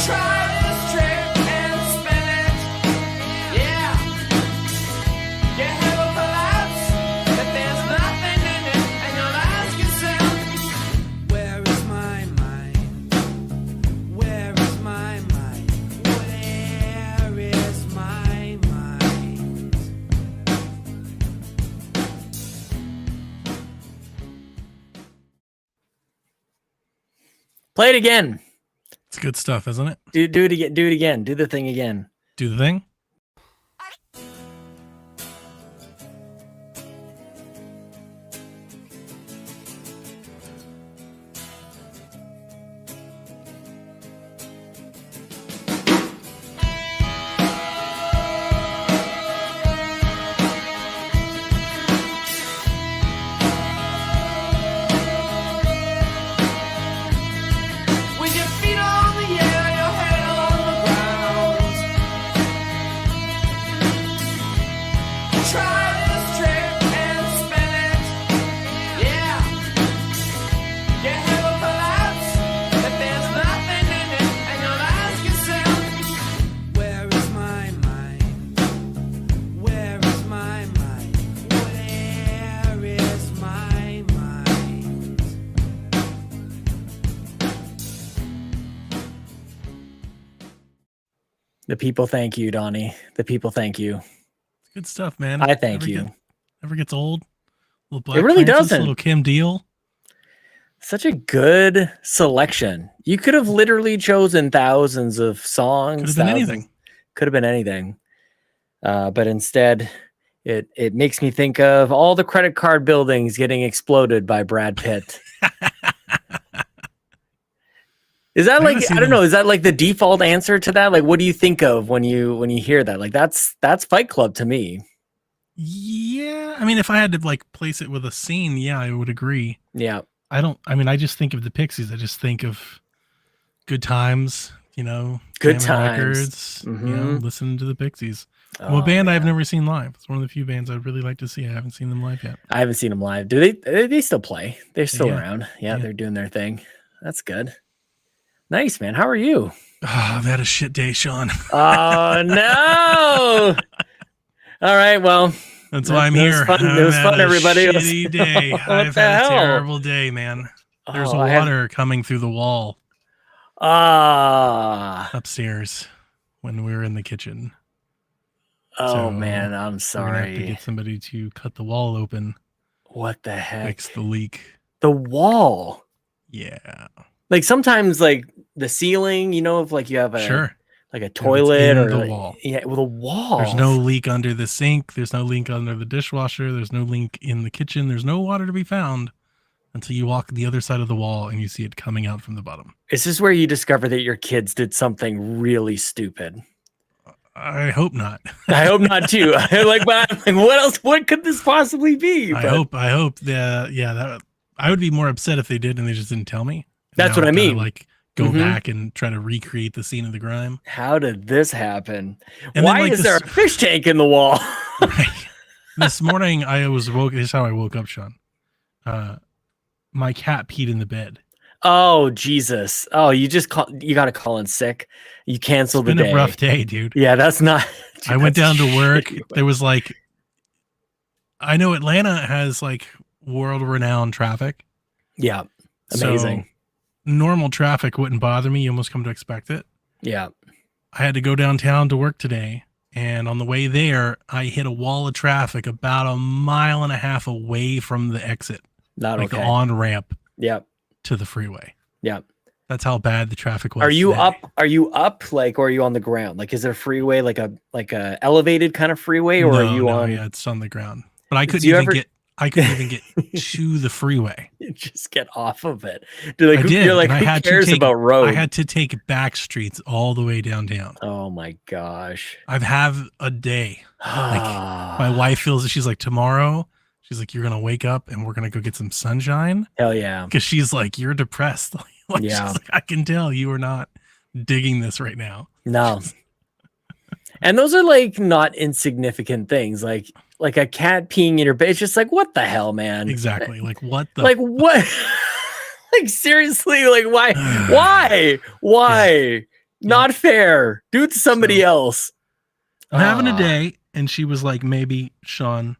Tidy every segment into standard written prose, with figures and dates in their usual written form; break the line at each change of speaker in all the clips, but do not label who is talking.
Try this trick and spin it. Yeah. Your head will collapse if there's nothing in it, and you'll ask yourself, where is my mind? Where is my mind? Where is my mind?
Play it again.
It's good stuff, isn't it?
Do it again. Do it again. Do the thing again.
Do the thing.
With your feet on the air, your head on the ground. Try this trick and spin it. Yeah. Your head will collapse if there's nothing in it, and you'll ask yourself, where is my mind? Where is my mind? Where is my mind?
The people thank you, Donnie. The people thank you.
It's good stuff, man.
I thank you.
Never gets old. Little Black
really
Francis,
doesn't.
Little Kim Deal.
Such a good selection. You could have literally chosen thousands of songs.
Could have been anything.
Could have been anything. But instead, it makes me think of all the credit card buildings getting exploded by Brad Pitt. Is that
I
like,
haven't seen
I don't
them.
know, is that like the default answer to that? Like, what do you think of when you hear that? Like, that's Fight Club to me.
Yeah. I mean, if I had to like place it with a scene, yeah, I would agree.
Yeah.
I just think of the Pixies. I just think of good times,
Good
jamming
times. Mhm.
listening to the Pixies.
Oh,
A band I've
man.
never seen live. It's one of the few bands I'd really like to see. I haven't seen them live yet.
I haven't seen them live. Do they still play? They're still
Yeah.
around. Yeah,
Yeah.
they're doing their thing. That's good. Nice, man. How are you?
Oh, I've had a shit day, Sean.
Oh no. All right, well,
That's why I'm
It was
here.
fun. It
I've
was
had
fun,
a
everybody. It was-
Shitty day.
What
I've
the
had
hell?
a terrible day, man. There's
Oh, I have-
water coming through the wall upstairs when we were in the kitchen.
Oh
So,
man, I'm
We're gonna have to
sorry.
get somebody to cut the wall open,
What the heck?
fix the leak.
The wall.
Yeah,
Like sometimes like the ceiling, if like you have a
sure.
like a toilet
in
or
the
like-
wall.
Yeah, with a wall.
There's no leak under the sink. There's no leak under the dishwasher. There's no leak in the kitchen. There's no water to be found until you walk the other side of the wall and you see it coming out from the bottom.
Is this where you discover that your kids did something really stupid?
I hope not.
I hope not too. What else? What could this possibly be?
I
But
hope that I would be more upset if they did and they just didn't tell me.
That's
Now
what I
I've gotta,
mean.
Like go
Mhm.
back and try to recreate the scene of the crime.
How did this happen?
And
Why
then, like,
is there a fish tank in the wall?
This morning I was woke. This is how I woke up, Sean. My cat peed in the bed.
Oh Jesus! Oh, you got to call in sick. You canceled
It's
the
been
day.
a rough day, dude.
Yeah, that's not.
I went
that's
down to work.
shitty.
There was like, I know Atlanta has like world-renowned traffic.
Yeah,
So
amazing.
normal traffic wouldn't bother me. You almost come to expect it.
Yeah.
I had to go downtown to work today. And on the way there, I hit a wall of traffic about a mile and a half away from the exit,
Not
like
okay.
the on-ramp
Yeah.
to the freeway.
Yeah.
That's how bad the traffic was.
Are you
today.
up? Are you up? Like, or are you on the ground? Like, is there a freeway, like a elevated kind of freeway, or are you on?
Yeah, it's on the ground. But I couldn't
you
even
ever-
get. I couldn't even get to the freeway.
Just get off of it. Dude,
I
like,
did.
You're like,
and I
who
had
cares
to take,
about roads?
I had to take back streets all the way downtown.
Oh my gosh.
I've have a day.
My
My wife feels that she's like tomorrow. She's like, you're gonna wake up and we're gonna go get some sunshine
Hell yeah.
because she's like, you're depressed. Like,
Yeah.
she's like, I can tell you are not digging this right now.
No. And those are like not insignificant things. Like a cat peeing in your bed. It's just like, what the hell, man?
Exactly. Like what the
Like what? Like seriously, like why? Why? Not fair. Do it to somebody
So-
else.
I'm having a
Ah.
day, and she was like, maybe Sean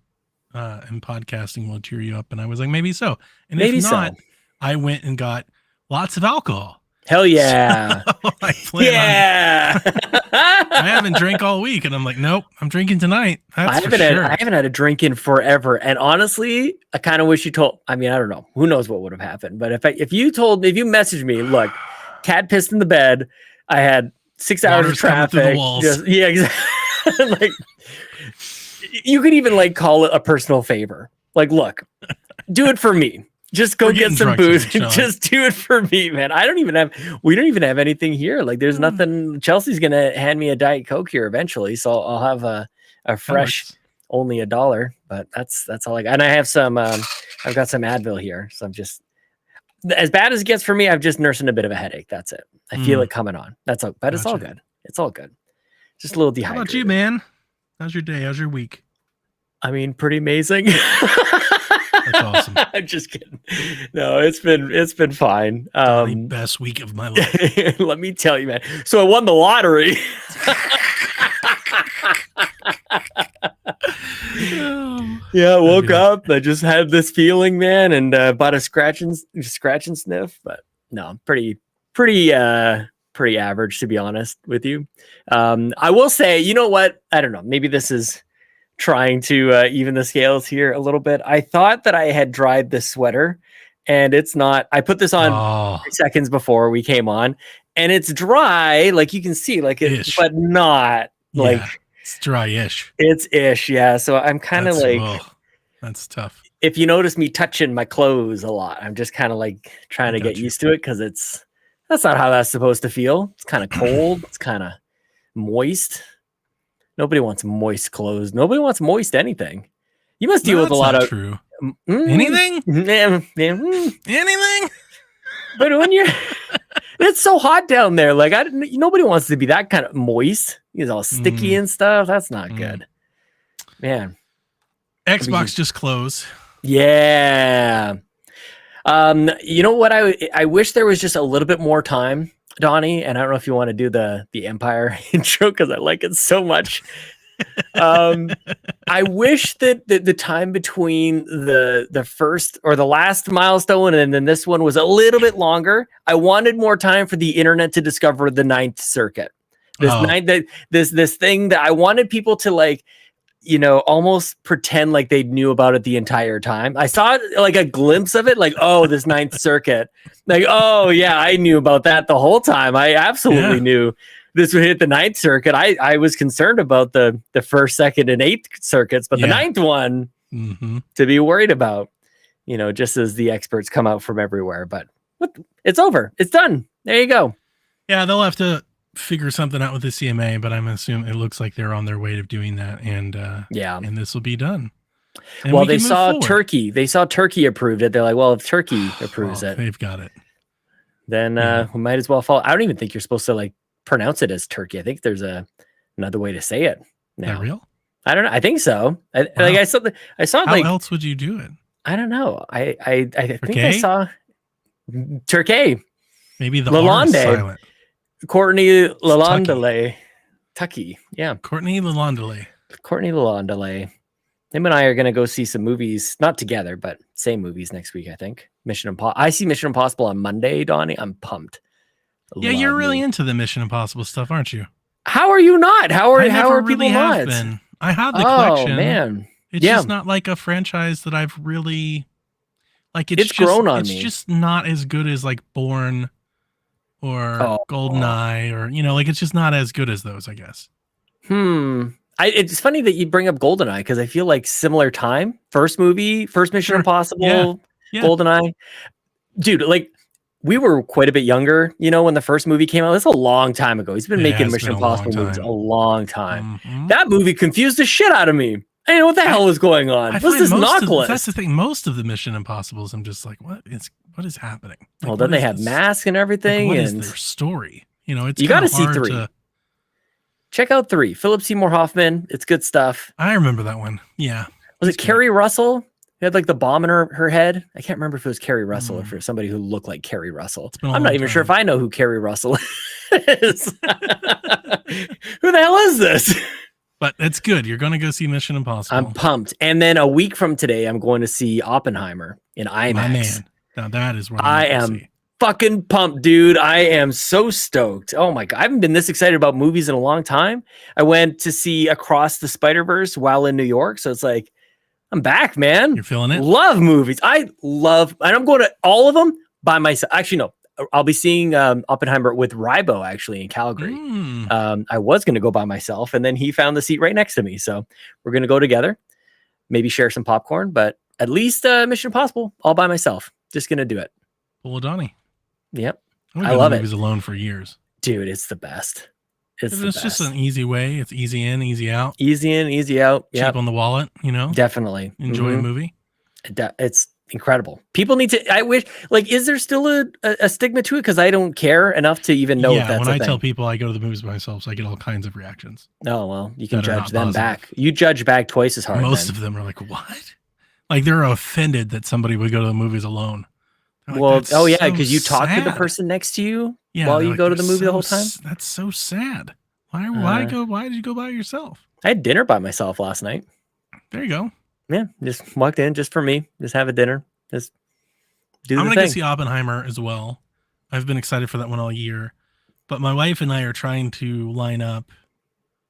and podcasting will cheer you up. And I was like, maybe so. And
Maybe
if not,
so.
I went and got lots of alcohol.
Hell yeah.
So I plan
Yeah.
I haven't drank all week, and I'm like, nope, I'm drinking tonight. That's for sure.
I haven't had a drink in forever. And honestly, I kind of wish you told. I mean, I don't know. Who knows what would have happened? But if you messaged me, look, cat pissed in the bed. I had 6 hours of
Water's coming through the
traffic.
walls.
Yeah, exactly. Like, you could even like call it a personal favor. Like, look, do it for me. Just go
We're
get
getting
some
drunk
booze
today,
and
Sean.
just do it for me, man. We don't even have anything here. Like, there's nothing. Chelsea's gonna hand me a Diet Coke here eventually, so I'll have a
That
fresh,
works.
only $1. But that's all I got. And I have some. I've got some Advil here, so I'm just as bad as it gets for me. I'm just nursing a bit of a headache. That's it. I feel it coming on. That's all. But it's all
Gotcha.
good. It's all good. Just a little
How
dehydrated.
about you, man? How's your day? How's your week?
I mean, pretty amazing.
That's awesome.
I'm just kidding. No, it's been fine.
The best week of my life.
Let me tell you, man. So I won the lottery. Yeah, I woke
Fabulous.
up. I just had this feeling, man, and bought a scratch and sniff. But no, pretty average, to be honest with you. I will say, you know what? I don't know. Maybe this is trying to even the scales here a little bit. I thought that I had dried this sweater, and it's not. I put this on
Oh,
3 seconds before we came on, and it's dry, like you can see, like it,
Ish.
but not like.
yeah, it's dry-ish.
It's ish, yeah. So I'm kind of
That's-
like,
that's tough.
if you notice me touching my clothes a lot, I'm just kind of like trying to get
Gotcha.
used to it because that's not how that's supposed to feel. It's kind of cold. It's kind of moist. Nobody wants moist clothes. Nobody wants moist anything. You must deal
No,
with a
that's
lot
not
of
true.
anything.
Anything? Anything?
But when you're, it's so hot down there. Like nobody wants to be that kind of moist. It's all sticky and stuff. That's not
Mm.
good, man.
Xbox just closed.
Yeah. You know what? I wish there was just a little bit more time, Donnie. And I don't know if you want to do the Empire intro because I like it so much. I wish that the time between the first or the last milestone and then this one was a little bit longer. I wanted more time for the internet to discover the Ninth Circuit. This thing that I wanted people to like, you know, almost pretend like they knew about it the entire time. I saw like a glimpse of it, like, oh, this Ninth Circuit. Like, oh yeah, I knew about that the whole time. I absolutely knew this would hit the Ninth Circuit. I was concerned about the first, second, and eighth circuits, but the ninth one to be worried about, you know, just as the experts come out from everywhere. But it's over. It's done. There you go.
Yeah, they'll have to figure something out with the CMA, but I'm assuming it looks like they're on their way of doing that, and and this will be done. And
well,
we
they
can move
saw
forward.
Turkey. They saw Turkey approved it. They're like, well, if Turkey approves it,
they've got it.
Then we might as well follow. I don't even think you're supposed to like pronounce it as Turkey. I think there's another way to say it
Is
now.
that real?
I don't know. I think so. Like I saw it
How
like
else would you do it?
I don't know. I think I
Turkey?
saw Turkey.
Maybe the R is
Lalonde.
silent.
Courtney Lalonde. Tucky. Yeah.
Courtney Lalonde.
Courtney Lalonde. Him and I are going to go see some movies, not together, but same movies next week, I think. Mission Impossible. I see Mission Impossible on Monday, Donnie. I'm pumped.
Yeah, you're
Love
really
me.
into the Mission Impossible stuff, aren't you?
How are you not? How
I
are
never
people
really have
not?
been. I have the
Oh
collection.
man.
It's
Yeah.
just not like a franchise that I've really like. It's just,
grown on
it's
me.
just not as good as like Bourne or
Oh.
GoldenEye or like it's just not as good as those, I guess.
It's funny that you bring up GoldenEye because I feel like similar time. First movie, first Mission
Sure.
Impossible,
Yeah.
GoldenEye. Dude, like we were quite a bit younger, when the first movie came out. That's a long time ago. He's been
It
making
has
Mission
been a long
Impossible movies
time.
a long time.
Mhm.
That movie confused the shit out of me. I didn't know what the hell was going on.
I
What's
find
this
most of-
knockless?
that's the thing. Most of the Mission Impossibles, I'm just like, what is happening? Like,
Well, then
what
they
is
have
this?
masks and
Like,
everything.
what is
and
their story? It's
You gotta
kinda
see
hard
3.
to-
check out 3. Philip Seymour Hoffman. It's good stuff.
I remember that one. Yeah.
Was it
That's good.
Carrie Russell? Who had like the bomb in her head? I can't remember if it was Carrie Russell or
Mm.
for somebody who looked like Carrie Russell.
been a
I'm not
long
even sure
time.
if I know who Carrie Russell is. Who the hell is this?
But it's good. You're going to go see Mission Impossible.
I'm pumped. And then a week from today, I'm going to see Oppenheimer in IMAX.
My man. Now that is what
I am fucking pumped, dude. I am so stoked. Oh my God. I haven't been this excited about movies in a long time. I went to see Across the Spider-Verse while in New York. So it's like, I'm back, man.
You're feeling it?
Love movies. And I'm going to all of them by myself. Actually, no. I'll be seeing Oppenheimer with Rybo actually in Calgary. I was going to go by myself, and then he found the seat right next to me. So we're going to go together, maybe share some popcorn, but at least Mission Impossible all by myself. Just going to do it.
Well, Donnie.
Yep.
I love it. Movies alone for years.
Dude, it's the best. It's
just an easy way. It's easy in, easy out.
Easy in, easy out.
Cheap on the wallet, you know?
Definitely.
Enjoy a movie.
It's incredible. People need to, I wish, like, is there still a stigma to it? Because I don't care enough to even know if that's
when
a
I
thing.
tell people I go to the movies by myself, so I get all kinds of reactions.
Oh, well, you can
that are
judge
not
them
positive.
back. You judge back twice as hard.
Most
then.
of them are like, what? Like they're offended that somebody would go to the movies alone. Like,
well,
"That's
oh yeah,
so
because you talk to the
sad."
person next to you
Yeah,
while
they're
you
like,
go to
"They're
the movie the whole
so
time.
That's so sad. Why did you go by yourself?
I had dinner by myself last night.
There you go.
Yeah, just walked in just for me. Just have a dinner. Just do
I'm
the
gonna go
thing.
see Oppenheimer as well. I've been excited for that one all year, but my wife and I are trying to line up.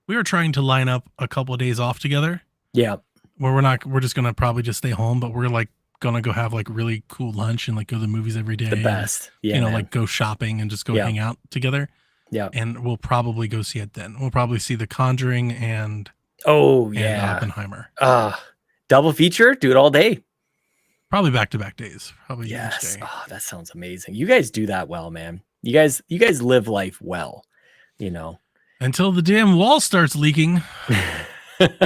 We were trying to line up a couple of days off together,
Yeah,
where we're just gonna probably just stay home, but we're like gonna go have like really cool lunch and like go to the movies every day.
the
and,
best. Yeah,
you know,
man.
like go shopping and just go
Yeah.
hang out together.
Yeah.
And we'll probably go see it then. We'll probably see The Conjuring and
Oh
and
yeah.
Oppenheimer.
Double feature. Do it all day.
Probably back-to-back days. Probably each
Yes.
day.
Oh, that sounds amazing. You guys do that well, man. You guys live life well. You know.
Until the damn wall starts leaking.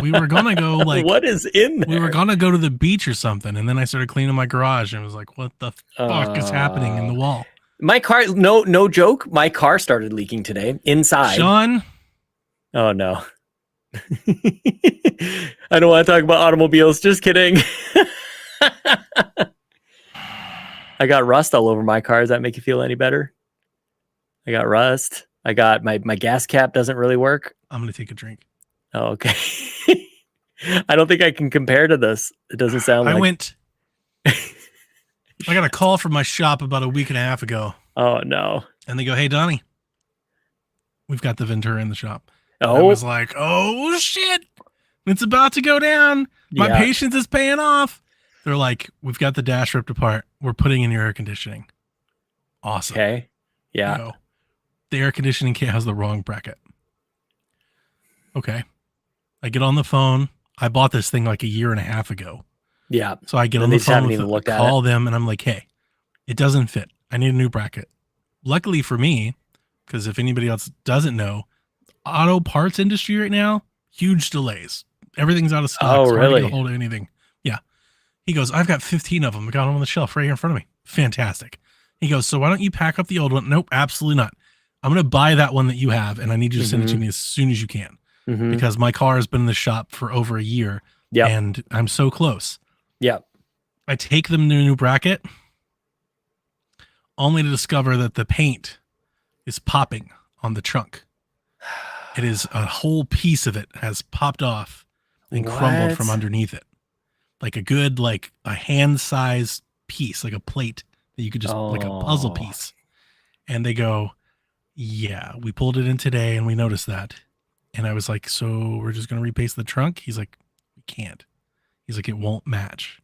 We were gonna go like
what is in there?
we were gonna go to the beach or something, and then I started cleaning my garage and was like, "What the fuck is happening in the wall?"
My car, no joke. My car started leaking today inside.
Sean,
Oh no. I don't want to talk about automobiles. Just kidding. I got rust all over my car. Does that make you feel any better? I got rust. I got my gas cap doesn't really work.
I'm gonna take a drink.
Oh, okay. I don't think I can compare to this. It doesn't sound like
I got a call from my shop about a week and a half ago,
Oh no.
and they go, "Hey, Donnie, we've got the Ventura in the shop." I
Oh,
was like, "Oh shit, it's about to go down. My
yeah.
patience is paying off." They're like, "We've got the dash ripped apart. We're putting in your air conditioning." Awesome.
Okay. Yeah.
I go, the air conditioning kit has the wrong bracket. Okay. I get on the phone. I bought this thing like a year and a half ago.
Yeah.
So I get
And
on
they
the
just haven't
phone,
even looked at
call them, and I'm like, "Hey, it doesn't fit. I need a new bracket." Luckily for me, because if anybody else doesn't know, auto parts industry right now, huge delays. Everything's out of stock.
Oh,
It's hard to
really?
get a hold of anything. Yeah. He goes, "I've got 15 of them. I got them on the shelf right here in front of me." Fantastic. He goes, "So why don't you pack up the old one?" Nope, absolutely not. I'm going to buy that one that you have, and I need you to send it to me as soon as you can,
Mhm.
because my car has been in the shop for over a year,
Yep.
and I'm so close.
Yep.
I take them to a new bracket, only to discover that the paint is popping on the trunk. It is a whole piece of it has popped off and crumbled
What?
from underneath it. Like a good, like a hand-sized piece, like a plate that you could just, like a puzzle
Oh.
piece. And they go, "Yeah, we pulled it in today and we noticed that." And I was like, "So we're just going to repaste the trunk?" He's like, "We can't." He's like, "It won't match."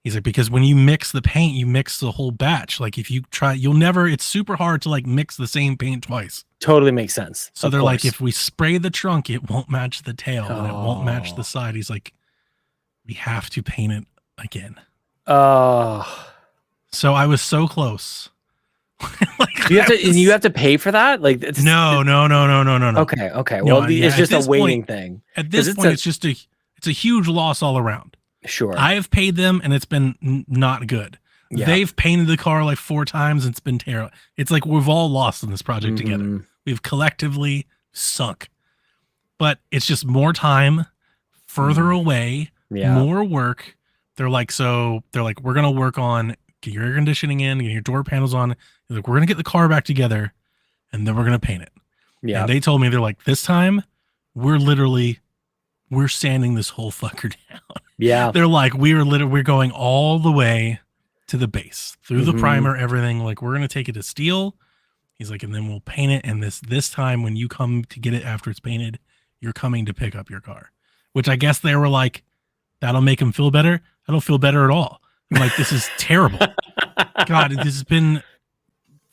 He's like, "Because when you mix the paint, you mix the whole batch. Like if you try, it's super hard to like mix the same paint twice."
Totally makes sense.
So
Of
they're like,
course.
"If we spray the trunk, it won't match the tail and it won't match
Oh.
the side." He's like, "We have to paint it again."
Oh.
So I was so close. Like,
You have to,
I was-
and you have to pay for that? Like, it's,
no.
Okay. Okay.
No,
Well,
yeah,
it's
at
just a
this
waiting
point-
thing.
At this
'Cause it's
point,
a-
it's a huge loss all around.
Sure.
I have paid them and it's been not good.
Yeah.
They've painted the car like 4 times and it's been terrible. It's like we've all lost in this project together.
Mhm.
We've collectively sunk. But it's just more time, further away,
Yeah.
more work. They're like, we're going to work on get your air conditioning in, get your door panels on. They're like, we're going to get the car back together. and then we're going to paint it.
Yeah.
And they told me, they're like, this time we're sanding this whole fucker down.
Yeah.
They're like, we're going all the way to the base through the
Mhm.
primer, everything. Like, we're going to take it to steel. He's like, and then we'll paint it. And this time when you come to get it after it's painted, you're coming to pick up your car, which I guess they were like, that'll make him feel better. I don't feel better at all. I'm like, this is terrible. God,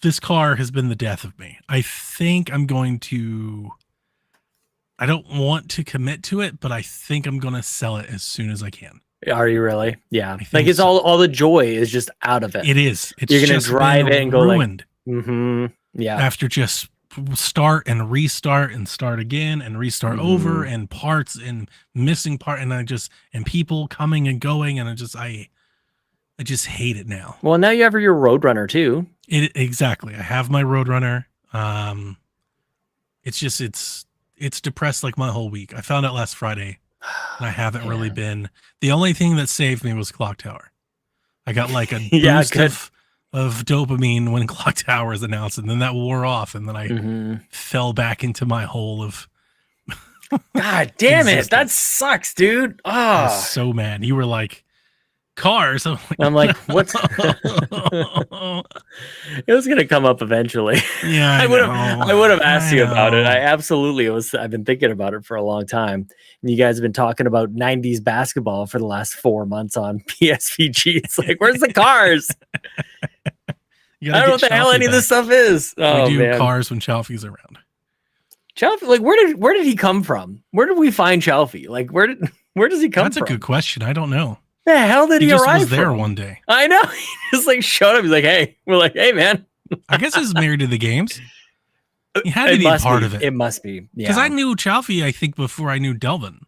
this car has been the death of me. I think I don't want to commit to it, but I think I'm going to sell it as soon as I can.
Are you really? Yeah.
think
Like it's
so.
all the joy is just out of it.
It is. It's
You're gonna
just
drive
been
it and go like-
ruined
Yeah.
after just start and restart and start again and restart over and parts and missing part and people coming and going, and I just hate it now.
Well, now you have your Roadrunner too.
Exactly. I have my Roadrunner. It's depressed like my whole week. I found out last Friday, and I haven't really
Man.
been. The only thing that saved me was Clock Tower. I got like a
Yeah,
boost
good.
of dopamine when Clock Tower was announced, and then that wore off, and then I
Mhm.
fell back into my hole of.
God damn it. That
Existence.
sucks, dude.
I
Ah.
was so mad. You were like, cars.
I'm like, what? It was gonna come up eventually.
Yeah,
I would have asked you about it.
know.
I absolutely was. I've been thinking about it for a long time. And you guys have been talking about 90s basketball for the last 4 months on PSVG. It's like, where's the cars?
You
I
gotta
don't know what
get
the hell
Chalfie
any of
back.
this stuff is. Oh
We do
man,
cars when Chalfie's around.
Chalfie, like where did he come from? Where did we find Chalfie? Like where does he come
That's
from?
a good question. I don't know.
The hell did
He
he,
just
arrive
was there
from?
one day.
I know. He just like showed up. He's like, hey, we're like, hey man.
I guess he's married to the games. He had to
It
be a
must
part
be.
of it.
It must be.
Because
Yeah.
I knew Chalfie, I think, before I knew Delvin.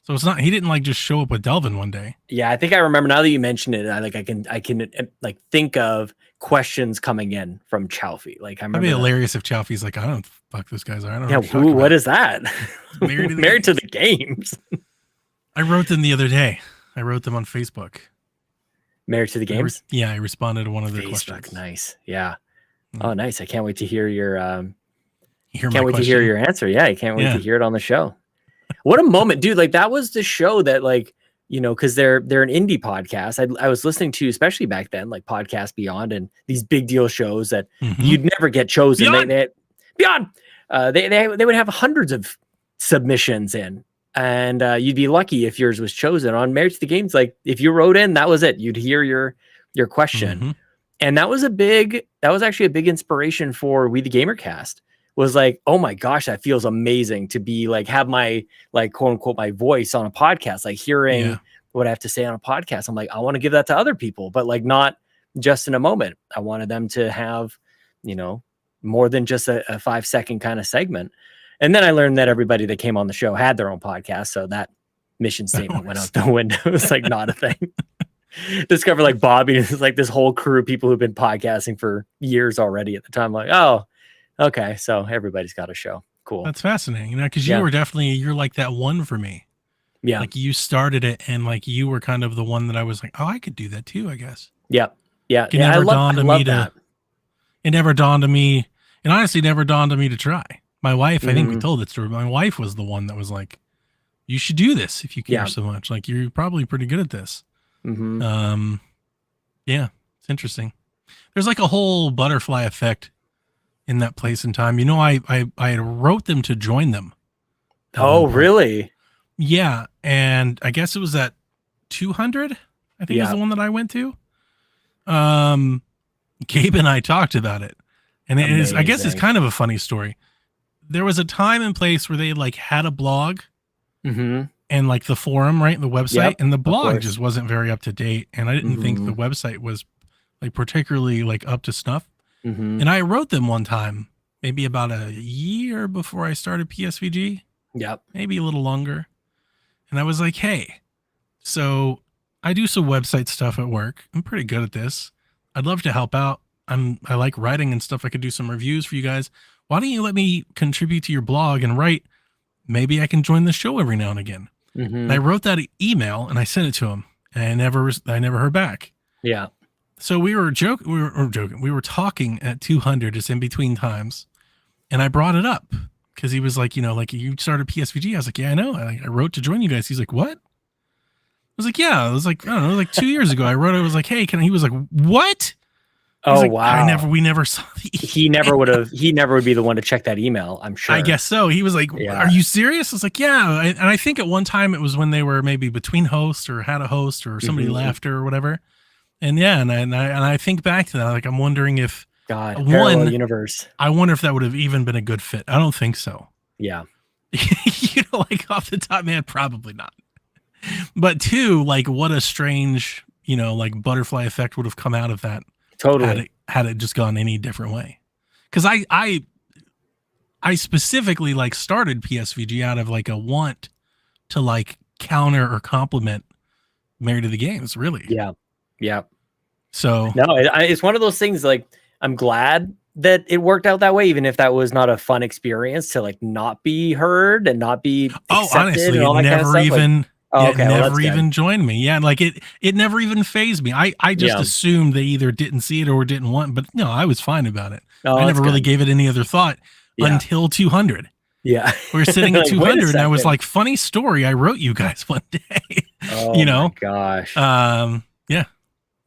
So it's not, he didn't like just show up with Delvin one day.
Yeah, I think I remember now that you mentioned it. I can like think of questions coming in from Chalfie. Like I
That'd
remember.
be
that.
hilarious if Chalfie's like, I don't fuck this guy's. I don't know.
Yeah,
what you're talking
what
about.
is that?
Married to the
Married to the games.
I wrote them the other day. I wrote them on Facebook.
Married to the games.
I responded to one of the
Facebook,
questions.
nice. Yeah.
Mm.
Oh, nice. I can't wait to hear your.
Hear my
Can't wait to hear
question?
your answer. Yeah, I can't wait
Yeah.
to hear it on the show. What a moment, dude! Like that was the show that, like, you know, because they're an indie podcast. I was listening to, especially back then, like Podcast Beyond and these big deal shows that
Mhm.
you'd never get chosen.
Beyond!
They would have hundreds of submissions in, and you'd be lucky if yours was chosen. On Married to the Games, like if you wrote in, that was it. You'd hear your question,
Mhm.
and that was actually a big inspiration for We the Gamer Cast. Was like, oh my gosh, that feels amazing to be like have my like quote unquote my voice on a podcast, like hearing
Yeah.
what I have to say on a podcast. I'm like, I want to give that to other people, but like not just in a moment. I wanted them to have, you know, more than just a 5-second kind of segment. And then I learned that everybody that came on the show had their own podcast. So that mission statement went out the window. It's like not a thing. Discover like Bobby is like this whole crew of people who've been podcasting for years already at the time. Like, oh, okay. So everybody's got a show. Cool.
That's fascinating, you know, because
Yeah.
you're like that one for me.
Yeah.
Like you started it, and like you were kind of the one that I was like, oh, I could do that too, I guess.
Yeah. Yeah.
It
Yeah.
never
I love
dawned on me
that.
It never dawned on me, and honestly, never dawned on me to try. My wife, I think we
Mhm.
told that story. My wife was the one that was like, you should do this if you care
Yeah.
so much. Like you're probably pretty good at this.
Mhm.
Yeah, it's interesting. There's like a whole butterfly effect in that place and time. You know, I wrote them to join them.
Oh, really?
Yeah, and I guess it was at 200. I think is
Yeah.
the one that I went to. Gabe and I talked about it, and it is. I guess it's
Amazing.
kind of a funny story. There was a time and place where they like had a blog
Mm-hmm.
and like the forum, right? The website,
Yep,
and the blog
course.
just wasn't very up to date. And I didn't think the website was like particularly like up to snuff.
Mm-hmm.
And I wrote them one time, maybe about a year before I started PSVG,
Yep.
maybe a little longer. And I was like, hey, so I do some website stuff at work. I'm pretty good at this. I'd love to help out. I like writing and stuff. I could do some reviews for you guys. Why don't you let me contribute to your blog and write? Maybe I can join the show every now and again.
Mm-hmm.
And I wrote that email and I sent it to him, and I never heard back.
Yeah.
So we were joking. We were talking at 200 just in between times. and I brought it up because he was like, like you started PSVG. I was like, yeah, I know. I wrote to join you guys. He's like, what? I was like, yeah. I was like, I don't know, like 2 years ago. I wrote. I was like, hey, He was like, what?
Oh
like,
wow.
We never saw the email.
He never would be the one to check that email, I'm sure.
I guess so. He was like,
Yeah.
are you serious? I was like, yeah. And I think at one time it was when they were maybe between hosts or had a host or somebody left or whatever. And yeah, and I think back to that. Like, I'm wondering if
parallel universe.
I wonder if that would have even been a good fit. I don't think so.
Yeah.
Like off the top, man, probably not. But two, like what a strange, like butterfly effect would have come out of that.
Totally.
Had it just gone any different way. Because I specifically like started PSVG out of like a want to like counter or compliment Married to the Games, really.
Yeah. Yeah.
So
no, it's one of those things. Like, I'm glad that it worked out that way, even if that was not a fun experience to like not be heard and not be accepted.
Honestly,
and all
it
that
never
kind of
even
stuff. Like,
never even joined me. Yeah, like it never even phased me. I just assumed they either didn't see it or didn't want, but no, I was fine about it. I never really gave it any other thought until 200.
Yeah.
We were sitting at 200 and I was like, funny story, I wrote you guys one day.
Oh my gosh.
Yeah.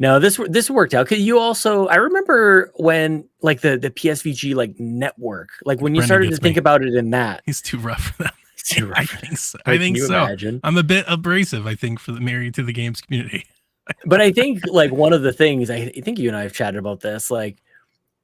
No, this worked out because you also, I remember when like the PSVG like network, like when you started to think about it in that.
He's too rough for that.
Too rough.
I think so. I think so.
Imagine?
I'm a bit abrasive, I think, for the Married to the Games community.
But I think like one of the things, I think you and I have chatted about this, like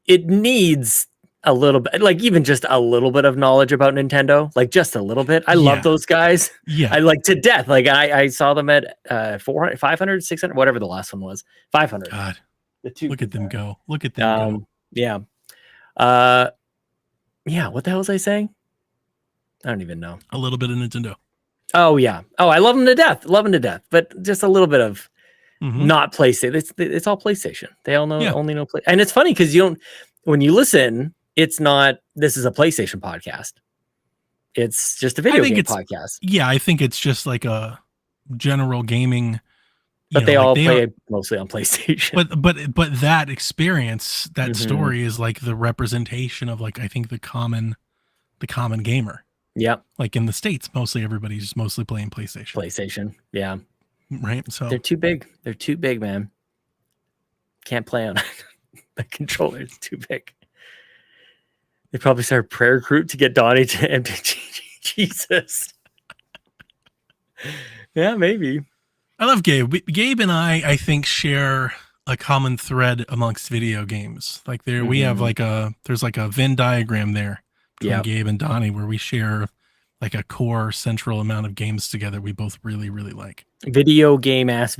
it needs a little bit, like even just a little bit of knowledge about Nintendo, like just a little bit. I love those guys.
Yeah.
I like to death. Like I saw them at 400, 500, 600, whatever the last one was. 500.
God.
The two.
Look at them go. Look at them go.
Yeah. Yeah. What the hell was I saying? I don't even know.
A little bit of Nintendo.
Oh yeah. Oh, I love them to death. Love them to death. But just a little bit of not PlayStation. It's all PlayStation. They all know only know play. And it's funny because when you listen, it's not, this is a PlayStation podcast. It's just a video game podcast.
Yeah, I think it's just like a general gaming.
But they all play mostly on PlayStation.
But that experience, that story is like the representation of like, I think the common gamer.
Yeah.
Like in the States, everybody's mostly playing PlayStation.
PlayStation. Yeah.
Right. So
they're too big. They're too big, man. Can't play on the controller. It's too big. They probably started a prayer group to get Donnie to MTG. Jesus. Yeah, maybe.
I love Gabe. Gabe and I think, share a common thread amongst video games. Like we have like there's like a Venn diagram there between Gabe and Donnie where we share like a core central amount of games together we both really, really like.
Video games.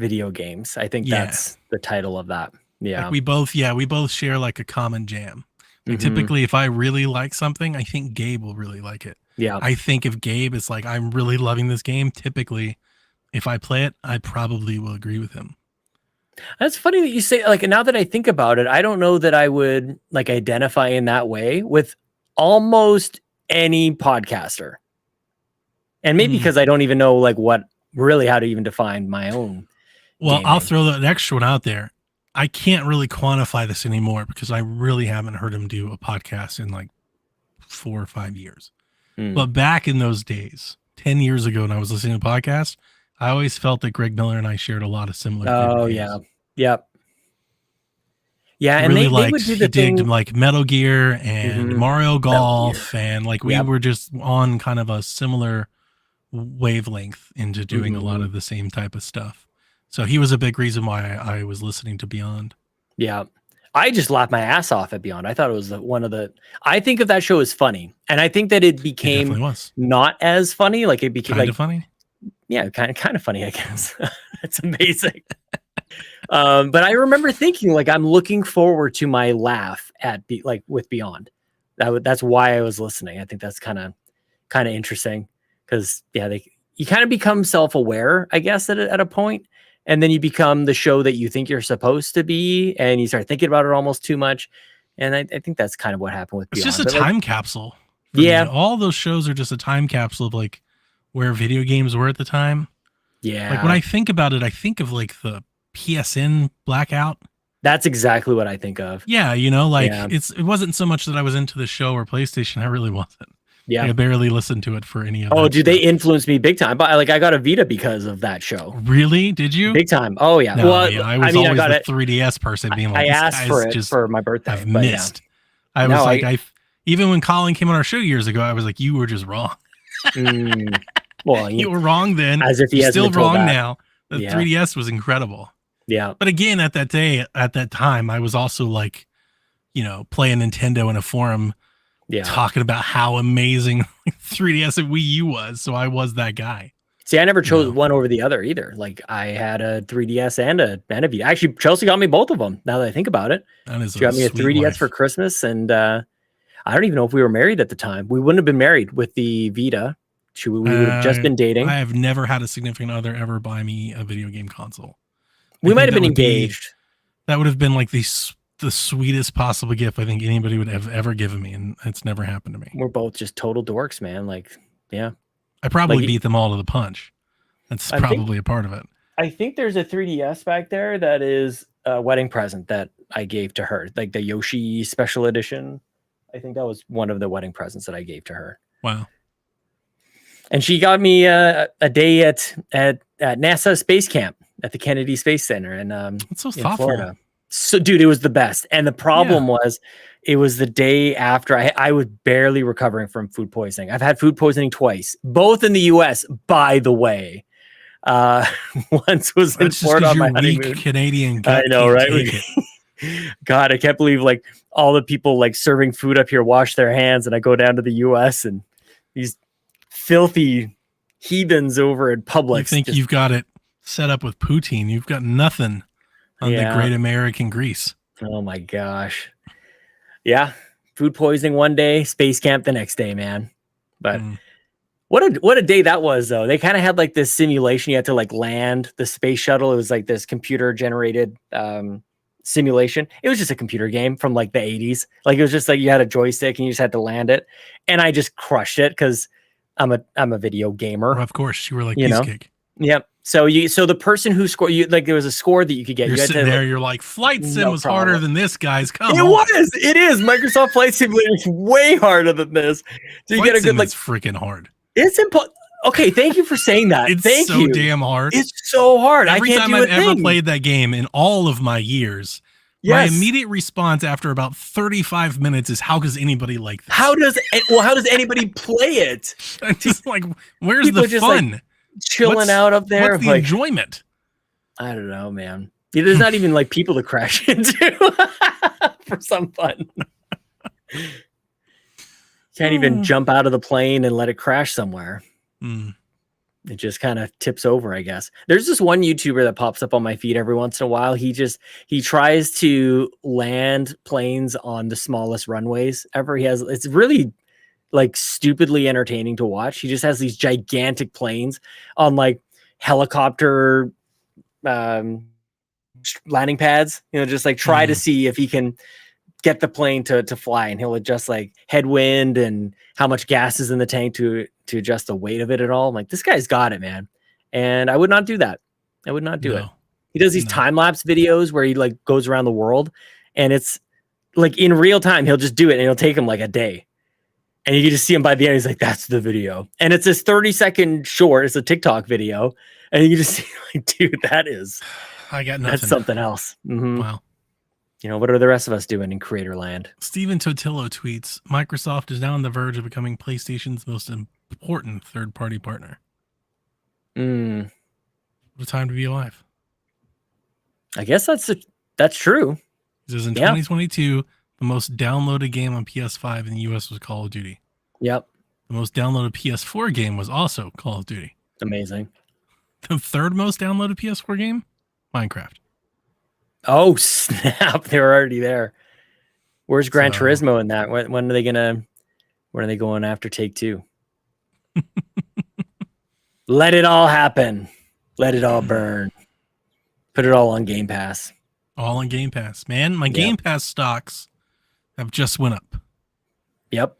I think that's the title of that. Yeah.
Like we both share like a common jam. Like typically, if I really like something, I think Gabe will really like it.
Yeah.
I think if Gabe is like, I'm really loving this game, typically, if I play it, I probably will agree with him.
That's funny that you say, like, now that I think about it, I don't know that I would like identify in that way with almost any podcaster. And maybe because I don't even know like how to even define my own.
Well,
gaming.
I'll throw the extra one out there. I can't really quantify this anymore because I really haven't heard him do a podcast in like 4 or 5 years. But back in those days, 10 years ago when I was listening to podcasts, I always felt that Greg Miller and I shared a lot of similar games.
Yeah. Yep. Yeah.
And
really
they
would do the thing
like Metal Gear and Mario Golf. And like we were just on kind of a similar wavelength into doing a lot of the same type of stuff. So he was a big reason why I was listening to Beyond.
Yeah. I just laughed my ass off at Beyond. I thought it was I think of that show as funny. And I think that it became not as funny. Like it became kind of funny. Yeah, kind of funny, I guess. It's amazing. But I remember thinking like, I'm looking forward to my laugh with Beyond. That's why I was listening. I think that's kind of interesting because you kind of become self-aware, I guess, at a point. And then you become the show that you think you're supposed to be, and you start thinking about it almost too much. And I think that's kind of what happened with Beyond.
It's just a time capsule. Yeah. Me. All those shows are just a time capsule of like where video games were at the time.
Yeah.
Like when I think about it, I think of like the PSN blackout.
That's exactly what I think of.
Yeah, you know, like
Yeah.
it wasn't so much that I was into the show or PlayStation. I really wasn't.
Yeah.
I barely listened to it for any of
Oh,
that
dude, they
stuff.
influenced me big time. But like, I got a Vita because of that show.
Really? Did you?
Big time. Oh yeah.
No,
Well,
yeah, I was
mean, I
always
got
the
it.
3DS person being like,
I
this
asked
guy's
for it
just
for my birthday.
I've
but yeah.
missed. I
No,
was like, even when Colin came on our show years ago, I was like, you were just wrong.
Well,
You were wrong then.
as if he
You're
hasn't
still
been told
wrong
that.
now. The
Yeah.
3DS was incredible.
Yeah.
But again, at that time, I was also like, you know, playing Nintendo in a forum,
Yeah.
talking about how amazing 3DS and Wii U was. So I was that guy.
See, I never chose
No.
one over the other either. Like I had a 3DS and a Vita. Actually, Chelsea got me both of them. Now that I think about it,
That is
she got me a
sweet
3DS
wife.
for Christmas, and I don't even know if we were married at the time. We wouldn't have been married with the Vita. We would have just been dating.
I have never had a significant other ever buy me a video game console.
We
I
might
think
have been
that would be-
engaged.
That would have been like the sweetest possible gift I think anybody would have ever given me, and it's never happened to me.
We're both just total dorks, man. Like, yeah.
I probably
Like-
beat them all to the punch. That's
I think-
probably a part of it.
I think there's a 3DS back there that is a wedding present that I gave to her, like the Yoshi special edition. I think that was one of the wedding presents that I gave to her.
Wow.
And she got me a day at NASA Space Camp at the Kennedy Space Center in
That's so
in
thoughtful.
Florida. So, dude, it was the best. And the problem was, it was the day after I was barely recovering from food poisoning. I've had food poisoning twice, both in the U.S. By the way, once was in
That's just
Florida
because
on my
you're weak
honeymoon.
Canadian
I
gut
know,
can't
right?
take it.
God, I can't believe like all the people like serving food up here wash their hands, and I go down to the U.S. and these filthy heathens over in Publix.
You think
just-
you've got it set up with poutine. You've got nothing on
Yeah.
the great American Greece.
Oh my gosh. Yeah. Food poisoning one day, space camp the next day, man. But
Mm.
what a day that was though. They kind of had like this simulation. You had to like land the space shuttle. It was like this computer generated simulation. It was just a computer game from like the 80s. Like it was just like you had a joystick and you just had to land it. And I just crushed it because I'm a video gamer.
Well, of course, you were like
You
piece
know,
cake.
Yep. So the person who scored, you like there was a score that you could get.
You're
You had
sitting
to,
there, you're like, Flight Sim
No
was harder
problem.
than this, guys. Come
It
on.
was. It is. Microsoft Flight Simulator is way harder than this. So you
Flight
get a
Sim
good like.
is freaking hard.
It's important. Okay, thank you for saying that.
It's
Thank
so
you.
damn hard.
It's so hard.
Every
I can't
time
do
I've
a
ever
thing.
played that game in all of my years, my
Yes.
immediate response after about 35 minutes is, how does anybody like this?
How does anybody play it?
I'm just like, where's
People
the
just, like,
fun?
Chilling
What's-
out up there.
What's the
Like,
enjoyment?
I don't know, man. There's not even like people to crash into for some fun. Can't even jump out of the plane and let it crash somewhere.
Mm.
It just kind of tips over, I guess. There's this one YouTuber that pops up on my feed every once in a while. He tries to land planes on the smallest runways ever. It's really like stupidly entertaining to watch. He just has these gigantic planes on like helicopter landing pads, just like try to see if he can get the plane to fly, and he'll adjust like headwind and how much gas is in the tank to adjust the weight of it at all. I'm like, this guy's got it, man. And I would not do that. I would not do it.
No.
He does these
No.
time-lapse videos where he like goes around the world, and it's like in real time. He'll just do it and it'll take him like a day. And you can just see him by the end. He's like, that's the video. And it's this 30-second short. It's a TikTok video. And you can just see like, dude,
I got nothing.
that's something else. Mhm.
Wow.
What are the rest of us doing in creator land?
Steven Totillo tweets, Microsoft is now on the verge of becoming PlayStation's most important third-party partner.
Mm,
What a time to be alive.
I guess that's true.
He says in
Yeah.
2022, the most downloaded game on PS5 in the US was Call of Duty.
Yep.
The most downloaded PS4 game was also Call of Duty.
Amazing.
The third most downloaded PS4 game, Minecraft.
Oh, snap. They're already there. Where's Gran
So-
Turismo in that? When are they going after Take-Two? Let it all happen. Let it all burn. Put it all on Game Pass.
All on Game Pass. Man, my Game Pass stocks have just went up.
Yep.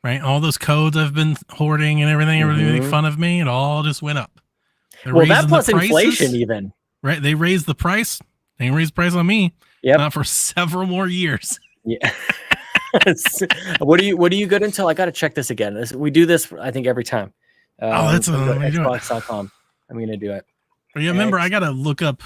Right? All those codes I've been hoarding and everything, everybody make
Mhm.
fun of me, it all just went up. They're
Well, that
raising the
plus
prices,
inflation even.
Right? They raised the price. They didn't raise the price on me.
Yep.
Not for several more years.
Yeah. What are you good until? I got to check this again. We do this, I think, every time.
That's
go to
let me do it.
Xbox.com. I'm going to do it.
But yeah, remember, I got to look up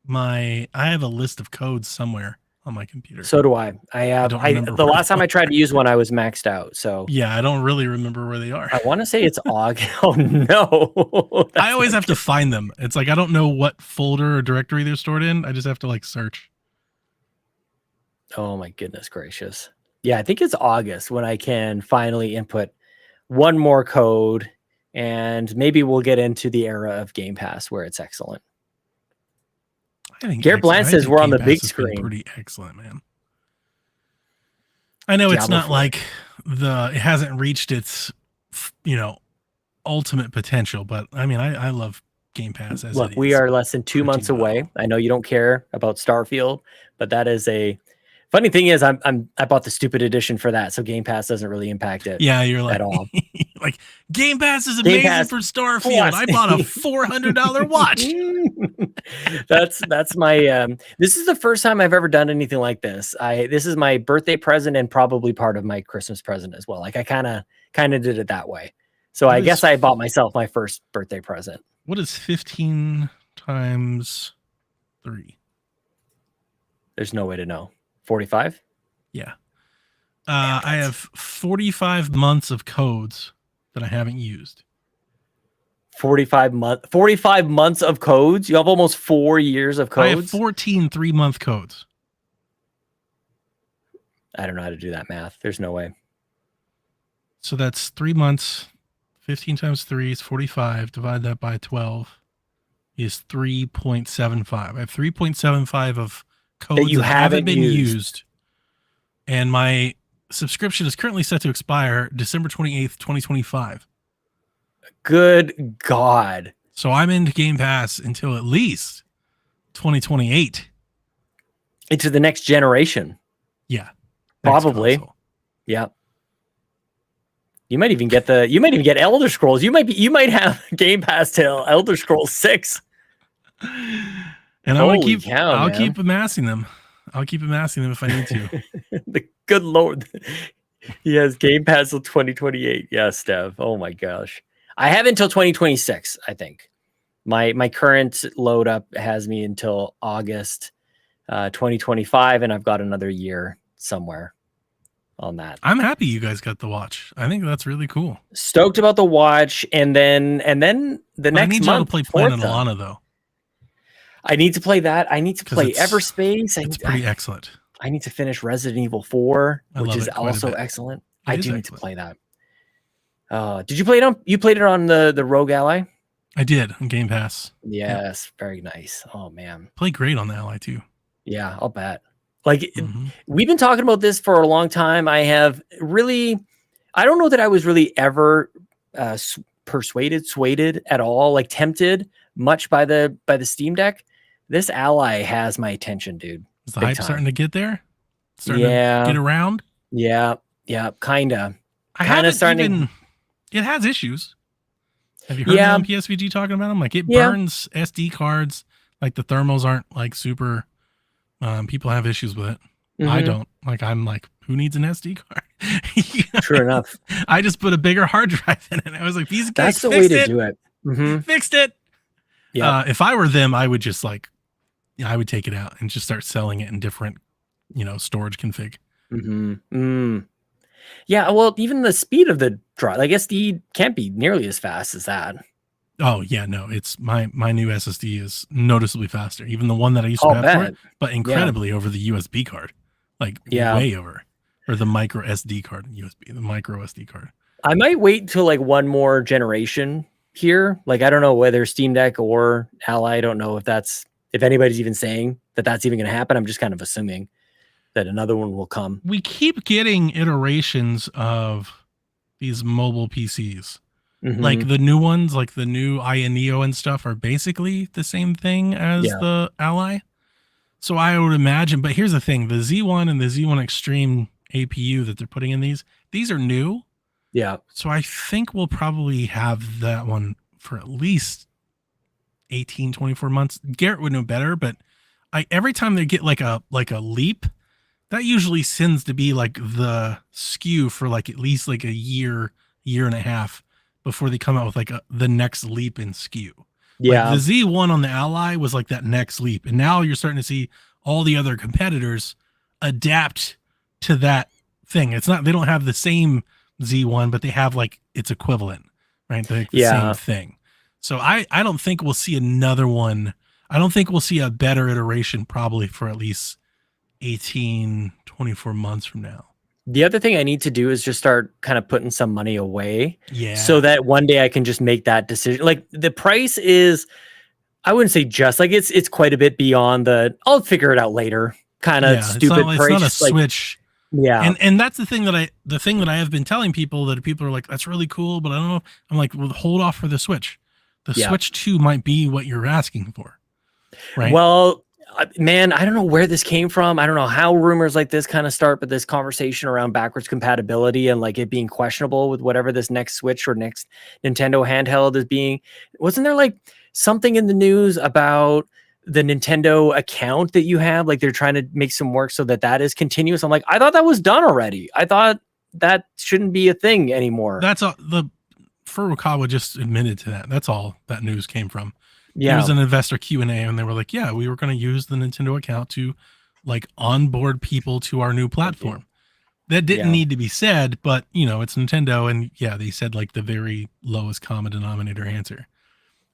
I have a list of codes somewhere on my computer.
So do I. The last time I tried to use one, I was maxed out. So
yeah, I don't really remember where they are.
I want to say it's August. Oh no.
I always have to find them. It's like I don't know what folder or directory they're stored in. I just have to like search.
Oh my goodness gracious. Yeah, I think it's August when I can finally input one more code, and maybe we'll get into the era of Game Pass where it's excellent. Garrett Bland says we're on the big screen.
Pretty excellent, man. I know it's not like it hasn't reached its, ultimate potential, but I mean, I love Game Pass.
Look, we are less than 2 months away. I know you don't care about Starfield, but that is a funny thing is I bought the stupid edition for that, so Game Pass doesn't really impact it.
Yeah, you're like
at all.
Like Game Pass is amazing for Starfield. I bought a $400 watch.
That's my this is the first time I've ever done anything like this. This is my birthday present and probably part of my Christmas present as well. Like I kind of did it that way. So I guess I bought myself my first birthday present.
What is 15 times 3?
There's no way to know. 45?
Yeah. I have 45 months of codes that I haven't used.
45 months of codes? You have almost 4 years of codes?
I have 14 3-month codes.
I don't know how to do that math. There's no way.
So that's 3 months. 15 times 3 is 45. Divide that by 12 is 3.75. I have 3.75 of codes that haven't been used. And my subscription is currently set to expire December 28th, 2025.
Good God.
So I'm into Game Pass until at least 2028.
Into the next generation.
Yeah.
Probably. Yeah. You might even get Elder Scrolls. You might have Game Pass till Elder Scrolls 6.
And I'll keep amassing them. I'll keep amassing them if I need to.
The good Lord. He has Game Pass till 2028. Yes, Steph. Oh my gosh. I have until 2026, I think. My current load up has me until August 2025, and I've got another year somewhere on that.
I'm happy you guys got the watch. I think that's really cool.
Stoked about the watch, and then the next
I need
month
you to play Planet Alana though.
I need to play that. I need to play Everspace.
It's pretty excellent.
I need to finish Resident Evil 4, which is also excellent. I do need to play that. Did you play it on? You played it on the Rogue Ally?
I did on Game Pass.
Yes, very nice. Oh man,
play great on the Ally too.
Yeah, I'll bet. Like we've been talking about this for a long time. I don't know that I was really ever swayed at all, like tempted much by the Steam Deck. This Ally has my attention, dude.
Is the hype starting to get there? Starting to get around?
Yeah, kinda.
It has issues. Have you heard on PSVG talking about them? Like it burns SD cards. Like the thermals aren't like super. People have issues with it. Mm-hmm. I don't. Like I'm like, who needs an SD card?
True enough.
I just put a bigger hard drive in it. I was like, these guys.
That's the way to do it. Mm-hmm.
Fixed it. Yeah. If I were them, I would just I would take it out and just start selling it in different, storage config.
Mm-hmm. Yeah, well, even the speed of the drive, like SD can't be nearly as fast as that.
Oh yeah, no, it's my new SSD is noticeusly faster. Even the one that I used to have for it, but incredibly over the USB card, like way over, or the micro SD card, the micro SD card.
I might wait till like one more generation here. Like I don't know whether Steam Deck or Ally. I don't know if anybody's even saying that that's even going to happen. I'm just kind of assuming that another one will come.
We keep getting iterations of these mobile PCs. Mm-hmm. Like the new ones, like the new Aya Neo and stuff are basically the same thing as the Ally. So I would imagine, but here's the thing, the Z1 and the Z1 Extreme APU that they're putting in these are new.
Yeah. So
I think we'll probably have that one for at least 18, 24 months. Garrett would know better, but every time they get like a leap, that usually tends to be like the SKU for like at least like a year and a half before they come out with like the next leap in SKU.
Yeah.
Like the Z1 on the Ally was like that next leap, and now you're starting to see all the other competitors adapt to that thing. It's not, they don't have the same Z1, but they have like its equivalent, right? The same thing. So I don't think we'll see another one. I don't think we'll see a better iteration probably for at least 18, 24 months from now.
The other thing I need to do is just start kind of putting some money away.
Yeah.
So that one day I can just make that decision. Like the price is, I wouldn't say just like it's quite a bit beyond the I'll figure it out later kind of stupid price.
It's not a Switch.
Yeah.
And that's the thing that I have been telling people, that people are like, that's really cool, but I don't know. I'm like, well, hold off for the Switch. The Switch 2 might be what you're asking for. Right.
Well, man, I don't know where this came from. I don't know how rumors like this kind of start, but this conversation around backwards compatibility and like it being questionable with whatever this next Switch or next Nintendo handheld is being, wasn't there like something in the news about the Nintendo account that you have? Like they're trying to make some work so that is continuous. I'm like, I thought that was done already. I thought that shouldn't be a thing anymore.
That's Furukawa just admitted to that. That's all that news came from.
Yeah.
It was an investor Q&A, and they were like, yeah, we were going to use the Nintendo account to like onboard people to our new platform. That didn't need to be said, but you know, it's Nintendo, and yeah, they said like the very lowest common denominator answer.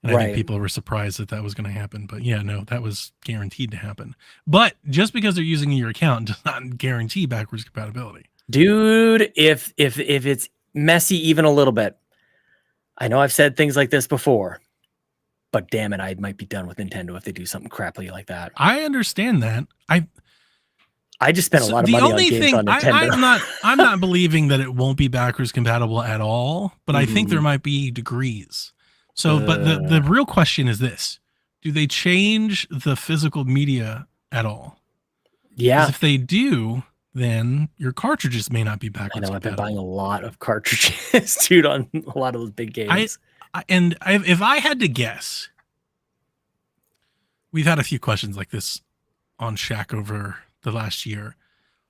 And I think people were surprised that was going to happen, but yeah, no, that was guaranteed to happen. But just because they're using your account does not guarantee backwards compatibility.
Dude, if it's messy even a little bit, I know I've said things like this before, but damn it, I might be done with Nintendo if they do something crappy like that.
I understand that.
I just spent a lot of money on games on Nintendo.
I'm not believing that it won't be backwards compatible at all, but I think there might be degrees. So, but the real question is this: do they change the physical media at all?
Yeah.
If they do, then your cartridges may not be backwards compatible.
I've been buying a lot of cartridges, dude, on a lot of those big games.
If I had to guess, we've had a few questions like this on Shaq over the last year.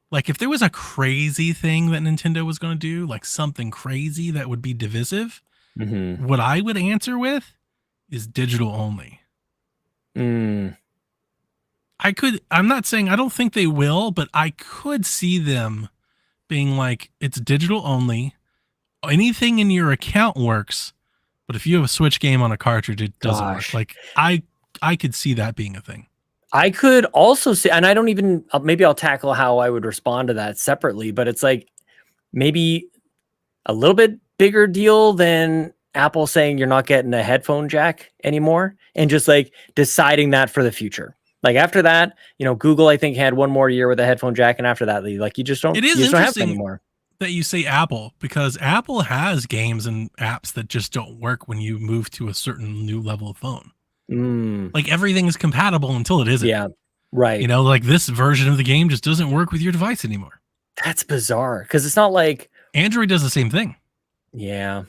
Like if there was a crazy thing that Nintendo was going to do, like something crazy that would be divisive, what I would answer with is digital only. I'm not saying I don't think they will, but I could see them being like, it's digital only. Anything in your account works, but if you have a Switch game on a cartridge, it doesn't work. Like I could see that being a thing.
I could also see, and I don't even, maybe I'll tackle how I would respond to that separately, but it's like maybe a little bit bigger deal than Apple saying you're not getting a headphone jack anymore and just like deciding that for the future. Like after that, you know, Google, I think, had one more year with a headphone jack, and after that, like you just don't,
it is
you just don't have
interesting
it anymore.
That you say Apple, because Apple has games and apps that just don't work when you move to a certain new level of phone. Like everything is compatible until it isn't.
Yeah, right.
You know, like this version of the game just doesn't work with your device anymore.
That's bizarre because it's not like
Android does the same thing.
Yeah.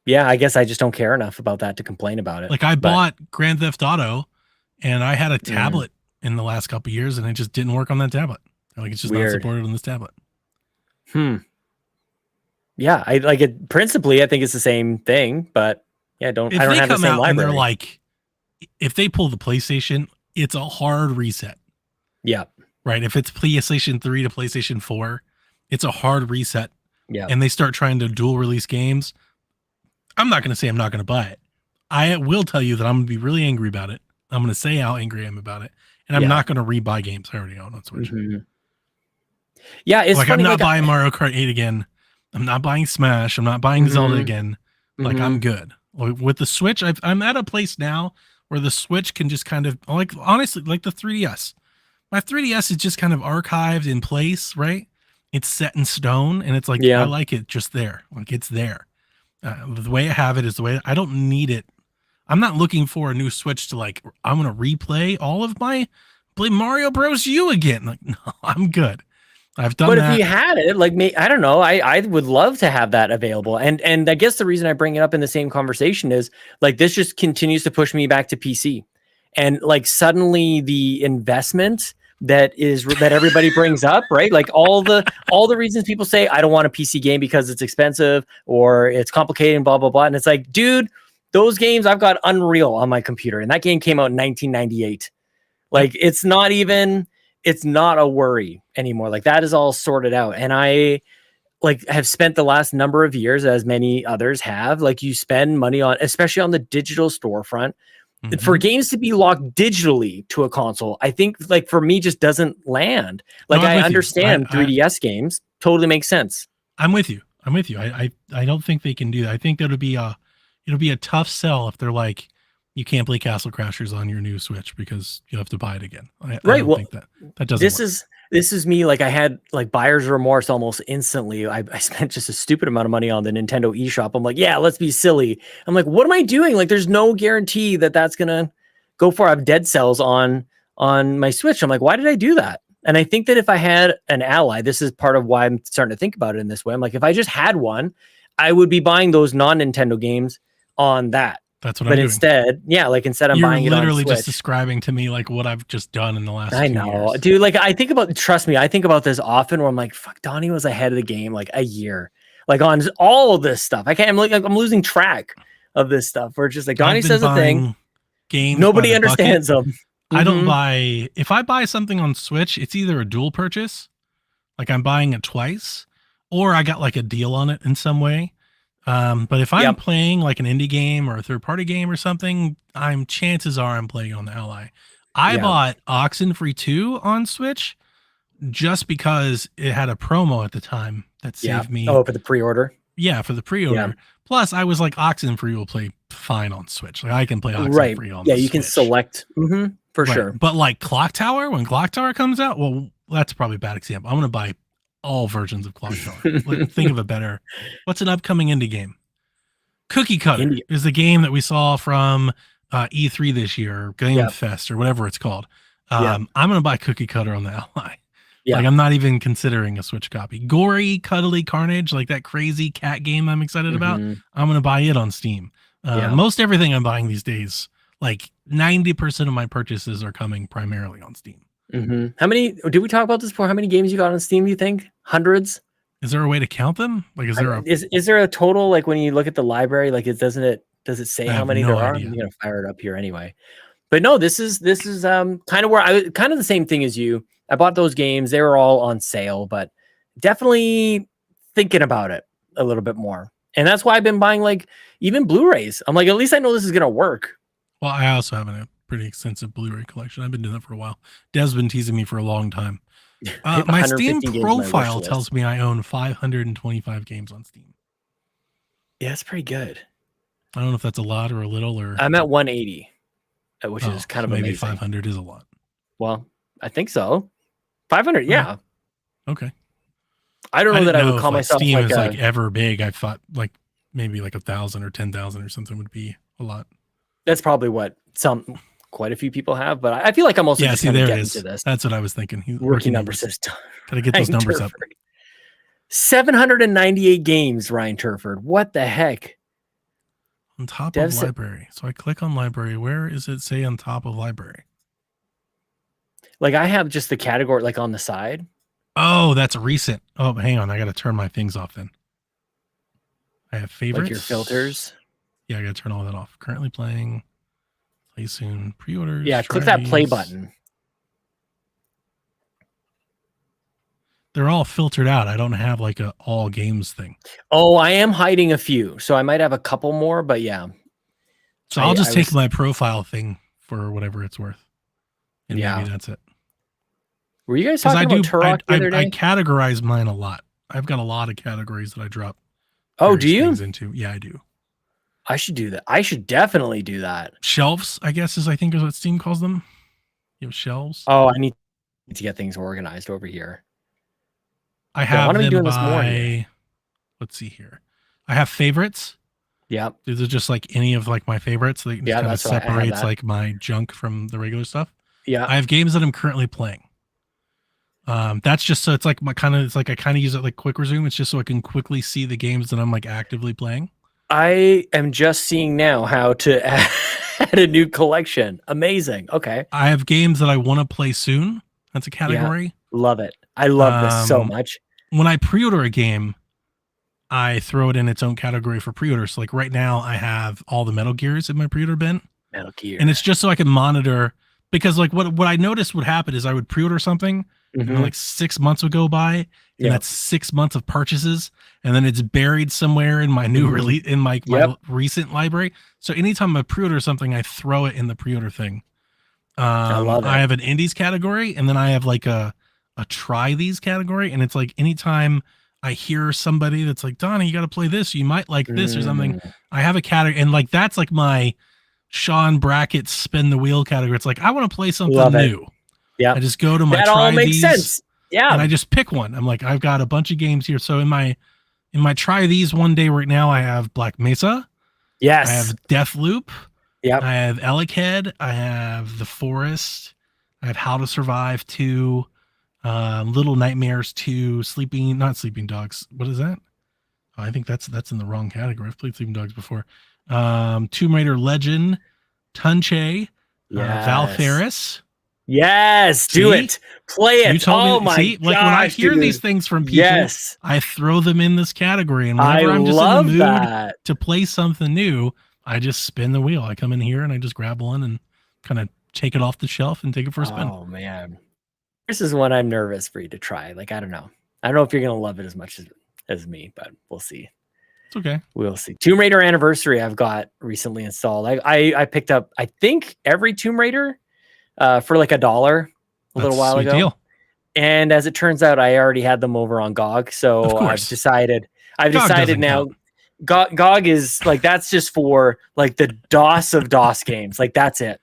I guess I just don't care enough about that to complain about it.
Like I bought Grand Theft Auto, and I had a tablet in the last couple of years, and it just didn't work on that tablet. Like it's just not supported on this tablet.
Yeah, I like it. Principally, I think it's the same thing, but yeah, I don't have the same library.
And they're like, if they pull the PlayStation, it's a hard reset.
Yeah.
Right. If it's PlayStation 3 to PlayStation 4, it's a hard reset.
Yeah.
And they start trying to dual release games. I'm not going to say I'm not going to buy it. I will tell you that I'm going to be really angry about it. I'm going to say how angry I am about it. And I'm not going to rebuy games I already own on Switch.
Yeah. It's
like,
funny,
I'm not buying Mario Kart 8 again. I'm not buying Smash. I'm not buying Zelda again. Like I'm good. With the Switch, I'm at a place now where the Switch can just kind of, like, honestly, like the 3DS. My 3DS is just kind of archived in place, right? It's set in stone, and it's like, I like it just there. Like, it's there. The way I have it is the way, I don't need it. I'm not looking for a new Switch to, like, I'm going to replay all of play Mario Bros. U again. Like, no, I'm good. I've done that.
But if you had it, like, I don't know, I would love to have that available. And I guess the reason I bring it up in the same conversation is like, this just continues to push me back to PC. and like suddenly the investment that everybody brings up, right? Like all the reasons people say I don't want a PC game because it's expensive or it's complicated and blah blah blah. And it's like, dude, those games, I've got Unreal on my computer, and that game came out in 1998. Like it's not a worry anymore. Like that is all sorted out. And I like have spent the last number of years, as many others have, like you spend money on, especially on the digital storefront, for games to be locked digitally to a console. I think like for me just doesn't land. Like I understand 3DS games totally makes sense.
I'm with you. I don't think they can do that. I think it'll be a tough sell if they're like, you can't play Castle Crashers on your new Switch because you have to buy it again. I don't think that doesn't work. This is me. Like I had like buyer's remorse almost instantly. I spent just a stupid amount of money on the Nintendo eShop. I'm like, yeah, let's be silly. I'm like, what am I doing? Like, there's no guarantee that that's gonna go for. I have dead cells on my Switch. I'm like, why did I do that? And I think that if I had an Ally, this is part of why I'm starting to think about it in this way. I'm like, if I just had one, I would be buying those non-Nintendo games on that. That's what I'm doing.
But instead I'm buying it on Switch. You're literally
just describing to me like what I've just done in the last 2 years.
Dude, like trust me, I think about this often where I'm like, fuck, Donnie was ahead of the game like a year. Like on all of this stuff. I'm losing track of this stuff. Where it's just like Donnie says a thing.
Games
nobody understands them.
I don't buy, if I buy something on Switch, it's either a dual purchase, like I'm buying it twice, or I got like a deal on it in some way. But if I'm playing like an indie game or a third party game or something, chances are I'm playing on the Ally. I bought Oxenfree 2 on Switch just because it had a promo at the time that saved me.
Oh, for the pre-order?
Yeah, for the pre-order. Yeah. Plus, I was like, Oxenfree will play fine on Switch. Like I can play Oxenfree on the Switch.
You can select for sure.
But like Clock Tower, when Clock Tower comes out, well, that's probably a bad example. I'm going to buy all versions of Clock Tower. Think of a better. What's an upcoming indie game? Cookie Cutter is the game that we saw from E3 this year, or Game Fest, or whatever it's called. I'm going to buy Cookie Cutter on the Ally. Yeah. Like I'm not even considering a Switch copy. Gory, Cuddly Carnage, like that crazy cat game I'm excited about. I'm going to buy it on Steam. Most everything I'm buying these days, like 90% of my purchases are coming primarily on Steam.
How many, did we talk about this before? How many games you got on Steam, do you think? Hundreds?
Is there a way to count them? Like,
is there a total, like when you look at the library, like does it say how many there are? I'm gonna fire it up here anyway. But no, this is kind of where I was kind of the same thing as you. I bought those games, they were all on sale, but definitely thinking about it a little bit more. And that's why I've been buying like even Blu-rays. I'm like, at least I know this is gonna work.
Well, I also have a pretty extensive Blu-ray collection. I've been doing that for a while. Dev's been teasing me for a long time. My Steam profile tells me I own 525 games on Steam.
Yeah, that's pretty good.
I don't know if that's a lot or a little, or
I'm at 180, which is kind of
maybe
amazing.
500 is a lot.
Well, I think so. 500, yeah.
Okay.
I don't know that I would call myself
Steam is like ever big. I thought like maybe like 1,000 or 10,000 or something would be a lot.
That's probably what quite a few people have, but I feel like I'm also just
there
getting
it is.
To this.
That's what I was thinking.
Rookie number system.
Gotta get those numbers up.
798 games, Ryan Turford. What the heck?
On top of library. So I click on library. Where is it say on top of library?
Like I have just the category like on the side.
Oh, that's recent. Oh, hang on. I got to turn my things off then. I have favorites.
Like your filters.
Yeah, I got to turn all that off. Currently playing. Play soon. Pre-orders.
Yeah, click that play button.
They're all filtered out. I don't have like a all games thing.
Oh, I am hiding a few. So I might have a couple more, but yeah.
So I'll just take my profile thing for whatever it's worth. And maybe that's it.
Were you guys talking about Turok the other day?
I categorize mine a lot. I've got a lot of categories that I drop.
Oh, do you?
Into. Yeah, I do.
I should do that. I should definitely do that.
Shelves, I guess, is what Steam calls them. You have shelves.
Oh, I need to get things organized over here.
I have them by, let's see here. I have favorites.
Yeah.
These are just like any of like my favorites. They kind of separates like my junk from the regular stuff.
Yeah.
I have games that I'm currently playing. That's just so it's like I kind of use it like quick resume. It's just so I can quickly see the games that I'm like actively playing.
I am just seeing now how to Add a new collection. Amazing. Okay.
I have games that I want to play soon. That's a category.
Love it. I love this so much.
When I pre-order a game, I throw it in its own category for pre-order. So like right now I have all the Metal Gears in my pre-order bin.
Metal Gear.
And it's just so I can monitor, because like what I noticed would happen is I would pre-order something and then like 6 months would go by, and that's 6 months of purchases, and then it's buried somewhere in my new release in my recent library. So anytime I pre-order something, I throw it in the pre-order thing.
I love it.
I have an indies category, and then I have like a try these category, and it's like anytime I hear somebody that's like, Donnie, you got to play this, you might like this or something, I have a category, and like that's like my Sean Brackett spin the wheel category. It's like I want to play something new.
Yeah,
I just go to my
that
try
all makes
these,
sense. Yeah,
and I just pick one. I'm like, I've got a bunch of games here. So in my try these one day right now, I have Black Mesa.
Yes,
I have Deathloop.
Yep.
I have Ellickhead. I have The Forest. I have How to Survive 2, Little Nightmares 2, Not Sleeping Dogs. What is that? Oh, I think that's in the wrong category. I've played Sleeping Dogs before. Tomb Raider Legend, Tunche, Val Ferris.
Yes, do it. Play it. Oh my
see,
gosh,
like when I hear
dude.
these things from people, I throw them in this category. And whenever I'm just in the mood to play something new, I just spin the wheel. I come in here and I just grab one and kind of take it off the shelf and take it for a spin.
Oh man, this is one I'm nervous for you to try. Like I don't know if you're gonna love it as much as me, but we'll see.
It's okay.
We'll see. Tomb Raider Anniversary I've got recently installed. I picked up I think every Tomb Raider for like $1 a little while ago. Deal. And as it turns out, I already had them over on GOG. So I've decided now GOG is like, that's just for like the DOS of DOS games. Like that's it.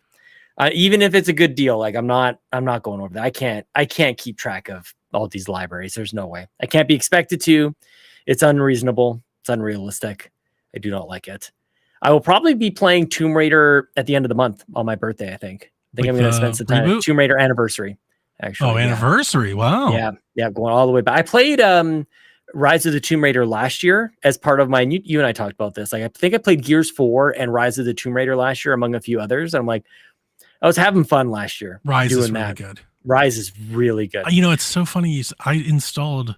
Even if it's a good deal, like I'm not going over that. I can't keep track of all these libraries. There's no way. I can't be expected to. It's unreasonable. It's unrealistic. I do not like it. I will probably be playing Tomb Raider at the end of the month on my birthday, I think. I'm going to spend some time. Tomb Raider Anniversary, actually.
Oh, Anniversary. Wow.
Yeah, going all the way back. I played Rise of the Tomb Raider last year as part of my, you and I talked about this. Like, I think I played Gears 4 and Rise of the Tomb Raider last year, among a few others. And I'm like, I was having fun last year.
Rise is really good.
Rise is really good.
You know, it's so funny. I installed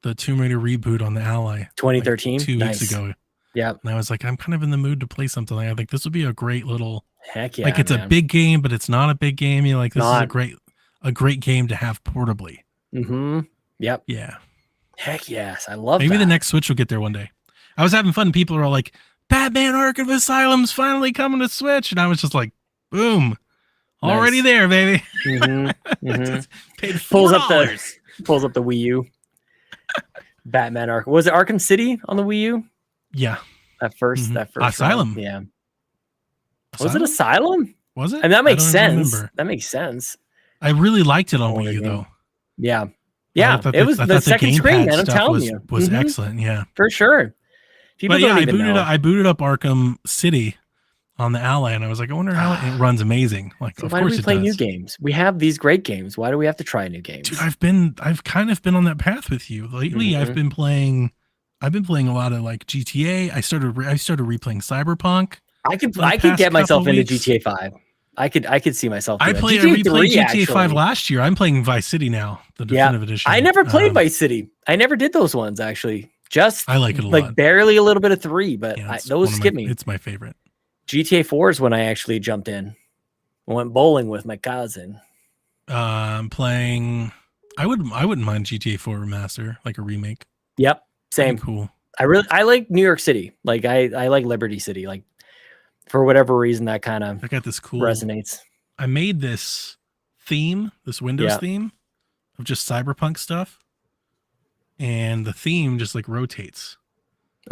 the Tomb Raider reboot on the Ally
2013,
like 2 weeks ago. Yeah. And I was like, I'm kind of in the mood to play something. I think this would be a great little,
heck yeah,
like it's a big game, but it's not a big game. You're like, this is a great game to have portably.
Mm-hmm. Yep.
Yeah.
Heck yes. I love
Maybe the next Switch will get there one day. I was having fun. People are all like, Batman Arkham Asylum's finally coming to Switch. And I was just like, boom. Nice. Already there, baby.
Mm-hmm. Mm-hmm.
Paid $4.
Pulls up the Wii U. Batman Arkham. Was it Arkham City on the Wii U?
Yeah.
That first
Asylum.
Round. Yeah.
Asylum?
Was it Asylum?
Was it?
And that makes sense. That makes sense.
I really liked it on Wii U though.
Yeah. Yeah. It was the second screen, man. I'm telling you.
Was excellent. Yeah.
For sure.
I booted up Arkham City on the Ally, and I was like, I wonder how it runs amazing. Like,
so why do we play new games? We have these great games. Why do we have to try new games?
Dude, I've kind of been on that path with you lately. I've been playing a lot of like GTA. I started replaying Cyberpunk.
I could get myself into GTA 5. I could see myself.
I replayed GTA 5 last year. I'm playing Vice City now, the definitive edition.
I never played Vice City. I never did those ones actually.
I like it a lot.
Like barely a little bit of 3, but those skip me.
It's my favorite.
GTA 4 is when I actually jumped in. I went bowling with my cousin.
Playing. I wouldn't mind GTA 4 remaster, like a remake.
Yep, same.
Pretty cool.
I like New York City. Like I like Liberty City. Like for whatever reason, that kind of
I got this cool
resonates.
I made this theme, this Windows theme of just cyberpunk stuff, and the theme just like rotates.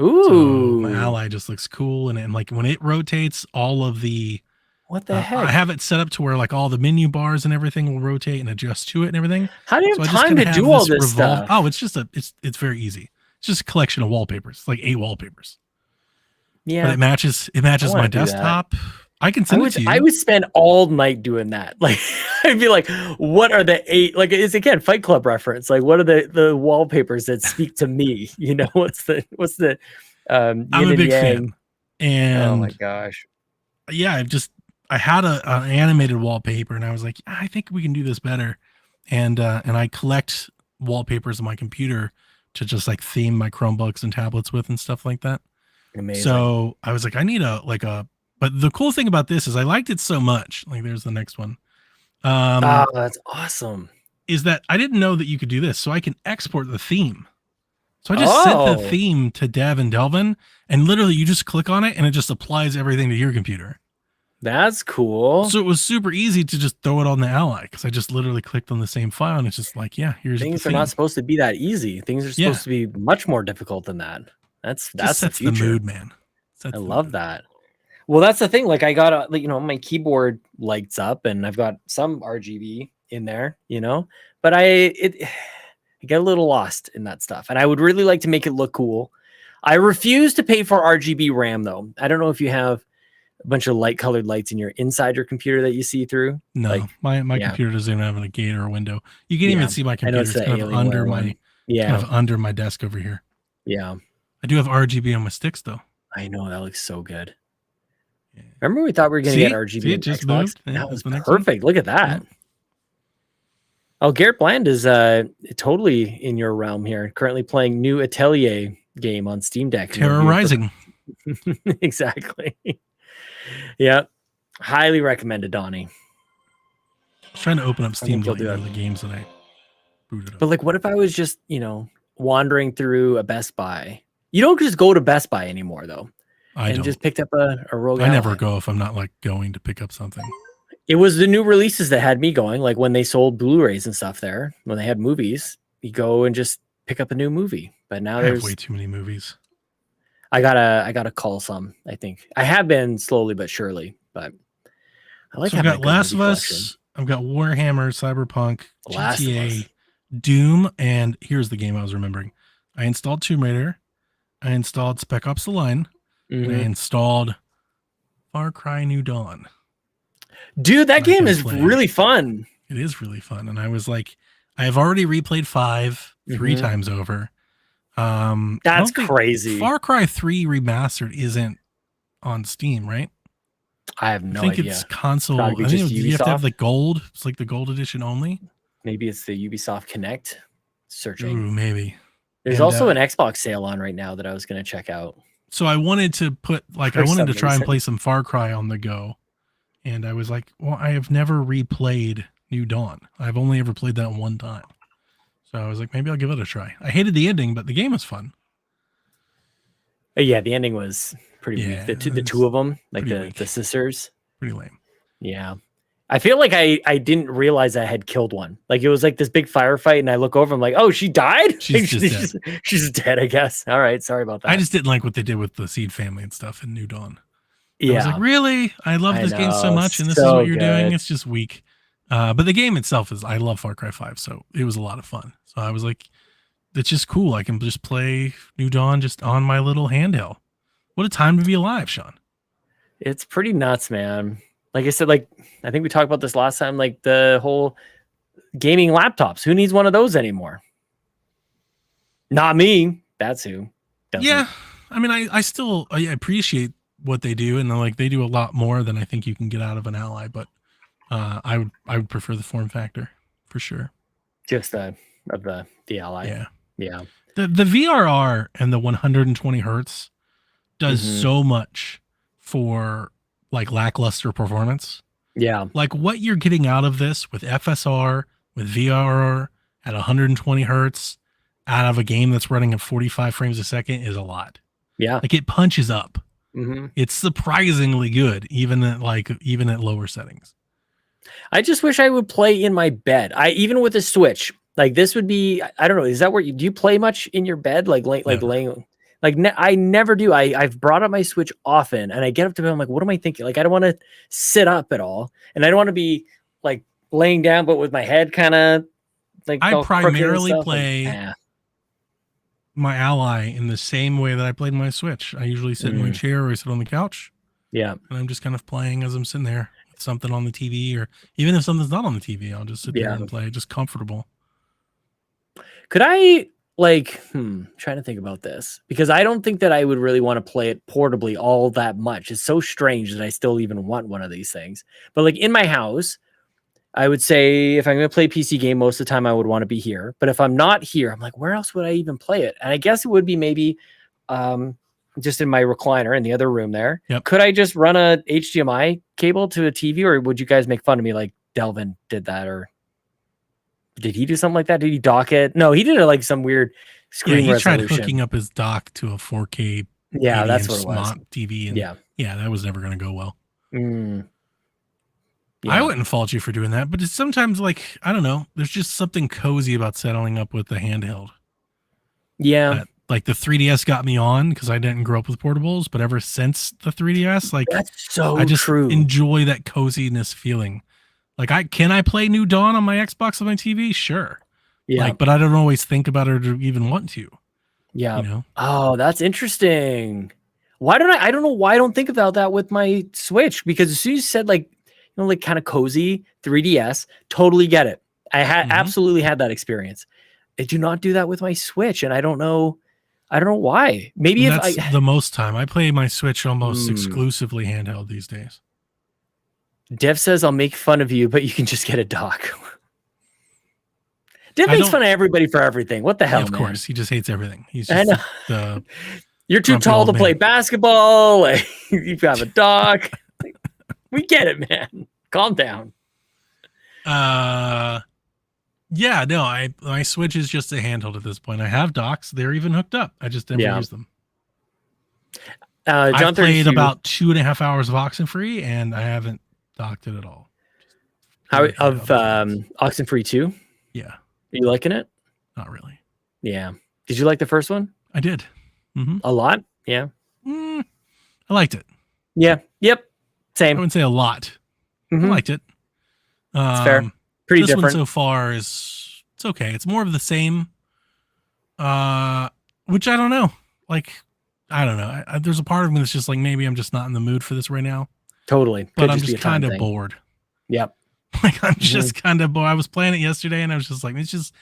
Ooh,
so my Ally just looks cool, and like when it rotates, all of the
what the heck?
I have it set up to where like all the menu bars and everything will rotate and adjust to it and everything.
How do you have time to do all this stuff?
Oh, it's just it's very easy. It's just a collection of wallpapers, like 8 wallpapers.
Yeah,
but it matches my desktop. I can send it to you.
I would spend all night doing that. Like I'd be like, what are the 8? Like it's again Fight Club reference. Like what are the wallpapers that speak to me? You know, what's the
I'm a big fan. And
oh my gosh.
Yeah, I had an animated wallpaper, and I was like, I think we can do this better. And I collect wallpapers on my computer to just like theme my Chromebooks and tablets with and stuff like that.
Amazing.
So I was like, I need but the cool thing about this is I liked it so much. Like, there's the next one.
Oh, that's awesome.
Is that I didn't know that you could do this, so I can export the theme. So I just sent the theme to Dev and Delvin, and literally you just click on it and it just applies everything to your computer.
That's cool.
So it was super easy to just throw it on the Ally because I just literally clicked on the same file and it's just like, yeah, here's
Things
the
are
theme.
not supposed to be that easy. Things are supposed to be much more difficult than that. That's
sets the mood, man.
I love that. Well, that's the thing. Like, I got my keyboard lights up, and I've got some RGB in there, but I get a little lost in that stuff, and I would really like to make it look cool. I refuse to pay for RGB RAM though. I don't know if you have a bunch of light colored lights inside your computer that you see through.
No,
like,
my computer doesn't even have a gate or a window. You can't even see my computer. It's kind of under under my desk over here.
Yeah.
I do have RGB on my sticks though.
I know, that looks so good. Yeah. Remember we thought we were going to get RGB in Xbox? Moved. That was perfect. Look at that. Yeah. Oh, Garrett Bland is totally in your realm here. Currently playing new Atelier game on Steam Deck.
Terra Rising.
Exactly. Yeah. Highly recommended, Donnie.
I was trying to open up Steam to the games that I booted up.
But like, what if I was just, wandering through a Best Buy? You don't just go to Best Buy anymore, though.
I
just picked up a Rogue
I
Ally.
never go if I'm not like going to pick up something.
It was the new releases that had me going, like when they sold Blu-rays and stuff there, when they had movies, you go and just pick up a new movie. But now there's
way too many movies.
I gotta call some, I think. I have been slowly but surely, but I like
I've got Last of Us, I've got Warhammer, Cyberpunk, GTA, Doom, and here's the game I was remembering. I installed Tomb Raider, I installed Spec Ops: The Line, and I installed Far Cry New Dawn.
Dude, that game is really fun.
It is really fun. And I was like, I have already replayed 5 3 times over.
That's crazy.
Far Cry 3 Remastered isn't on Steam, right?
I have no idea.
I think it's console. I think you have to have the gold. It's like the gold edition only.
Maybe it's the Ubisoft Connect. Searching.
Ooh, maybe.
There's also an Xbox sale on right now that I was going to check out.
So I wanted to to try and play some Far Cry on the go. And I was like, well, I have never replayed New Dawn. I've only ever played that one time. So I was like, maybe I'll give it a try. I hated the ending, but the game was fun.
Yeah, the ending was pretty weak. The two of them, like the sisters.
Pretty lame.
Yeah. I feel like I didn't realize I had killed one. Like, it was like this big firefight, and I look over, I'm like, oh, she died? She's dead, I guess. All right, sorry about that.
I just didn't like what they did with the Seed family and stuff in New Dawn.
Yeah.
I was like, really? I love this game so much, and this is what you're doing? It's just weak. But the game itself I love Far Cry 5, so it was a lot of fun. So I was like, it's just cool. I can just play New Dawn just on my little handheld. What a time to be alive, Sean.
It's pretty nuts, man. Like I said, like, I think we talked about this last time, like the whole gaming laptops. Who needs one of those anymore? Not me. That's who.
Yeah. I mean, I still appreciate what they do, and like they do a lot more than I think you can get out of an Ally, but I would prefer the form factor for sure.
Just the Ally. Yeah.
The VRR and the 120 hertz does so much for like lackluster performance.
Yeah.
Like what you're getting out of this with FSR, with VRR at 120 hertz out of a game that's running at 45 frames a second is a lot.
Yeah.
Like it punches up. It's surprisingly good, even at lower settings.
I just wish I would play in my bed. Even with a Switch, like this would be, I don't know. Is that where do you play much in your bed? Like laying, I never do. I've brought up my Switch often, and I get up to bed. I'm like, what am I thinking? Like, I don't want to sit up at all, and I don't want to be like laying down, but with my head kind of like.
I primarily play my Ally in the same way that I played my Switch. I usually sit in my chair or I sit on the couch.
Yeah,
and I'm just kind of playing as I'm sitting there with something on the TV, or even if something's not on the TV, I'll just sit there and play, just comfortable.
Could I like, trying to think about this because I don't think that I would really want to play it portably all that much. It's so strange that I still even want one of these things. But like in my house, I would say if I'm going to play a PC game, most of the time I would want to be here. But if I'm not here, I'm like, where else would I even play it? And I guess it would be maybe just in my recliner in the other room there.
Yep.
Could I just run a HDMI cable to a TV, or would you guys make fun of me like Delvin did that, or did he do something like that? Did he dock it? No, he did it like some weird screen
he tried
resolution.
hooking up his dock to a 4K
Yeah, that's what it was.
smart TV, and yeah, that was never going to go well. I wouldn't fault you for doing that, but it's sometimes like, I don't know, there's just something cozy about settling up with the handheld.
Yeah.
Like the 3DS got me on because I didn't grow up with portables, but ever since the 3DS, like
that's so
I just
true.
enjoy that coziness feeling. Like can I play New Dawn on my Xbox on my TV? Sure.
Yeah.
Like, but I don't always think about it or even want to.
Yeah.
You know?
Oh, that's interesting. I don't know why I don't think about that with my Switch, because as soon as you said like, you know, like kind of cozy 3DS, totally get it. I had absolutely had that experience. I do not do that with my Switch, and I don't know why. Maybe
that's the most time I play my Switch almost exclusively handheld these days.
Dev says I'll make fun of you, but you can just get a dock. Dev makes fun of everybody for everything. What the hell,
of
man?
course, he just hates everything. He's just
You're too tall to play basketball. Like, you've got a dock. We get it, man. Calm down.
Yeah, no, my Switch is just a handheld at this point. I have docks. They're even hooked up. I just never use them. I played about 2.5 hours of Oxenfree, and I haven't docked it at all.
Oxenfree 2?
Yeah.
Are you liking it?
Not really.
Yeah. Did you like the first one?
I did.
A lot? Yeah.
I liked it.
Yeah. Yep. Same.
I wouldn't say a lot. I liked it.
It's fair. Pretty
this
different.
One so far it's okay. It's more of the same. Which I don't know. Like, I don't know. There's a part of me that's just like, maybe I'm just not in the mood for this right now.
Totally.
But I'm just kind of bored.
Yep.
Like I'm just kind of bored. I was playing it yesterday and I was just like, it's just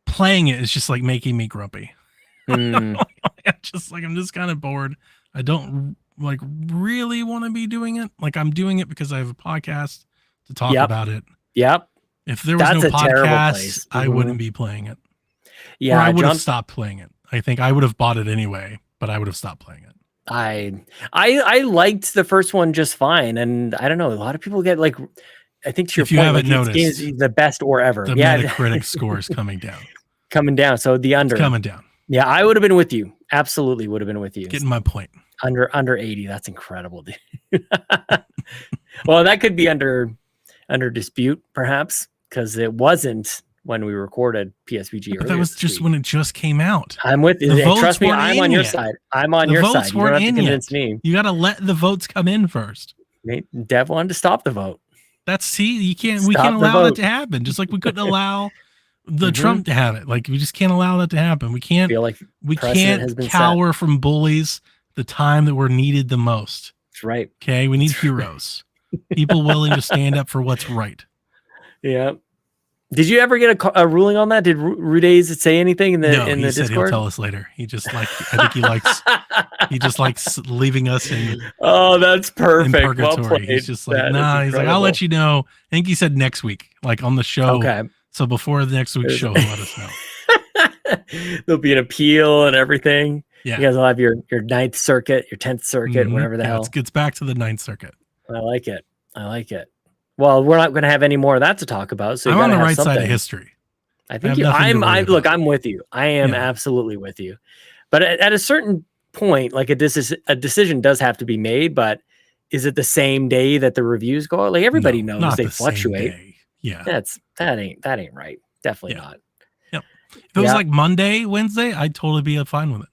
playing it is just like making me grumpy. I'm just kind of bored. I don't like really want to be doing it. Like I'm doing it because I have a podcast to talk about it.
Yep.
If there was no podcast, I wouldn't be playing it.
Yeah.
Or I would have stopped playing it. I think I would have bought it anyway, but I would have stopped playing it.
I liked the first one just fine. And I don't know, a lot of people get like, I think to your
if you
point,
haven't
like,
noticed,
it's the best or ever.
The Metacritic score is coming down.
Coming down. So the under.
It's coming down.
Yeah, I would have been with you. Absolutely would have been with you.
Getting my point.
Under 80. That's incredible, dude. Well, that could be under dispute, perhaps, because it wasn't when we recorded PSVG.
But that was just when it just came out.
I'm with you. Trust me, I'm on your side. I'm on your side. You don't have to convince me.
You got to let the votes come in first.
Dev wanted to stop the vote.
We can't allow that to happen. Just like we couldn't allow the Trump to have it. Like we just can't allow that to happen. We can't cower from bullies the time that we're needed the most.
That's right.
Okay. We need heroes. People willing to stand up for what's right.
Yeah. Did you ever get a ruling on that? Did Rudays say anything in the Discord?
He'll tell us later. He just I think he just likes leaving us in.
Oh, that's perfect.
In purgatory. He's just like, nah. He's like, I'll let you know. I think he said next week, like on the show.
Okay.
So before the next week's show, he'll let us know.
There'll be an appeal and everything.
Yeah.
You guys will have your 9th circuit, your 10th circuit, whatever the hell.
It's back to the 9th circuit.
I like it. Well, we're not going to have any more of that to talk about. So
I'm on the right side of history.
I think I'm with you. I am absolutely with you. But at a certain point, like a decision does have to be made. But is it the same day that the reviews go out? Like everybody knows they fluctuate.
Yeah,
that ain't right. Definitely not.
Yep. If it was like Monday, Wednesday, I'd totally be fine with it.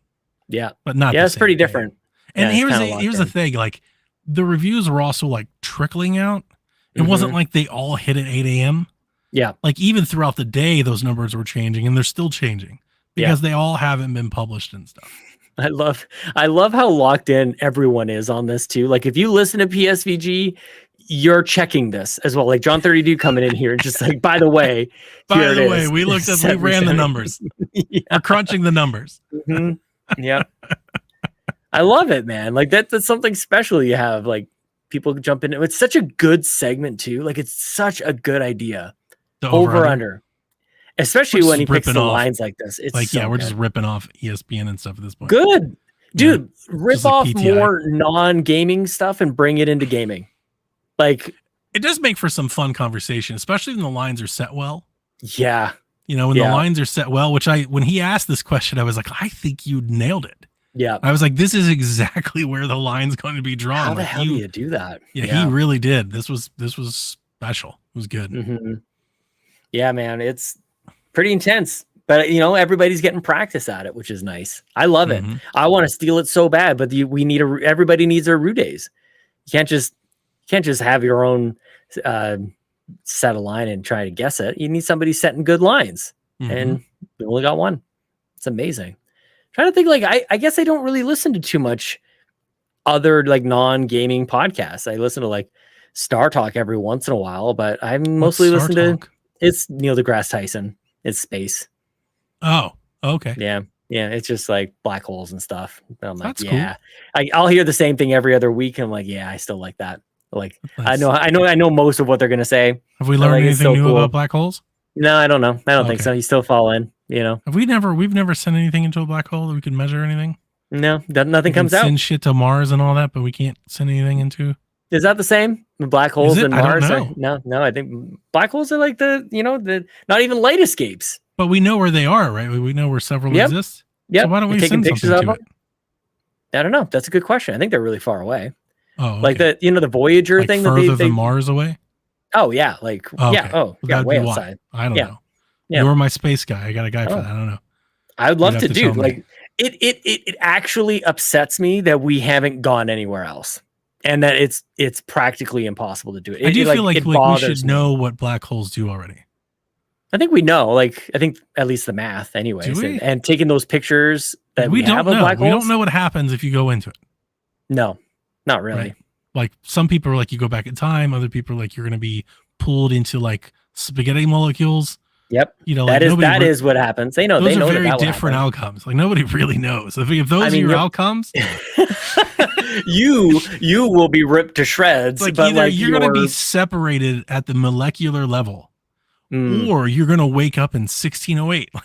Yeah,
but not.
Yeah, it's pretty different.
And here's the thing: like the reviews were also like trickling out. It wasn't like they all hit at 8 a.m.
Yeah.
Like even throughout the day, those numbers were changing and they're still changing because they all haven't been published and stuff.
I love how locked in everyone is on this too. Like if you listen to PSVG, you're checking this as well. Like John 32 coming in here and just like, by the way,
By
here
the
it
way,
is.
we looked up, we ran the numbers.
Yeah.
We're crunching the numbers.
Mhm. Yeah. I love it, man. Like that's something special you have. Like people jump in. It's such a good segment too. Like it's such a good idea.
The
Over under. Especially
We're
when he
just
picks
ripping
the
off.
lines like this. It's
Like,
so
yeah, we're
good.
just ripping off ESPN and stuff at this point.
Good. Dude, rip
Just like
off
PTI.
more non-gaming stuff and bring it into gaming. Like,
It does make for some fun conversation, especially when the lines are set well.
yeah.
You know, when
Yeah.
the lines are set well, when he asked this question, I was like, I think you nailed it.
Yeah.
I was like, this is exactly where the line's going to be drawn.
How the
Like,
hell do you do that?
Yeah, he really did. This was special. It was good.
Mhm. Yeah, man. It's pretty intense. But, everybody's getting practice at it, which is nice. I love it.
Mhm.
I want to steal it so bad, but everybody needs their root days. You can't just have your own set a line and try to guess it. You need somebody setting good lines.
Mhm.
And we only got one. It's amazing. Trying to think, like, I guess I don't really listen to too much other like non-gaming podcasts. I listen to like Star Talk every once in a while, but I mostly
What's
listen
Star
to
Talk?
it's Neil deGrasse Tyson. It's space.
Oh, okay.
Yeah. Yeah. It's just like black holes and stuff. And I'm like,
That's cool.
yeah. I'll hear the same thing every other week. And I'm like, yeah, I still like that. Like,
Nice.
I know most of what they're gonna say.
Have we learned
like, it's
anything
so
new
cool.
about black holes?
No, I don't know. I don't think
Okay.
so. You still fall in,
We've never sent anything into a black hole that we could measure anything.
No, nothing
We can
comes out.
send shit to Mars and all that, but we can't send anything into.
Is that the same? The black holes
it?
and
I don't
Mars? No. I think black holes are like the not even light escapes.
But we know where they are, right? We know where several
Yep.
exist.
Yeah.
So why don't we
taking
send
pictures
something
of
to
them?
it?
I don't know. That's a good question. I think they're really far away.
Oh, okay.
Like the Voyager
Like
thing
further
that they
than Mars away.
Oh yeah, like
Oh,
yeah.
okay.
Oh yeah,
That'd
way
be why.
outside.
I don't
Yeah.
know.
Yeah.
You're my space guy. I got a guy for
Oh.
that. I don't know.
I would love
You'd
to
have to
do.
tell me.
Like it actually upsets me that we haven't gone anywhere else, and that it's practically impossible to do it.
I do feel like
it
we
bothers
should
me.
know what black holes do already.
I think we know. Like I think at least the math, anyways.
Do we?
And taking those pictures that we
don't
have of
know.
black
We
holes.
don't know what happens if you go into it.
No, not really.
Right. Like some people are like you go back in time. Other people are like you're going to be pulled into like spaghetti molecules.
Yep.
You know, like
That is what happens. They know.
Those
They know
are very
that will
different
happen.
outcomes. Like nobody really knows. If those
I
are
mean,
your
you're-
outcomes,
you will be ripped to shreds.
it's like
but
either
like
you're going to be
your-
separated at the molecular level,
Mm.
or you're going to wake up in 1608. Like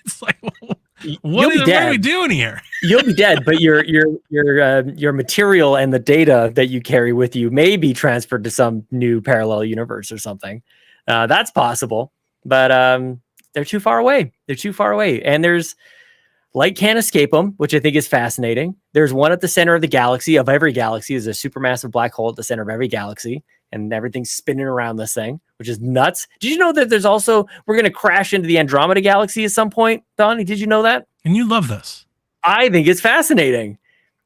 it's like what
You'll be
are we
dead.
doing here?
You'll be dead, but your material and the data that you carry with you may be transferred to some new parallel universe or something. That's possible, but they're too far away. They're too far away, and there's light can't escape them, which I think is fascinating. There's one at the center of the galaxy. Of every galaxy is a supermassive black hole at the center of every galaxy, and everything's spinning around this thing, which is nuts. Did you know that there's also we're going to crash into the Andromeda galaxy at some point, Donnie? Did you know that?
And you love this.
I think it's fascinating.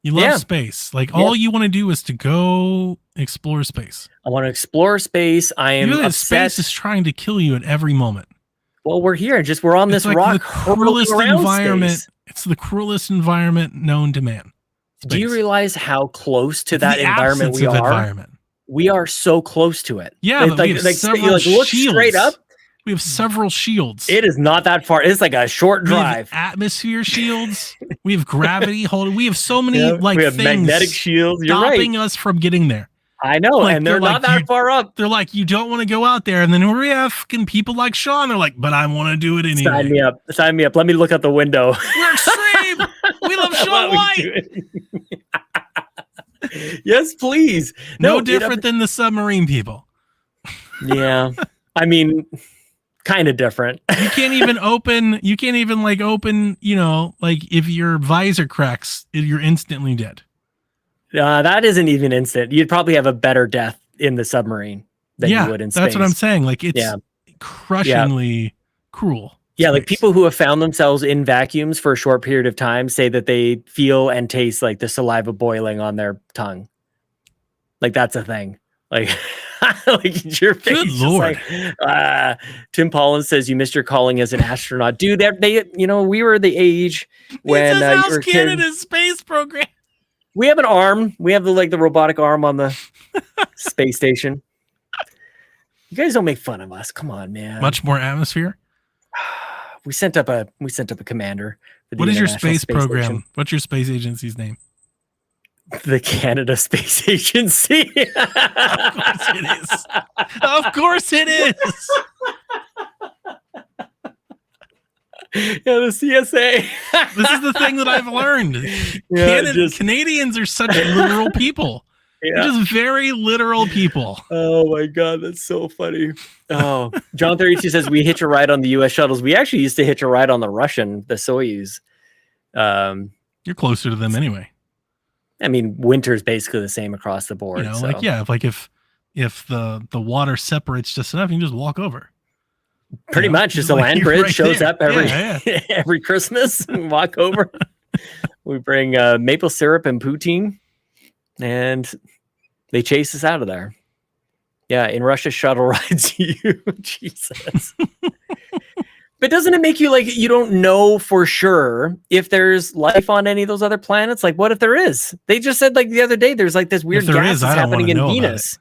You love
Yeah.
space. Like all you want to do is to go explore space.
I want to explore space. I am
You know that
obsessed.
space is trying to kill you at every moment.
Well, we're here. We're on
It's
this
like
rock.
the cruelest
hurtling around
environment.
space.
It's the cruelest environment known to man.
Do you
Space.
realize how close to
It's
that
the
environment
absence
we
of
are?
environment.
We are so close to it.
Yeah,
It's
but we have several
look straight
shields.
up.
We have several shields.
It is not that far. It's like a short
We have
drive.
atmosphere shields. We have gravity holding. We have so many
Yeah,
like
we have
things
magnetic shields. You're right.
stopping us from getting there.
I know,
Like,
and they're
they're
not
like,
that far up.
They're like, you don't want to go out there, and then we have fucking people like Sean. They're like, but I want to do it anyway.
Sign me up. Sign me up. Let me look out the window.
We're extreme. We love
While
Sean
we
White.
do it. Yes, please.
No
it-
different than the submarine people.
Yeah. I mean, kind of different.
You can't even open. You can't even like open. You know, like if your visor cracks, you're instantly dead.
That isn't even instant. You'd probably have a better death in the submarine than
Yeah,
you would in space.
that's what I'm saying. Like it's
Yeah.
crushingly cruel.
Yeah, like
space.
people who have found themselves in vacuums for a short period of time say that they feel and taste like the saliva boiling on their tongue. Like that's a thing. Like, like your face.
Good
just
Lord.
like, Tim Pollins says you missed your calling as an astronaut, dude. They, we were the age when
This is
you
House
were a kid.
Canada's space program.
We have an arm. We have the robotic arm on the Space station. You guys don't make fun of us. Come on, man.
Much more atmosphere.
We sent up a commander. For the
What is your
International
space program?
Station.
What's your space agency's name?
The Canada Space Agency.
Of course it is. Of course it is.
Yeah, the CSA.
This is the thing that I've learned. Canadians are such literal people.
Yeah.
They're just very literal people.
Oh my god, that's so funny. Oh, John 32 says we hitch a ride on the U.S. shuttles. We actually used to hitch a ride on the Soyuz.
You're closer to them anyway.
I mean, winter's basically the same across the board.
You know,
so.
if the water separates just enough, you can just walk over.
Pretty much, just a land
you're
bridge
right
shows
there.
up every
Yeah.
every Christmas. And walk over. We bring maple syrup and poutine, and they chase us out of there. Yeah, in Russia, shuttle rides you. Jesus. But doesn't it make you like you don't know for sure if there's life on any of those other planets? Like, what if there is? They just said like the other day there's like this weird gas that's happening in Venus.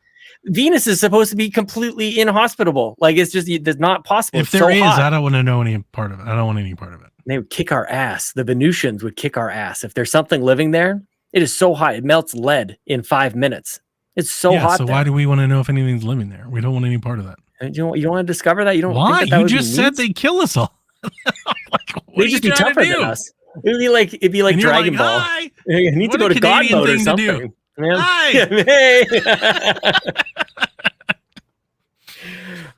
Venus is supposed to be completely inhospitable. Like it's not possible.
If there is, I don't want to know any part of it. I don't want any part of it.
They would kick our ass. The Venusians would kick our ass. If there's something living there, it is so hot. It melts lead in 5 minutes. It's so hot.
So
there.
why do we want to know if anything's living there? We don't want any part of that.
You don't want to discover that? You don't.
Why?
Think that
You just said they kill us all.
They'd just be tougher than us. It'd be like
And you're
Dragon
like,
Ball.
"Hi,
You need to
what
go
a
to God
Canadian
mode or
thing to do.
something. Man.
Hi."
Hey.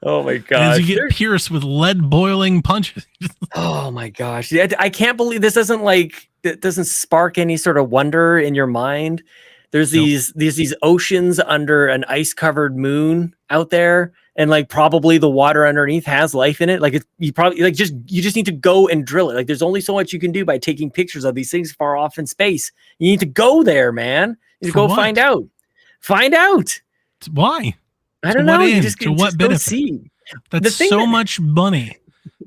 Oh my
And
gosh.
as you get pierced with lead boiling punches.
Oh my gosh. Yeah, I can't believe this doesn't spark any sort of wonder in your mind. There's these oceans under an ice covered moon out there, and like probably the water underneath has life in it. Like you just need to go and drill it. Like there's only so much you can do by taking pictures of these things far off in space. You need to go there, man. You need to go
what?
find out. Find out.
Why?
I don't
To what
know. You
end?
just
To what
go
benefit?
see.
That's so much money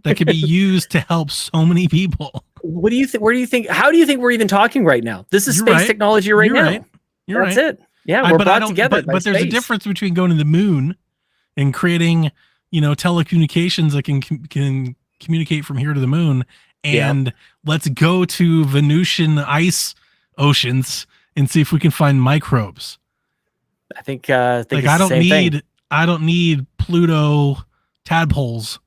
that could be used to help so many people.
What do you think? Where do you think? How do you think we're even talking right now? This is
You're
space
right.
technology right
You're
now.
right. You're
That's
right.
it. Yeah, we're brought together.
But there's a difference between going to the moon and creating, telecommunications that can communicate from here to the moon, and let's go to Venusian ice oceans and see if we can find microbes.
I think it's
I
the same thing.
don't need Pluto tadpoles.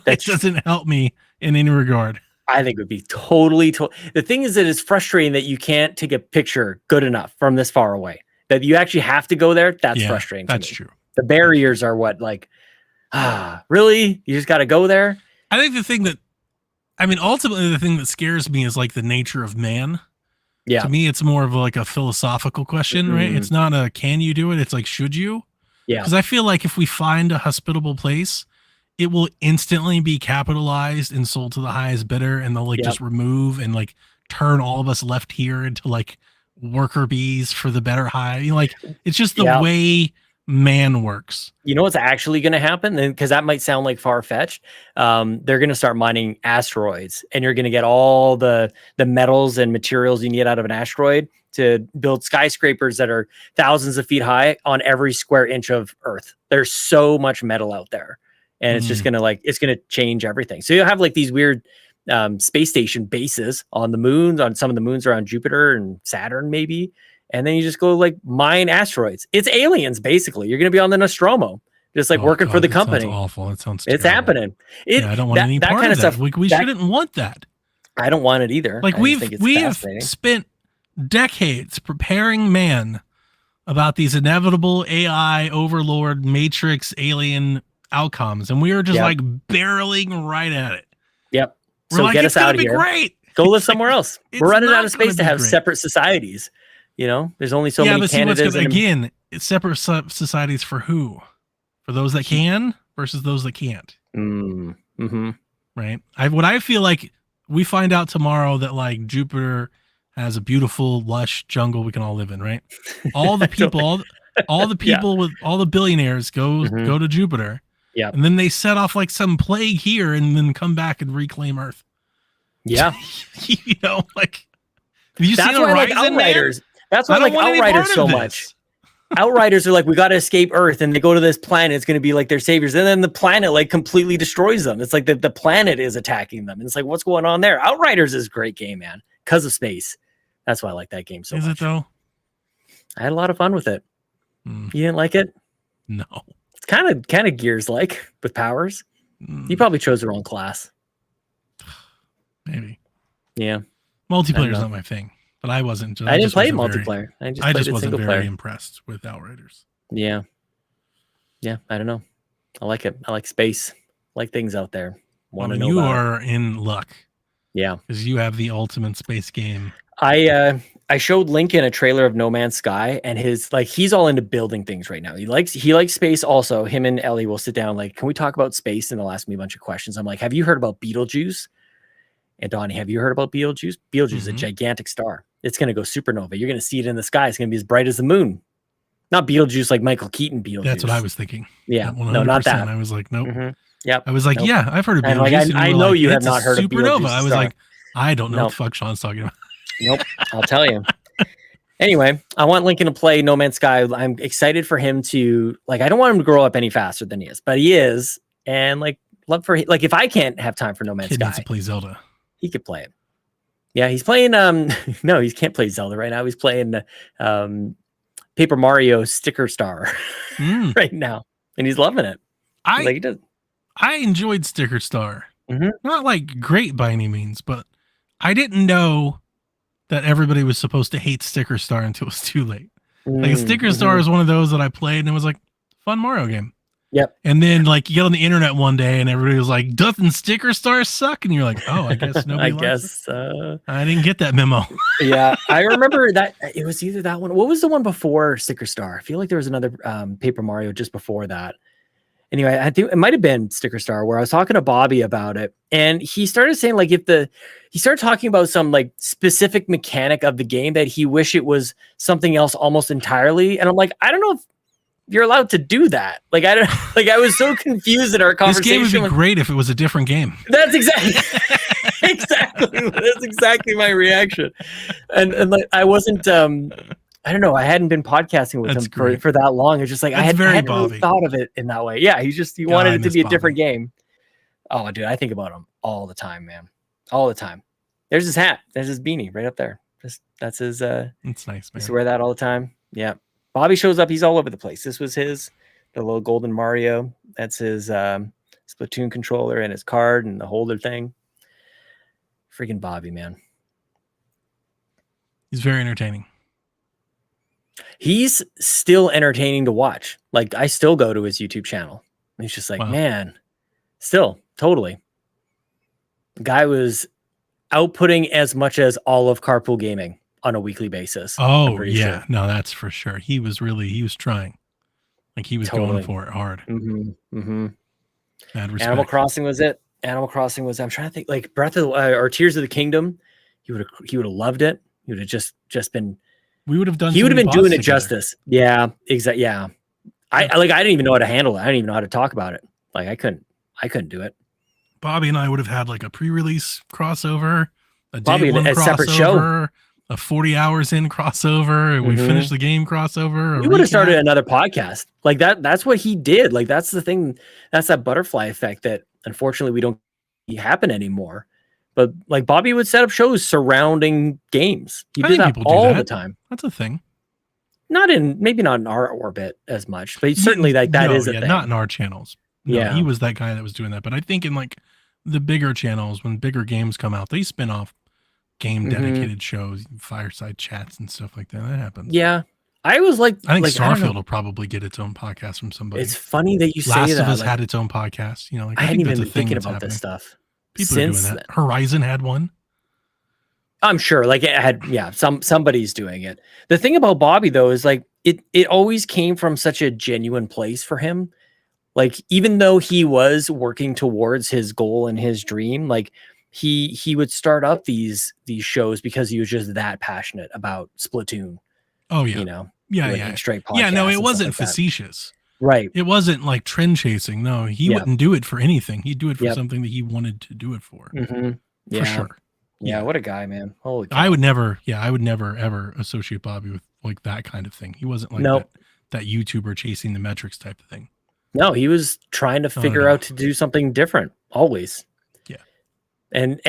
That doesn't help me in any regard.
I think it would be totally. The thing is that it's frustrating that you can't take a picture good enough from this far away. That you actually have to go there. That's frustrating.
That's
to me.
true.
The barriers are what, really? You just got to go there?
I think ultimately the thing that scares me is like the nature of man.
Yeah.
To me, it's more of like a philosophical question, right? It's not a can you do it? It's like, should you?
Yeah.
Because I feel like if we find a hospitable place, it will instantly be capitalized and sold to the highest bidder, and they'll just remove and like turn all of us left here into like worker bees for the better high. It's just the way man works.
You know what's actually going to happen? Because that might sound like far-fetched. They're going to start mining asteroids, and you're going to get all the metals and materials you need out of an asteroid to build skyscrapers that are thousands of feet high on every square inch of Earth. There's so much metal out there, and it's just going to change everything. So you'll have like these weird space station bases on the moons, on some of the moons around Jupiter and Saturn maybe. And then you just go like mine asteroids. It's aliens, basically. You're going to be on the Nostromo, just like working for the company.
Sounds awful. That sounds
It's
terrible.
happening.
I don't want any part
kind
of that. We shouldn't want that.
I don't want it either.
Like we have spent decades preparing man about these inevitable AI overlord matrix alien outcomes, and we are just like barreling right at it.
Yep.
We're
So
like,
get
it's
us out
gonna
of
be
here.
great.
Go live somewhere else. We're running out of
not gonna
space to
be
have
great.
separate societies. There's only so many
but
Canadas.
again, it's separate societies for who? For those that can versus those that can't.
Mm-hmm.
Right. What I feel like we find out tomorrow that like Jupiter has a beautiful, lush jungle we can all live in. Right. All the people, all the people with all the billionaires go to Jupiter.
Yeah.
And then they set off like some plague here and then come back and reclaim Earth.
Yeah.
Like, have you seen
why I like
Horizon,
Outriders?
man?
That's why I like Outriders so much. Outriders are like, we got to escape Earth, and they go to this planet. It's going to be like their saviors, and then the planet like completely destroys them. It's like the planet is attacking them, and it's like, what's going on there? Outriders is a great game, man, because of space. That's why I like that game so
Is
much.
it though?
I had a lot of fun with it.
Mm,
You didn't like it?
no.
It's kind of Gears like with powers. You probably chose the wrong class.
Maybe.
Yeah,
Multiplayer is
know.
not my thing, but I wasn't.
I didn't
just
play it
wasn't
multiplayer. I just
I
played
just
it
wasn't
single
very
player.
impressed with Outriders.
Yeah. I don't know. I like it. I like space. I like things out there. Want to know
you
about it.
are in luck
Yeah.
because you have the ultimate space game.
I showed Lincoln a trailer of No Man's Sky, and he's all into building things right now. He likes space also. Him and Ellie will sit down like, can we talk about space? And they'll ask me a bunch of questions. I'm like, have you heard about Betelgeuse? And Donnie, have you heard about Betelgeuse? Betelgeuse is a gigantic star. It's going to go supernova. You're going to see it in the sky. It's going to be as bright as the moon. Not Beetlejuice like Michael Keaton Beetlejuice.
That's what I was thinking.
Yeah,
100%.
no, not that.
I was like, nope.
Mhm. Yep.
I was like,
Nope.
yeah, I've heard of
And,
Beetlejuice.
like,
and
I
you were
know
like,
you have
"It's
not
a
heard of
supernova."
Beetlejuice
I was
star.
like, I don't know what
Nope.
the fuck Sean's talking about.
Nope. I'll tell you. Anyway, I want Lincoln to play No Man's Sky. I'm excited for him to I don't want him to grow up any faster than he is, but he is. And love for if I can't have time for No Man's
Kid needs
Sky,
to play Zelda.
he could play it. Yeah, he's playing. No, he can't play Zelda right now. He's playing Paper Mario Sticker Star
Mm.
right now, and he's loving it.
I
He does.
I enjoyed Sticker Star.
Mhm.
Not like great by any means, but I didn't know that everybody was supposed to hate Sticker Star until it was too late. Like Sticker Star is one of those that I played and it was like fun Mario game.
Yep.
And then you get on the internet one day and everybody was like, doesn't Sticker Star suck? And you're like, oh, I guess nobody
I
likes it.
guess.
I didn't get that memo.
Yeah, I remember that it was either that one. What was the one before Sticker Star? I feel like there was another Paper Mario just before that. Anyway, I think it might have been Sticker Star where I was talking to Bobby about it, and he started saying he started talking about some specific mechanic of the game that he wished it was something else almost entirely. And I'm like, I don't know if you're allowed to do that. I don't I was so confused in our
This
conversation.
game would be great if it was a different game.
That's exactly my reaction. And I wasn't I don't know, I hadn't been podcasting with
That's
him
great.
for that long. It's just I
That's
hadn't
very
really
Bobby.
thought of it in that way. Yeah, he
I
wanted it to
miss
be a different
Bobby.
game. Oh, dude, I think about him all the time, man. All the time. There's his hat. There's his beanie right up there. That's his
It's nice,
used
man.
to wear that all the time. Yeah. Bobby shows up, he's all over the place. This was the little golden Mario. That's his Splatoon controller and his card and the holder thing. Freaking Bobby, man.
He's very entertaining.
He's still entertaining to watch. I still go to his YouTube channel. And he's just like,
Wow.
man, still totally. The guy was outputting as much as all of Carpool Gaming on a weekly basis. I'm
Oh
pretty
yeah,
sure.
no, that's for sure. He was trying. He was
Totally.
going for it hard. Mad respect.
Animal Crossing was it. I'm trying to think Breath of or Tears of the Kingdom. He would have loved it. He would have just been.
We would have done.
He
so
would have
many
been doing
bots
it
together.
justice. Yeah, exactly. Yeah, I didn't even know how to handle it. I didn't even know how to talk about it. I couldn't do it.
Bobby and I would have had a pre-release crossover, a
Bobby,
day one
a separate show.
crossover, a 40 hours in crossover, and we
Mhm.
finished the game crossover.
We would have started another podcast that. That's what he did. That's the thing. That's that butterfly effect that unfortunately we don't see happen anymore. But Bobby would set up shows surrounding games. He
I
did
think
that
people do
all the
that.
time.
That's a thing.
Maybe not in our orbit as much, but certainly that
No,
is a
yeah,
thing.
not in our channels. No,
Yeah.
he was that guy that was doing that. But I think in the bigger channels, when bigger games come out, they spin off game
Mhm.
dedicated shows, fireside chats, and stuff like that. That happens.
Yeah, I was
I think
I don't know.
Starfield will probably get its own podcast from somebody.
It's funny that you say
Last
that.
of Us had its own podcast.
I
I
hadn't
think
even
that's a
been
thing
thinking
that's
about
happening.
this stuff.
People are doing that. Horizon had one.
I'm sure it had, somebody's doing it. The thing about Bobby though is it always came from such a genuine place for him. Even though he was working towards his goal and his dream, he would start up these shows because he was just that passionate about Splatoon.
Oh yeah.
Doing
Yeah.
straight
Yeah, no,
podcasts
it
and
wasn't
stuff like that.
facetious.
Right.
It wasn't trend chasing. No, he
Yeah.
wouldn't do it for anything. He'd do it for
Yep.
something that he wanted to do it for.
Mhm.
For sure.
Yeah, what a guy, man. Holy cow.
I would never ever associate Bobby with that kind of thing. He wasn't
Nope.
that YouTuber chasing the metrics type of thing.
No, he was trying to
Not at
figure
all.
out to do something different always.
Yeah.
And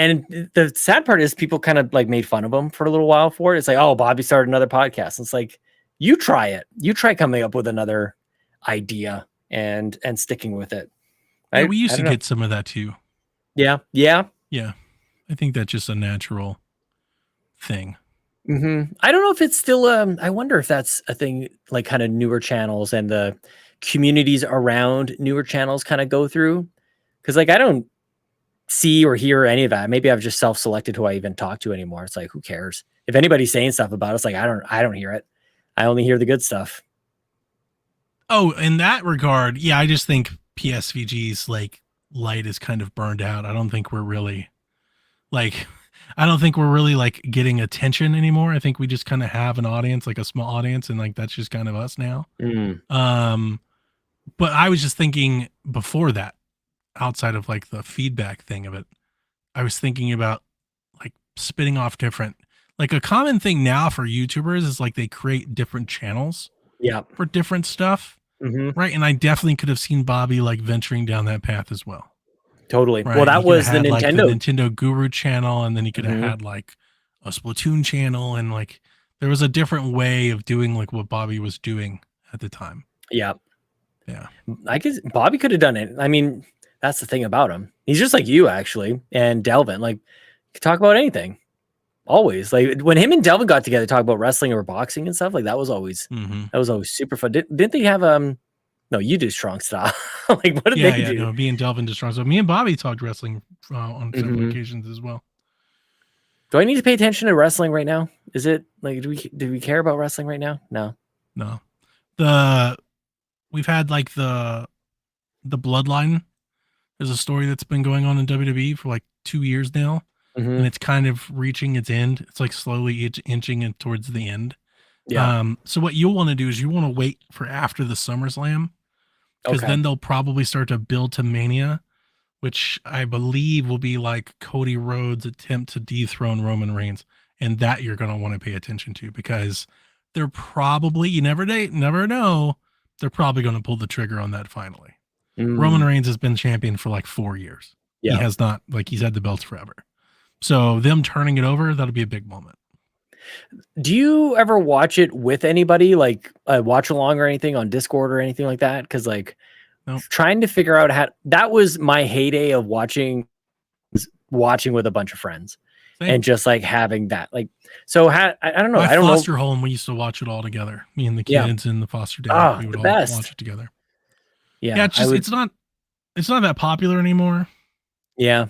the sad part is people kind of like made fun of him for a little while for it. It's like, oh, Bobby started another podcast. It's like, you try it. You try coming up with another idea and sticking with it.
Yeah, we used
I
to
don't know.
get some of that too.
Yeah.
Yeah. I think that's just a natural thing.
I don't know if it's still I wonder if that's a thing, like kind of newer channels and the communities around newer channels kind of go through, because like I don't see or hear any of that. Maybe I've just self-selected who I even talk to anymore. It's like, who cares if anybody's saying stuff about it? It's like I don't hear it. I only hear the good stuff.
Oh, in that regard, yeah, I just think PSVG's like light is kind of burned out. I don't think we're really like getting attention anymore. I think we just kind of have an audience, like a small audience, and like that's just kind of us now. But I was just thinking before that, outside of like the feedback thing of it, I was thinking about like spitting off different, like a common thing now for YouTubers is like they create different channels
Yeah.
for different stuff. Right. And I definitely could have seen Bobby like venturing down that path as well.
Totally.
Right?
Well, that
He could
was
have
the
had, like,
Nintendo.
Nintendo Guru channel, and then he could have had like a Splatoon channel, and like there was a different way of doing like what Bobby was doing at the time.
Yeah.
Yeah.
I guess Bobby could have done it. I mean, that's the thing about him. He's just like you, actually, and Delvin. Like, could talk about anything. Always. Like when him and Delvin got together, talk about wrestling or boxing and stuff. Like that was always super fun. Didn't they have No, you do strong style. Like what did they do?
No, me and Delvin did strong. So me and Bobby talked wrestling on several occasions as well.
Do I need to pay attention to wrestling right now? Is it like do we care about wrestling right now? No.
We've had like the Bloodline. There's a story that's been going on in WWE for like 2 years now, and it's kind of reaching its end. It's like slowly inching it towards the end.
Yeah.
So what you'll want to do is you want to wait for after the SummerSlam, because then they'll probably start to build to Mania, which I believe will be like Cody Rhodes' attempt to dethrone Roman Reigns, and that you're going to want to pay attention to, because they're probably, you never know, they're probably going to pull the trigger on that finally. Roman Reigns has been champion for like 4 years.
Yeah.
He has not, like, he's had the belts forever. So them turning it over, that'll be a big moment.
Do you ever watch it with anybody, like watch along or anything on Discord or anything like that? Because like trying to figure out how, that was my heyday of watching with a bunch of friends.
Same.
And just like having that, like, so I don't know.
My
I don't
foster
know.
home, we used to watch it all together. Me and the kids and the foster dad, we would all watch it together. Yeah, it's just it's not that popular anymore.
Yeah.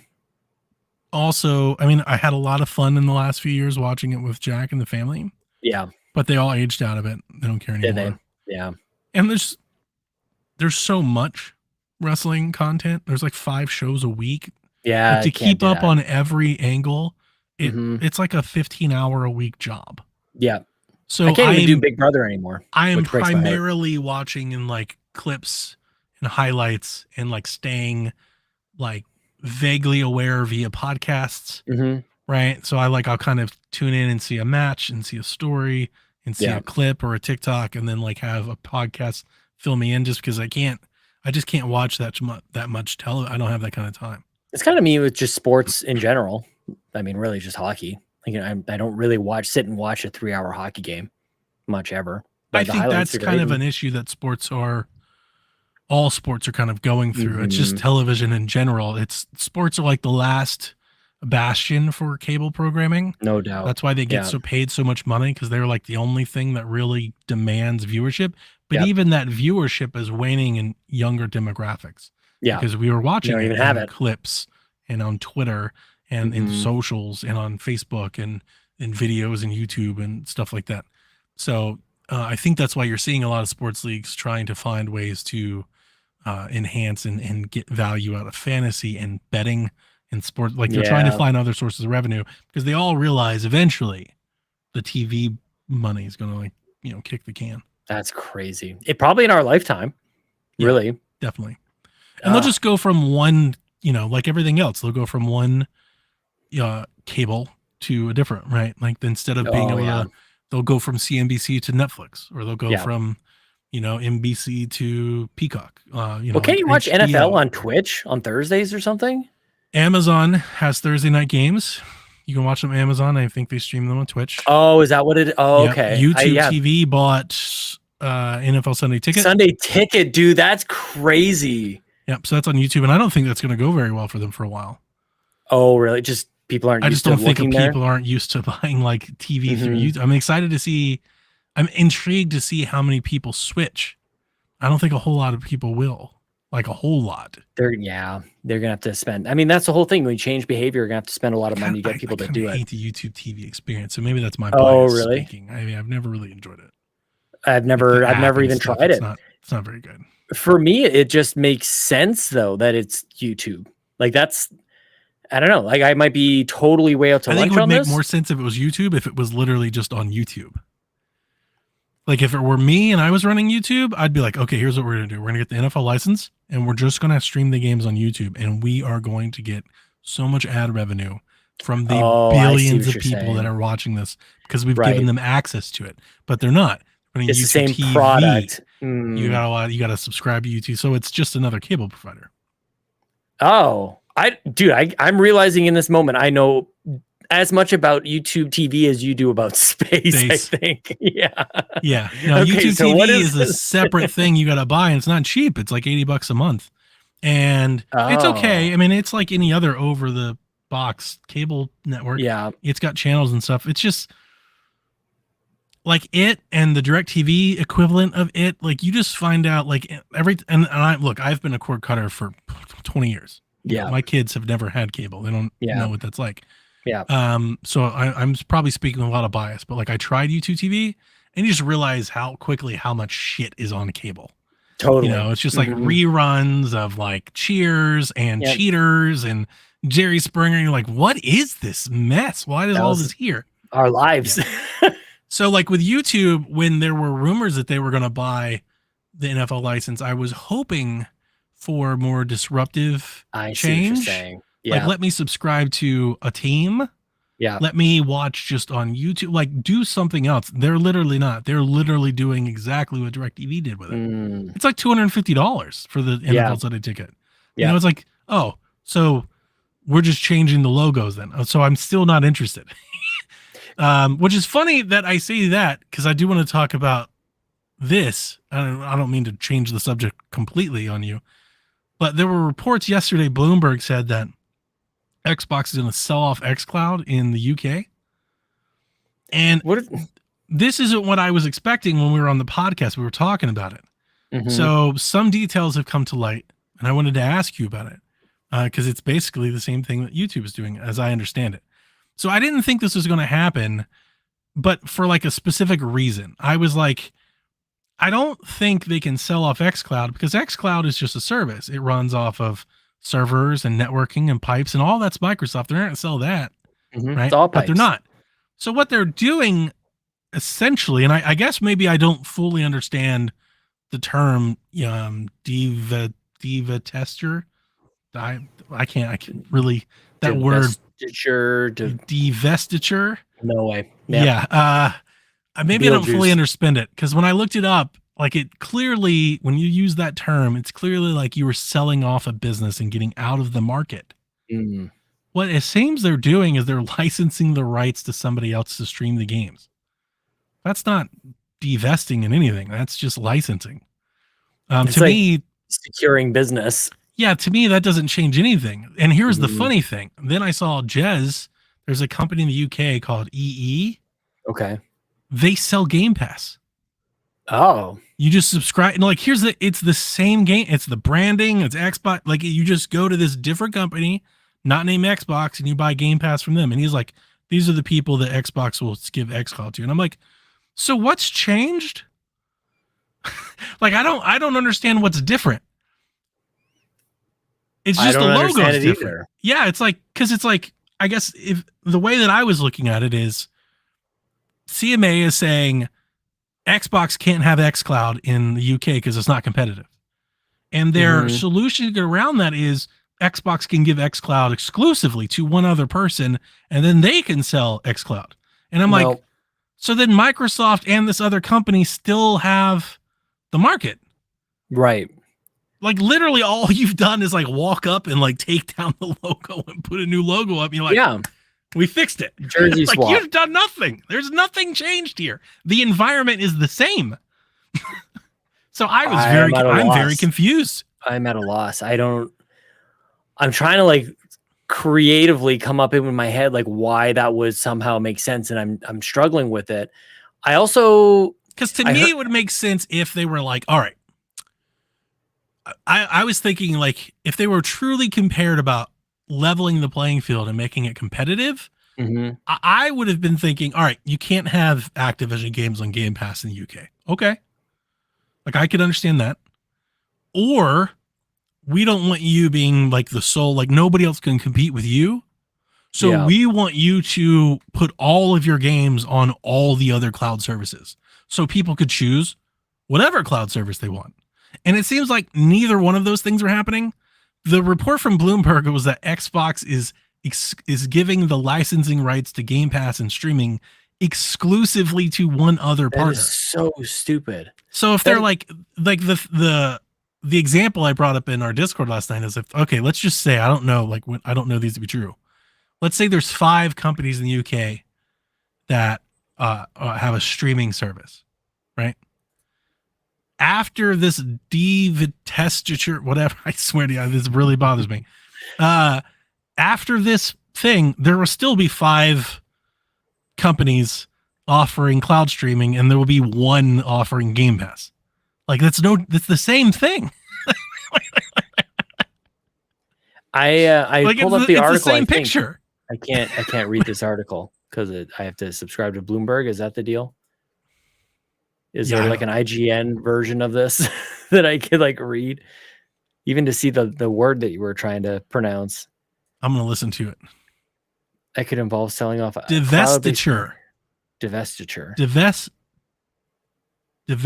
Also, I mean, I had a lot of fun in the last few years watching it with Jack and the family.
Yeah.
But they all aged out of it. They don't care anymore.
Did they? Yeah.
And there's so much wrestling content. There's like 5 shows a week.
Yeah.
Like, to keep up on every angle, it's like a 15-hour a week job.
Yeah.
So
I can't even do Big Brother anymore.
I am primarily watching in like clips and highlights and like staying like vaguely aware via podcasts. Right. So I'll kind of tune in and see a match and see a story and see a clip or a TikTok, and then like have a podcast fill me in, just because I just can't watch that much television. I don't have that kind of time.
It's kind of me with just sports in general. I mean, really just hockey. Like, I don't really sit and watch a 3-hour hockey game much ever. But
I think that's kind of an issue that all sports are kind of going through. It's just television in general. Sports are like the last bastion for cable programming.
No doubt.
That's why they get paid so much money, because they're like the only thing that really demands viewership. But even that viewership is waning in younger demographics.
Yeah.
Because we were watching
it
in clips and on Twitter and in socials and on Facebook and in videos and YouTube and stuff like that. So I think that's why you're seeing a lot of sports leagues trying to find ways to enhance and get value out of fantasy and betting and sports. Like they're trying to find other sources of revenue, because they all realize eventually the TV money is going to kick the can.
That's crazy. It probably in our lifetime. Really.
Definitely. And they'll just go from one, like everything else, they'll go from one cable to a different, right? Like instead of being able to, they'll go from CNBC to Netflix, or they'll go from, NBC to Peacock.
Well, can't you watch
HBO.
NFL on Twitch on Thursdays or something?
Amazon has Thursday night games. You can watch them on Amazon. I think they stream them on Twitch.
Oh, is that what it? Oh,
Yep.
okay.
YouTube TV bought NFL Sunday Ticket.
Sunday Ticket, dude. That's crazy.
Yep. So that's on YouTube, and I don't think that's going to go very well for them for a while.
Oh, really? Just people aren't.
I
used
just don't
to
think
looking there?
people aren't used to buying like TV through
Mhm.
YouTube. I'm excited to see. I'm intrigued to see how many people switch. I don't think a whole lot of people will. Like a whole lot.
They're gonna have to spend. I mean, that's the whole thing. When you change behavior, you're gonna have to spend a lot of money to get people to do
I
it.
hate the YouTube TV experience, so maybe that's my
Oh,
bias
really?
speaking. I mean, I've never really enjoyed it.
I've
The
never
app and
even
stuff,
tried
it's
it.
It's not very good.
For me, it just makes sense though that it's YouTube. Like that's, I don't know. Like I might be totally way out to
I think
lunch
it would
on
make
this.
more sense if it was YouTube, if it was literally just on YouTube. Like if it were me and I was running YouTube, I'd be like, okay, here's what we're going to do. We're going to get the NFL license and we're just going to stream the games on YouTube. And we are going to get so much ad revenue from the
Oh, I see
billions
what
of
you're
people that
saying.
are watching this because we've
Right.
given them access to it, but they're not. Running
It's the
YouTube
same
TV,
product.
You
Mm.
got to subscribe to YouTube. So it's just another cable provider.
Oh, I'm realizing in this moment, I know as much about YouTube TV as you do about space.
Space.
I think. Yeah.
Yeah. No,
Okay,
YouTube
so what
TV
is
is a
this?
separate thing you got to buy, and it's not cheap. It's like $80 a month. And it's okay.
Oh.
I mean, it's like any other over the box cable network.
Yeah.
It's got channels and stuff. It's just like it and the DirecTV equivalent of it. Like you just find out like I've been a cord cutter for 20 years.
Yeah.
My kids have never had cable. They don't
Yeah.
know what that's like.
Yeah.
So I'm probably speaking with a lot of bias, but like I tried YouTube TV and you just realize how much shit is on cable.
Totally.
It's just like
Mhm.
reruns of like Cheers and
Yep.
Cheaters and Jerry Springer. And you're like, what is this mess? Why is
That
all
was-
this here?
Our lives.
So like with YouTube, when there were rumors that they were going to buy the NFL license, I was hoping for more disruptive
I see what you're
change.
saying.
Like
Yeah.
let me subscribe to a team.
Yeah.
Let me watch just on YouTube. Like do something else. They're literally not. They're literally doing exactly what DirecTV did with it.
Mm.
It's like $250 for the NFL
Yeah.
Sunday Ticket.
Yeah.
It's like, oh, so we're just changing the logos then. So I'm still not interested. Which is funny that I say that because I do want to talk about this. I don't mean to change the subject completely on you, but there were reports yesterday. Bloomberg said that Xbox is going to sell off xCloud in the UK. And
What?
this isn't what I was expecting when we were on the podcast. We were talking about it.
Mhm.
So some details have come to light, and I wanted to ask you about it because it's basically the same thing that YouTube is doing, as I understand it. So I didn't think this was going to happen, but for like a specific reason. I was like, I don't think they can sell off xCloud because xCloud is just a service. It runs off of servers and networking and pipes and all that's Microsoft. They're not going to sell that,
Mhm.
right?
It's all
But they're
pipes.
not. So what they're doing essentially, and I guess maybe I don't fully understand the term diva tester. I can't really that word divestiture.
No way.
Yeah. Maybe I don't fully
Beetlejuice.
understand it because when I looked it up, like it clearly, when you use that term, it's clearly like you were selling off a business and getting out of the market.
Mm.
What it seems they're doing is they're licensing the rights to somebody else to stream the games. That's not divesting in anything. That's just licensing.
It's
To
like-
me,
Securing business.
yeah, to me, that doesn't change anything. And here's the
Mhm.
funny thing. Then I saw Jez. There's a company in the UK called EE.
Okay.
They sell Game Pass.
Oh.
You just subscribe. And like, it's the same game. It's the branding. It's Xbox. Like you just go to this different company, not named Xbox, and you buy Game Pass from them. And he's like, these are the people that Xbox will give xCloud to. And I'm like, so what's changed? Like, I don't understand what's different. It's
I
just the
don't
logo's
understand it
different.
either.
Yeah, it's like, because it's like, I guess if the way that I was looking at it is CMA is saying Xbox can't have xCloud in the UK because it's not competitive. And their
Mhm.
solution to get around that is Xbox can give xCloud exclusively to one other person and then they can sell xCloud. And I'm like,
Well,
so then Microsoft and this other company still have the market.
Right.
Like literally all you've done is like walk up and like take down the logo and put a new logo up. You're like,
Yeah.
we fixed it.
Jersey
Like
swap.
you've done nothing. There's nothing changed here. The environment is the same. So I'm very confused.
I'm at a loss. I'm trying to like creatively come up in my head like why that would somehow make sense, and I'm struggling with it. I also
Because to me, it would make sense if they were like, all right. I was thinking like if they were truly compared about leveling the playing field and making it competitive, I would have been thinking, all right, you can't have Activision games on Game Pass in the UK. Okay. Like I could understand that. Or we don't want you being like the sole, like nobody else can compete with you. So we want you to put all of your games on all the other cloud services so people could choose whatever cloud service they want. And it seems like neither one of those things were happening. The report from Bloomberg was that Xbox is giving the licensing rights to Game Pass and streaming exclusively to one other partner.
That is so stupid.
So if they're like the example I brought up in our Discord last night is if, okay, let's just say, I don't know these to be true. Let's say there's 5 companies in the UK that have a streaming service, right? After this divestiture, whatever, I swear to you, this really bothers me. After this thing, there will still be 5 companies offering cloud streaming, and there will be 1 offering Game Pass. Like that's the same thing.
I
like
pulled up the article.
It's the same picture.
I can't read this article because I have to subscribe to Bloomberg. Is that the deal? Is there like an IGN version of this that I could like read, even to see the word that you were trying to pronounce?
I'm going to listen to it.
That could involve selling off
divestiture.
Divestiture.
Divestiture.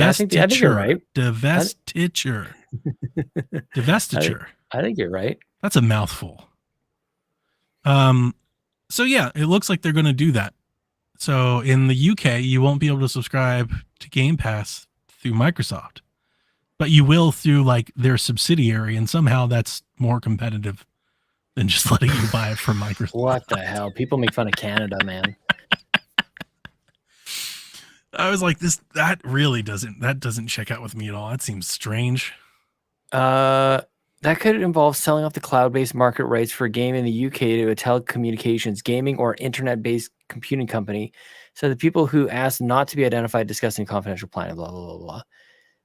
I think you're right.
Divestiture. Divestiture.
I think you're right.
That's a mouthful. So yeah, it looks like they're going to do that. So in the UK, you won't be able to subscribe to Game Pass through Microsoft, but you will through like their subsidiary, and somehow that's more competitive than just letting you buy it from Microsoft.
What the hell? People make fun of Canada, man.
I was like, that doesn't check out with me at all. That seems strange.
That could involve selling off the cloud-based market rights for a game in the UK to a telecommunications, gaming, or internet-based computing company. So the people who asked not to be identified discussing confidential plan, blah, blah, blah, blah.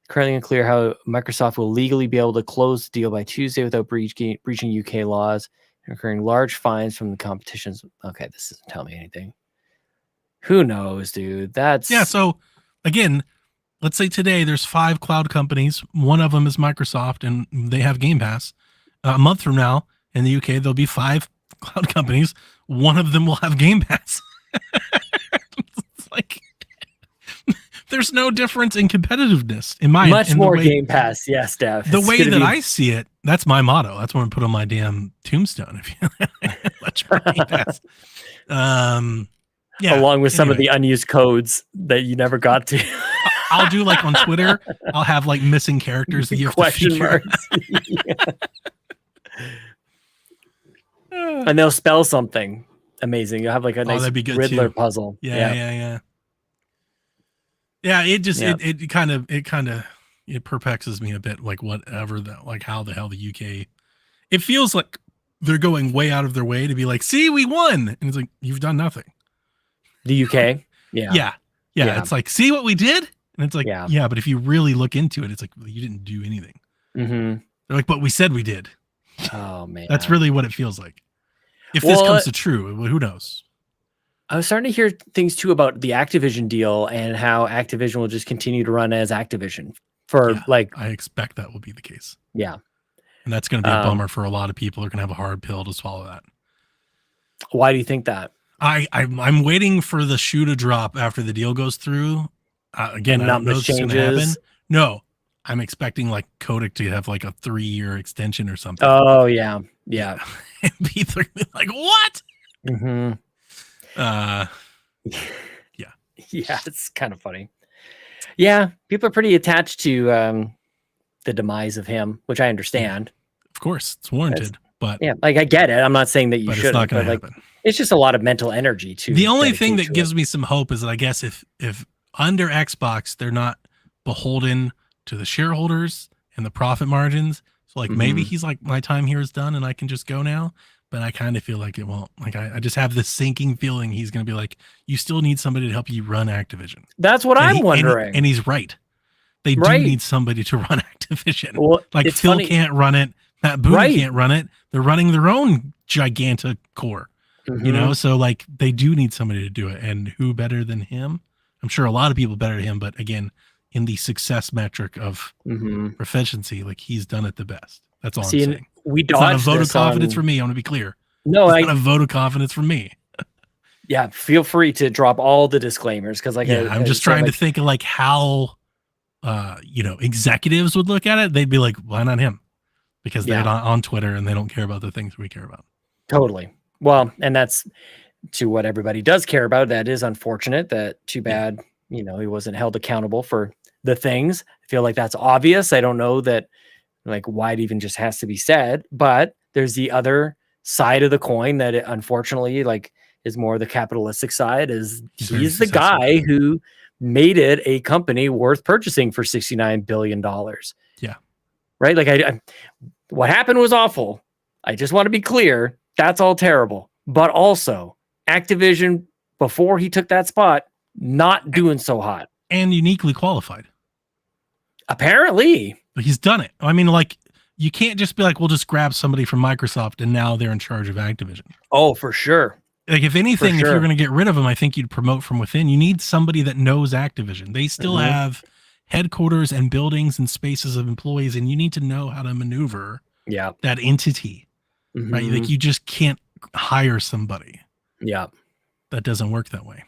Currently unclear how Microsoft will legally be able to close the deal by Tuesday without breaching UK laws and incurring large fines from the competitions. Okay, this doesn't tell me anything. Who knows, dude?
So again, let's say today there's 5 cloud companies. One of them is Microsoft, and they have Game Pass. A month from now in the UK, there'll be 5 cloud companies. One of them will have Game Pass. It's like there's no difference in competitiveness in my
much more Game Pass. Yes, Dev.
The way that I see it, that's my motto. That's what I put on my damn tombstone. If you much more Game Pass. Yeah.
Along with some of the unused codes that you never got to.
I'll do like on Twitter. I'll have like missing characters that you have question marks.
And they'll spell something amazing. You'll have like a nice Riddler puzzle.
Yeah. It just it kind of it perplexes me a bit. Like whatever that, like how the hell the UK. It feels like they're going way out of their way to be like, see, we won, and it's like you've done nothing.
The UK,
yeah. It's like, see what we did, and it's like, yeah, but if you really look into it, it's like, well, you didn't do anything.
Mm-hmm.
They're like, but we said we did.
Oh man,
that's really what it feels like. If this comes to true, who knows?
I was starting to hear things too about the Activision deal and how Activision will just continue to run as Activision for
I expect that will be the case.
Yeah,
and that's going to be a bummer for a lot of people. They're going to have a hard pill to swallow that.
Why do you think that?
I'm waiting for the shoe to drop after the deal goes through. Again, I don't know if it's going to happen. No, I'm expecting like Kotick to have like a 3-year extension or something.
Oh yeah.
And P3 like what?
Mm-hmm.
Yeah,
it's kind of funny. Yeah, people are pretty attached to the demise of him, which I understand.
Of course, it's warranted, but
Yeah, like I get it. I'm not saying that you
it's
shouldn't,
not going
but
to
like
happen.
it's just a lot of mental energy to
The only thing
dedicate
that
to
gives
it.
me some hope is that I guess if under Xbox they're not beholden to the shareholders and the profit margins. So like maybe
Mhm.
he's like, my time here is done and I can just go now. But I kind of feel like it won't. Like I just have this sinking feeling he's going to be like, you still need somebody to help you run Activision.
That's what
And
I'm
he-
wondering.
and he's right. They do
Right.
need somebody to run Activision.
Well,
Like
it's
Phil
funny.
can't run it. Matt Booty
Right.
can't run it. They're running their own gigantic core, you
Mhm.
know? So like they do need somebody to do it. And who better than him? I'm sure a lot of people better than him, but again, in the success metric of
Mhm.
proficiency, like he's done it the best. That's all
See,
I'm
and
saying.
we
It's not a
dodged
vote of
this
confidence
on-
for me. I want to be clear.
No,
It's not a vote of confidence for me.
yeah. Feel free to drop all the disclaimers because, like,
Yeah, I'm just trying to think of like how executives would look at it. They'd be like, why not him? Because they're
Yeah.
not on Twitter and they don't care about the things we care about.
Totally. Well, and that's to what everybody does care about. That is unfortunate. That too bad. He wasn't held accountable for the things. I feel like that's obvious. I don't know that, like, why it even just has to be said. But there's the other side of the coin that it, unfortunately, like, is more the capitalistic side. Is
He's very
he's the
successful.
guy who made it a company worth purchasing for $69 billion.
Yeah.
Right. Like, what happened was awful. I just want to be clear. That's all terrible. But also, Activision, before he took that spot, not doing so hot.
And uniquely qualified.
Apparently.
But he's done it. I mean, like, you can't just be like, we'll just grab somebody from Microsoft and now they're in charge of Activision.
Oh, for sure.
Like, if anything, if
sure.
you're going to get rid of them, I think you'd promote from within. You need somebody that knows Activision. They still
Mhm.
have headquarters and buildings and spaces of employees, and you need to know how to maneuver
Yeah.
that entity, right?
Mhm.
Like, you just can't hire somebody.
Yeah.
That doesn't work that way.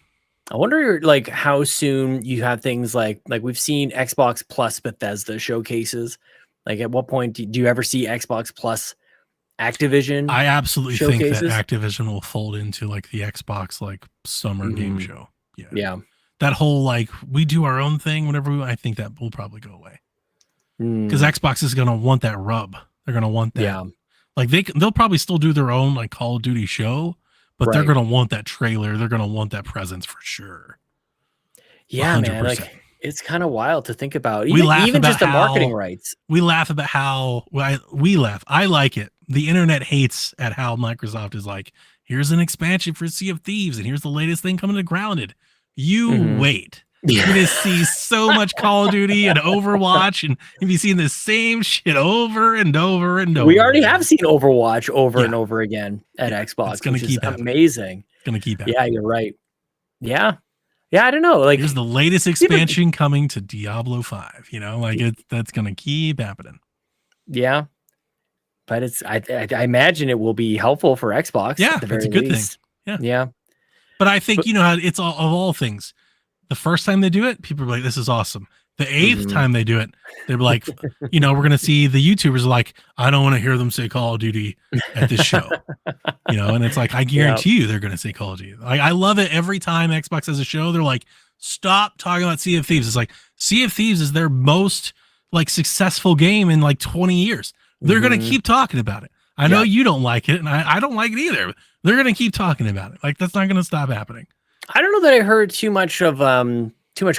I wonder, like, how soon you have things like we've seen Xbox Plus Bethesda showcases. Like, at what point do you ever see Xbox Plus Activision?
I absolutely think that
showcases?
Activision will fold into like the Xbox like summer game
Mhm.
show. Yeah.
Yeah.
That whole like we do our own thing whenever I think that will probably go away. Because
Mm,
Xbox is gonna want that rub. They're gonna want that.
yeah.
Like they'll probably still do their own like Call of Duty show, but they're
Right.
gonna want that trailer. They're gonna want that presence for sure.
Yeah, man.
100%.
Like, it's kind of wild to think about.
We laugh
Even
about
just the marketing
how-
rights.
We laugh about how we laugh. I like it. The internet hates at how Microsoft is like, here's an expansion for Sea of Thieves, and here's the latest thing coming to Grounded. You
Mhm.
wait. You're gonna see so much Call of Duty and Overwatch, and you'll be seeing the same shit over and over and over.
We already
again.
have seen Overwatch over
Yeah.
and over again at Xbox,
It's gonna
which is
keep happening.
amazing.
It's gonna keep happening.
Yeah, you're right. Yeah. Yeah, I don't know. Like,
Here's the latest expansion coming to Diablo 5. You know, like that's gonna keep happening.
yeah. But it's I imagine it will be helpful for Xbox.
Yeah,
at the
that's
very
a good thing.
least.
Yeah.
Yeah.
But I think
But-
you know how it's all of all things. The first time they do it, people are like, "This is awesome." The 8th
Mhm.
time they do it, they're like, we're gonna see the YouTubers like, "I don't want to hear them say Call of Duty at this show," and it's like, I guarantee you they're gonna say Call of Duty. Like, I love it every time Xbox has a show. They're like, "Stop talking about Sea of Thieves." It's like Sea of Thieves is their most like successful game in like 20 years. They're gonna
Mhm.
keep talking about it. I know
Yeah.
you don't like it, and I don't like it either. They're gonna keep talking about it. Like that's not gonna stop happening.
I don't know that I heard too much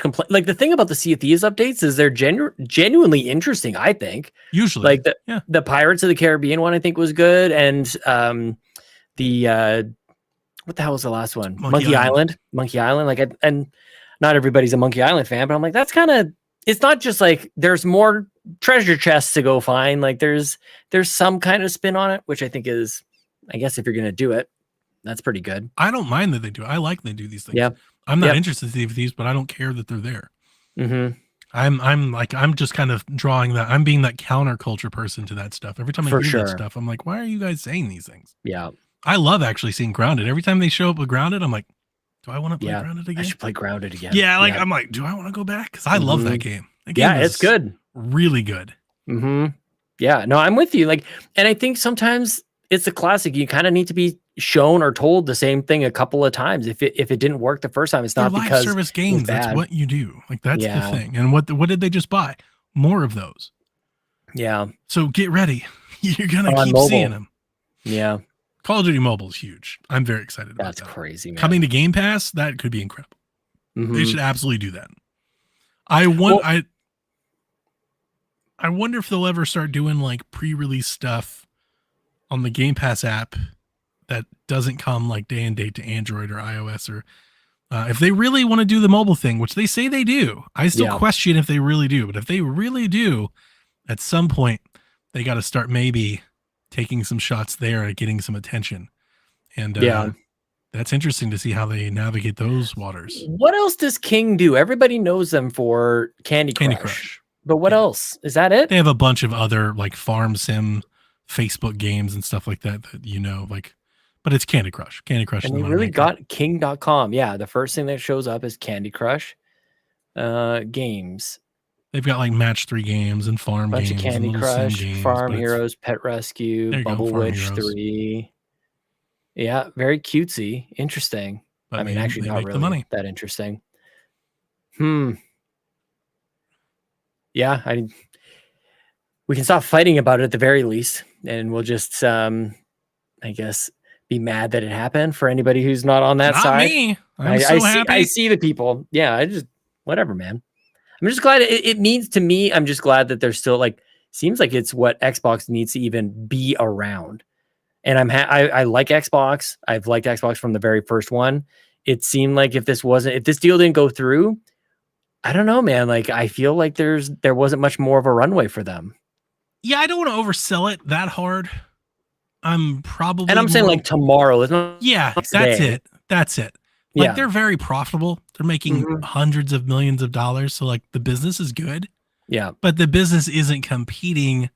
complaint. Like, the thing about the Sea of Thieves updates is they're genuinely interesting, I think.
Usually,
Like
yeah.
the Pirates of the Caribbean one, I think, was good, and the what the hell was the last one?
Monkey Island.
Monkey Island. Like, and not everybody's a Monkey Island fan, but I'm like, that's kind of. It's not just like there's more treasure chests to go find. Like, there's some kind of spin on it, which I think is, I guess, if you're gonna do it, that's pretty good.
I don't mind that they do it. I like they do these things.
Yeah.
I'm not
Yep.
interested in these, but I don't care that they're there.
Mm-hmm.
I'm just kind of drawing that. I'm being that counterculture person to that stuff. Every time I
For
hear that
sure.
stuff, I'm like, why are you guys saying these things?
Yeah,
I love actually seeing Grounded. Every time they show up with Grounded, I'm like, do I want to play
Yeah.
Grounded
I
again?
should play Grounded again.
Yeah, like I'm like, do I want to go back? Because I love that
Mhm.
game. That game
yeah,
is
it's good.
really good.
Mm-hmm. Yeah, no, I'm with you. Like, and I think sometimes it's a classic. You kind of need to be shown or told the same thing a couple of times. If it didn't work the first time, it's
They're
not
live
because
service
it was
games. That's
bad.
what you do. Like that's
Yeah.
the thing. And what did they just buy? More of those.
Yeah,
So get ready. You're gonna
On
keep
mobile.
seeing them.
yeah,
Call of Duty Mobile is huge. I'm very excited about
that's
that.
crazy, man.
Coming to Game Pass, that could be incredible. They
Mhm.
should absolutely do that. I wonder if they'll ever start doing like pre-release stuff on the Game Pass app that doesn't come like day and date to Android or iOS, or if they really want to do the mobile thing, which they say they do. I still
Yeah.
question if they really do, but if they really do, at some point they got to start maybe taking some shots there at getting some attention. And
Yeah.
that's interesting to see how they navigate those waters.
What else does King do? Everybody knows them for Candy Crush.
Candy Crush.
But what
Yeah.
else? Is that it?
They have a bunch of other like farm sim Facebook games and stuff like that like, but it's Candy Crush. Candy Crush.
And
is
they
the
really
moneymaker.
got King.com. Yeah, the first thing that shows up is Candy Crush games.
They've got like match 3 games and farm
Bunch
games
of Candy
and little sim
Crush,
games,
Farm
but it's-
Heroes, Pet Rescue,
There you go,
Bubble
Farm
Witch
Heroes.
3. Yeah, very cutesy. Interesting.
but
I mean, actually,
they
not
make
really
the money.
that interesting. Yeah, we can stop fighting about it at the very least, and we'll just, I guess, be mad that it happened for anybody who's not on that
Not
side.
me. I'm
I
so
see,
happy.
I see the people. Yeah, I just whatever, man. I'm just glad it means to me. I'm just glad that there's still like seems like it's what Xbox needs to even be around. And I like Xbox. I've liked Xbox from the very first one. It seemed like if this deal didn't go through, I don't know, man. Like I feel like there wasn't much more of a runway for them.
Yeah, I don't want to oversell it that hard. I'm probably
And I'm saying
more-
like tomorrow. It's not,
yeah,
next
that's
day.
it. That's it. Like
yeah,
they're very profitable. They're making
Mhm.
hundreds of millions of dollars. So like the business is good,
yeah,
but the business isn't competing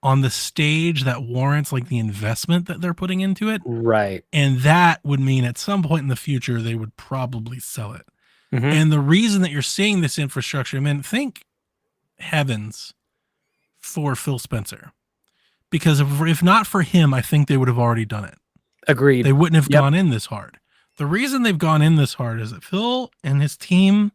on the stage that warrants like the investment that they're putting into it.
right.
And that would mean at some point in the future, they would probably sell it.
Mhm.
And the reason that you're seeing this infrastructure, I mean, think heavens for Phil Spencer. Because if not for him, I think they would have already done it.
Agreed.
They wouldn't have
Yep.
gone in this hard. The reason they've gone in this hard is that Phil and his team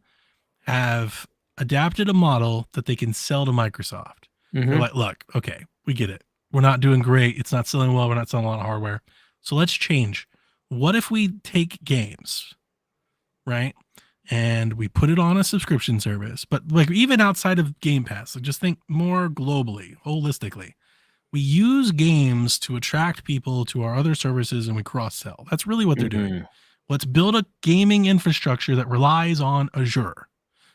have adapted a model that they can sell to Microsoft.
Mhm.
They're like, look, okay, we get it. We're not doing great. It's not selling well. We're not selling a lot of hardware. So let's change. What if we take games, right? And we put it on a subscription service, but like even outside of Game Pass, like just think more globally, holistically. We use games to attract people to our other services and we cross sell. That's really what they're doing.
Mhm.
Let's build a gaming infrastructure that relies on Azure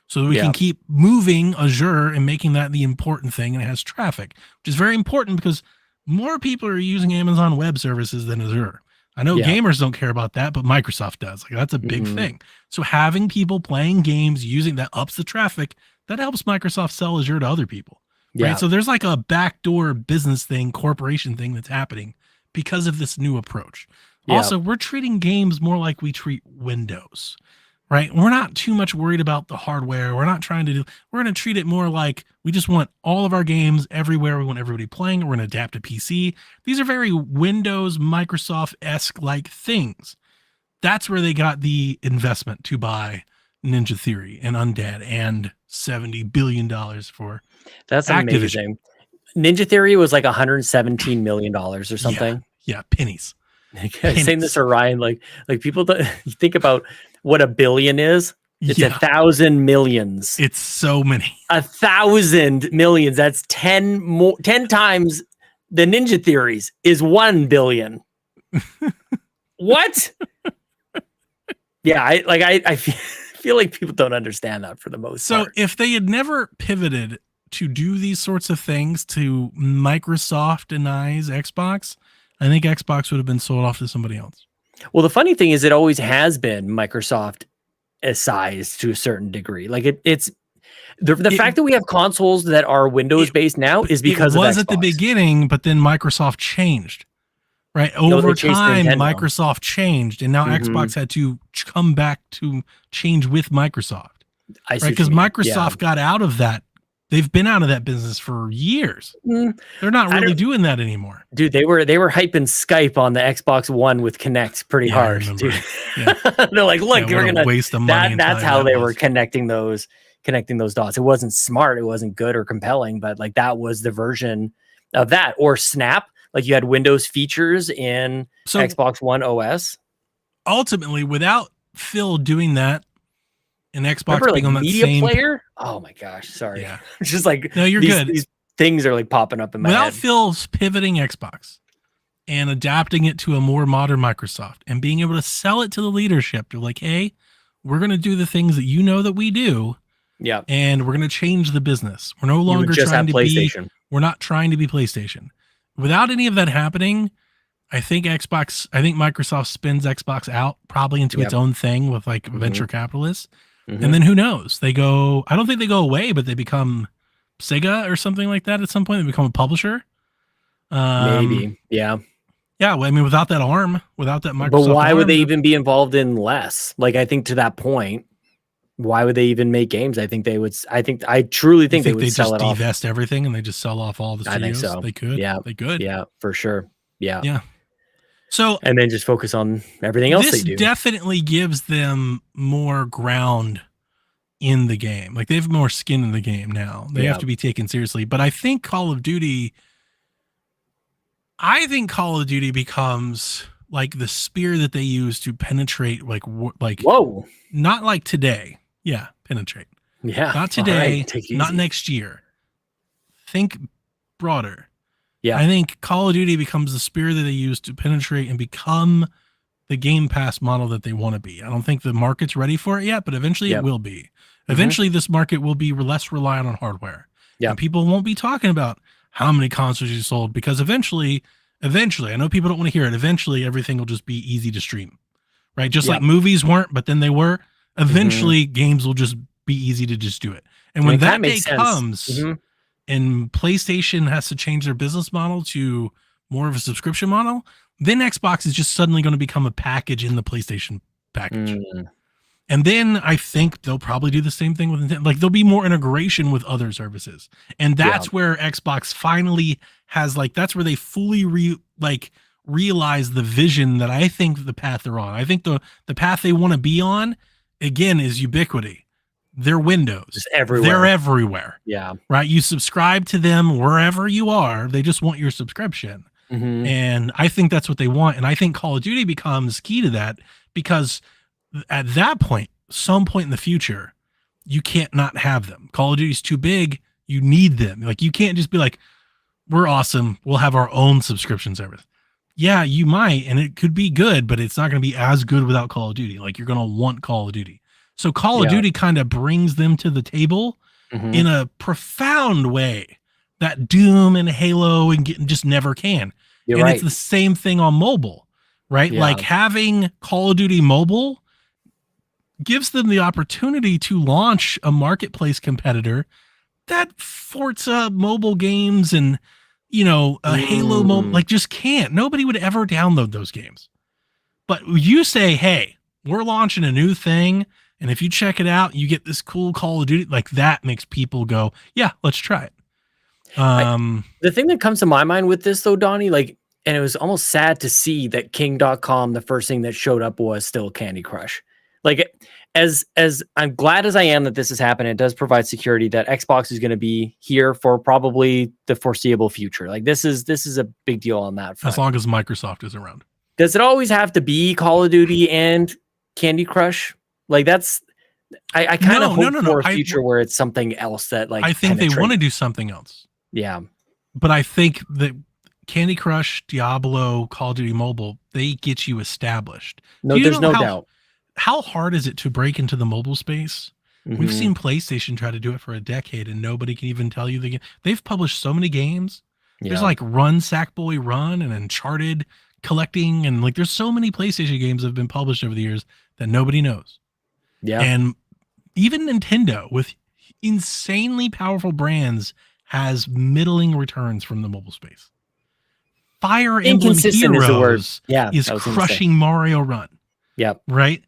so that we
Yeah.
can keep moving Azure and making that the important thing. And it has traffic, which is very important because more people are using Amazon Web Services than Azure. I know
Yeah.
gamers don't care about that, but Microsoft does. Like that's a big
Mhm.
thing. So having people playing games using that ups the traffic, that helps Microsoft sell Azure to other people.
Yeah.
Right. So there's like a backdoor business thing, corporation thing that's happening because of this new approach.
Yeah.
Also, we're treating games more like we treat Windows, right? We're not too much worried about the hardware. We're going to treat it more like we just want all of our games everywhere. We want everybody playing. We're going to adapt to PC. These are very Windows, Microsoft-esque like things. That's where they got the investment to buy Ninja Theory and Undead and $70 billion for
That's
Activision.
amazing. Ninja Theory was like $117 million or something.
pennies.
Saying this to Ryan, like people don't you think about what a billion is. It's
Yeah.
1,000 millions.
It's so many.
1,000 millions. That's 10 times the Ninja Theories is 1 billion. What? Yeah, I feel like people don't understand that for the most
So
part.
if they had never pivoted to do these sorts of things to Microsoft-inize Xbox, I think Xbox would have been sold off to somebody else.
Well, the funny thing is, it always has been Microsoft sized to a certain degree. Like it's the fact that we have consoles that are Windows based now is because
it was
of
at the
Xbox.
beginning, but then Microsoft changed. Right.
No,
Over
they changed
time,
Nintendo.
Microsoft changed, and now
Mhm.
Xbox had to come back to change with Microsoft.
I see
Right.
what
Because
you mean.
Microsoft got out of that They've been out of that business for years.
Mm,
They're not
I
really
don't-
doing that anymore.
Dude, they were hyping Skype on the Xbox One with Kinect pretty
Yeah, I
hard.
remember.
Dude.
Yeah.
They're like, look,
Yeah,
we're
what a
gonna
waste of money.
that
and
that's
time
how
that
they were
was.
connecting those dots. It wasn't smart, it wasn't good or compelling, but like that was the version of that. Or Snap, like you had Windows features in
So
Xbox One OS.
ultimately, without Phil doing that, and Xbox
Remember,
being
like
on that
media
same
player? Oh my gosh, sorry.
Yeah.
It's just like
No, you're good.
these things are like popping up in my
Without
head.
Phil's pivoting Xbox and adapting it to a more modern Microsoft and being able to sell it to the leadership, to like, hey, we're going to do the things that you know that we do,
Yeah.
and we're going to change the business. We're no
You would
longer
just
trying
have
to be.
PlayStation.
We're not trying to be PlayStation. Without any of that happening, I think Microsoft spins Xbox out probably into its own thing with like
Mhm.
venture capitalists.
Mhm.
And then who knows? I don't think they go away, but they become Sega or something like that at some point. They become a publisher.
Maybe. Yeah.
Yeah. Well, I mean, without that arm, without that Microsoft
But why would
arm,
they even be involved in less? Like, I think to that point, why would they even make games? I truly
you
think they
think
would
they
sell
just
it off.
divest everything and they just sell off all the
I think
studios?
so.
They could.
Yeah.
They could.
Yeah, for sure. Yeah.
Yeah. So
And then just focus on everything else
this
they do.
definitely gives them more ground in the game. Like they have more skin in the game now. They have
Yeah.
to be taken seriously. But I think Call of Duty becomes like the spear that they use to penetrate like
Whoa.
not like today. Yeah, penetrate.
Yeah.
Not
All
today,
right, take it
not
easy.
next year. Think broader.
Yeah.
I think Call of Duty becomes the spear that they use to penetrate and become the Game Pass model that they want to be. I don't think the market's ready for it yet, but eventually
Yep.
it will be. Eventually this market will be less reliant on hardware.
Yep.
And people won't be talking about how many consoles you sold because eventually, I know people don't want to hear it. Eventually everything will just be easy to stream, right? Just
Yep.
like movies weren't, but then they were. Eventually games will just be easy to just do it. And when
it kinda
that day
makes sense.
comes,
Mhm.
and PlayStation has to change their business model to more of a subscription model, then Xbox is just suddenly going to become a package in the PlayStation package.
Mm.
And then I think they'll probably do the same thing with Nintendo. Like there'll be more integration with other services. And that's where Xbox finally has that's where they fully realize the vision that I think the path they're on. I think the path they want to be on again is ubiquity. They're Windows.
Just everywhere.
They're everywhere.
Yeah.
Right? You subscribe to them wherever you are. They just want your subscription.
Mhm.
And I think that's what they want. And I think Call of Duty becomes key to that because at that point, some point in the future, you can't not have them. Call of Duty's too big. You need them. Like you can't just be like, we're awesome. We'll have our own subscription service. Yeah, you might, and it could be good, but it's not going to be as good without Call of Duty. Like you're going to want Call of Duty. So Call of
Yeah.
Duty kind of brings them to the table
Mhm.
in a profound way that Doom and Halo and just never can.
You're
And
right.
it's the same thing on mobile, right?
Yeah.
Like having Call of Duty mobile gives them the opportunity to launch a marketplace competitor that Forza mobile games and a Halo mobile just can't. Nobody would ever download those games. But you say, hey, we're launching a new thing, and if you check it out, you get this cool Call of Duty, like that makes people go, yeah, let's try it.
The thing that comes to my mind with this though, Donnie, and it was almost sad to see that King.com, the first thing that showed up was still Candy Crush. As I'm glad as I am that this has happened, it does provide security that Xbox is going to be here for probably the foreseeable future. This is a big deal on that front.
As long as Microsoft is around.
Does it always have to be Call of Duty and Candy Crush? That's I kind of hope for a future where it's something else that
I think they want to do something else.
Yeah.
But I think that Candy Crush, Diablo, Call of Duty Mobile, they get you established.
No,
Do you
there's
know
no doubt.
How hard is it to break into the mobile space? We've
Mhm.
seen PlayStation try to do it for a decade and nobody can even tell you the game. They've published so many games. There's
Yeah.
Run Sackboy Run and Uncharted collecting, and there's so many PlayStation games that have been published over the years that nobody knows.
Yeah.
And even Nintendo with insanely powerful brands has middling returns from the mobile space. Fire Emblem
Inconsistent is the word.
Heroes
Yeah.
is
I was gonna say.
crushing Mario Run,
Yep.
right?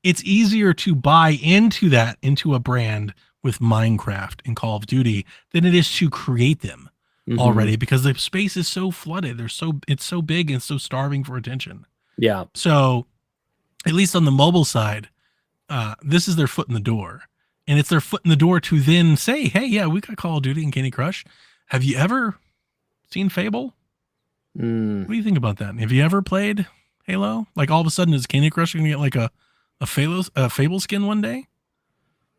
It's easier to buy into a brand with Minecraft and Call of Duty than it is to create them already, because the space is so flooded. It's so big and so starving for attention.
Yeah.
So at least on the mobile side, this is their foot in the door, and it's their foot in the door to then say, hey, yeah, we got Call of Duty and Candy Crush. Have you ever seen Fable? What do you think about that? Have you ever played Halo? Like, all of a sudden, is Candy Crush going to get like a Fable skin one day?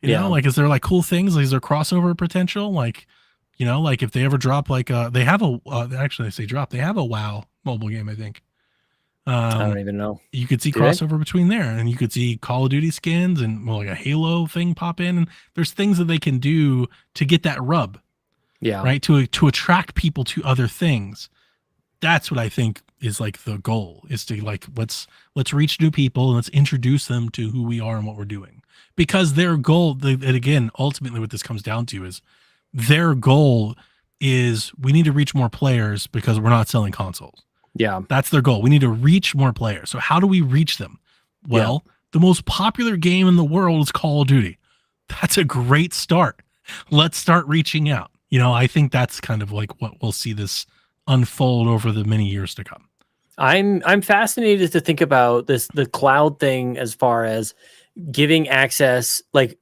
You know, like, is there like cool things? Like, is there crossover potential? Like, you know, like if they ever drop like they have a actually I say drop, they have a WoW mobile game, I think.
I don't even know.
You could see crossover between there, and you could see Call of Duty skins and like a Halo thing pop in, and there's things that they can do to get that rub.
Yeah.
Right. To attract people to other things. That's what I think is like the goal, is to like, let's reach new people and let's introduce them to who we are and what we're doing. Because their goal, and again, ultimately what this comes down to is their goal is we need to reach more players because we're not selling consoles.
Yeah.
That's their goal. We need to reach more players. So how do we reach them? Well, the most popular game in the world is Call of Duty. That's a great start. Let's start reaching out. You know, I think that's kind of like what we'll see this unfold over the many years to come.
I'm fascinated to think about the cloud thing, as far as giving access, like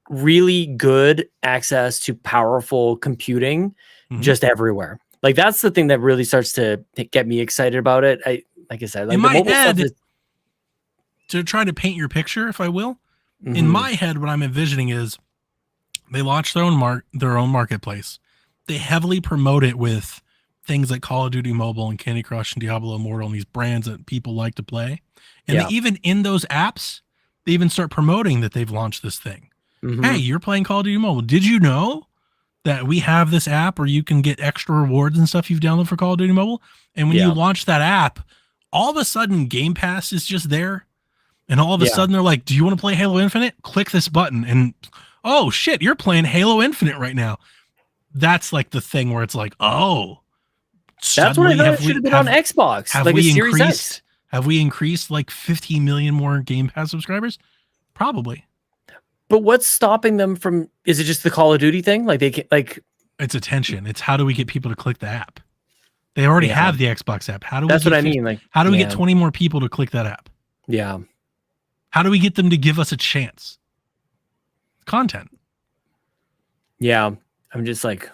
really good access to powerful computing just everywhere. Like, that's the thing that really starts to get me excited about it. Like I said, like,
in
the
my
mobile
head,
stuff is,
to try to paint your picture, if I will, in my head, what I'm envisioning is they launch their own marketplace. They heavily promote it with things like Call of Duty Mobile and Candy Crush and Diablo Immortal and these brands that people like to play. And they even in those apps, they even start promoting that they've launched this thing. Hey, you're playing Call of Duty Mobile. Did you know that we have this app where you can get extra rewards and stuff you've downloaded for Call of Duty Mobile? And when you launch that app, all of a sudden Game Pass is just there. And all of a sudden they're like, do you want to play Halo Infinite? Click this button. And oh shit, you're playing Halo Infinite right now. That's like the thing where it's like, oh,
that's what I thought it should have been on Xbox.
Have
like
we
a Series
increased?
X.
Have we increased like 50 million more Game Pass subscribers? Probably.
But what's stopping them from? Is it just the Call of Duty thing? Like, they can, like,
it's attention. It's how do we get people to click the app? They already have the Xbox app. How do we?
That's what I mean. Like,
how do we get 20 more people to click that app?
Yeah.
How do we get them to give us a chance? Content.
Yeah, I'm just like,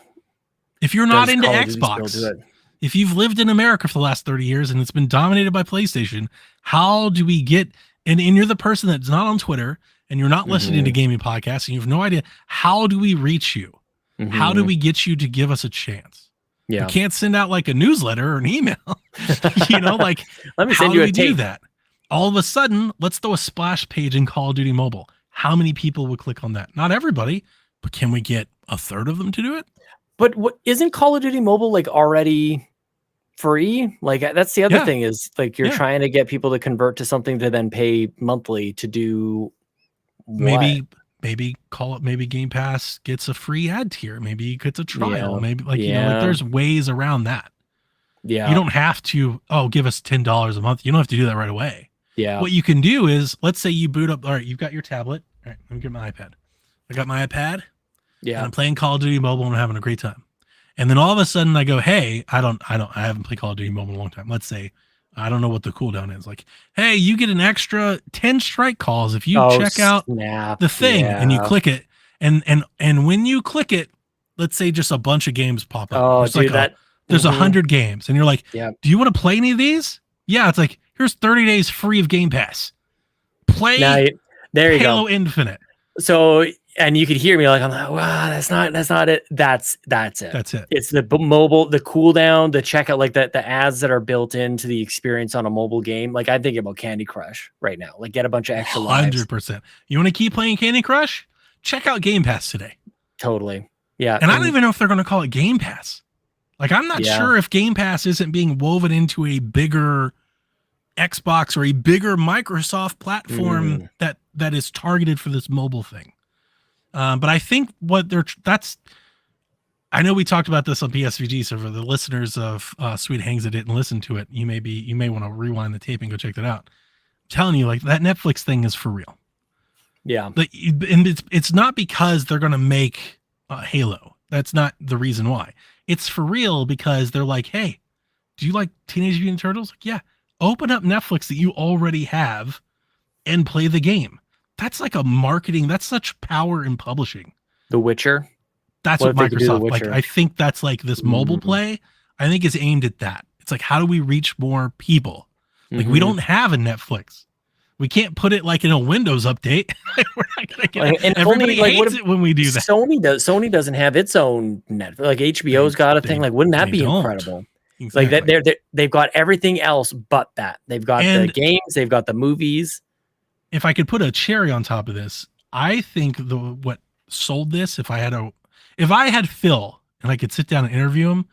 if you're not into Xbox, if you've lived in America for the last 30 years and it's been dominated by PlayStation, how do we get, and you're the person that's not on Twitter and you're not listening to gaming podcasts and you have no idea, how do we reach you? How do we get you to give us a chance?
Yeah.
We can't send out like a newsletter or an email, you know, like,
let me
how
send
do
you
we
a
do
tape.
that? All of a sudden, let's throw a splash page in Call of Duty Mobile. How many people would click on that? Not everybody, but can we get a third of them to do it?
But what, isn't Call of Duty Mobile like already free? Like, that's the other thing, is like you're trying to get people to convert to something to then pay monthly to do what?
Maybe call it, maybe Game Pass gets a free ad tier. Maybe it gets a trial.
Yeah.
Maybe like, you know, like there's ways around that.
Yeah.
You don't have to, give us $10 a month. You don't have to do that right away.
Yeah.
What you can do is, let's say you boot up, all right, you've got your tablet. All right, let me get my iPad. I got my iPad.
Yeah.
And I'm playing Call of Duty Mobile and I'm having a great time. And then all of a sudden I go, hey, I haven't played Call of Duty Mobile in a long time. Let's say, I don't know what the cooldown is. Like, hey, you get an extra 10 strike calls if you check out the thing and you click it. And when you click it, let's say just a bunch of games pop up.
Oh,
there's
dude,
like there's 100 games and you're like, do you want to play any of these? Yeah. It's like, here's 30 days free of Game Pass. Play
there you
Halo
go.
Infinite.
So, and you could hear me like, I'm like, wow, that's not it. That's it.
That's it.
It's the mobile, the cooldown, the checkout, like the ads that are built into the experience on a mobile game. Like, I'm thinking about Candy Crush right now. Like, get a bunch of extra lives.
100%. You want to keep playing Candy Crush? Check out Game Pass today.
Totally. Yeah.
And I don't even know if they're going to call it Game Pass. Like, I'm not sure if Game Pass isn't being woven into a bigger Xbox or a bigger Microsoft platform that is targeted for this mobile thing. But I think I know we talked about this on PSVG, so for the listeners of Sweet Hangs that didn't listen to it, you may want to rewind the tape and go check that out. I'm telling you, like, that Netflix thing is for real.
Yeah.
And it's not because they're going to make Halo. That's not the reason why. It's for real because they're like, hey, do you like Teenage Mutant Turtles? Like, yeah. Open up Netflix that you already have and play the game. That's like a marketing. That's such power in publishing.
The Witcher.
That's
What
what
if they could do The
Microsoft like.
Witcher?
I think that's like this mobile
Mhm.
play. I think is aimed at that. It's like, how do we reach more people? Like we
Mhm.
don't have a Netflix. We can't put it like in a Windows update. We're not gonna get
Like, and if
everybody
only, like, what
hates
if
it when we do that.
Sony doesn't have its own Netflix. Like HBO's got a thing. Like, wouldn't that
they
be
don't.
incredible?
Exactly.
Like that, they've got everything else but that. They've got the
And-
games, they've got the movies.
If I could put a cherry on top of this, I think what sold this, if I had Phil and I could sit down and interview him,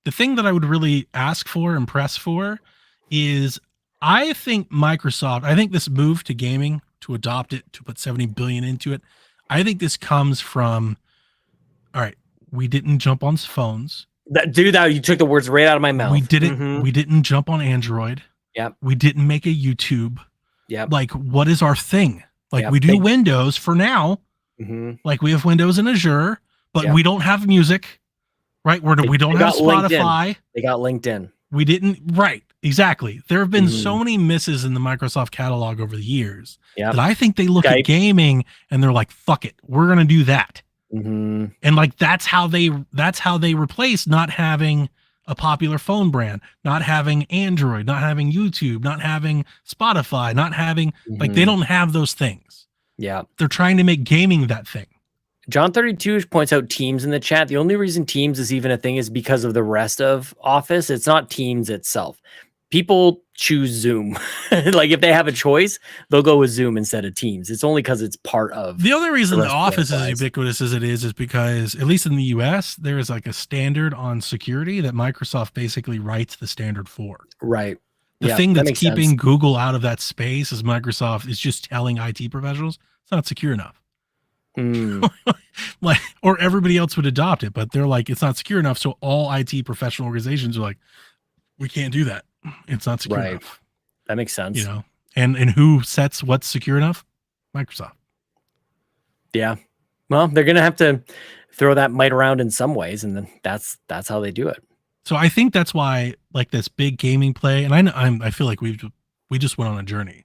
the thing that I would really ask for and press for is I think this move to gaming, to adopt it, to put 70 billion into it, I think this comes from, all right, we didn't jump on phones.
You took the words right out of my mouth.
We didn't
Mhm.
we didn't jump on Android.
Yep.
We didn't make a YouTube.
Yep.
Like, what is our thing? Like,
Yep.
we do Windows for now.
Mhm.
Like, we have Windows and Azure, but
Yep.
we don't have music, right? We don't
they
have
got LinkedIn.
Spotify.
They got LinkedIn.
We didn't, right? Exactly. There have been
Mhm.
so many misses in the Microsoft catalog over the years
Yep.
that I think they look
Skype.
at gaming and they're like, "Fuck it, we're gonna do that."
Mhm.
And like that's how they replace not having a popular phone brand, not having Android, not having YouTube, not having Spotify, not having like they
Mhm.
don't have those things.
Yeah.
They're trying to make gaming that thing.
John 32 points out Teams in the chat. The only reason Teams is even a thing is because of the rest of Office. It's not Teams itself. People choose Zoom. Like if they have a choice, they'll go with Zoom instead of Teams. It's only because it's part of.
The only reason
The
the
rest of
Office is
enterprise.
as ubiquitous as it is because, at least in the US, there is like a standard on security that Microsoft basically writes the standard for.
Right.
The
Yeah,
thing
that
that's
makes
keeping
sense.
Google out of that space is Microsoft is just telling IT professionals it's not secure enough.
Mm,
Like, or everybody else would adopt it, but they're like, it's not secure enough. So all IT professional organizations are like, we can't do that. It's not secure
Right.
enough.
that makes sense.
You know, and who sets what's secure enough? Microsoft.
Yeah. Well, they're gonna have to throw that might around in some ways, and then that's how they do it.
So I think that's why, like, this big gaming play, and I feel like we just went on a journey,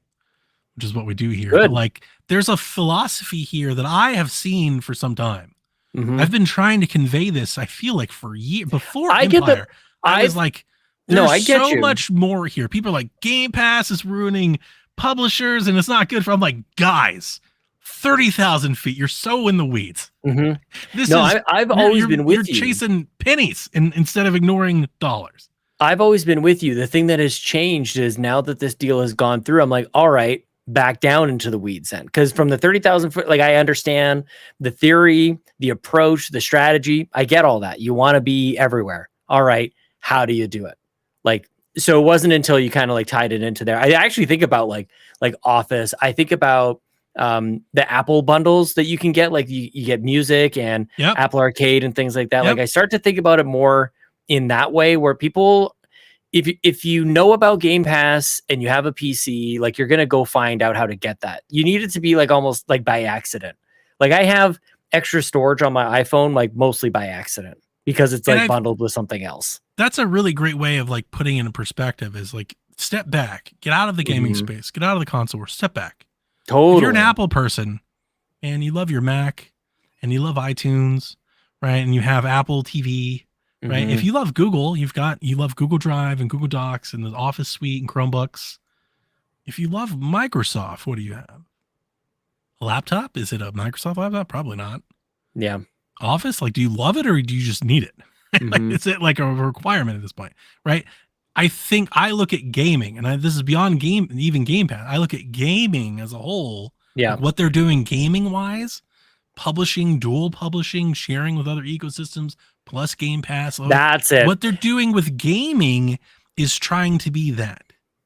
which is what we do here. But
Good.
like, there's a philosophy here that I have seen for some time.
Mhm.
I've been trying to convey this. I feel like for years before
I get
Empire,
that.
I was like,
No,
there's
I get
so
you.
much more here. People are like, Game Pass is ruining publishers, and it's not good for. I'm like, guys, 30,000 feet. You're so in the weeds.
Mhm.
This
No,
is
I've
you're-
always
you're-
been with
you're
you.
chasing pennies instead of ignoring dollars.
I've always been with you. The thing that has changed is now that this deal has gone through, I'm like, all right, back down into the weeds then. Because from the 30,000 foot, like I understand the theory, the approach, the strategy. I get all that. You want to be everywhere. All right. How do you do it? Like, so it wasn't until you kind of like tied it into there. I actually think about like Office. I think about the Apple bundles that you can get. Like you get music and
Yep.
Apple Arcade and things like that.
Yep.
Like I start to think about it more in that way where people, if you know about Game Pass and you have a PC, like you're going to go find out how to get that. You need it to be like almost like by accident. Like I have extra storage on my iPhone, like mostly by accident because it's
And
like
I've-
bundled with something else.
That's a really great way of like putting it in perspective is like step back, get out of the gaming
Mhm.
space, get out of the console, or step back.
Totally.
If you're an Apple person and you love your Mac and you love iTunes, right? And you have Apple TV, right?
Mhm.
If you love Google, you love Google Drive and Google Docs and the Office Suite and Chromebooks. If you love Microsoft, what do you have? A laptop? Is it a Microsoft laptop? Probably not.
Yeah.
Office? Like, do you love it or do you just need it? Like,
Mhm.
is it like a requirement at this point, right? I think I look at gaming, and this is beyond even Game Pass. I look at gaming as a whole,
Yeah.
like what they're doing gaming wise, publishing, dual publishing, sharing with other ecosystems, plus Game Pass.
That's it.
What they're doing with gaming is trying to be that.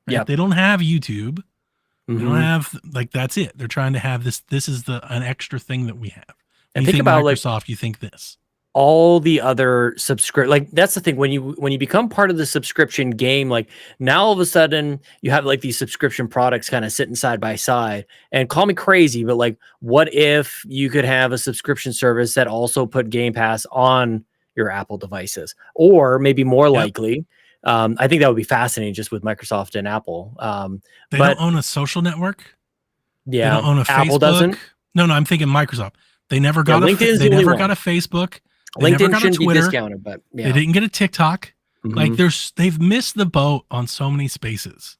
Right?
Yep.
They don't have YouTube. They don't
Mhm.
have like that's it. They're trying to have this. This is an extra thing that we have.
And
You
think about, like-
Microsoft. You think this.
all the other like that's the thing when you become part of the subscription game, like now all of a sudden you have like these subscription products kind of sitting side by side, and call me crazy, but like what if you could have a subscription service that also put Game Pass on your Apple devices, or maybe more likely, I think that would be fascinating just with Microsoft and Apple.
They
but
don't own a social network.
yeah,
They don't own a
Apple
Facebook.
doesn't.
No, I'm thinking Microsoft. They never got
LinkedIn's
they
the only
never
one.
got a Facebook. They never
LinkedIn
got a
shouldn't be
Twitter.
discounted, but yeah.
They didn't get a TikTok. Like
Mhm.
they've missed the boat on so many spaces.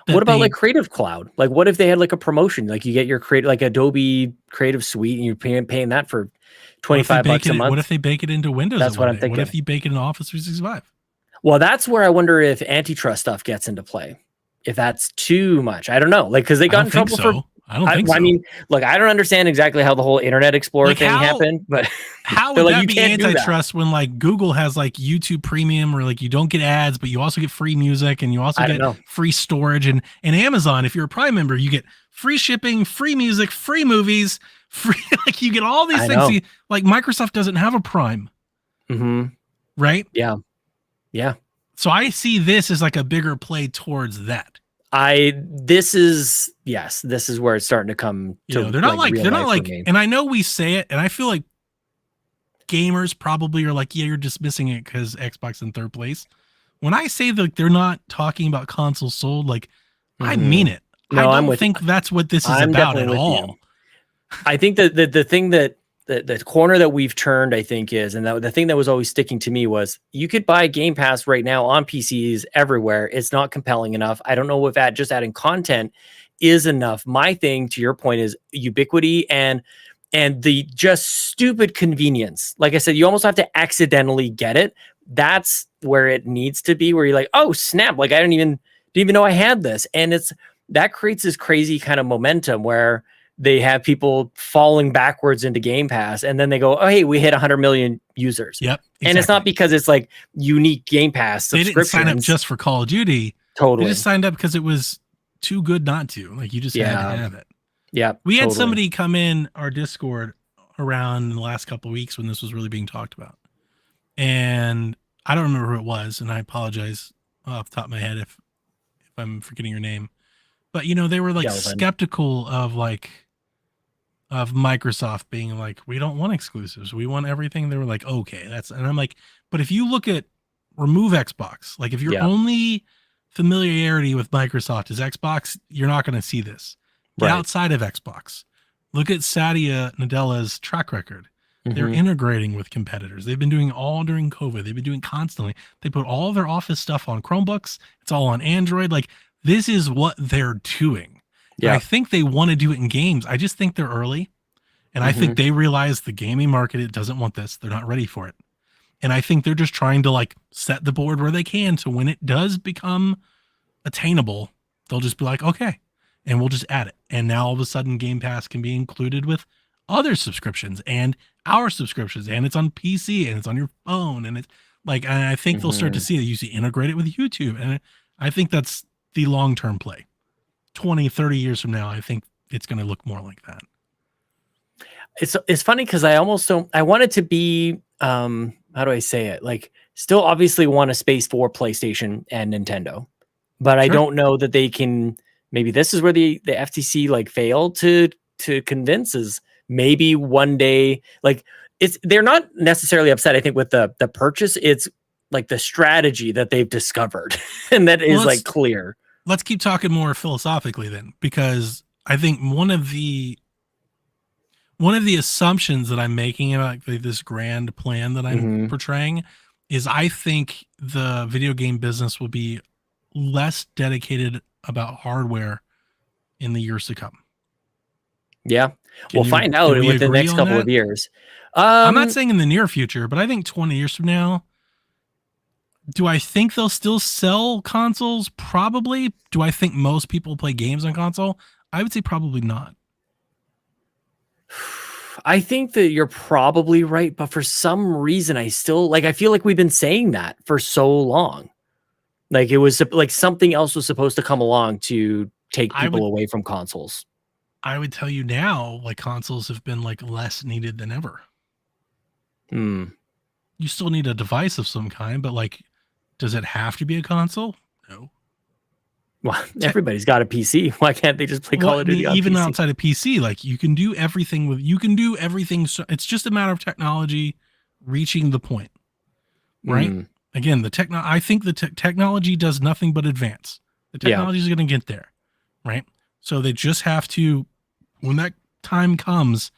What about like Creative Cloud? Like, what if they had like a promotion? Like, you get your like Adobe Creative Suite, and you're paying that for $25 a month.
What if they bake it into Windows?
That's what I'm
What
thinking.
if you bake it in Office 365?
Well, that's where I wonder if antitrust stuff gets into play. If that's too much, I don't know. Like, because they got in trouble for.
I don't think so.
I mean, look, I don't understand exactly how the whole Internet Explorer
Like
thing happened, but
how
they're
would
like,
that
you
be
can't do that.
antitrust when like Google has like YouTube Premium, or like you don't get ads, but you also get free music and you also
I don't
get
know.
free storage, and Amazon, if you're a Prime member, you get free shipping, free music, free movies, free like you get all these
I
things.
know.
See, like Microsoft doesn't have a Prime, right?
Yeah.
So I see this as like a bigger play towards that.
This is where it's starting to come to.
You know, they're not like
for me.
and I know we say it, and I feel like gamers probably are like, yeah, you're dismissing it because Xbox in third place. When I say that they're not talking about consoles sold, like I mean it.
No,
I
I'm
don't
with
think that's what this is
I'm
about
definitely
at
with
all.
you. I think that the thing that the corner that we've turned, I think, is, and the thing that was always sticking to me was you could buy Game Pass right now on PCs everywhere. It's not compelling enough. I don't know if just adding content is enough. My thing, to your point, is ubiquity and the just stupid convenience. Like I said, you almost have to accidentally get it. That's where it needs to be, where you're like, oh snap, like I didn't even know I had this. And that creates this crazy kind of momentum where they have people falling backwards into Game Pass, and then they go, oh, hey, we hit 100 million users.
Yep. Exactly.
And it's not because it's like unique Game Pass subscriptions.
They didn't sign up just for Call of Duty.
Totally.
They just signed up because it was too good not to. Like you just had to have it.
Yeah.
We had somebody come in our Discord around the last couple of weeks when this was really being talked about. And I don't remember who it was, and I apologize off the top of my head if I'm forgetting your name. But you know, they were like skeptical of Microsoft being like, we don't want exclusives, we want everything. They were like, okay, and I'm like, but if you look at remove Xbox, like if your only familiarity with Microsoft is Xbox, you're not going to see this. Get outside of Xbox. Look at Satya Nadella's track record. They're integrating with competitors. They've been doing all during COVID. They've been doing constantly. They put all their Office stuff on Chromebooks. It's all on Android. Like this is what they're doing. Yeah. I think they want to do it in games. I just think they're early. And I think they realize the gaming market, it doesn't want this. They're not ready for it. And I think they're just trying to like set the board where they can. So when it does become attainable, they'll just be like, okay, and we'll just add it. And now all of a sudden Game Pass can be included with other subscriptions and our subscriptions, and it's on PC and it's on your phone. And it's like, and I think they'll start to see it. You see integrate it with YouTube. And I think that's the long-term play. 20, 30 years from now, I think it's going to look more like that.
It's funny because I almost don't. I want it to be how do I say it? Like, still obviously want a space for PlayStation and Nintendo, but I don't know that they can. Maybe this is where the FTC like failed to convince is maybe one day like they're not necessarily upset. I think with the purchase, it's like the strategy that they've discovered and that is like clear.
Let's keep talking more philosophically then, because I think one of the assumptions that I'm making about this grand plan that I'm portraying is I think the video game business will be less dedicated about hardware in the years to come.
Yeah. We'll find out within the next couple of years.
I'm not saying in the near future, but I think 20 years from now, do I think they'll still sell consoles? Probably. Do I think most people play games on console? I would say probably not.
I think that you're probably right, but for some reason I still I feel like we've been saying that for so long. Like it was like something else was supposed to come along to take people away from consoles.
I would tell you now, like consoles have been like less needed than ever. you still need a device of some kind, but like, does it have to be a console? No.
Well, everybody's got a PC. Why can't they just play Call of Duty on
Even
PC?
outside of PC, like you can do everything. So it's just a matter of technology reaching the point, right?
Mm.
Again, I think the technology does nothing but advance. The technology is going to get there, right? So they just have to, when that time comes,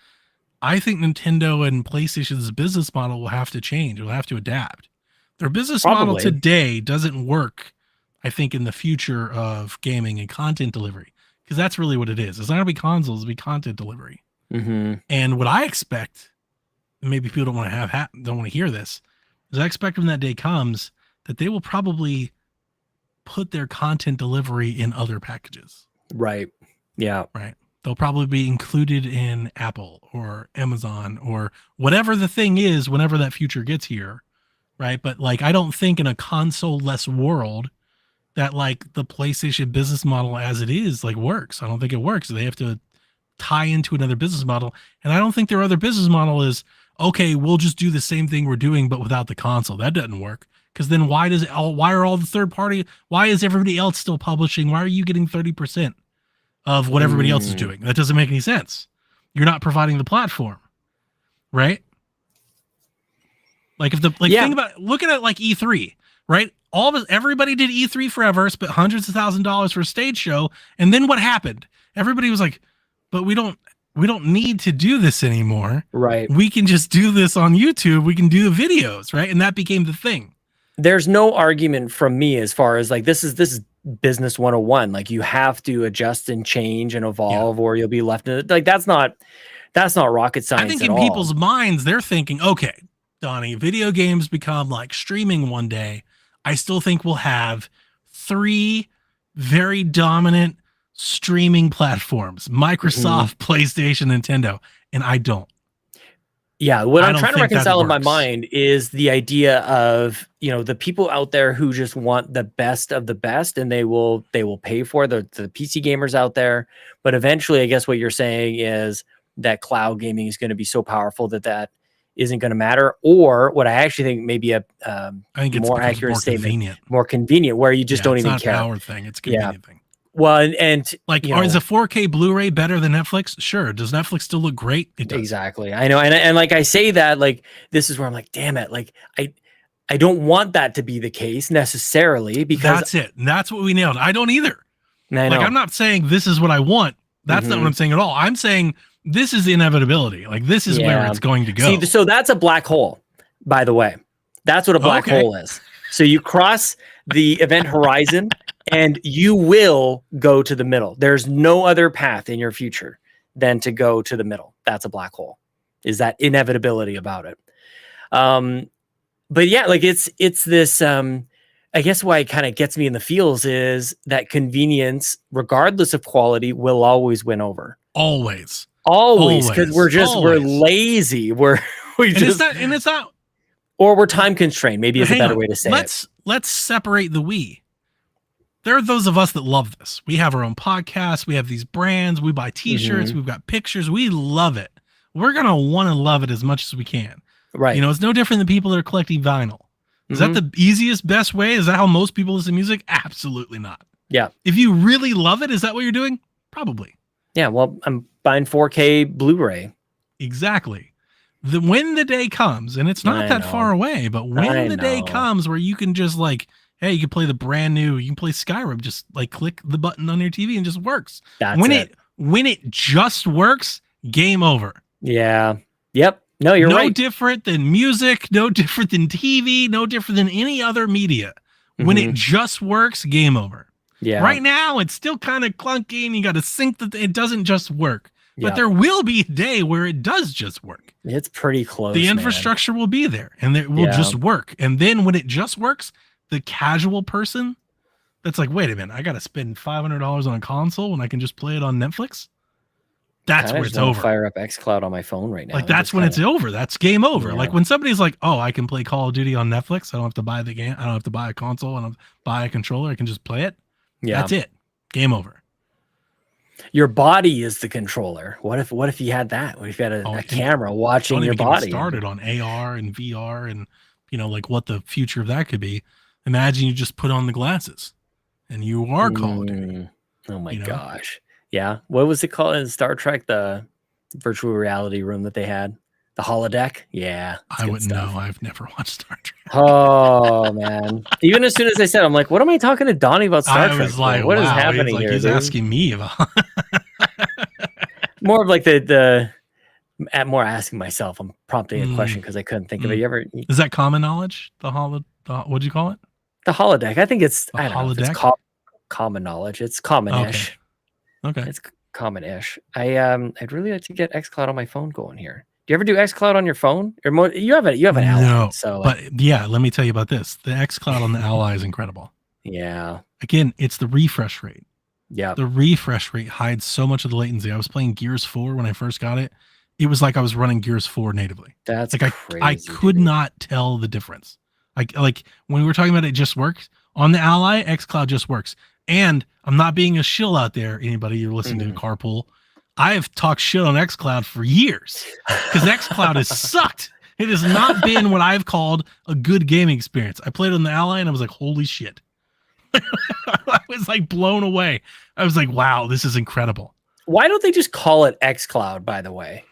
I think Nintendo and PlayStation's business model will have to change. Will have to adapt. Their business model
Probably.
today doesn't work, I think, in the future of gaming and content delivery, because that's really what it is. It's not going to be consoles, it'll be content delivery.
Mm-hmm.
And what I expect, and maybe people don't want to don't want to hear this, is I expect when that day comes that they will probably put their content delivery in other packages.
Right. Yeah.
Right. They'll probably be included in Apple or Amazon or whatever the thing is whenever that future gets here. Right. But like, I don't think in a console-less world that like the PlayStation business model as it is like works. I don't think it works. They have to tie into another business model. And I don't think their other business model is, okay, we'll just do the same thing we're doing, but without the console. That doesn't work. Because then why are all the third party, why is everybody else still publishing? Why are you getting 30% of what everybody else is doing? That doesn't make any sense. You're not providing the platform, right? Like think about, look at it like E3, right? Everybody did E3 forever, spent hundreds of $1,000s for a stage show. And then what happened? Everybody was like, but we don't need to do this anymore.
Right.
We can just do this on YouTube. We can do the videos, right? And that became the thing.
There's no argument from me as far as like, this is business 101. Like you have to adjust and change and evolve or you'll be left in it. Like that's not rocket science.
I think
at
in
all.
people's minds, they're thinking, okay, Donnie, video games become like streaming one day. I still think we'll have 3 very dominant streaming platforms, Microsoft, PlayStation, Nintendo, and I don't.
Yeah, what I'm trying to
think that
reconcile in my
works.
mind is the idea of, the people out there who just want the best of the best and they will pay for the PC gamers out there. But eventually, I guess what you're saying is that cloud gaming is going to be so powerful that isn't going to matter. Or what I actually think maybe I think it's more accurate statement, more convenient, where you just don't even care.
It's not a power thing; it's a convenient thing.
Well, and
like, is a 4K Blu-ray better than Netflix? Sure. Does Netflix still look great? It does.
Exactly. I know. And like I say that, like, this is where I'm like, damn it. Like, I don't want that to be the case necessarily, because
that's it. And that's what we nailed. I don't either.
I know.
Like, I'm not saying this is what I want. That's not what I'm saying at all. I'm saying this is the inevitability. Like, this is where it's going to go.
See, so that's a black hole, by the way. That's what a black hole is. So you cross the event horizon and you will go to the middle. There's no other path in your future than to go to the middle. That's a black hole, is that inevitability about it. But yeah, like it's this, I guess why it kind of gets me in the feels is that convenience, regardless of quality, will always win over.
Always.
Because we're lazy. It's not, or we're time constrained. Maybe is a better way to say it.
Let's separate the we. There are those of us that love this. We have our own podcast. We have these brands. We buy t-shirts. We've got pictures. We love it. We're going to want to love it as much as we can.
Right.
It's no different than people that are collecting vinyl. Is that the easiest, best way? Is that how most people listen to music? Absolutely not.
Yeah.
If you really love it, is that what you're doing? Probably.
Yeah. Well, I'm buying 4K Blu-ray.
Exactly. When the day comes, and it's not that far away, but when the day comes where you can just like, hey, you can play you can play Skyrim, just like click the button on your TV and just works. When it just works, game over.
Yeah. Yep. No, you're right.
No different than music, no different than TV, no different than any other media. When it just works, game over.
Yeah.
Right now, it's still kind of clunky and you got to sync that it doesn't just work. But there will be a day where it does just work.
It's pretty close.
The infrastructure will be there and it will just work. And then when it just works, the casual person that's like, wait a minute, I got to spend $500 on a console when I can just play it on Netflix. That's where it's over.
Fire up xCloud on my phone right now.
Like, that's when it's over. That's game over. Yeah. Like when somebody's like, oh, I can play Call of Duty on Netflix. I don't have to buy the game. I don't have to buy a console. I don't buy a controller. I can just play it. Yeah. That's it. Game over.
Your body is the controller. What if you had that? What if you had a camera watching your body?
Started on AR and VR and like what the future of that could be. Imagine you just put on the glasses and you are Call of Duty.
Oh my
you know?
gosh. Yeah. What was it called in Star Trek? The virtual reality room that they had? The holodeck? Yeah.
I wouldn't know. I've never watched Star Trek.
Oh man. Even as soon as I said, I'm like, what am I talking to Donnie about Star Trek?
I was like,
what is
wow,
happening here?
He's
dude?
asking me about
More of like more asking myself. I'm prompting a question because I couldn't think of it. You ever
Is that common knowledge? What'd you call it?
the holodeck? I think it's
The
I don't know if it's
holodeck?
common knowledge. It's common-ish.
Okay.
It's common-ish. I'd really like to get xCloud on my phone going here. Do you ever do xCloud on your phone? Or more, you have an Ally,
No,
so
but yeah, let me tell you about this. The xCloud on the Ally is incredible.
yeah.
Again, it's the refresh rate.
Yeah.
The refresh rate hides so much of the latency. I was playing Gears 4 when I first got it. It was like I was running Gears 4 natively.
That's
like
crazy.
I could not tell the difference. Like when we were talking about it just works on the Ally, xCloud just works. And I'm not being a shill out there, anybody you're listening to Carpool. I have talked shit on xCloud for years because xCloud has sucked. It has not been what I've called a good gaming experience. I played on the Ally and I was like, holy shit. I was like blown away. I was like, wow, this is incredible.
Why don't they just call it xCloud, by the way?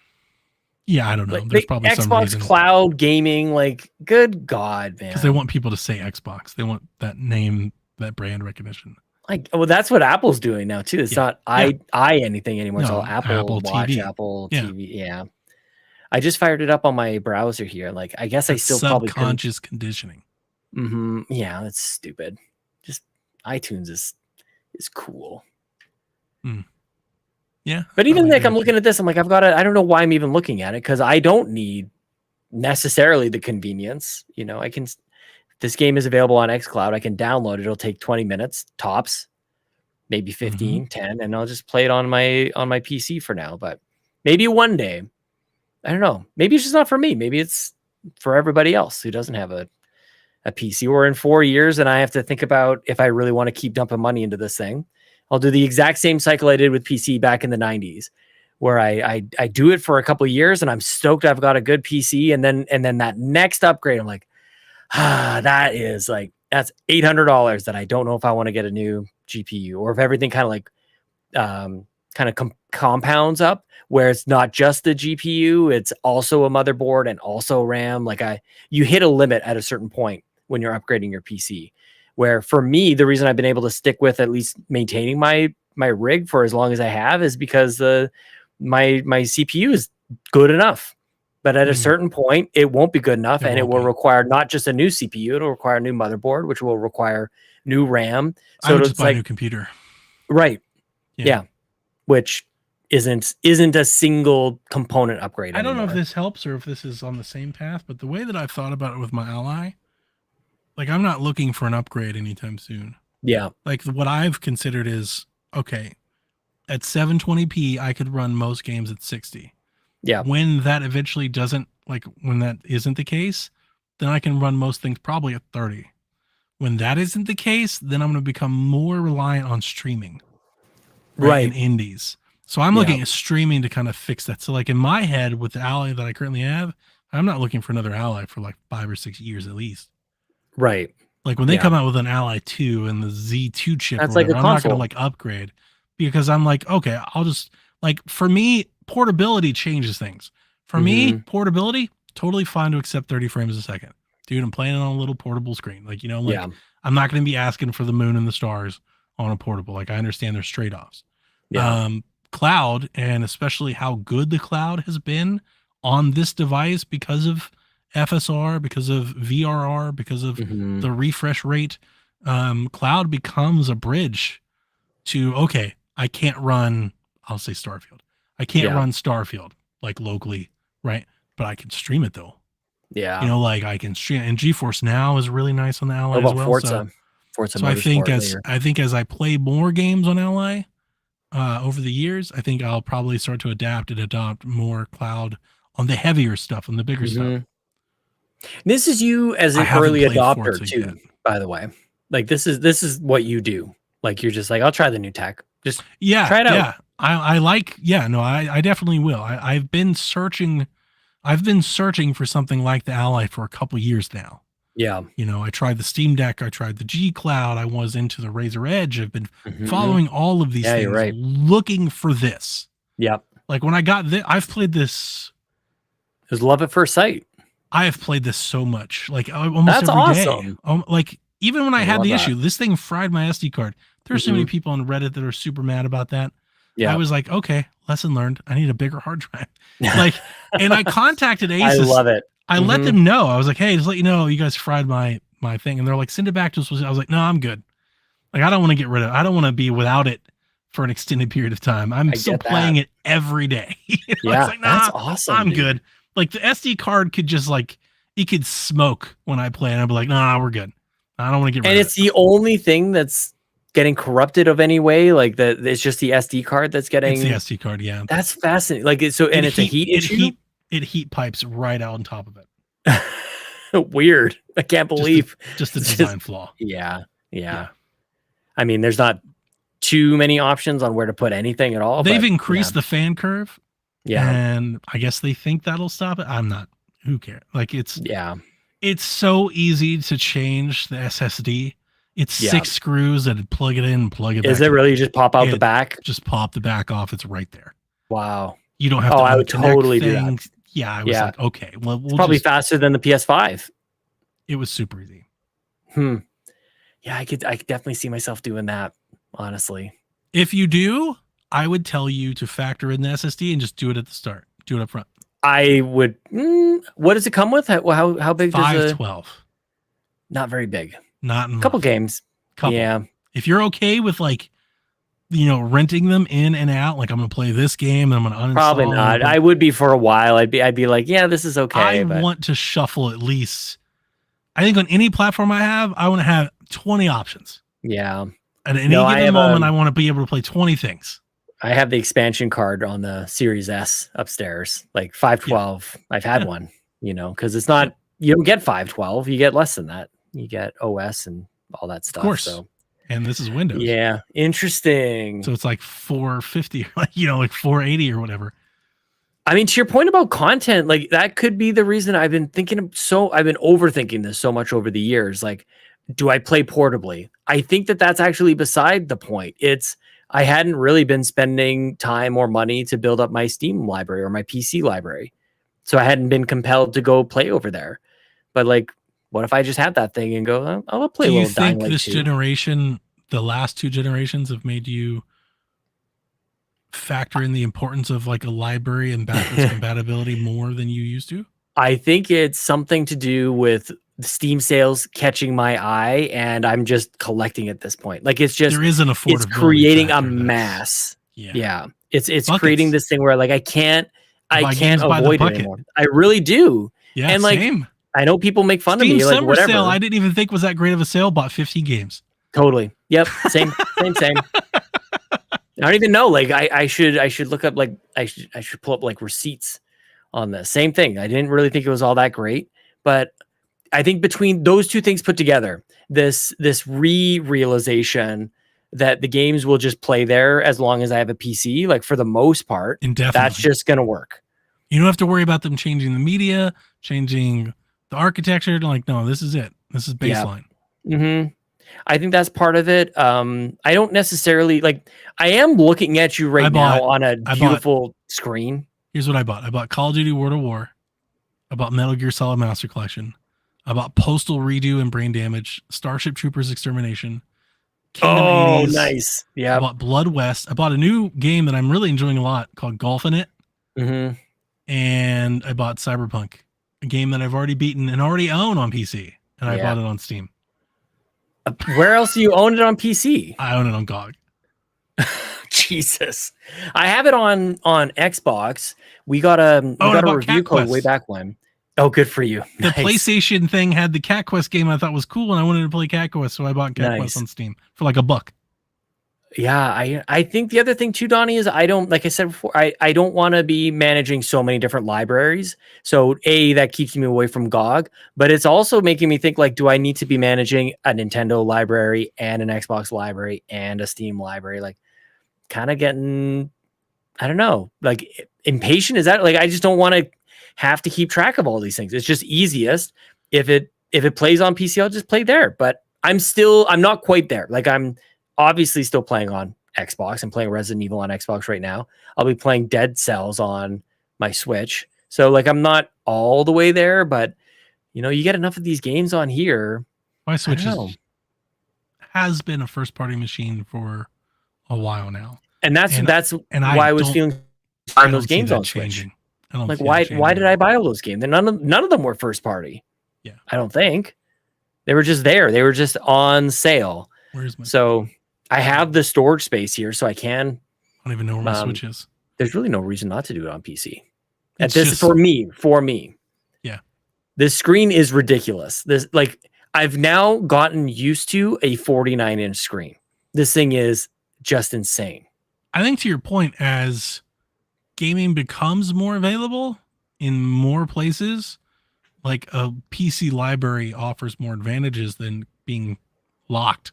Yeah, I don't know.
Like,
There's probably some
Xbox
reason.
Cloud Gaming, like, good God, man.
Because they want people to say Xbox. They want that name, that brand recognition.
Like, well, that's what Apple's doing now too. It's not I anything anymore. It's
No,
all Apple Watch,
TV.
Apple TV. Yeah. I just fired it up on my browser here. Like, I guess I still probably couldn't.
Subconscious conditioning.
Yeah, that's stupid. Just iTunes is cool.
Yeah.
But even
probably
like
do
I'm
too.
looking at this, I'm like, I don't know why I'm even looking at it because I don't need necessarily the convenience. You know, this game is available on xCloud. I can download it. It'll take 20 minutes tops, maybe 15, 10, and I'll just play it on my PC for now. But maybe one day, I don't know. Maybe it's just not for me. Maybe it's for everybody else who doesn't have a PC. Or in 4 years, and I have to think about if I really want to keep dumping money into this thing. I'll do the exact same cycle I did with PC back in the 90s, where I do it for a couple of years, and I'm stoked I've got a good PC, and then that next upgrade, I'm like, that's $800 that I don't know if I want to get a new GPU, or if everything kind of like compounds up, where it's not just the GPU, it's also a motherboard and also RAM. Like you hit a limit at a certain point when you're upgrading your PC. Where for me, the reason I've been able to stick with at least maintaining my rig for as long as I have is because my CPU is good enough. But at a certain point, it won't be good enough, and it will require not just a new CPU; it'll require a new motherboard, which will require new RAM.
So it's like a new computer,
right? Yeah, which isn't a single component upgrade.
I don't know if this helps or if this is on the same path, but the way that I've thought about it with my Ally, like I'm not looking for an upgrade anytime soon.
Yeah,
like what I've considered is okay. At 720p, I could run most games at 60.
Yeah.
When that eventually when that isn't the case, then I can run most things probably at 30. When that isn't the case, then I'm going to become more reliant on streaming. Right. In indies. So I'm looking at streaming to kind of fix that. So like in my head with the Ally that I currently have, I'm not looking for another Ally for like 5 or 6 years at least.
Right.
Like when they come out with an Ally 2 and the Z2 chip,
that's
or whatever,
like a
I'm not
console.
going to like upgrade because I'm like, okay, I'll just like, for me, portability changes things. For me, portability, totally fine to accept 30 frames a second. Dude, I'm playing it on a little portable screen. Like, I'm not going to be asking for the moon and the stars on a portable. Like, I understand there's trade-offs. Yeah. Cloud, and especially how good the cloud has been on this device because of FSR, because of VRR, because of the refresh rate, cloud becomes a bridge to, okay, I can't run, I'll say Starfield. I can't run Starfield like locally, right? But I can stream it though.
Yeah.
Like I can stream, and GeForce Now is really nice on the Ally as well.
Forza
so I think as I play more games on Ally over the years, I think I'll probably start to adapt and adopt more cloud on the heavier stuff, on the bigger stuff.
This is you as an early adopter too, by the way. Like this is what you do. Like you're just like, I'll try the new tech. Just try it out.
Yeah. I definitely will. I've been searching for something like the Ally for a couple years now.
Yeah.
You know, I tried the Steam Deck, I tried the G Cloud, I was into the Razer Edge. I've been
Mhm.
following all of these
Yeah,
things,
you're right.
looking for this.
Yep.
Like when I got this, I've played this.
It was love at first sight.
I have played this so much, like almost
That's
every day.
awesome.
Like even when I had
love
the
that.
issue, this thing fried my SD card. There's so many people on Reddit that are super mad about that.
Yeah.
I was like, okay, lesson learned. I need a bigger hard drive. Like, and I contacted
I
Asus.
love it.
I let them know. I was like, hey, just let you know, you guys fried my thing. And they're like, send it back to us. I was like, no, I'm good. Like, I don't want to get rid of it. I don't want to be without it for an extended period of time. I'm still playing it every day.
Yeah,
like, nah,
that's awesome.
I'm good. Like the SD card could just like, it could smoke when I play. And I'd be like, nah, we're good. I don't want to get rid of it.
And it's the only thing that's getting corrupted of any way. Like it's just the SD card that's getting.
It's the SD card, yeah.
That's fascinating. Like it's and it's a heat issue.
It heat pipes right out on top of it.
Weird. I can't believe.
Just a design flaw.
Yeah. I mean, there's not too many options on where to put anything at all.
They've increased the fan curve.
Yeah.
And I guess they think that'll stop it. I'm not. Who cares? Like it's so easy to change the SSD. It's 6 screws that plug it in and plug it back.
Is it really just pop out the back?
Just pop the back off. It's right there.
Wow.
You don't have to.
I would totally do that.
Yeah, I was like, okay, well,
it's probably faster than the PS5.
It was super easy.
Yeah, I could definitely see myself doing that, honestly.
If you do, I would tell you to factor in the SSD and just do it at the start. Do it up front.
I would. What does it come with? How big?
512.
Not very big.
Not enough.
Couple games.
Couple.
Yeah.
If you're okay with like, renting them in and out, like I'm gonna play this game and I'm gonna uninstall.
Probably not. I would be for a while. I'd be like, yeah, this is okay.
I want to shuffle at least. I think on any platform I have, I want to have 20 options.
Yeah.
At any given moment, I want to be able to play 20 things.
I have the expansion card on the Series S upstairs, like 512. Yeah. I've had one, because it's not, you don't get 512. You get less than that. You get OS and all that stuff.
Of course.
So.
And this is Windows.
Yeah. Interesting.
So it's like 450, like 480 or whatever.
I mean, to your point about content, like that could be the reason I've been overthinking this so much over the years. Like, do I play portably? I think that's actually beside the point. I hadn't really been spending time or money to build up my Steam library or my PC library. So I hadn't been compelled to go play over there. But like, what if I just had that thing and go, I'll play a little Dying Light 2.
Do you think this generation, the last 2 generations have made you factor in the importance of like a library and backwards compatibility more than you used to?
I think it's something to do with Steam sales catching my eye, and I'm just collecting at this point. Like it's just
there is an affordability.
It's creating a mass. Yeah. It's creating this thing where like I can't avoid it anymore. I really do.
Yeah,
and like
same.
I know people make fun
Steam
of me. Like
summer
whatever.
Sale, I didn't even think was that great of a sale. Bought 15 games.
Totally. Yep. Same. I don't even know. Like I should look up like I should pull up like receipts on this. Same thing. I didn't really think it was all that great, but I think between those two things put together, this realization that the games will just play there as long as I have a PC, like for the most part,
Indefinitely.
That's just gonna work.
You don't have to worry about them changing the media, changing the architecture. Like, no, this is it. This is baseline.
Yeah. Mm-hmm. I think that's part of it. I don't necessarily like. I am looking at you now on a beautiful screen.
Here's what I bought. I bought Call of Duty World of War. I bought Metal Gear Solid Master Collection. I bought Postal Redo and Brain Damage. Starship Troopers Extermination. Kingdom 80s.
Nice. Yeah.
I bought Blood West. I bought a new game that I'm really enjoying a lot called Golf in It.
Mm-hmm.
And I bought Cyberpunk, a game that I've already beaten and already own on PC. And I bought it on Steam.
Where else do you own it on PC?
I own it on GOG.
Jesus. I have it on Xbox. We got a review code way back when. Oh, good for you.
The PlayStation thing had the Cat Quest game I thought was cool, and I wanted to play Cat Quest, so I bought Cat Quest on Steam for like $1.
Yeah, I think the other thing too, Donnie, is I don't, like I said before, I don't want to be managing so many different libraries. So that keeps me away from GOG, but it's also making me think like, do I need to be managing a Nintendo library and an Xbox library and a Steam library? Like kind of getting, I don't know, like impatient. Is that like, I just don't want to have to keep track of all these things. It's just easiest if it if it plays on PC, I'll just play there. But I'm not quite there. Like I'm obviously still playing on Xbox. I'm playing Resident Evil on Xbox right now. I'll be playing Dead Cells on my Switch. So like I'm not all the way there, but you know, you get enough of these games on here.
My Switch
I don't know.
has been a first party machine for a while now.
And that's
and
why I was
don't-
feeling
I
buying
don't
those
see
games
that
on Switch.
changing. I don't
Like
see that
why
changing
did
at
I
all.
buy all those games? And none of them were first party.
Yeah.
I don't think. They were just there. They were just on sale.
Where's my?
So I have the storage space here, so I can.
I don't even know where my
um,
Switch is.
There's really no reason not to do it on PC.
It's
This
just-
for me.
Yeah.
This screen is ridiculous. This like I've now gotten used to a 49-inch screen. This thing is just insane.
I think to your point, as gaming becomes more available in more places, like a PC library offers more advantages than being locked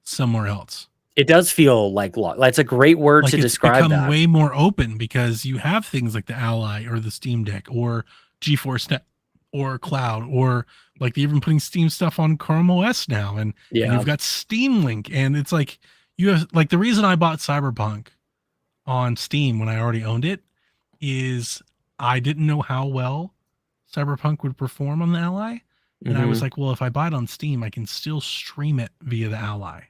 somewhere else.
It does feel like that's a great word
Like
to
it's
describe
become
that.
way more open because you have things like the Ally or the Steam Deck or GeForce Net or Cloud, or like they're even putting Steam stuff on Chrome OS now, and
Yeah.
you've got Steam Link, and it's like you have like the reason I bought Cyberpunk on Steam when I already owned it is I didn't know how well Cyberpunk would perform on the Ally, and I was
Mhm.
like, well, if I buy it on Steam, I can still stream it via the Ally,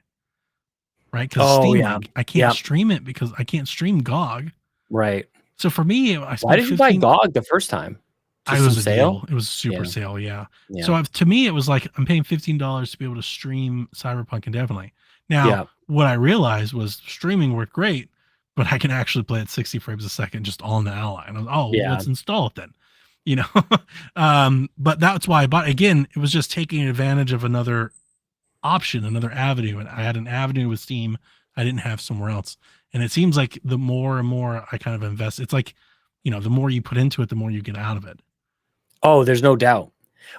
right? Because
Oh,
Steam
yeah.
Link, I can't
Yeah.
stream it because I can't stream GOG.
Right.
So for me, I spent
Why did you buy
15
GOG the first time?
I
Just
was
some
a
sale?
deal. It was a super
Yeah.
sale, yeah.
Yeah.
So to me, it was like I'm paying $15 to be able to stream Cyberpunk indefinitely. Now,
Yeah.
what I realized was streaming worked great, but I can actually play at 60 frames a second just on the Ally. And I was, well,
Yeah.
let's install it then. You know, but that's why I bought. Again, it was just taking advantage of another option, another avenue, and I had an avenue with Steam I didn't have somewhere else. And it seems like the more and more I kind of invest, it's like, you know, the more you put into it, the more you get out of it.
Oh, there's no doubt.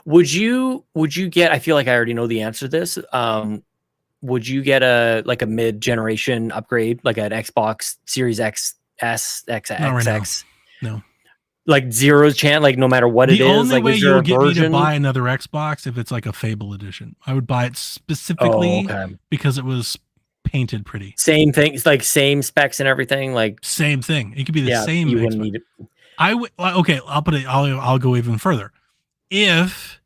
Would you get, I feel like I already know the answer to this. Would you get a mid-generation upgrade, like an Xbox Series X, S, X,
Not right now.
X?
No.
Like zero chance, like no matter what it
The
is.
only
Like
way
is
you
there a
would get me to
version?
buy another Xbox if it's like a Fable edition. I would buy it
Oh,
specifically
okay.
because it was painted pretty.
Same thing. It's like same specs and everything. Like
Same thing. It could be the
yeah,
same.
you wouldn't
Xbox.
need it.
I would. Okay, I'll put it. I'll go even further. If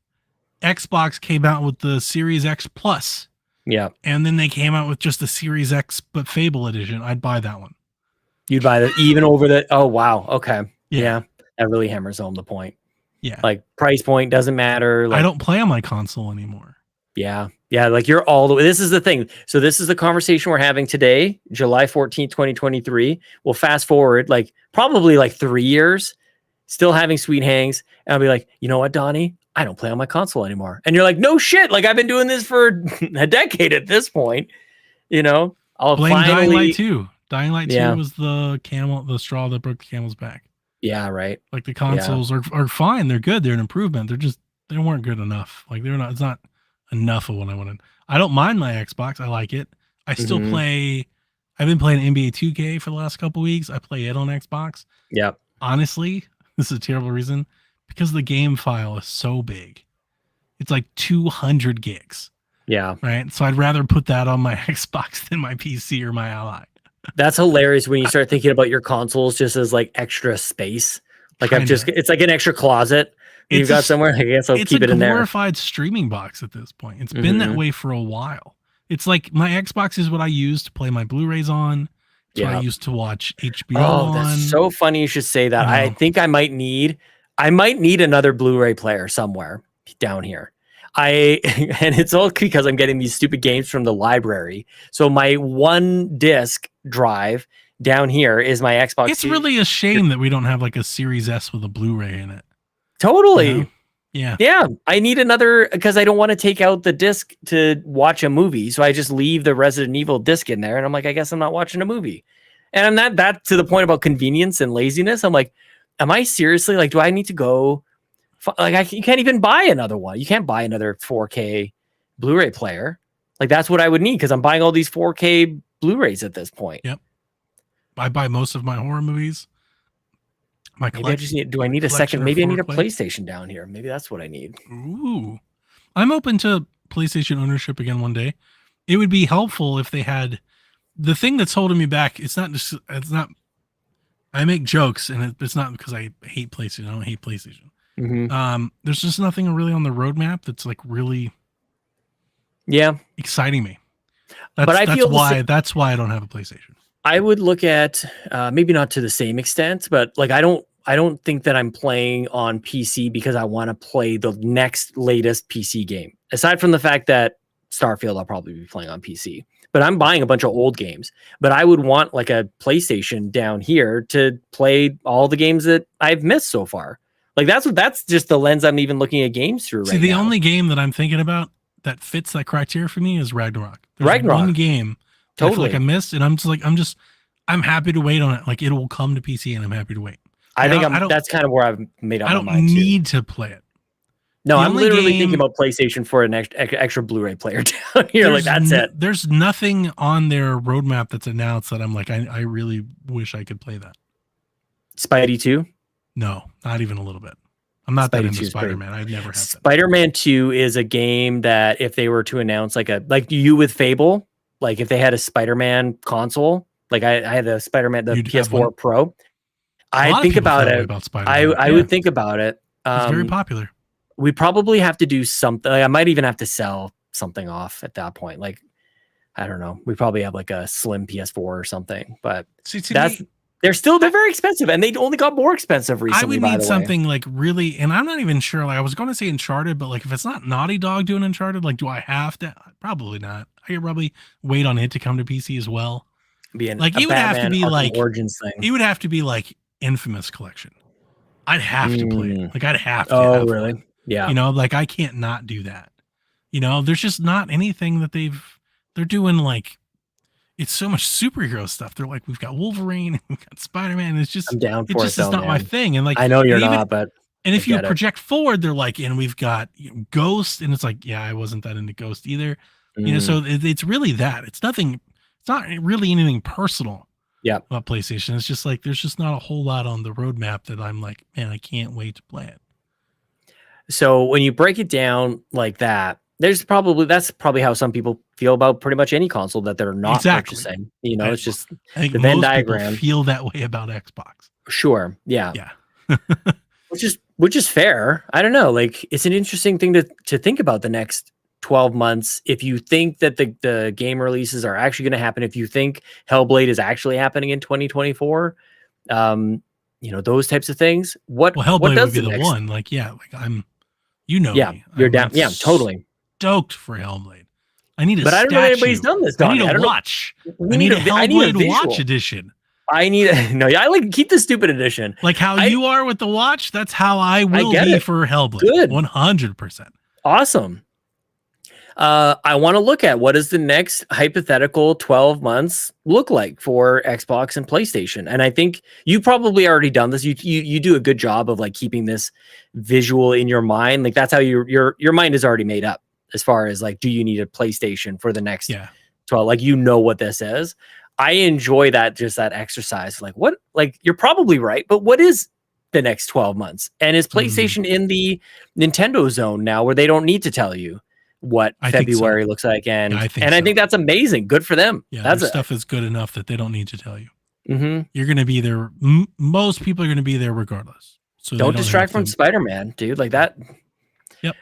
Xbox came out with the Series X Plus,
Yeah,
and then they came out with just the Series X but Fable edition, I'd buy that one.
you'd buy that even over the. Oh wow. Okay.
Yeah.
Yeah, that really hammers home the point.
Yeah.
Like price point doesn't matter. Like,
I don't play on my console anymore.
Yeah. Yeah. Like you're all the way. This is the thing. So this is the conversation we're having today, July 14th, 2023. We'll fast forward like probably like 3 years, still having sweet hangs. And I'll be like, you know what, Donnie? I don't play on my console anymore. And you're like, no shit. Like I've been doing this for a decade at this point. You know, I'll
Blame Dying
finally.
Light 2. Dying Light 2
Yeah.
was the straw that broke the camel's back.
Yeah. Right.
Like the consoles are fine. They're good. They're an improvement. They weren't good enough. Like it's not enough of what I wanted. I don't mind my Xbox. I like it. I still
Mhm.
play. I've been playing NBA 2K for the last couple weeks. I play it on Xbox.
Yeah.
Honestly, this is a terrible reason because the game file is so big. It's like 200 gigs,
Yeah.
right? So I'd rather put that on my Xbox than my PC or my Ally.
That's hilarious when you start thinking about your consoles just as like extra space. Like
Kinda.
it's like an extra closet you've
It's
got
a-
somewhere. I guess I'll
It's
keep
a
it in there.
glorified streaming box at this point. It's been that
Mhm.
way for a while. It's like my Xbox is what I use to play my Blu-rays on. It's what I
Yeah.
used to watch HBO
Oh,
on.
that's so funny you should say that.
You
I
know.
think I might need another Blu-ray player somewhere down here. And it's all because I'm getting these stupid games from the library. So my one disc drive down here is my Xbox.
It's really a shame that we don't have like a Series S with a Blu-ray in it.
totally.
You know? Yeah.
Yeah, I need another because I don't want to take out the disc to watch a movie. So I just leave the Resident Evil disc in there, and I'm like, I guess I'm not watching a movie. And I'm not that to the point about convenience and laziness. I'm like, am I seriously like, do I need to go? You can't even buy another one. You can't buy another 4K Blu-ray player. Like that's what I would need because I'm buying all these 4K Blu-rays at this point.
Yep. I buy most of my horror movies. My
Maybe I just need. Do I need a
collection
second?
of
Maybe I need a
4K.
PlayStation down here. Maybe that's what I need.
Ooh. I'm open to PlayStation ownership again one day. It would be helpful if they had the thing that's holding me back. It's not. I make jokes, and it's not because I hate PlayStation. I don't hate PlayStation. There's just nothing really on the roadmap that's like really exciting me. That's why I don't have a PlayStation.
I would look at maybe not to the same extent, but like I don't think that I'm playing on PC because I want to play the next latest PC game. Aside from the fact that Starfield I'll probably be playing on PC, but I'm buying a bunch of old games. But I would want like a PlayStation down here to play all the games that I've missed so far. Like that's just the lens I'm even looking at games through right now.
See, the only game that I'm thinking about that fits that criteria for me is Ragnarok. There's one game I feel like I missed, and I'm happy to wait on it. Like it will come to PC, and I'm happy to wait.
I think that's kind of where I've made up my mind.
I don't need to play it.
No, I'm literally thinking about PlayStation for an extra Blu-ray player down here. Like that's it.
There's nothing on their roadmap that's announced that I'm like, I really wish I could play that.
Spidey 2?
No, not even a little bit. I'm not that into Spider-Man. I've never had that.
Spider-Man 2 is a game that if they were to announce like you with Fable, like if they had a Spider-Man console, like I had a Spider-Man, the PS4 Pro, I'd think about it. I would think about it.
It's very popular.
We probably have to do something. Like, I might even have to sell something off at that point. Like, I don't know. We probably have like a slim PS4 or something, but they're very expensive, and they only got more expensive recently.
I would need something like really, and I'm not even sure. Like I was going to say Uncharted, but like if it's not Naughty Dog doing Uncharted, like do I have to? Probably not. I could probably wait on it to come to PC as well. It would have to be like
Origins thing.
It would have to be like Infamous Collection. I'd have to play it. Like I'd have to.
Oh, really? Yeah.
You know, like I can't not do that. You know, there's just not anything that they're doing. Like it's so much superhero stuff. They're like, we've got Wolverine, we've got Spider-Man. It's just,
I'm down for
it's not my thing. And like,
I know you're not, but
if you project forward, they're like, and we've got Ghost, and it's like, yeah, I wasn't that into Ghost either. You know, so it's really that. It's nothing. It's not really anything personal.
Yeah.
About PlayStation. It's just like there's just not a whole lot on the roadmap that I'm like, man, I can't wait to play it.
So when you break it down like that, that's probably how some people feel about pretty much any console that they're not purchasing. You know, it's just
the
Venn diagram.
Feel that way about Xbox.
Sure. Yeah.
Yeah.
which is fair. I don't know. Like it's an interesting thing to think about the next 12 months. If you think that the game releases are actually going to happen, if you think Hellblade is actually happening in 2024, you know, those types of things.
Hellblade
what does
would be the one? Like, yeah, like I'm, you know,
yeah,
me.
You're down. Yeah, totally
stoked for Hellblade. I need
but I don't know if anybody's done this. Donnie.
I need a watch. I need a Hellblade watch edition.
I like keep the stupid edition.
Like how you are with the watch. That's how I will be for Hellblade.
Good.
100%.
Awesome. I want to look at what does the next hypothetical 12 months look like for Xbox and PlayStation. And I think you probably already done this. You do a good job of like keeping this visual in your mind. Like that's how your mind is already made up as far as like, do you need a PlayStation for the next 12? Like, you know what this is. I enjoy that exercise. Like what, like you're probably right, but what is the next 12 months? And is PlayStation in the Nintendo zone now where they don't need to tell you what February looks like? And I think that's amazing. Good for them.
Yeah, that stuff is good enough that they don't need to tell you. You're going to be there. Most people are going to be there regardless. So
don't distract from Spider-Man, dude. Like that.
Yep.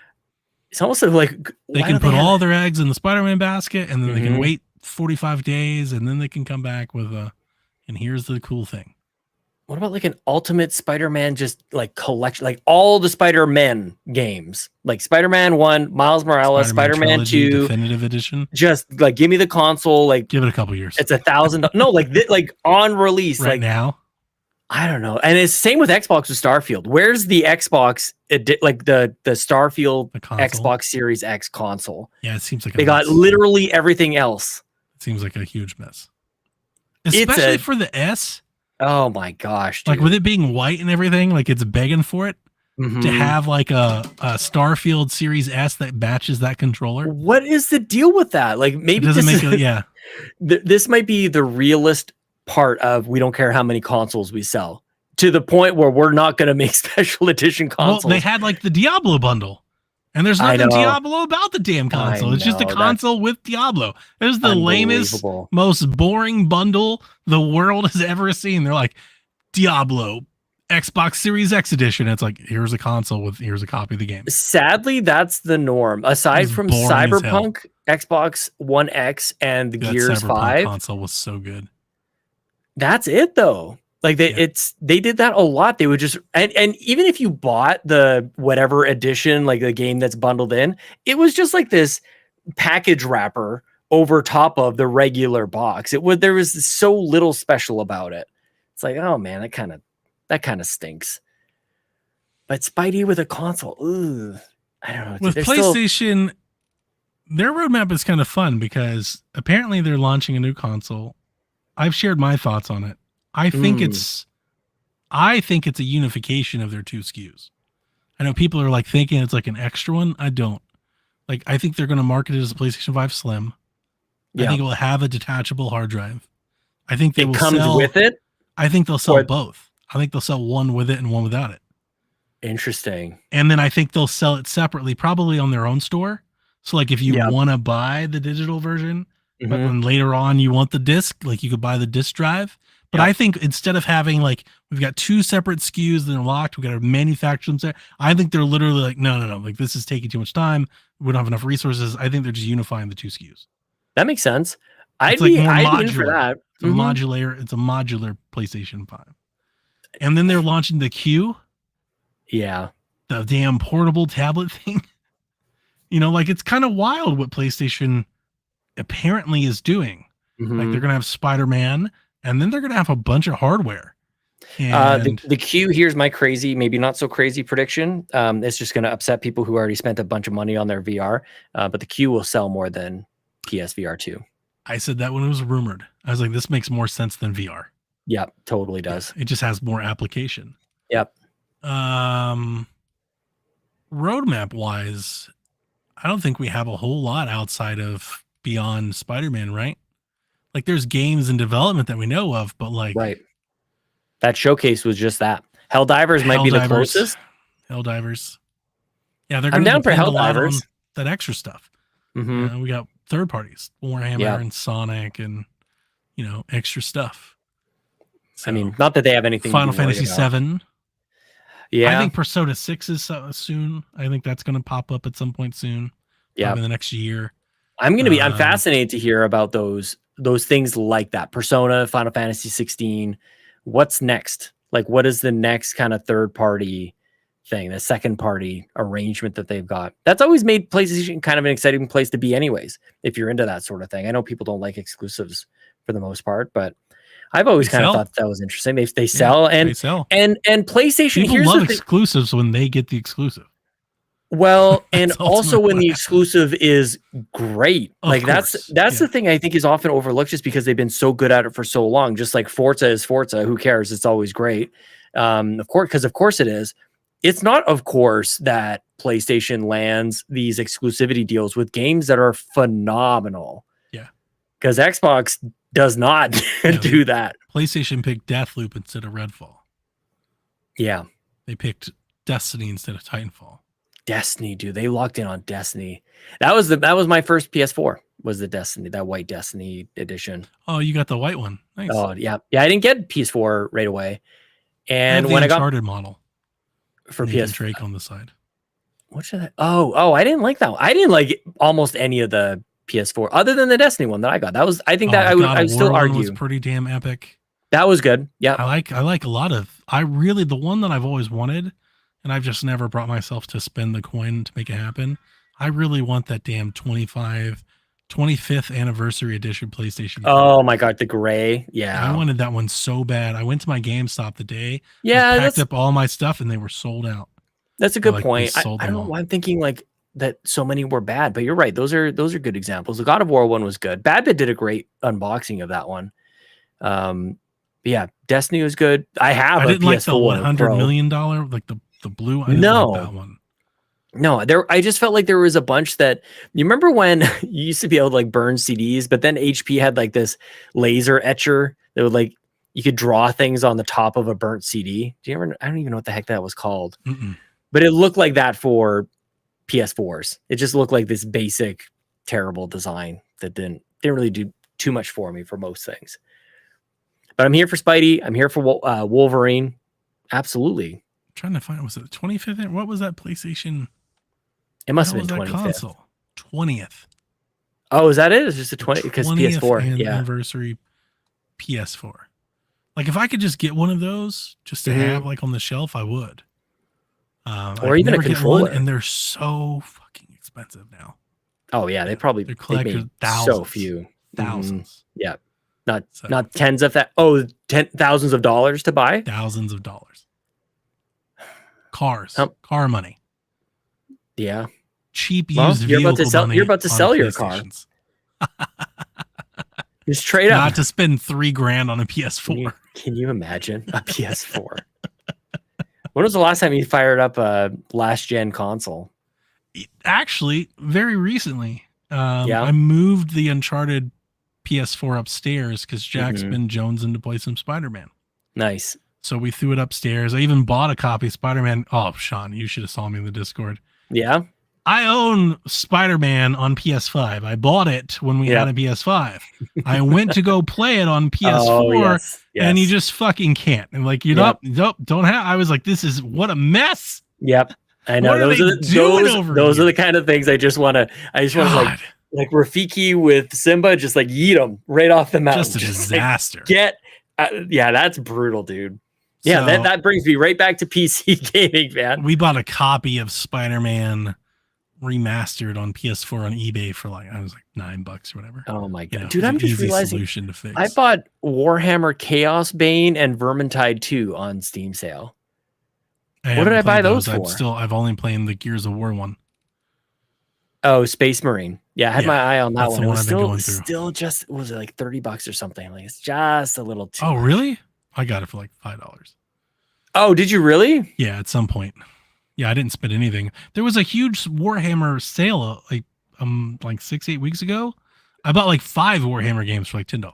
It's almost like
they can put all their eggs in the Spider-Man basket, and then they can wait 45 days, and then they can come back with and here's the cool thing.
What about like an ultimate Spider-Man, just like collection, like all the Spider-Man games, like Spider-Man 1, Miles Morales, Spider-Man 2,
Definitive Edition.
Just like give me the console, like
give it a couple years.
It's $1,000. No, like on release,
right now.
I don't know. And it's same with Xbox with Starfield. Where's the Xbox, like the Starfield Xbox Series X console?
Yeah, it seems like
they got literally everything else.
It seems like a huge mess, especially for the S.
Oh my gosh, dude.
Like with it being white and everything, like it's begging for it to have like a Starfield Series S that matches that controller.
What is the deal with that? Like maybe this might be the realist part of we don't care how many consoles we sell, to the point where we're not going to make special edition consoles.
Well, they had like the Diablo bundle, And there's
I
nothing
know.
Diablo about the damn console. It's just a
know, that's
console with Diablo. It was the lamest,
unbelievable.
most boring bundle the world has ever seen. They're like, Diablo, Xbox Series X edition. It's like, here's a console here's a copy of the game.
Sadly, that's the norm. Aside
was
from
boring as hell.
Cyberpunk, Xbox One X, and the
That
Gears
Cyberpunk
5,
console was so good.
that's it though. Like they did that a lot. They would just and even if you bought the whatever edition, like the game that's bundled in, it was just like this package wrapper over top of the regular box. There was so little special about it. It's like, oh man, that kind of stinks. But Spidey with a console, ugh, I don't know.
With PlayStation, their roadmap is kind of fun because apparently they're launching a new console. I've shared my thoughts on it. I think it's a unification of their two SKUs. I know people are like thinking it's like an extra one. I don't. Like, I think they're going to market it as a PlayStation 5 Slim. I think it will have a detachable hard drive. I think
it comes with it.
I think they'll sell both. I think they'll sell one with it and one without it.
Interesting.
And then I think they'll sell it separately, probably on their own store. So like if you want to buy the digital version, but then later on you want the disc, like you could buy the disc drive. But I think instead of having like, we've got two separate SKUs that are locked, we got to manufacture them there. I think they're literally like, no. Like, this is taking too much time. We don't have enough resources. I think they're just unifying the two SKUs.
That makes sense. I'd
I'd
be in for that.
It's a modular PlayStation 5. And then they're launching the Q.
Yeah.
The damn portable tablet thing. You know, like, it's kind of wild what PlayStation apparently is doing. Like, they're going to have Spider-Man, and then they're going to have a bunch of hardware. And
the Q, here's my crazy, maybe not so crazy prediction. It's just going to upset people who already spent a bunch of money on their VR. But the Q will sell more than PSVR 2.
I said that when it was rumored. I was like, this makes more sense than VR.
Yep, totally does.
It just has more application.
Yep.
Roadmap wise, I don't think we have a whole lot outside of beyond Spider-Man, right? Like, there's games in development that we know of, but like,
right. That showcase was just that. Helldivers might be the closest.
Helldivers. Yeah, they're
I'm
going to
down for Helldivers.
That extra stuff.
Mm-hmm.
We got third parties, Warhammer and Sonic, and extra stuff. So,
I mean, not that they have anything.
Final Fantasy VII.
Yeah,
I think Persona 6 is soon. I think that's going to pop up at some point soon. Yeah, in the next year.
I'm going to be. I'm fascinated to hear about those things like that. Persona, Final Fantasy 16. What's next? Like, what is the next kind of third party thing? The second party arrangement that they've got. That's always made PlayStation kind of an exciting place to be, anyways. If you're into that sort of thing, I know people don't like exclusives for the most part, but I've always kind of thought that was interesting. They sell and PlayStation.
People love exclusives when they get the exclusive.
Well, and also when the exclusive is great. Like, that's the thing I think is often overlooked, just because they've been so good at it for so long. Just like Forza is Forza. Who cares? It's always great. Of course it is. It's not, of course, that PlayStation lands these exclusivity deals with games that are phenomenal.
Yeah.
Because Xbox does not do that.
PlayStation picked Deathloop instead of Redfall.
Yeah.
They picked Destiny instead of Titanfall.
Destiny, dude. They locked in on Destiny. That was my first PS4, was the Destiny, that white Destiny edition.
Oh, you got the white one. Nice.
Oh, yeah. Yeah, I didn't get PS4 right away. And when I got
Uncharted model
for
Nathan
PS
Drake on the side.
What should I? Oh, I didn't like that one. I didn't like almost any of the PS4 other than the Destiny one that I got. I think I would still argue
was pretty damn epic.
That was good. Yeah.
I like a lot of, the one that I've always wanted, and I've just never brought myself to spend the coin to make it happen. I really want that damn 25th anniversary edition PlayStation.
Oh my God, the gray. Yeah.
I wanted that one so bad. I went to my GameStop the day.
Yeah.
I packed up all my stuff and they were sold out.
That's a good point. I don't know why I'm thinking like that so many were bad, but you're right. Those are good examples. The God of War one was good. Bad Bit did a great unboxing of that one. Yeah, Destiny was good. I didn't
like the $100 million, like the blue. I didn't like that one.
No, I just felt like there was a bunch that, you remember when you used to be able to like burn CDs, but then HP had like this laser etcher that would like, you could draw things on the top of a burnt CD. I don't even know what the heck that was called.
Mm-mm.
But it looked like that for PS4s. It just looked like this basic, terrible design that didn't really do too much for me for most things. But I'm here for Spidey. I'm here for Wolverine. Absolutely.
I'm trying to find, was it the 25th? What was that PlayStation?
It must
How
have been
was that
25th.
console? 20th.
Oh, is that it? It's just a 20 because
20th
PS4. Yeah.
anniversary PS4. Like if I could just get one of those just to
Mhm.
have like on the shelf, I would.
Or even a
never get
controller.
and they're so fucking expensive now.
Oh yeah, they probably
They're
they
collectors,
made
thousands.
so few.
Thousands.
Yeah, not
So-
not tens of that. Oh, thousands of dollars to buy.
Thousands of dollars. Cars.
Um,
car money.
Yeah,
Cheap
Well,
used
you're about to
vehicle
sell-
money
you're about to
on
sell your car.
PlayStations.
just trade up.
Not to spend $3,000 on a PS4.
Can you imagine a PS4? When was the last time you fired up a last gen console?
Actually, very recently,
Yeah?
I moved the Uncharted PS4 upstairs because Jack's
Mhm.
been jonesing to play some Spider-Man.
Nice.
So we threw it upstairs. I even bought a copy of Spider-Man. Oh, Sean, you should have saw me in the Discord.
Yeah.
I own Spider-Man on PS5. I bought it when we
Yeah.
had a PS5. I went to go play it on PS4,
Oh, yes.
and you
yes.
just fucking can't. And like, you
Yep.
nope, don't have. I was like, this is what a mess.
Yep. I know
What are
those
they
are
doing over
those are
here?
the kind of things I just want to
God,
like Rafiki with Simba, just like yeet them right off the mountain.
just a
like,
disaster.
get yeah, that's brutal, dude. Yeah,
So,
that brings me right back to PC gaming, man.
we bought a copy of Spider-Man remastered on PS4 on eBay for like, I was like $9 or whatever.
Oh my
You
god,
know,
dude!
it was
I'm
an
just
easy
realizing
solution to fix.
I bought Warhammer Chaos Bane and Vermintide 2 on Steam sale. What did I
haven't
buy
played
those for?
I've only played the Gears of War one.
Oh, Space Marine. Yeah, I had
Yeah,
my eye on that
that's
one.
the
It
one
was
I've been
still
going through.
still just was it like $30 or something? Like it's just a little too.
Oh, really? I got it for like $5.
Oh, did you really?
Yeah, at some point. Yeah, I didn't spend anything. There was a huge Warhammer sale like 6-8 weeks ago. I bought like 5 Warhammer games for like $10.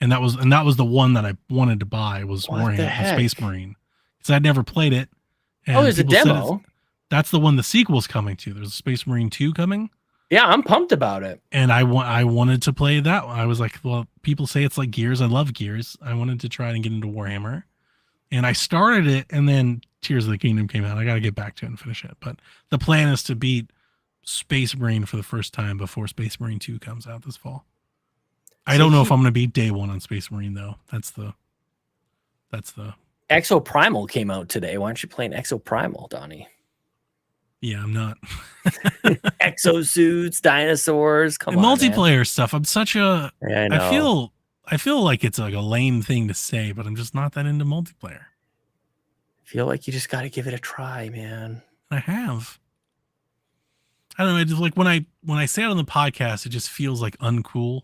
And that was the one that I wanted to buy was
What the
Warhammer
heck?
Space Marine. Because I'd never played it.
Oh, there's a
people said
demo.
that's the one the sequel's coming to. There's a Space Marine 2 coming.
Yeah, I'm pumped about it.
And I wanted to play that one. I was like, well, people say it's like Gears. I love Gears. I wanted to try and get into Warhammer. And I started it, and then Tears of the Kingdom came out. I got to get back to it and finish it. But the plan is to beat Space Marine for the first time before Space Marine 2 comes out this fall. I don't know if I'm going to beat day one on Space Marine, though. That's the
Exo Primal came out today. Why aren't you playing Exo Primal, Donnie?
yeah, I'm not.
Exosuits, dinosaurs. Come
And
on,
multiplayer stuff. I'm such a.
man. Yeah, I know.
I feel like it's like a lame thing to say, but I'm just not that into multiplayer.
Feel like you just got to give it a try, man.
I have. I don't know. It's just like when I say it on the podcast, it just feels like uncool.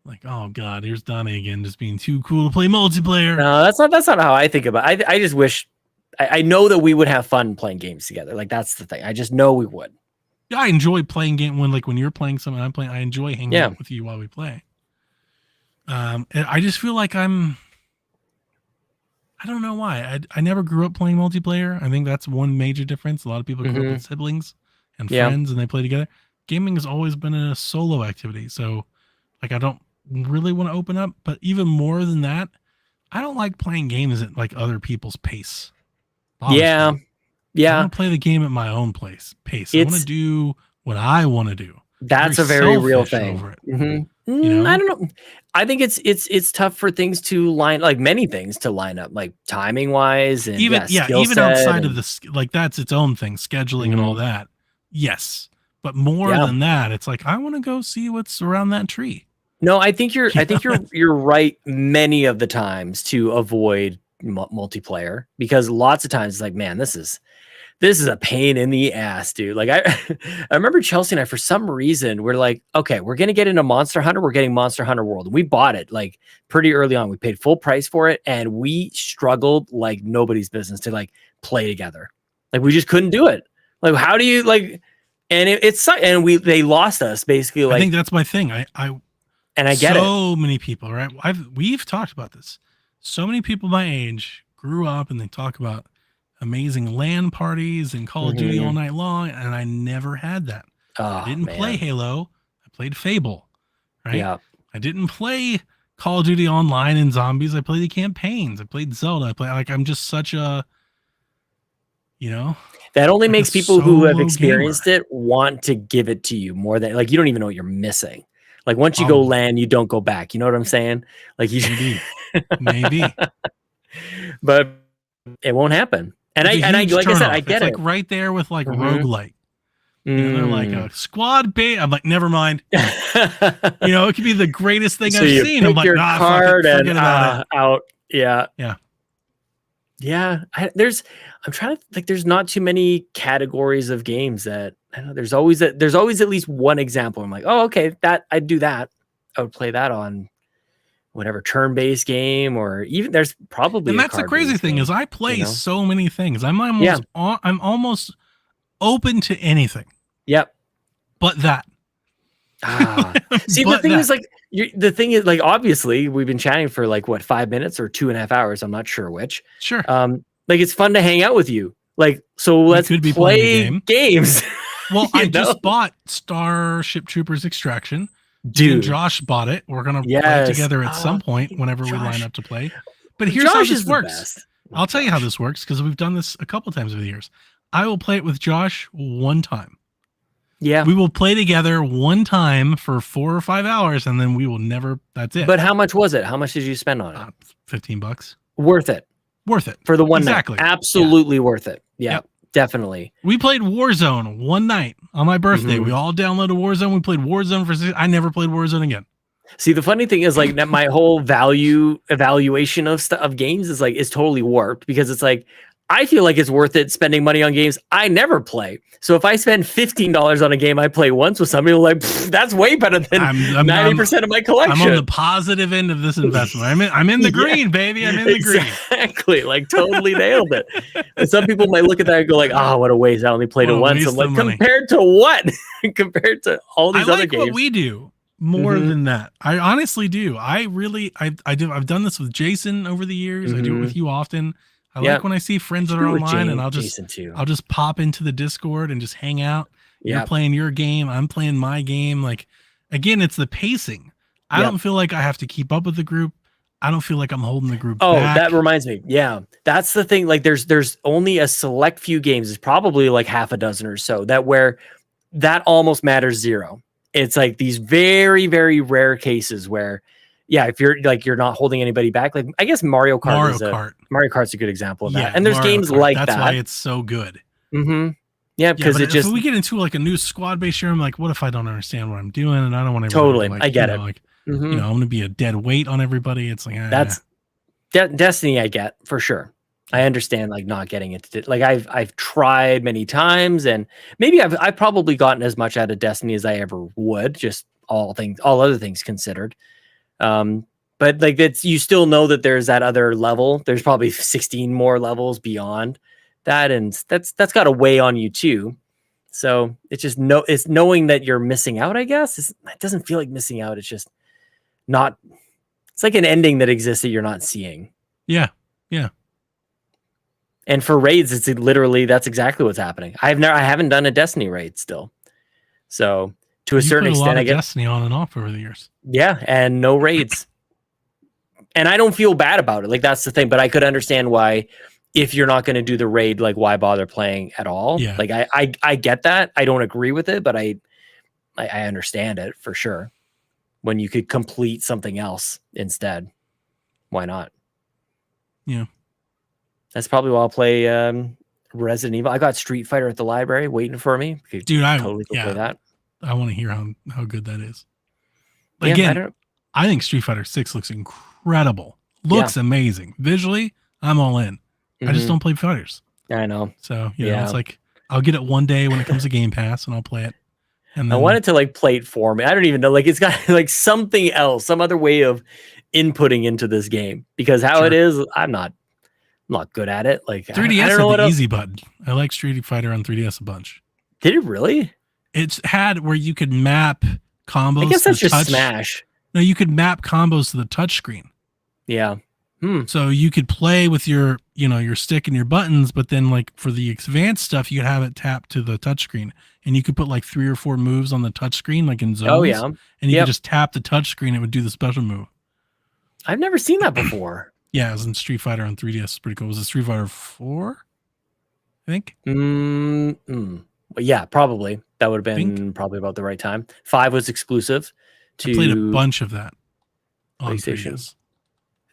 Like, oh god, here's Donnie again, just being too cool to play multiplayer.
No, that's not how I think about it. I just wish I know that we would have fun playing games together. Like that's the thing. I just know we would.
Yeah, I enjoy playing game when you're playing something I'm playing. I enjoy hanging
Yeah.
out with you while we play. And I just feel like I don't know why. I never grew up playing multiplayer. I think that's one major difference. A lot of people grew up with siblings and
Yeah.
friends and they play together. Gaming has always been a solo activity. So like I don't really want to open up, but even more than that, I don't like playing games at like other people's pace. Bothers
Yeah.
me. I
Yeah.
want to play the game at my own pace. I want to
It's-
do what I want to do.
That's a
very
very real
selfish
thing.
over it.
Mhm.
know?
I don't know. I think it's tough for things to line like many things to line up, like timing wise, and
Even
skill
even
set
outside of
and-
the like that's its own thing, scheduling and all that. Yes, but more
Yeah.
than that, it's like I want to go see what's around that tree.
No, I think you're you're right many of the times to avoid multiplayer because lots of times it's like, man, this is a pain in the ass, dude. Like I remember Chelsea and I, for some reason, we're like, okay, we're gonna get into Monster Hunter. We're getting Monster Hunter World, and we bought it like pretty early on. We paid full price for it, and we struggled like nobody's business to like play together. Like we just couldn't do it. Like how do you like? And it's and they lost us basically. Like
I think that's my thing. I
get it.
So many people, right? We've talked about this. So many people my age grew up and they talk about amazing LAN parties and Call of Duty
Mhm.
all night long, and I never had that.
Oh,
I didn't play
man.
Halo. I played Fable, right?
Yeah.
I didn't play Call of Duty Online and Zombies. I played the campaigns. I played Zelda. I'm just such a,
That only
like a
makes people who have
solo
experienced
gamer.
it want to give it to you more than like you don't even know what you're missing. Like once you go
Probably.
LAN, you don't go back. You know what I'm saying? Like you
Maybe.
but it won't happen. And
It's a
I
huge
like I said, I
turnoff.
get
It's
it.
like right there with like
Mhm.
roguelike. They're like a squad bait. I'm like, never mind.
Mm.
It could be the greatest thing
So
I've
you
seen. I'm
pick
like,
your
fuck it,
card and
forget about it.
out. Yeah.
Yeah.
Yeah. I'm trying to like there's not too many categories of games that I know there's always at least one example. I'm like, oh, okay, that I'd do that. I would play that on whatever turn-based game or even there's probably
And
a
that's the crazy
card-based
thing
game,
is I play
you know?
so many things. I'm almost open to anything
Yep.
but that.
Ah. See, the
But
thing
that.
is like the thing is like obviously we've been chatting for like what 5 minutes or 2.5 hours. I'm not sure which.
Sure.
Like it's fun to hang out with you. Like so let's
could be playing a
play
game.
games.
Well,
you
I
know?
just bought Starship Troopers Extraction. Me and
Dude.
Josh bought it. We're gonna play
Yes.
it together at some
Oh,
point whenever we line
Josh.
up to play. But here's how
Josh
this
is the
works.
best.
I'll tell you how
Josh.
this works because we've done this a couple times over the years. I will play it with Josh one time.
Yeah.
We will play together one time for 4 or 5 hours, and then we will never. That's it.
But how much was it? How much did you spend on it?
$15.
Worth it
Worth it.
for the one
Exactly.
night. Absolutely worth it. Yeah,
Yep.
definitely.
We played Warzone one night on my birthday.
Mhm.
We all downloaded Warzone. We played Warzone for 6. I never played Warzone again.
See, the funny thing is like that my whole value evaluation of games is totally warped because it's like I feel like it's worth it spending money on games I never play. So if I spend $15 on a game I play once with somebody, like that's way better than 90% of my collection.
I'm on the positive end of this investment. I'm in the green, baby. I'm in the green.
Exactly. Like totally nailed it. And some people might look at that and go like, oh, what a waste. I only played
What
it
a
once.
waste
I'm like,
of money.
compared to what? Compared to all these
I
other
like
games.
what we do more
Mhm.
than that. I honestly do. I've done this with Jason over the years. I do it with you often. I
Yeah.
like when I see friends that
Do
are
it with
online and
Jason too.
I'll just pop into the Discord and just hang out.
Yeah.
You're playing your game, I'm playing my game. Like again, it's the pacing. I
Yep.
don't feel like I have to keep up with the group. I don't feel like I'm holding the group
Oh,
back.
that reminds me. Yeah. That's the thing. Like there's only a select few games, it's probably like half a dozen or so that where that almost matters zero. It's like these very, very rare cases where if you're not holding anybody back. Like I guess Mario Kart's a good example of that. And there's
Mario
games
Kart.
like
That's
that.
why it's so good.
Mm-hmm. Yeah, because
but
it just
if we get into like a new squad based share, I'm like, what if I don't understand what I'm doing and I don't want to
Totally,
like,
I get it.
Like
Mhm.
I'm gonna be a dead weight on everybody. It's like
that's Destiny. I get for sure. I understand like not getting into like I've tried many times and maybe I've probably gotten as much out of Destiny as I ever would. Just all other things considered. But like you still know that there's that other level. There's probably 16 more levels beyond that, and that's got to weigh on you too. So it's just it's knowing that you're missing out. I guess it doesn't feel like missing out. It's just not. It's like an ending that exists that you're not seeing.
Yeah.
And for raids, it's literally that's exactly what's happening. I haven't done a Destiny raid still. So to a certain extent, I guess
Destiny on and off over the years.
Yeah, and no raids. And I don't feel bad about it. Like that's the thing. But I could understand why, if you're not going to do the raid, like why bother playing at all?
Yeah.
Like I get that. I don't agree with it, but I understand it for sure. When you could complete something else instead, why not?
Yeah.
That's probably why I'll play Resident Evil. I got Street Fighter at the library waiting for me.
Dude, I
totally go play that.
I want to hear how good that is. But
Yeah,
again, I think Street Fighter 6 looks incredible. Looks amazing. Visually, I'm all in. I just don't play fighters.
I know.
So, it's like I'll get it one day when it comes to Game Pass and I'll play it. And then,
I wanted to like play it for me. I don't even know. Like it's got like something else, some other way of inputting into this game because how it is, I'm not good at it. Like
3DS
I don't know
had
what
the
else.
easy button. I like Street Fighter on 3DS a bunch.
Did it really?
It's had where you could map combos.
I guess that's
to
just
touch.
Smash.
No, you could map combos to the touch screen.
Yeah.
So you could play with your stick and your buttons, but then like for the advanced stuff, you have it tapped to the touchscreen, and you could put like 3 or 4 moves on the touchscreen, like in zones.
Oh yeah,
and you could just tap the touchscreen; it would do the special move.
I've never seen that before.
Yeah, it was in Street Fighter on 3DS. It's pretty cool. Was it Street Fighter 4? I think.
Yeah, probably. That would have been probably about the right time. 5 was exclusive to
I played a bunch of that on
PlayStation.
3DS.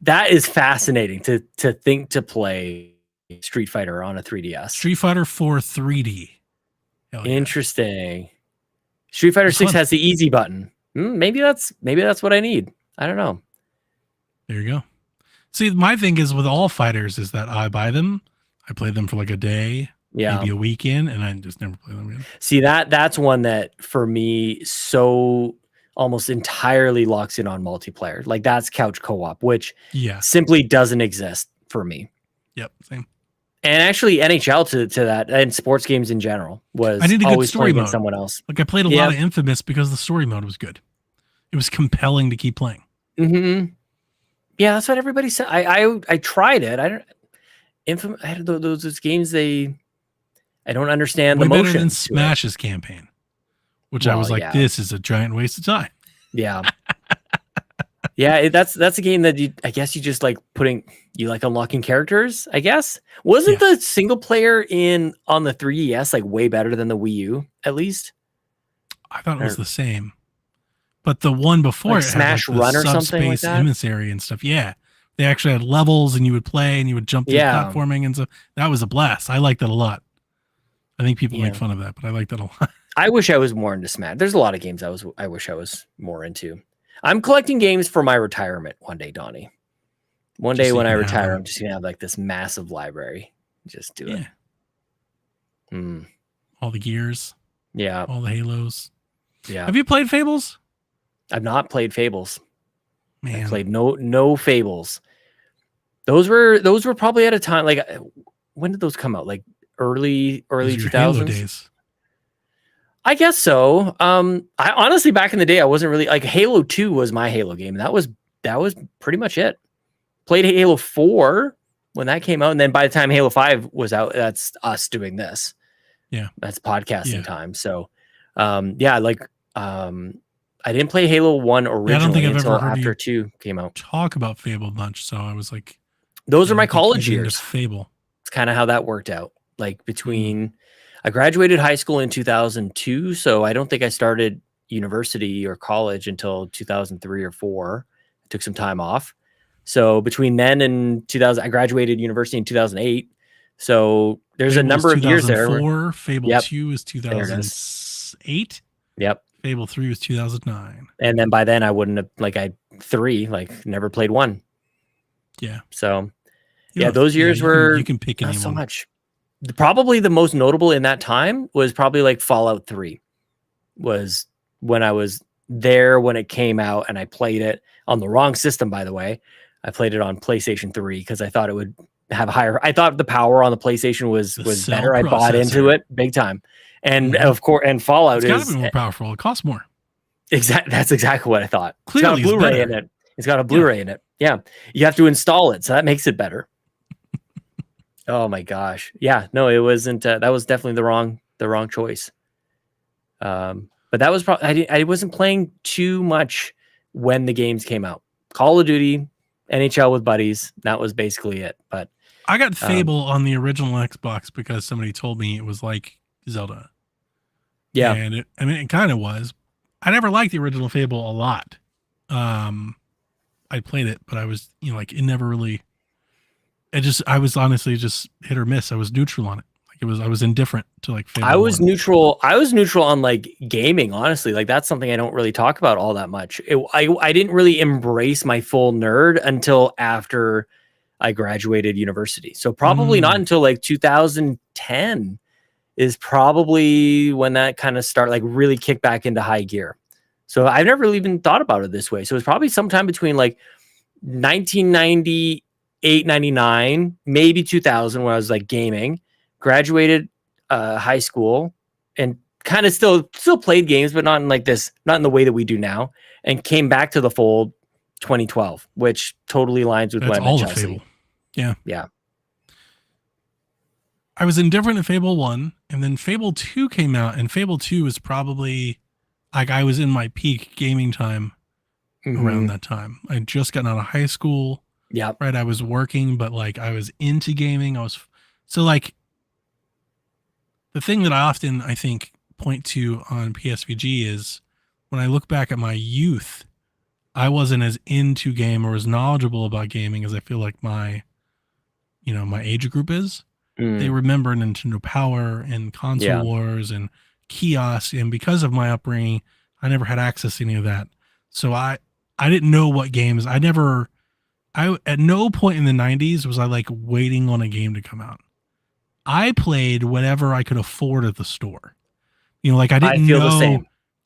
That is fascinating to think to play Street Fighter on a 3DS.
Street Fighter 4 3D. Hell yeah.
Interesting. Street Fighter 6 has the easy button. Maybe that's what I need. I don't know.
There you go. See, my thing is with all fighters is that I buy them, I play them for like a day, maybe a weekend, and I just never play them again.
See, that's one that for me so almost entirely locks in on multiplayer. Like that's couch co-op, which simply doesn't exist for me.
Yep, same.
And actually NHL to that, and sports games in general, was
I need a good
always
story
playing
mode.
someone else.
Like I played a lot of Infamous because the story mode was good. It was compelling to keep playing.
Mm-hmm. Yeah, that's what everybody said. I tried it. I don't. Infamous. Those games. I don't understand
Way
the motion.
better than Smash's campaign, which I was like, this is a giant waste of time.
Yeah. Yeah, that's a game that I guess you just like unlocking characters, I guess. Wasn't the single player on the 3DS like way better than the Wii U, at least?
I thought it was the same. But the one before
like
it
Smash
had like
Run or something like that?
Emissary and stuff. Yeah. They actually had levels and you would play and you would jump through platforming and stuff. That was a blast. I liked that a lot. I think people make fun of that, but I like that a lot.
I wish I was more into Smash. There's a lot of games I wish I was more into. I'm collecting games for my retirement one day, Donnie. One day when I retire, I'm just gonna have like this massive library. Just do it.
All the Gears.
Yeah.
All the Halos.
Yeah.
Have you played Fables?
I've not played Fables.
Man.
I played no Fables. Those were probably at a time like when did those come out? Like early 2000s.
Halo days.
I guess so. I honestly back in the day I wasn't really like Halo 2 was my Halo game. That was pretty much it. Played Halo 4 when that came out, and then by the time Halo 5 was out, that's us doing this.
Yeah.
That's podcasting time. So I didn't play Halo 1 originally until after 2 came out.
Talk about Fable a bunch, so I was like,
those are my college years.
Fable.
It's kind of how that worked out. Like between I graduated high school in 2002, so I don't think I started university or college until 2003 or 4. I took some time off. So between then and 2000, I graduated university in 2008. So there's a number of years there.
Fable 2 is 2008.
Yep.
Fable 3 was 2009.
And then by then I wouldn't have never played 1.
Yeah.
So those years were
you can pick
not so much. Probably the most notable in that time was probably like Fallout 3 was when I was there when it came out, and I played it on the wrong system, by the way. I played it on PlayStation 3 because I thought it would have I thought the power on the PlayStation was better. I bought into it big time. And of course, and Fallout
it's gotta be more powerful. It costs more.
That's exactly what I thought.
Clearly,
it's got a Blu-ray in it. It's got a Blu-ray in it. Yeah. You have to install it, so that makes it better. Oh my gosh. Yeah, no, it wasn't. That was definitely the wrong choice. But that was probably I wasn't playing too much when the games came out. Call of Duty, NHL with buddies. That was basically it. But
I got Fable on the original Xbox because somebody told me it was like Zelda.
Yeah,
and it kind of was. I never liked the original Fable a lot. I played it, but I was it never really. I was honestly just hit or miss. I was neutral on it. I was indifferent to like Fable.
I was neutral on like gaming, honestly. Like that's something I don't really talk about all that much. I didn't really embrace my full nerd until after I graduated university. So probably not until like 2010 is probably when that kind of really kick back into high gear. So I've never really even thought about it this way. So it's probably sometime between like 1998, 99, maybe 2000 when I was like gaming. Graduated high school and kind of still played games, but not in like this, not in the way that we do now, and came back to the fold 2012, which totally aligns with
That's
when I
all
met
of
Chelsea.
Fable. Yeah.
Yeah.
I was indifferent in Fable 1, and then Fable 2 came out, and Fable 2 was probably like I was in my peak gaming time around that time. I had just gotten out of high school.
Yep.
Right. I was working, but like I was into gaming. So like the thing that I often, I think, point to on PSVG is when I look back at my youth, I wasn't as into game or as knowledgeable about gaming as I feel like my age group is. They remember Nintendo Power and console wars and kiosks. And because of my upbringing, I never had access to any of that. So I didn't know what games. At no point in the 90s was I like waiting on a game to come out. I played whatever I could afford at the store. Like I didn't know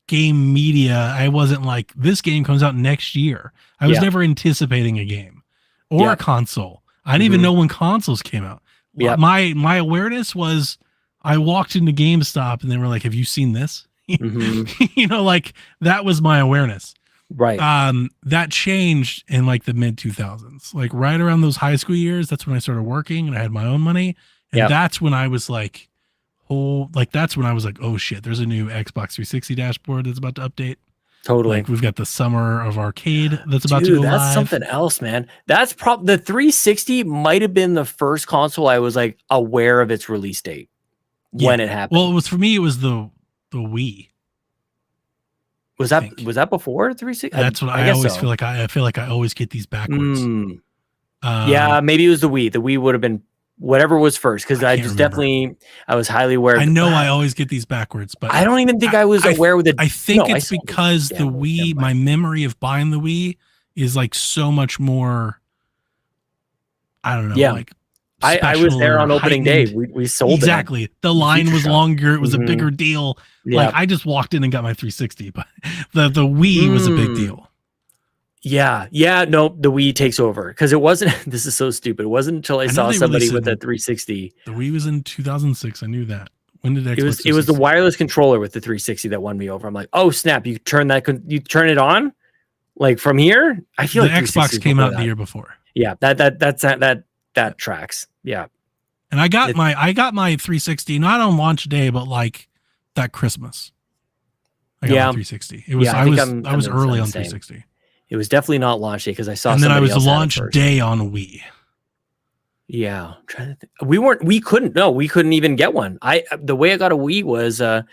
game media. I wasn't like, this game comes out next year. I was never anticipating a game or a console. I didn't even know when consoles came out.
Yep.
My awareness was I walked into GameStop and they were like, have you seen this? Like that was my awareness.
Right.
That changed in like the mid 2000s, like right around those high school years. That's when I started working and I had my own money. And that's when I was like, oh shit, there's a new Xbox 360 dashboard that's about to update.
Totally.
Like we've got the Summer of Arcade that's about to go
that's
live.
Something else, man. That's the 360 might have been the first console I was like aware of its release date when it happened.
Well, for me, it was the Wii.
Was that before 360?
That's what I always feel like. I feel like I always get these backwards.
Yeah, maybe it was the Wii. The Wii would have been whatever was first, because I was highly aware.
I know I always get these backwards, but
I don't even think I was aware with it.
I think it's because the Wii, my memory of buying the Wii is like so much more. I don't know.
Yeah.
Like
I was there on opening day. We sold
exactly. The line was longer. It was a bigger deal.
Yeah.
Like I just walked in and got my 360, but the Wii was a big deal.
Yeah. No, the Wii takes over because it wasn't. This is so stupid. It wasn't until I saw somebody with a 360.
The Wii was in 2006. I knew that. When did Xbox?
It was the wireless controller with the 360 that won me over. I'm like, oh snap! You turn it on, like from here. I feel
the
like
Xbox came out the year before.
Yeah, that tracks. Yeah.
And I got my 360 not on launch day, but like that Christmas. I got my 360. It was I was early on 360.
It was definitely not launch day because I saw.
And then I was launch day on Wii.
Yeah, I'm trying to think. We couldn't even get one. The way I got a Wii was a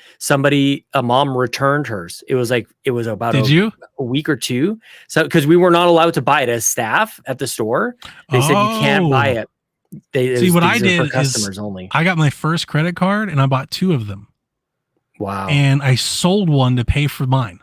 mom returned hers. It was about a week or two. So because we were not allowed to buy it as staff at the store, they said you can't buy it.
What I did
for customers only.
I got my first credit card and I bought 2 of them.
Wow.
And I sold one to pay for mine.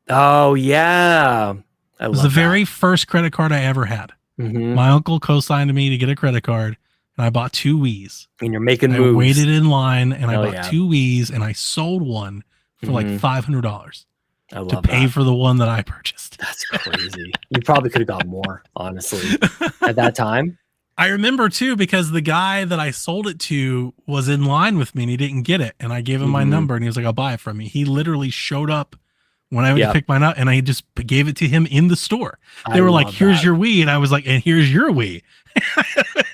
Oh yeah.
It was the very first credit card I ever had.
Mm-hmm.
My uncle co-signed me to get a credit card, and I bought 2 Wiis.
And you're making
moves. I waited in line, and I bought 2 Wiis, and I sold one for like $500 to pay for the one that I purchased.
That's crazy. You probably could have got more, honestly, at that time.
I remember too, because the guy that I sold it to was in line with me, and he didn't get it, and I gave him my number, and he was like, "I'll buy it from me." He literally showed up when I went to pick mine up, and I just gave it to him in the store. They were like, "Here's your Wii," and I was like, "And here's your Wii."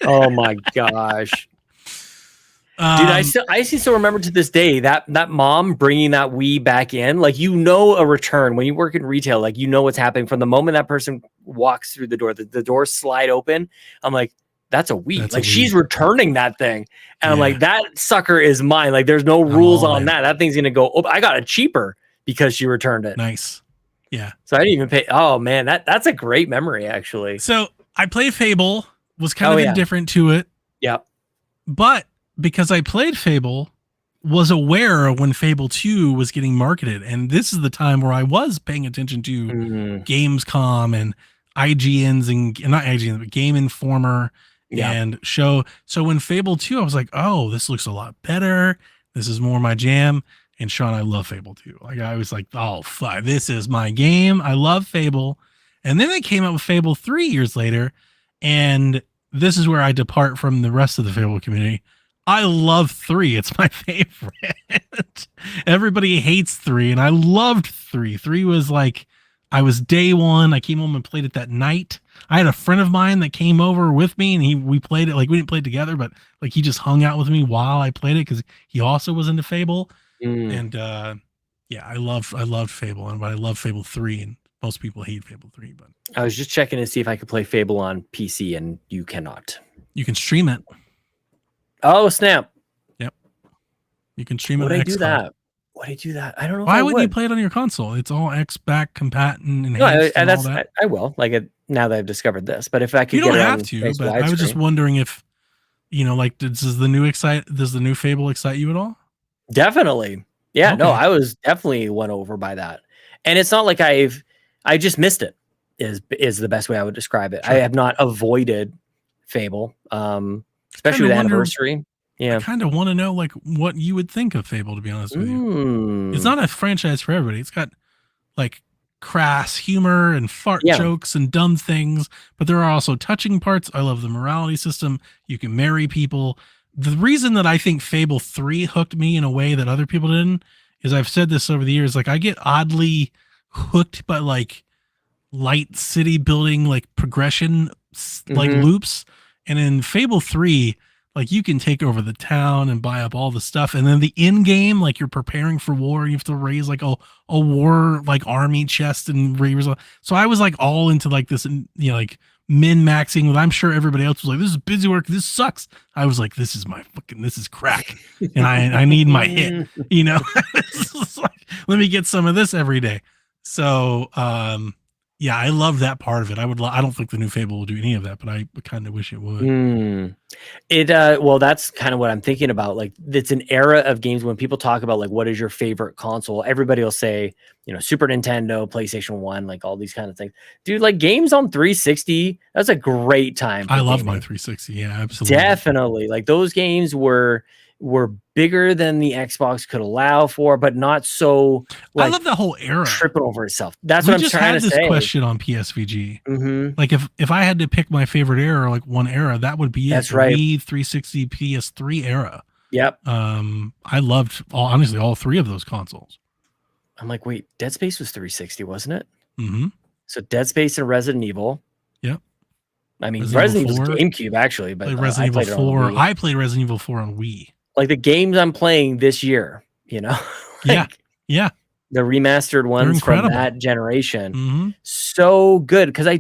Oh my gosh, dude! I still remember to this day that mom bringing that Wii back in. Like, a return when you work in retail, like what's happening from the moment that person walks through the door. The doors slide open. I'm like, that's a Wii. That's she's returning that thing, and I'm like, that sucker is mine. Like, there's no rules on that. That thing's gonna go. Oh, I got it cheaper because she returned it.
Nice. Yeah.
So I didn't even pay. Oh man, that's a great memory actually.
So I played Fable, was kind of indifferent to it.
Yeah.
But because I played Fable, was aware of when Fable 2 was getting marketed. And this is the time where I was paying attention to Gamescom and IGN's and not IGN, but Game Informer and show. So when Fable 2, I was like, oh, this looks a lot better. This is more my jam. And Sean, I love Fable 2. Like, I was like, oh, fuck, this is my game. I love Fable. And then they came out with Fable 3 years later. And this is where I depart from the rest of the Fable community. I love 3. It's my favorite. Everybody hates 3. And I loved 3. 3 was like I was day one. I came home and played it that night. I had a friend of mine that came over with me, and we played it. Like, we didn't play it together, but like he just hung out with me while I played it because he also was into Fable. And yeah, I loved Fable, and I love Fable 3, and most people hate Fable 3, but
I was just checking to see if I could play Fable on PC, and you cannot.
you can stream it.
Oh, snap.
You can stream it.
Would
on
I do
XCOM.
that? Would I do that? I don't know.
Why
if I
wouldn't you
would.
play it on your console? It's all X-back compat and
No,
enhanced and all
that's
that.
I will. Like now that I've discovered this, but if I could
You
get
don't
it
have
on
to,
nice
but I was just
widescreen-
wondering if, like, does the new Fable excite you at all?
Definitely. Yeah, no,
Okay.
I was definitely won over by that. And it's not like I just missed it is the best way I would describe it. I
Sure.
have not avoided Fable, especially the
wonder-
anniversary. Yeah.
I kind of want to know like what you would think of Fable, to be honest with you.
Mm.
It's not a franchise for everybody. It's got like crass humor and fart
Yeah.
jokes and dumb things, but there are also touching parts. I love the morality system. You can marry people. The reason that I think Fable 3 hooked me in a way that other people didn't is, I've said this over the years, like I get oddly hooked by like light city building, like progression, like
Mhm.
loops. And in Fable 3, like you can take over the town and buy up all the stuff. And then the end game, like you're preparing for war, you have to raise like a war, like army chest and raise. So I was like all into like this, like min maxing. I'm sure everybody else was like, this is busy work. This sucks. I was like, this is crack. And I need my hit, It's just like, let me get some of this every day. So, yeah, I love that part of it. I don't think the new Fable will do any of that, but I kind of wish it would.
Well, that's kind of what I'm thinking about. Like, it's an era of games when people talk about like, what is your favorite console? Everybody will say, Super Nintendo, PlayStation 1, like all these kind of things. Dude, like games on 360, that's a great time.
I love
gaming.
my 360. Yeah, absolutely.
Definitely. Like those games were bigger than the Xbox could allow for, but not so
I
like
love the whole era.
tripping over itself. That's
We
what I'm
just
trying
had
to
this
say.
question on PSVG.
Mm-hmm.
Like if I had to pick my favorite era, like one era, that would be
That's
the
right.
Wii 360 PS3 era.
Yep.
I loved all three of those consoles.
I'm like, wait, Dead Space was 360, wasn't it?
Mm-hmm.
So Dead Space and Resident Evil.
Yep.
I mean,
Resident
Resident Evil
Evil
was
4.
GameCube actually, but
Played
I
Resident
played
Evil
it on
4.
Wii.
I played Resident Evil 4 on Wii.
Like the games I'm playing this year,
Yeah.
Like,
Yeah.
the remastered ones from
incredible.
that generation.
Mm-hmm.
So good because I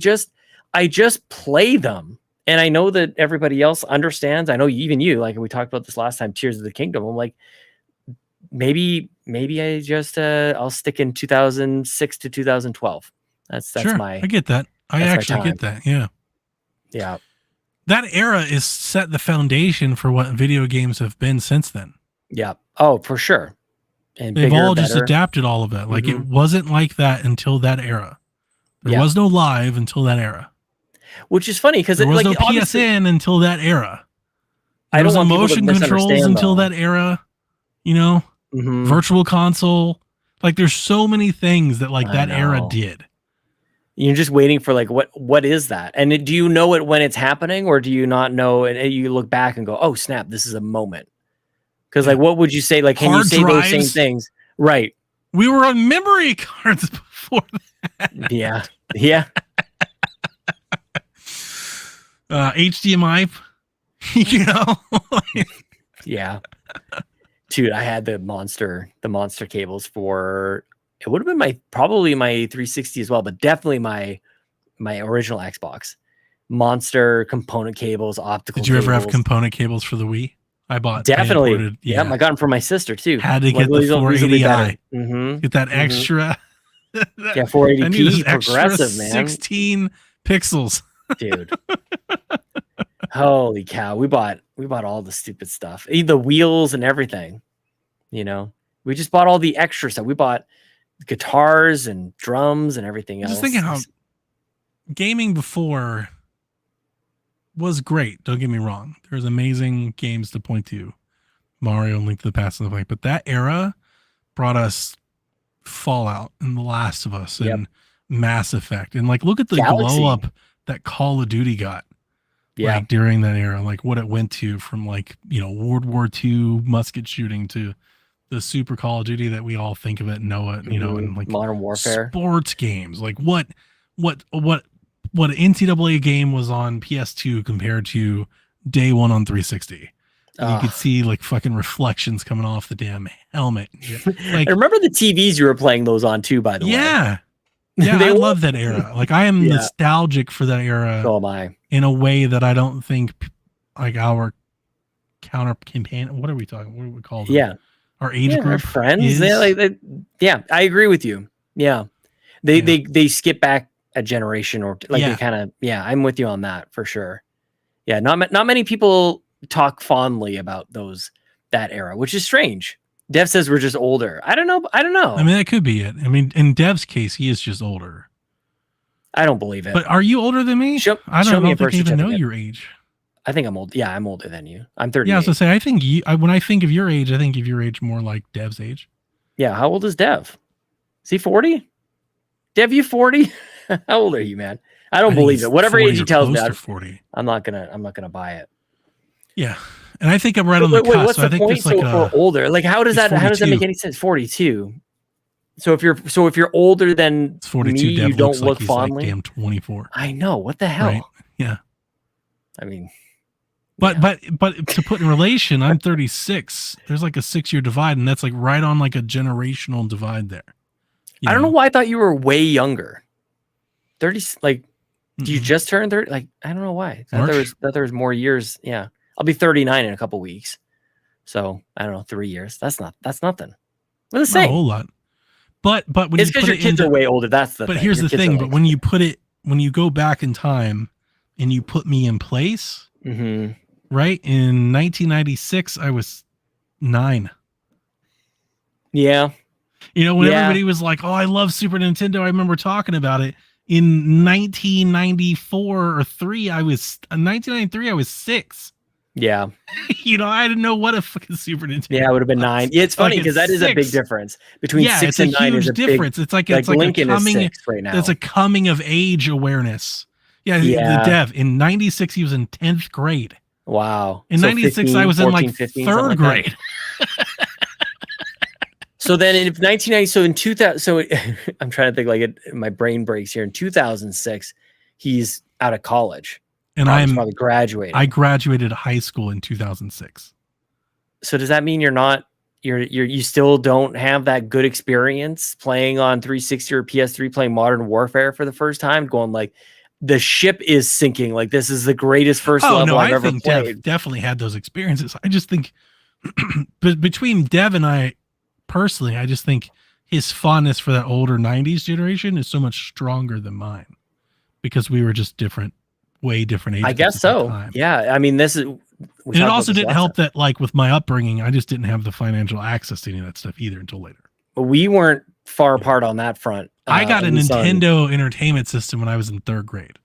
just play them, and I know that everybody else understands. I know even you, like we talked about this last time, Tears of the Kingdom. I'm like, maybe I just I'll stick in 2006 to 2012. That's
Sure.
my
I get that. I
that's my
actually get that. Yeah.
yeah.
That era is set the foundation for what video games have been since then.
Yeah. Oh, for sure. And
They've
bigger,
all just
better.
adapted all of that. Like it
Mhm.
wasn't like that until that era. There
Yeah.
was no live until that era.
Which is funny because
There was
like
no
obviously-
PSN until that era.
I
There
don't
was
want people to
motion controls
misunderstand,
until
though.
that era.
Mhm.
Virtual console. Like there's so many things that like
I
that era
know.
did.
You're just waiting for like what is that? And do you know it when it's happening, or do you not know? And you look back and go, "Oh snap, this is a moment." Because like, what would you say? Like, can you
Hard
say those same
drives.
things? Right?
We were on memory cards before
Yeah. Yeah.
HDMI.
Yeah. Dude, I had the monster cables for. It would have been probably my 360 as well, but definitely my original Xbox. Monster component cables, optical.
Did you ever have
cables.
component cables for the Wii? I bought.
Definitely.
I imported-
Yeah, I got them for my sister too.
Had to get the 480i.
Mm-hmm.
Get that
Mhm.
extra.
Yeah,
I need
480p
this extra
progressive, man.
16 pixels.
Dude. Holy cow. We bought all the stupid stuff. The wheels and everything. We just bought all the extra stuff. We bought guitars and drums and everything else.
Just thinking how gaming before was great. Don't get me wrong. There's amazing games to point to. Mario and Link to the Past and stuff like, but that era brought us Fallout and The Last of Us and Mass Effect. And like, look at the
Galaxy.
glow up that Call of Duty got.
Yeah.
Like during that era, like what it went to from like, World War II musket shooting to the Super Call of Duty that we all think of it and know it, and like
Modern Warfare.
sports games. Like what an NCAA game was on PS2 compared to day one on 360. And you could see like fucking reflections coming off the damn helmet. Like,
I remember the TVs you were playing those on too, by the way.
yeah. I love that era. Like I am nostalgic for that era.
So am I.
In a way that I don't think like our counter campaign. What are we talking? What do we call them?
Yeah.
Our age group,
our friends. I agree with you. Yeah. They skip back a generation or like they kind of, I'm with you on that for sure. Yeah. Not many people talk fondly about that era, which is strange. Dev says we're just older. I don't know.
I mean, that could be it. I mean, in Dev's case, he is just older.
I don't believe it.
But are you older than me? I don't think I even know your age.
I think I'm old. Yeah, I'm older than you. I'm 30.
Yeah, I was gonna say, I think when I think of your age, I think of your age more like Dev's age.
Yeah. How old is Dev? Is he 40? Dev, you 40? How old are you, man? I don't believe it. Whatever age he tells me,
40.
I'm not gonna buy it.
Yeah, and I think I'm right on the cusp.
What's
so I think
point?
It's like
for older. Like, how does that make any sense? 42. So if you're older than
42,
me,
Dev
you don't
looks
look
like he's
fondly.
Like damn 24.
I know. What the hell?
Right? Yeah.
I mean,
but to put in relation, I'm 36. There's like a 6-year divide, and that's like right on like a generational divide there.
I don't know why I thought you were way younger. 30, like, do you just turn 30? Like, I don't know why. I thought there was more years. Yeah. I'll be 39 in a couple weeks. So I don't know, 3 years. That's nothing. We're the same.
A whole lot. But when
it's because your kids are way older. That's the thing.
But here's the thing. But when you go back in time and you put me in place, right? In 1996, I was 9.
Yeah.
When everybody was like, "Oh, I love Super Nintendo," I remember talking about it. In 1994 or 3, 1993, I was 6.
Yeah.
I didn't know what a fucking Super Nintendo.
Yeah, it would have been 9. Yeah, it's funny because that is a big difference between 6 and 9. Is a difference.
It's like Lincoln is 6
right now.
It's a coming of age awareness. Yeah. The Dev in 96, he was in 10th grade.
Wow.
In 96, I was in like 3rd grade.
So then in 1990, so in 2000, so I'm trying to think like my brain breaks here. In 2006, he's out of college.
And I'm
probably graduating.
I graduated high school in 2006.
So does that mean you still don't have that good experience playing on 360 or PS3, playing Modern Warfare for the first time, going like, the ship is sinking. Like, this is the greatest first level I've ever played.
Dev definitely had those experiences. I just think between Dev and I personally, I just think his fondness for that older 90s generation is so much stronger than mine because we were just way different ages.
I guess so. Yeah. I mean, this is.
And it also didn't help that, like, with my upbringing, I just didn't have the financial access to any of that stuff either until later.
But we weren't far apart on that front.
I got a Nintendo Entertainment System when I was in 3rd grade.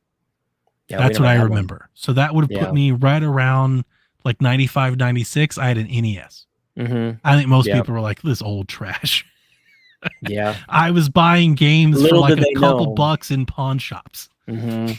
Yeah, that's what I remember. So that would have put me right around like 95, 96. I had an NES. I think most people were like, this old trash.
Yeah.
I was buying games for like a couple bucks in pawn shops. Yeah.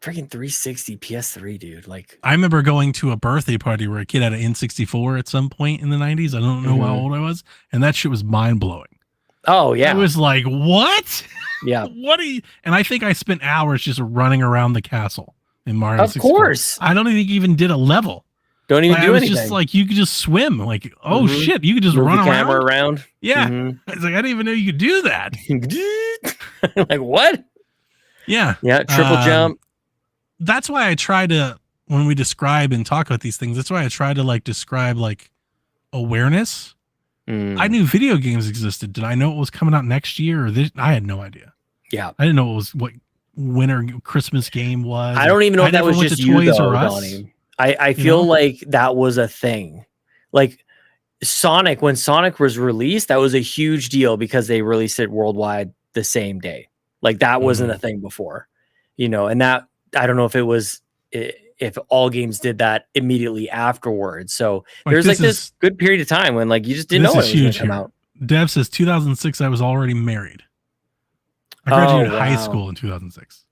Freaking 360 PS3, dude. Like,
I remember going to a birthday party where a kid had an N64 at some point in the 90s. I don't know how old I was. And that shit was mind blowing.
Oh, yeah.
I was like, what?
Yeah.
What are you? And I think I spent hours just running around the castle in Mario 64.
Of course.
I don't think you even did a level.
Don't even do anything.
Just like, you could just swim. Like, oh shit, you could just run
the camera around.
Yeah. It's like, I didn't even know you could do that.
Like, what?
Yeah.
Yeah. Triple jump.
That's why I try to, when we describe and talk about these things, that's why I try to like describe like awareness. I knew video games existed. Did I know it was coming out next year? Or I had no idea.
Yeah.
I didn't know what winter Christmas game was.
I don't even know if that was just you, though, Donnie. I feel like that was a thing. Like Sonic, when Sonic was released, that was a huge deal because they released it worldwide the same day. Like that wasn't a thing before, and that, I don't know if it was, if all games did that immediately afterwards. So there's like this good period of time when like you just didn't know it was going to come out.
Dev says 2006, I was already married. I graduated high school in 2006.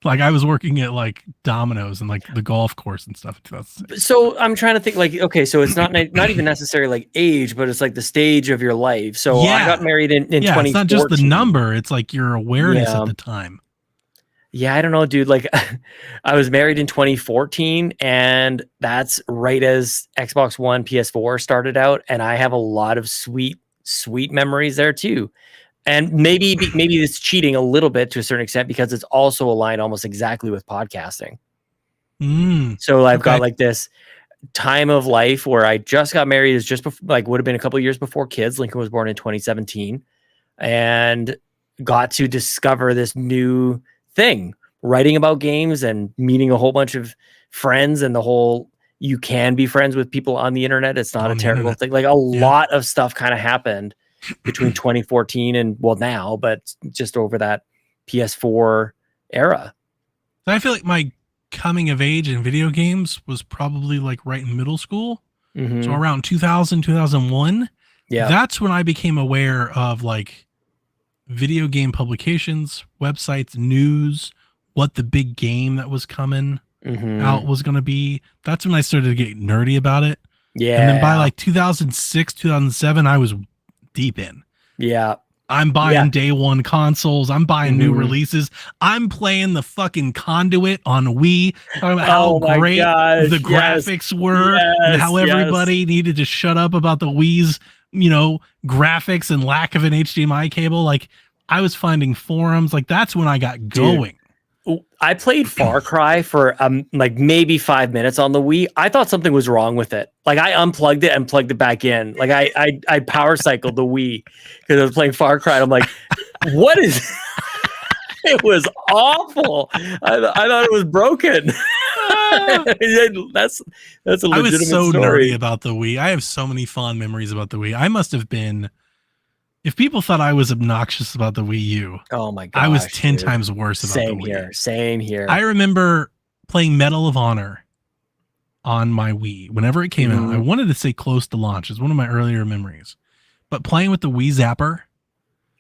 Like I was working at like Domino's and like the golf course and stuff. In 2006.
So I'm trying to think like, okay, so it's not even necessarily like age, but it's like the stage of your life. So I
Yeah.
got married in
Yeah,
2014.
it's not just the number; it's like your awareness
Yeah.
at the time.
Yeah, I don't know, dude. Like, I was married in 2014, and that's right as Xbox One, PS4 started out, and I have a lot of sweet memories there too. And maybe it's cheating a little bit to a certain extent because it's also aligned almost exactly with podcasting. So I've got like this time of life where I just got married, is just before, like would have been a couple of years before kids. Lincoln was born in 2017, and got to discover this new thing, writing about games and meeting a whole bunch of friends, and the whole you can be friends with people on the internet. It's not
On
a
the
terrible
internet.
thing. Like a lot of stuff kind of happened between 2014 and well now, but just over that PS4 era.
I feel like my coming of age in video games was probably like right in middle school.
Mhm.
So around 2000, 2001.
Yeah.
That's when I became aware of like video game publications, websites, news, what the big game that was coming
Mhm.
out was going to be. That's when I started to get nerdy about it.
Yeah.
And then by like 2006, 2007, I was deep in.
yeah.
I'm buying day one consoles. I'm buying new
Mhm.
releases. I'm playing the fucking Conduit on Wii. Talking about
Oh
how
my
great
gosh,
the
yes,
graphics were and how
yes,
everybody needed to shut up about the Wii's, graphics and lack of an HDMI cable. Like I was finding forums. Like that's when I got going.
I played Far Cry for like maybe 5 minutes on the Wii. I thought something was wrong with it. Like I unplugged it and plugged it back in. Like I power cycled the Wii because I was playing Far Cry. And I'm like, what is? It was awful. I thought it was broken. that's a legitimate
I was so
story.
nerdy about the Wii. I have so many fond memories about the Wii. I must have been. If people thought I was obnoxious about the Wii U,
Oh my god!
I was 10 times worse about
Same
the Wii.
here. Same here.
I remember playing Medal of Honor on my Wii whenever it came out. I wanted to say close to launch. It's one of my earlier memories. But playing with the Wii Zapper,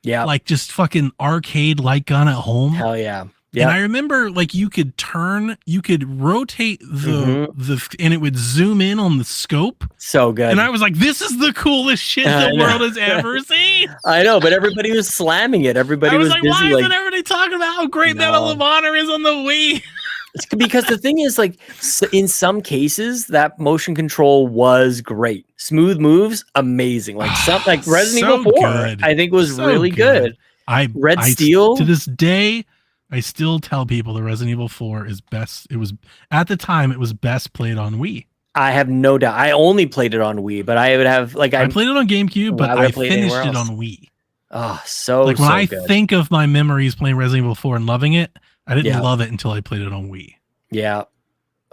yeah.
like just fucking arcade light gun at home.
Hell yeah.
And I remember like you could rotate the and it would zoom in on the scope.
So good.
And I was like, this is the coolest shit the world has ever seen.
I know, but everybody was slamming it. Everybody
I was
was
like,
busy.
why
Like,
isn't everybody talking about how great Medal of Honor is on the Wii?
it's because the thing is, like, in some cases, that motion control was great. Smooth moves, amazing. Like like Resident
So
Evil 4,
good.
I think was
So
really good. Red Steel.
To this day, I still tell people the Resident Evil 4 is best. It was at the time it was best played on Wii.
I have no doubt. I only played it on Wii, but I would have like
I played it on GameCube, but I finished it on Wii.
Oh, so
like when I
good.
think of my memories playing Resident Evil 4 and loving it, I didn't love it until I played it on Wii.
Yeah.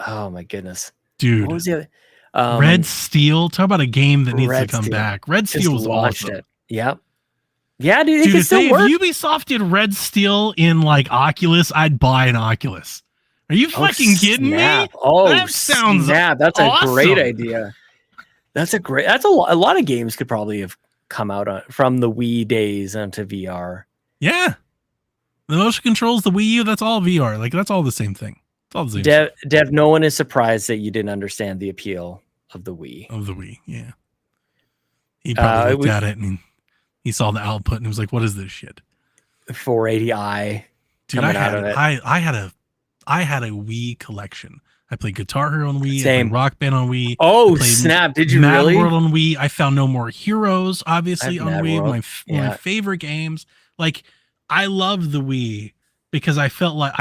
Oh my goodness,
dude.
What was the other?
Red Steel. Talk about a game that needs to come
Steel.
back. Red Steel was awesome.
It. Yep. Yeah, dude. It can still work.
If Ubisoft did Red Steel in like Oculus, I'd buy an Oculus. Are you fucking kidding me?
Oh,
that sounds
that's
awesome.
a great idea. That's a lot of games could probably have come out from the Wii days onto VR.
Yeah. The motion controls, the Wii U, that's all VR. Like that's all the same thing. It's all the same
Dev, no one is surprised that you didn't understand the appeal of the Wii.
Of the Wii, yeah. He probably looked at it and he saw the output and he was like, what is this shit?
480i.
Dude, I had a Wii collection. I played Guitar Hero on Wii.
Same.
I played Rock Band on Wii.
Oh, snap. Did you
Mad
really?
World on Wii. I found No More Heroes, obviously, on Wii. One of my favorite games. Like, I love the Wii because I felt like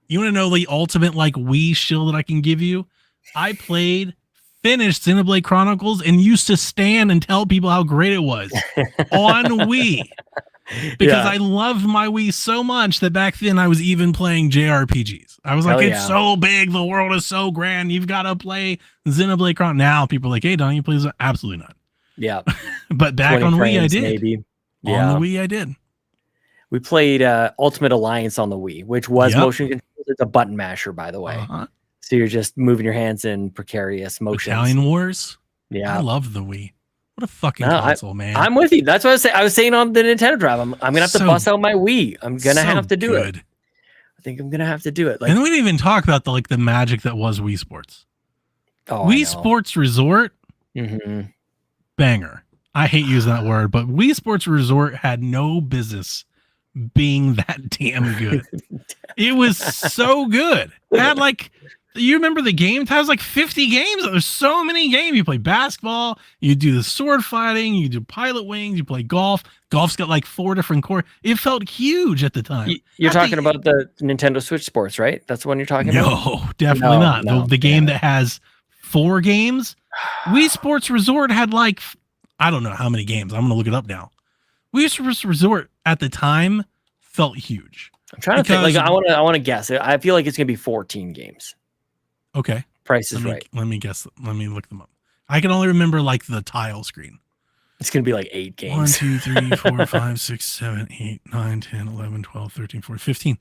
you want to know the ultimate like Wii shill that I can give you? I finished Xenoblade Chronicles and used to stand and tell people how great it was on Wii. Because I loved my Wii so much that back then I was even playing JRPGs. I was like, it's so big, the world is so grand, you've got to play Xenoblade Chronicles. Now people are like, hey, don't you play this? Absolutely not.
Yeah.
But back on Wii, I did.
Maybe.
On the Wii, I did.
We played Ultimate Alliance on the Wii, which was motion controlled. It's a button masher, by the way. So you're just moving your hands in precarious motions.
Italian Wars.
Yeah.
I love the Wii. What a fucking console, man.
I'm with you. That's what I was saying on the Nintendo Drive. I'm going to have to bust out my Wii. I'm going to have to do it. I think I'm gonna have to do it. Like,
and we didn't even talk about the magic that was Wii Sports. Wii Sports Resort, banger. I hate using that word, but Wii Sports Resort had no business being that damn good. It was so good. It had you remember the game? It has 50 games. There's so many games. You play basketball, you do the sword fighting, you do Pilot Wings, you play golf. Golf's got 4 different core. It felt huge at the time.
You're talking about the Nintendo Switch Sports, right? That's the one you're talking about?
No, definitely not.
No,
the game that has 4 games. Wii Sports Resort had I don't know how many games. I'm going to look it up now. Wii Sports Resort at the time felt huge.
I'm trying to think. I want to guess. I feel like it's going to be 14 games.
Okay.
Price is right.
Let me guess. Let me look them up. I can only remember the tile screen.
It's going to be 8 games.
1, 2, 3, 4, 5, 6, 7, 8, 9, 10, 11, 12, 13, 14, 15.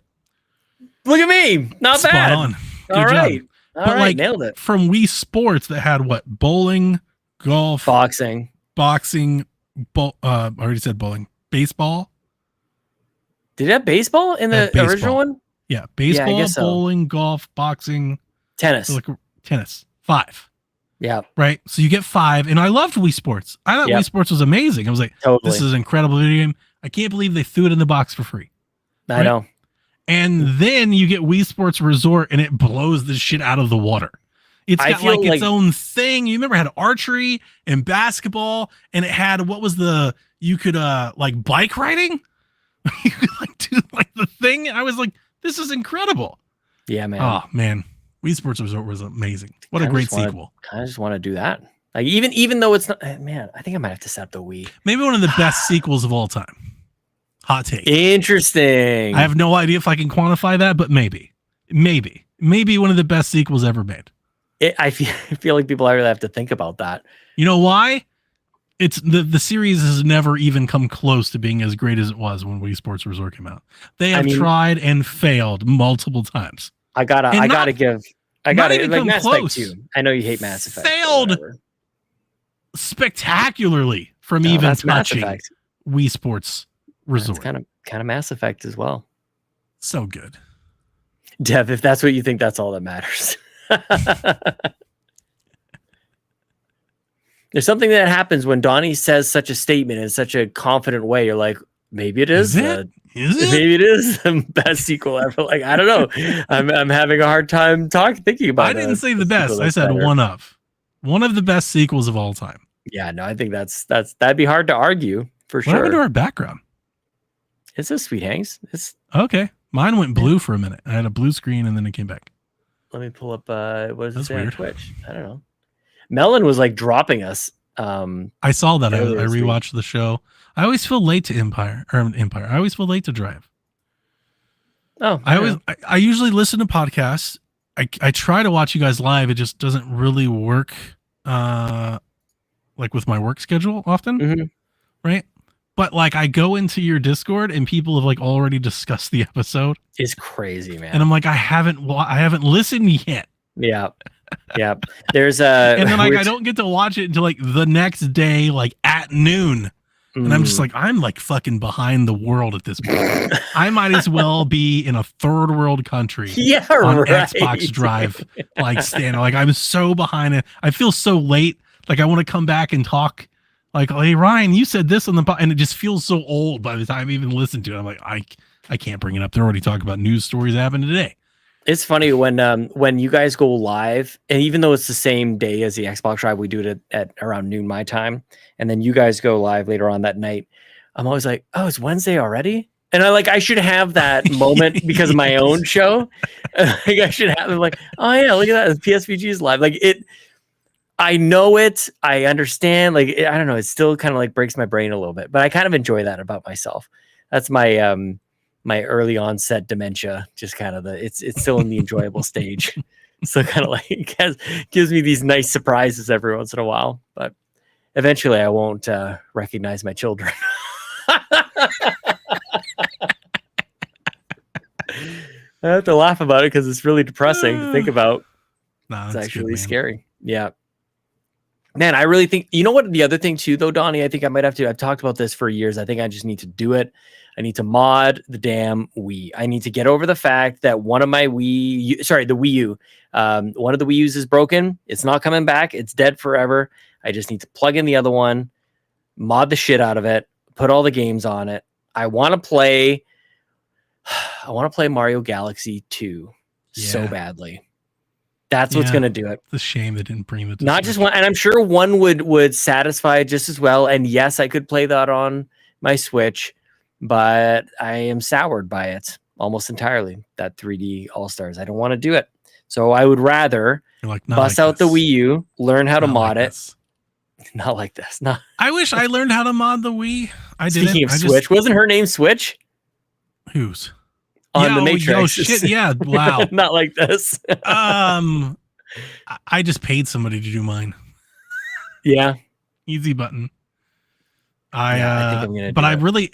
Look at me. Not
Spot
bad.
on. Good
All
job.
right. All
But
right. Nailed it.
From Wii Sports that had what? Bowling, golf,
Boxing.
I already said bowling. Baseball.
Did it have baseball in the
Baseball.
original one?
Yeah. Baseball,
guess so.
bowling, golf, boxing,
Tennis.
tennis. 5.
Yeah.
Right. So you get 5. And I loved Wii Sports. I thought Wii Sports was amazing. I was like,
Totally.
this is an incredible video game. I can't believe they threw it in the box for free.
I know.
And then you get Wii Sports Resort and it blows the shit out of the water. It's got its own thing. You remember it had archery and basketball, and it had you could bike riding. You could do the thing. I was like, this is incredible.
Yeah, man.
Oh man. Wii Sports Resort was amazing. What a great sequel.
I just want to do that. Even though it's not, man, I think I might have to set up the Wii.
Maybe one of the best sequels of all time. Hot take.
Interesting.
I have no idea if I can quantify that, but maybe one of the best sequels ever made.
I feel like people really have to think about that.
You know why? It's the series has never even come close to being as great as it was when Wii Sports Resort came out. They have tried and failed multiple times.
I gotta give Mass Effect
close.
2. I know you hate Mass Effect.
Failed spectacularly from even touching Wii Sports Resort.
Kind of Mass Effect as well.
So good.
Dev, if that's what you think, that's all that matters. There's something that happens when Donnie says such a statement in such a confident way. You're like, maybe it is. Maybe it is the best sequel ever. I don't know. I'm having a hard time thinking about it.
I didn't say the best. I said one of the best sequels of all time.
Yeah, no, I think that'd be hard to argue for sure.
What happened to our background?
It says Sweet Hangs. It's
okay. Mine went blue for a minute. I had a blue screen and then it came back.
Let me pull up. What does it say on
weird.
Twitch? I don't know. Melon was dropping us.
I saw that. I rewatched the show. I always feel late to Empire. I always feel late to Drive.
Oh,
I usually listen to podcasts. I try to watch you guys live. It just doesn't really work. With my work schedule often, right? But I go into your Discord and people have already discussed the episode.
It's crazy, man.
And I'm like, I haven't listened yet.
Yeah. Yeah. There's a
and then I don't get to watch it until the next day, at noon. And I'm just I'm fucking behind the world at this point. I might as well be in a third world country on Xbox Drive, standing. I'm so behind it. I feel so late. I want to come back and talk. Hey Ryan, you said this on the and it just feels so old by the time I even listen to it. I'm like, I can't bring it up. They're already talking about news stories that happened today.
It's funny when you guys go live, and even though it's the same day as the Xbox Drive, we do it at around noon my time, and then you guys go live later on that night. I'm always like, oh, it's Wednesday already, and I should have that moment because of my own show. I should have oh yeah, look at that, PSVG is live. I know it. I understand. I don't know. It still kind of breaks my brain a little bit, but I kind of enjoy that about myself. That's my my early onset dementia. Just kind of it's still in the enjoyable stage. So kind of gives me these nice surprises every once in a while. But eventually, I won't recognize my children. I have to laugh about it because it's really depressing to think about.
Nah,
it's actually scary. Yeah. Man, I really think, you know what, the other thing too, though, Donnie, I think I might have to, I've talked about this for years. I think I just need to do it. I need to mod the damn Wii. I need to get over the fact that one of my the Wii U, one of the Wii U's is broken. It's not coming back. It's dead forever. I just need to plug in the other one, mod the shit out of it, put all the games on it. I want to play Mario Galaxy 2 so badly. That's what's going to do it.
It's a shame they didn't bring the
not just one, and I'm sure one would satisfy just as well. And yes, I could play that on my Switch, but I am soured by it almost entirely. That 3D All Stars, I don't want to do it. So I would rather bust out the Wii U, learn how to mod it. Not like this. No.
I wish I learned how to mod the Wii. I didn't.
Speaking of Switch, wasn't her name Switch?
Whose?
On the Matrix.
Oh shit! Yeah, wow.
Not like this.
I just paid somebody to do mine.
Yeah,
easy button.
I think I'm gonna.
But I really,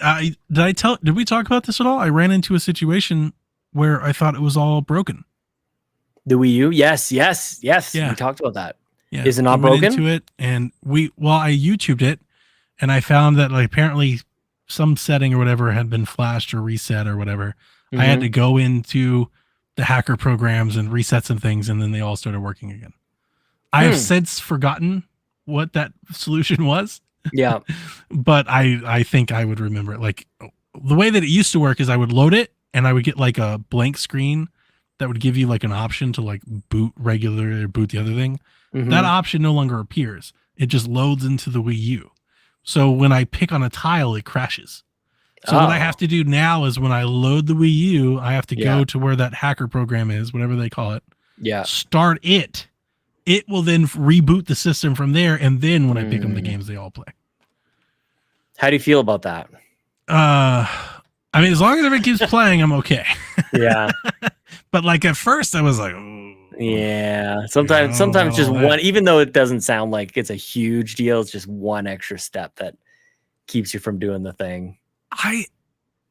did we talk about this at all? I ran into a situation where I thought it was all broken.
The Wii U, yes.
Yeah.
We talked about that.
Yeah.
Is it not broken?
Into it, and I YouTubed it, and I found that apparently some setting or whatever had been flashed or reset or whatever. I had to go into the hacker programs and reset some things, and then they all started working again. I have since forgotten what that solution was.
Yeah.
But I think I would remember it. Like the way that it used to work is I would load it and I would get like a blank screen that would give you like an option to like boot regular or boot the other thing. That option no longer appears. It just loads into the Wii U. So when I pick on a tile, it crashes. So what I have to do now is when I load the Wii U, I have to go to where that hacker program is, whatever they call it.
Yeah.
Start it. It will then reboot the system from there. And then when I pick up the games, they all play.
How do you feel about that?
I mean, as long as everyone keeps playing, I'm okay.
Yeah.
But like at first I was like, oh,
yeah. Sometimes just one, even though it doesn't sound like it's a huge deal, it's just one extra step that keeps you from doing the thing.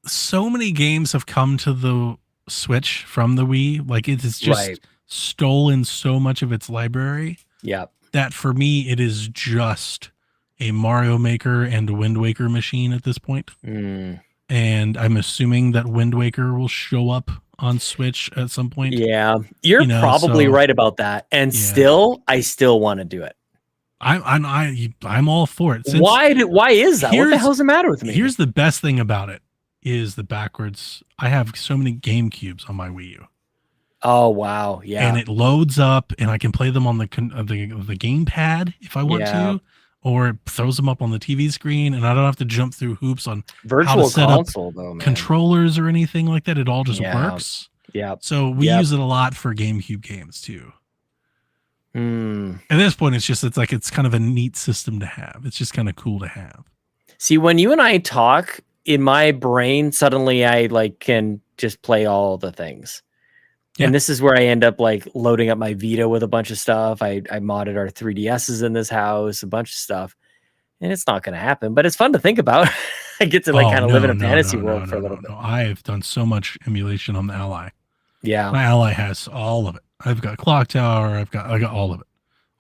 So many games have come to the Switch from the Wii. Like it is just stolen so much of its library.
Yeah.
That for me, it is just a Mario Maker and a Wind Waker machine at this point. And I'm assuming that Wind Waker will show up on Switch at some point.
Yeah. You're probably right about that. And I still want to do it.
I'm all for it.
Why is that? What the hell's the matter with me?
Here's the best thing about it is the backwards. I have so many GameCubes on my Wii U.
Oh wow, yeah.
And it loads up, and I can play them on the gamepad if I want to, or it throws them up on the TV screen, and I don't have to jump through hoops on
virtual console though, man.
Controllers or anything like that. It all just works.
Yeah.
So we use it a lot for GameCube games too. At this point, it's kind of a neat system to have. It's just kind of cool to have.
See, when you and I talk, in my brain, suddenly I can just play all the things. Yeah. And this is where I end up loading up my Vita with a bunch of stuff. I modded our 3DSs in this house, a bunch of stuff. And it's not going to happen, but it's fun to think about. I get to kind of live in a fantasy world for a little bit.
I've done so much emulation on the Ally.
Yeah.
My Ally has all of it. I've got Clock Tower. I got all of it.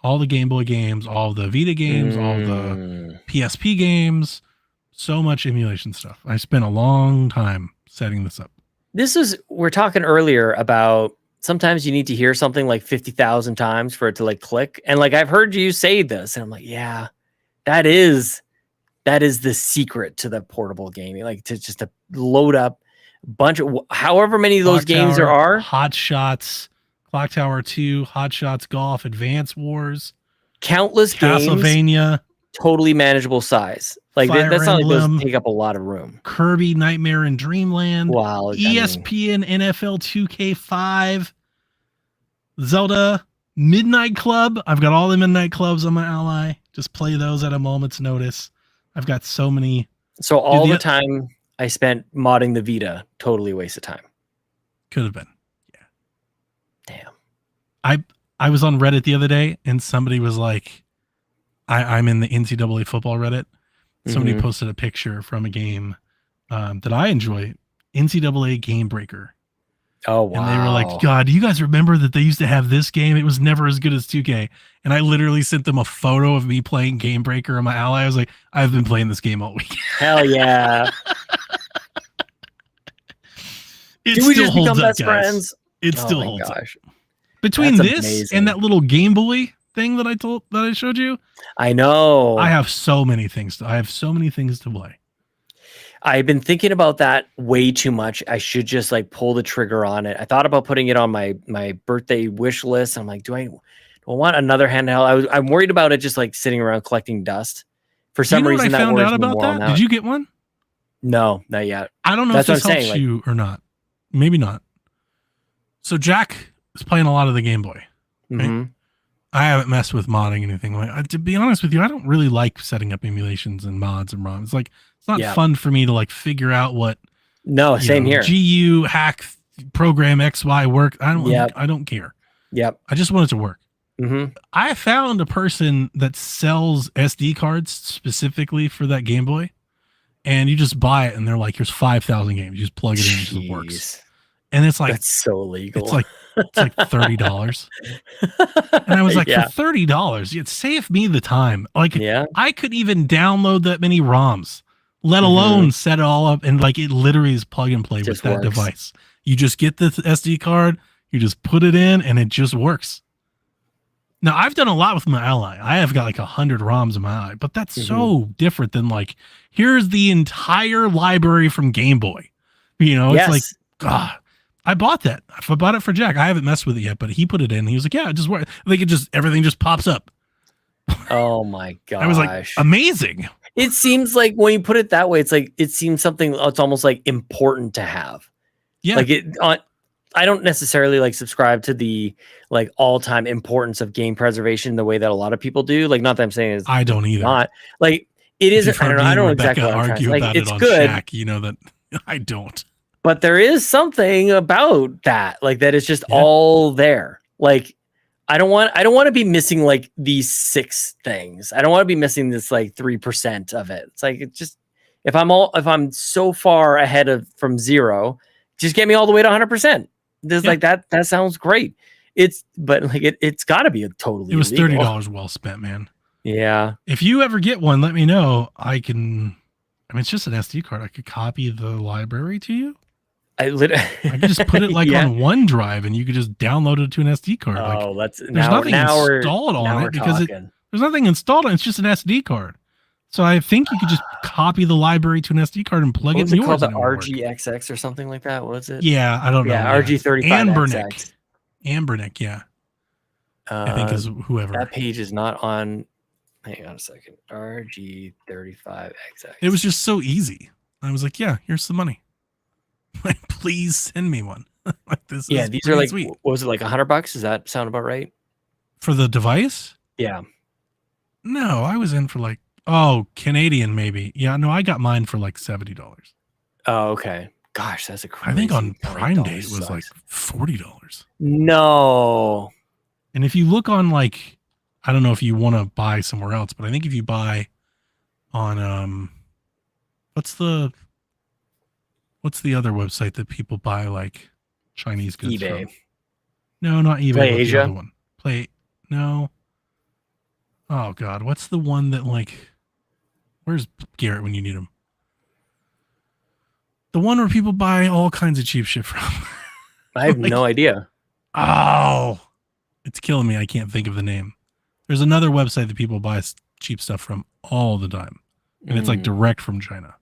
All the Game Boy games, all the Vita games, all the PSP games. So much emulation stuff. I spent a long time setting this up.
We're talking earlier about sometimes you need to hear something 50,000 times for it to click. And I've heard you say this, and I'm like, yeah, that is the secret to the portable gaming. To load up a bunch of however many of those games there are.
Hot Shots, Clock Tower 2, Hot Shots Golf, Advance Wars,
countless
Castlevania,
games, totally manageable size. That's not like those take up a lot of room.
Kirby, Nightmare in Dreamland, ESPN, NFL 2K5, Zelda, Midnight Club. I've got all the Midnight Clubs on my Ally. Just play those at a moment's notice. I've got so many.
So all the time I spent modding the Vita, totally waste of time.
Could have been. Yeah.
Damn.
I was on Reddit the other day, and somebody was like, I'm in the NCAA football Reddit. Somebody posted a picture from a game that I enjoy, NCAA Game Breaker.
Oh wow.
And they were like, God, do you guys remember that they used to have this game? It was never as good as 2K. And I literally sent them a photo of me playing Game Breaker on my Ally. I was like, I've been playing this game all week.
Hell yeah.
It
Do we
still
just
holds
become
up,
best
guys.
friends?
It
Oh
still
my
holds up.
gosh.
Between
That's
this
amazing.
and that little Game Boy thing that I showed you,
I know.
I have so many things. I have so many things to play.
I've been thinking about that way too much. I should just like pull the trigger on it. I thought about putting it on my birthday wish list. I'm like, do I want another handheld? I'm worried about it just like sitting around collecting dust. For
Do you
some
know
reason,
what I
that
found
worries
out
me
about
more on
that?
that.
Did you get one?
No, not yet.
I don't know
That's
if
what
this
I'm
helps
saying, like-
you or not. Maybe not. So Jack is playing a lot of the Game Boy. Right?
Mhm.
I haven't messed with modding anything. To be honest with you, I don't really like setting up emulations and mods and ROMs. Like, it's not
Yeah.
fun for me to like figure out what
No, same here.
GU hack program XY work. I don't care.
Yep.
I just want it to work.
hmm
I found a person that sells SD cards specifically for that Game Boy, and you just buy it, and they're like, "Here's 5,000 games. You just plug it in, it just works." And it's like
That's so illegal.
it's like $30. And I was like,
yeah.
for $30, it saved me the time. Like,
Yeah.
I could even download that many ROMs, let
Mhm.
alone set it all up. And like, it literally is plug and play with
Just
that
works.
device. You just get the SD card, you just put it in, and it just works. Now, I've done a lot with my Ally. I have got like 100 ROMs in my Ally, but that's so different than like, here's the entire library from Game Boy. You know,
Yes.
it's like, God, I bought that. I bought it for Jack. I haven't messed with it yet, but he put it in. He was like, yeah, it just works. Like, everything just pops up.
Oh my gosh.
I was like, amazing.
It seems like when you put it that way, it's like it seems something. It's almost like important to have.
Yeah.
Like it. I don't necessarily like subscribe to the like all-time importance of game preservation the way that a lot of people do. Like, not that I'm saying it's
I don't either.
not like it
If
isn't.
you've
I
heard
don't know.
me
I
and
don't know
Rebecca
exactly what I'm trying to
argue
say. Like,
about
it's
it on
good,
Shaq. You know that I don't.
but there is something about that, like that is just
Yeah.
all there. Like, I don't want to be missing like these 6 things. I don't want to be missing this like 3% of it. It's like, it just, if I'm so far ahead from 0, just get me all the way to 100%. This
Yeah.
like that sounds great. But like it's got to be a totally.
It was
illegal.
$30 well spent, man.
Yeah.
If you ever get one, let me know. I mean, it's just an SD card. I could copy the library to you.
I
could just put it like
Yeah.
on OneDrive, and you could just download it to an SD card. Like,
Oh, that's
there's
now,
nothing
now we're
installed on
now
it
we're
because
talking.
there's nothing installed on it. It's just an SD card. So I think you could just copy the library to an SD card and plug
What
it
was
in
it
yours.
called? The
and it'll work.
RGXX or something like that? What was it?
Yeah, I don't know.
Yeah, RG35XX.
Ambernick. Ambernick, yeah. I think is whoever.
That page is not on. Hang on a second. RG35XX.
It was just so easy. I was like, yeah, here's the money. Like, please send me one. Like, this
Yeah,
is
these are
pretty
like,
sweet.
what was it, like $100? Does that sound about right?
For the device?
Yeah.
No, I was in for like, Canadian maybe. Yeah, no, I got mine for like $70.
Oh, okay. Gosh, that's a crazy.
I think on
$20
Prime Day it was
sucks.
like $40.
No.
And if you look on like, I don't know if you want to buy somewhere else, but I think if you buy on what's the other website that people buy like Chinese goods
eBay.
from? No, not eBay.
Play
what's the
Asia?
other one? No. Oh God, what's the one that like? Where's Garrett when you need him? The one where people buy all kinds of cheap shit from.
I have
Like-
no idea.
Oh, it's killing me. I can't think of the name. There's another website that people buy cheap stuff from all the time, and it's like
Mm.
direct from China,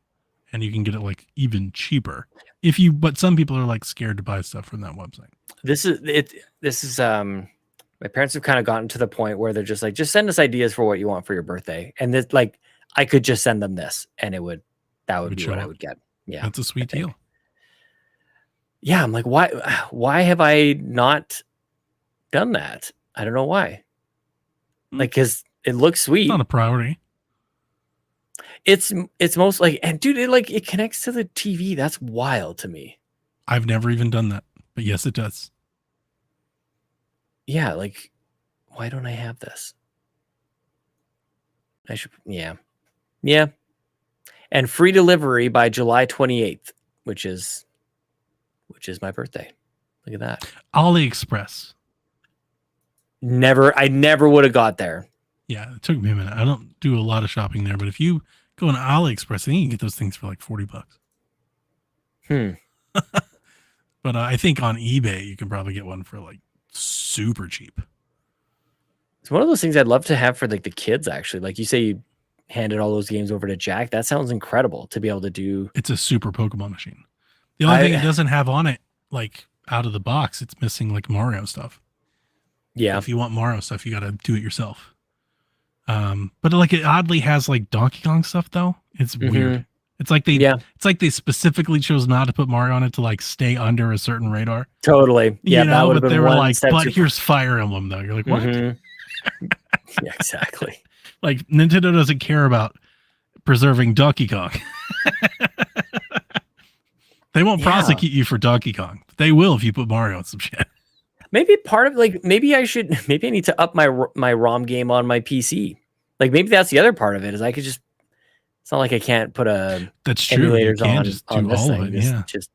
and you can get it like even cheaper but some people are like scared to buy stuff from that website.
This is my parents have kind of gotten to the point where they're just like, just send us ideas for what you want for your birthday. And this, like, I could just send them this and that would
would
be
show
what I
up.
would get. Yeah.
That's a sweet
think.
deal.
Yeah. I'm like, why have I not done that? I don't know why. Like, cause it looks sweet.
It's not a priority.
It's most like, and dude, it connects to the TV. That's wild to me.
I've never even done that, but yes, it does.
Yeah. Like, why don't I have this? I should, yeah. Yeah. And free delivery by July 28th, which is my birthday. Look at that.
AliExpress.
I never would have got there.
Yeah, it took me a minute. I don't do a lot of shopping there, but if you go on AliExpress, I think you can get those things for like $40. But I think on eBay you can probably get one for like super cheap.
It's one of those things I'd love to have for like the kids, actually. Like you say, you handed all those games over to Jack. That sounds incredible to be able to do.
It's a super Pokemon machine. The only thing it doesn't have on it, like out of the box, it's missing like Mario stuff.
Yeah.
If you want Mario stuff, you got to do it yourself. But like it oddly has like Donkey Kong stuff though. It's weird. It's like they specifically chose not to put Mario on it to like stay under a certain radar.
Totally. Yeah.
You know,
that would have
but
been
they were
one
like,
step
but
too-
here's Fire Emblem though. You're like, what?
Yeah, exactly.
Like Nintendo doesn't care about preserving Donkey Kong. They won't prosecute you for Donkey Kong. They will if you put Mario on some shit.
Maybe part of maybe I need to up my ROM game on my PC. Like maybe that's the other part of it is I could just, it's not like I can't put
That's true. You
emulators
can
on
just
on
do
this
all
thing.
of it.
Just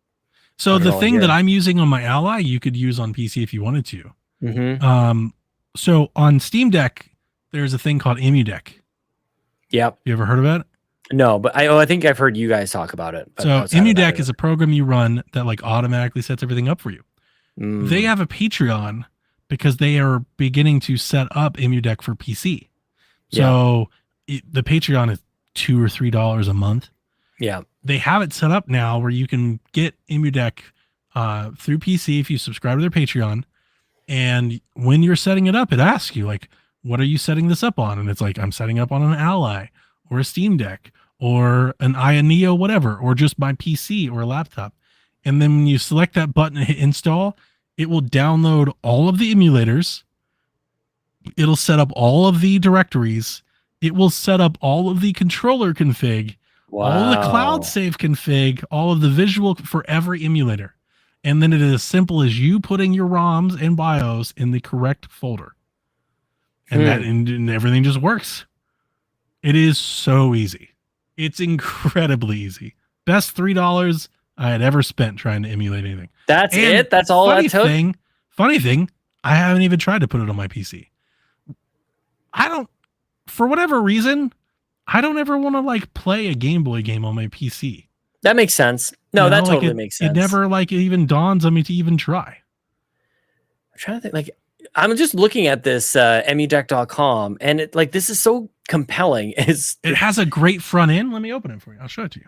So
put it
the
all
thing
here.
that I'm using on my Ally, you could use on PC if you wanted to.
Mhm.
So on Steam Deck, there's a thing called EmuDeck.
Yep.
You ever heard about it?
No, but I think I've heard you guys talk about it. But
So
outside of that,
EmuDeck is a program you run that like automatically sets everything up for you. They have a Patreon because they are beginning to set up EmuDeck for PC. So the Patreon is $2 or $3 a month.
Yeah.
They have it set up now where you can get EmuDeck through PC if you subscribe to their Patreon. And when you're setting it up, it asks you like, what are you setting this up on? And it's like, I'm setting up on an Ally or a Steam Deck or an Aya Neo, whatever, or just my PC or a laptop. And then when you select that button and hit install, it will download all of the emulators. It'll set up all of the directories. It will set up all of the controller config, all the cloud save config, all of the visual for every emulator. And then it is as simple as you putting your ROMs and BIOS in the correct folder. And that and everything just works. It is so easy. It's incredibly easy. Best $3 I had ever spent trying to emulate anything.
That's
And
it? That's all that took?
Funny thing, I haven't even tried to put it on my PC. For whatever reason, I don't ever want to like play a Game Boy game on my PC.
That makes sense. No,
You know,
that
like,
totally makes sense.
It never like it even dawns on me to even try.
I'm trying to think, like, I'm just looking at this emudeck.com and it like this is so compelling.
It has a great front end. Let me open it for you. I'll show it to you.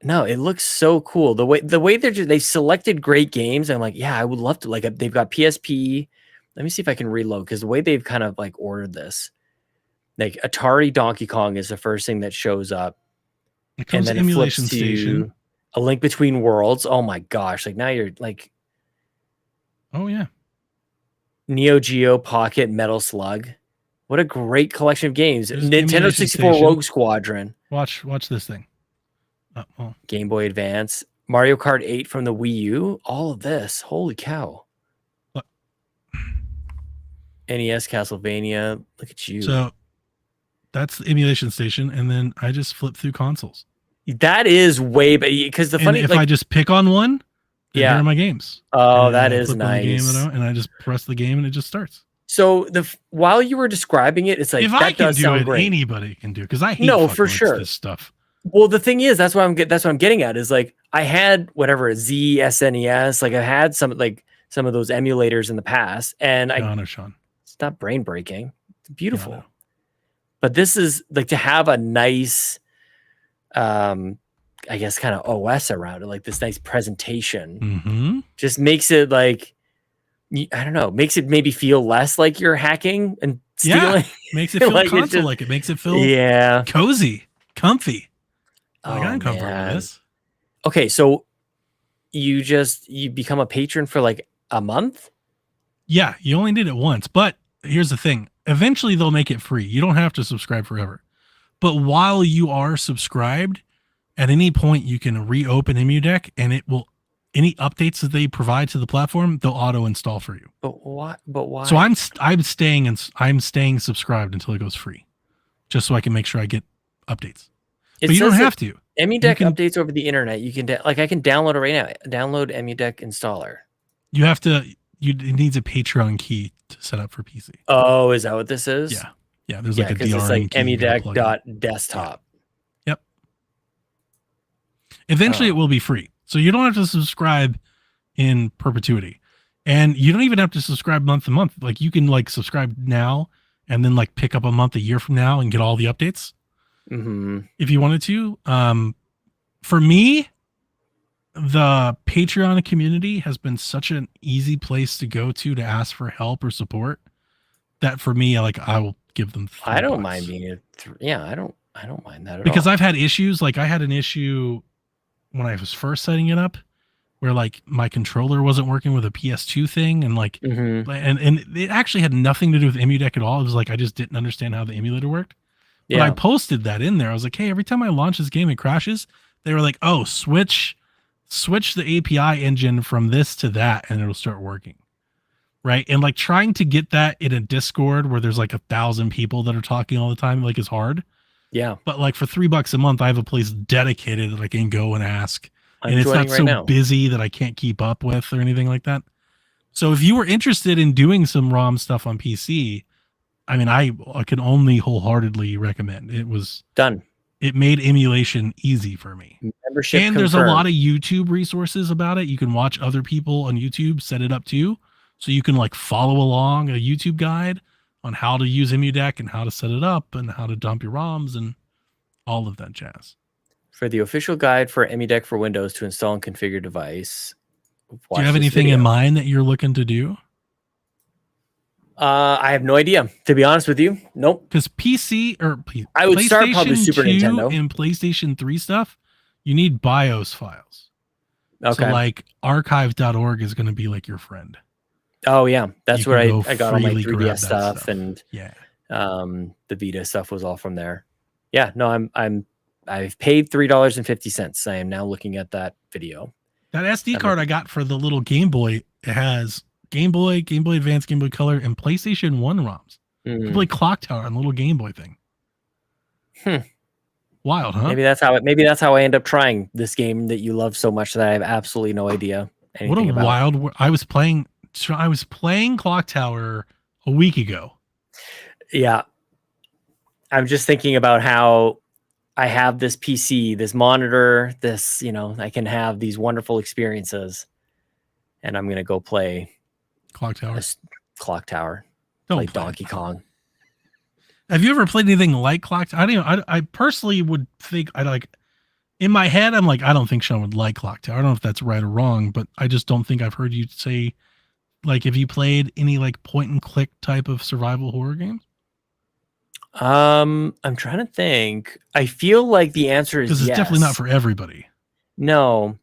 No, it looks so cool. The way they selected great games. I'm like, yeah, I would love to. Like, they've got PSP. Let me see if I can reload because the way they've kind of like ordered this, like Atari Donkey Kong is the first thing that shows up,
It comes
and
to
then it
Emulation
flips to
Station.
A Link Between Worlds. Oh my gosh! Like now you're like
Oh yeah.
Neo Geo Pocket Metal Slug. What a great collection of games!
There's
Nintendo
Emulation
64
Station.
Rogue Squadron,
Watch this thing. Oh,
Game Boy Advance, Mario Kart 8 from the Wii U. All of this, holy cow!
What?
NES Castlevania. Look at you.
so that's the Emulation Station, and then I just flip through consoles.
That is way because the
And
funny
if
like
I just pick on one,
Yeah.
here are my games.
oh
And
that
I
is
click on the game
nice.
and I just press the game and it just starts.
So while you were describing it, it's like
if
that
I can
does
do
sound
it,
great.
anybody can do it because I hate
No,
fucking
for
with
sure.
this stuff.
Well, the thing is, that's what I'm getting at is like I had whatever a Z SNES, like I had some of those emulators in the past, and
Sean.
it's not brain breaking. It's
Yeah,
beautiful.
I know.
But this is like to have a nice I guess kind of OS around it, like this nice presentation,
Mm-hmm.
just makes it like I don't know, makes it maybe feel less like you're hacking and
Yeah.
stealing.
Makes it feel
Like, it's
console
just-
like. It makes it feel
Yeah.
cozy, comfy. Like
Oh,
I'm comfortable
man.
with this.
Okay, so you become a patron for like a month?
Yeah, you only did it once, but here's the thing. Eventually they'll make it free. You don't have to subscribe forever. But while you are subscribed, at any point you can reopen EmuDeck and it will any updates that they provide to the platform, they'll auto install for you.
But why?
So I'm staying subscribed until it goes free. Just so I can make sure I get updates.
It
But you don't
says that
have to.
EmuDeck
can-
updates over the internet. You can like I can download it right now. Download EmuDeck installer.
You have to. It needs a Patreon key to set up for PC.
Oh, is that what this is?
Yeah. Yeah. There's
Yeah,
like a
because it's
DRM
like
key. you gotta plug in.
emudeck.desktop.
Yep. Eventually,
Oh.
it will be free, so you don't have to subscribe in perpetuity, and you don't even have to subscribe month to month. Like you can like subscribe now and then like pick up a month a year from now and get all the updates
Mm-hmm.
if you wanted to. For me, the Patreon community has been such an easy place to go to ask for help or support that for me, I will give them
I don't
$3.
mind being I don't mind that at
Because
all.
I've had issues. Like I had an issue when I was first setting it up where like my controller wasn't working with a PS2 thing and like
Mm-hmm.
and it actually had nothing to do with EmuDeck at all. It was like I just didn't understand how the emulator worked. But I
Yeah.
posted that in there. I was like, hey, every time I launch this game, it crashes. They were like, oh, switch the API engine from this to that, and it'll start working. Right. And like trying to get that in a Discord where there's like 1,000 people that are talking all the time, like is hard.
Yeah.
But like for $3 a month, I have a place dedicated that I can go and ask.
I'm
And it's
joining
not
right
so
now.
busy that I can't keep up with or anything like that. So if you were interested in doing some ROM stuff on PC, I mean, I can only wholeheartedly recommend.
Done.
It made emulation easy for me.
Membership
And there's a
confirmed.
lot of YouTube resources about it. You can watch other people on YouTube set it up too. So you can like follow along a YouTube guide on how to use EmuDeck and how to set it up and how to dump your ROMs and all of that jazz.
For the official guide for EmuDeck for Windows to install and configure your device.
Do you have anything in mind that you're looking to do?
I have no idea, to be honest with you. Nope.
Because PC or
I would start probably
PlayStation
Super
2
Nintendo.
and PlayStation 3 stuff, you need BIOS files.
Okay.
So like archive.org is going to be like your friend.
Oh yeah, that's
You
where
can go
I got all my
freely grab
3DS
that
stuff,
stuff.
and
Yeah.
the Vita stuff was all from there. Yeah, no, I've paid $3.50. I am now looking at that video.
That SD card I got for the little Game Boy, it has Game Boy, Game Boy Advance, Game Boy Color, and PlayStation 1 ROMs. You can play Clock Tower on the little Game Boy thing. Wild, huh?
Maybe that's how I end up trying this game that you love so much that I have absolutely no idea
What a
anything about.
wild! I was playing Clock Tower a week ago.
Yeah. I'm just thinking about how I have this PC, this monitor, this, I can have these wonderful experiences, and I'm going to go play
Clock Tower.
Clock Tower,
Don't
play
play
Donkey
it.
Kong.
Have you ever played anything like Clock Tower? I personally would think in my head, I'm like, I don't think Sean would like Clock Tower. I don't know if that's right or wrong, but I just don't think I've heard you say, like, have you played any like point and click type of survival horror games?
I'm trying to think. I feel like the answer is
Because it's
yes.
definitely not for everybody.
No.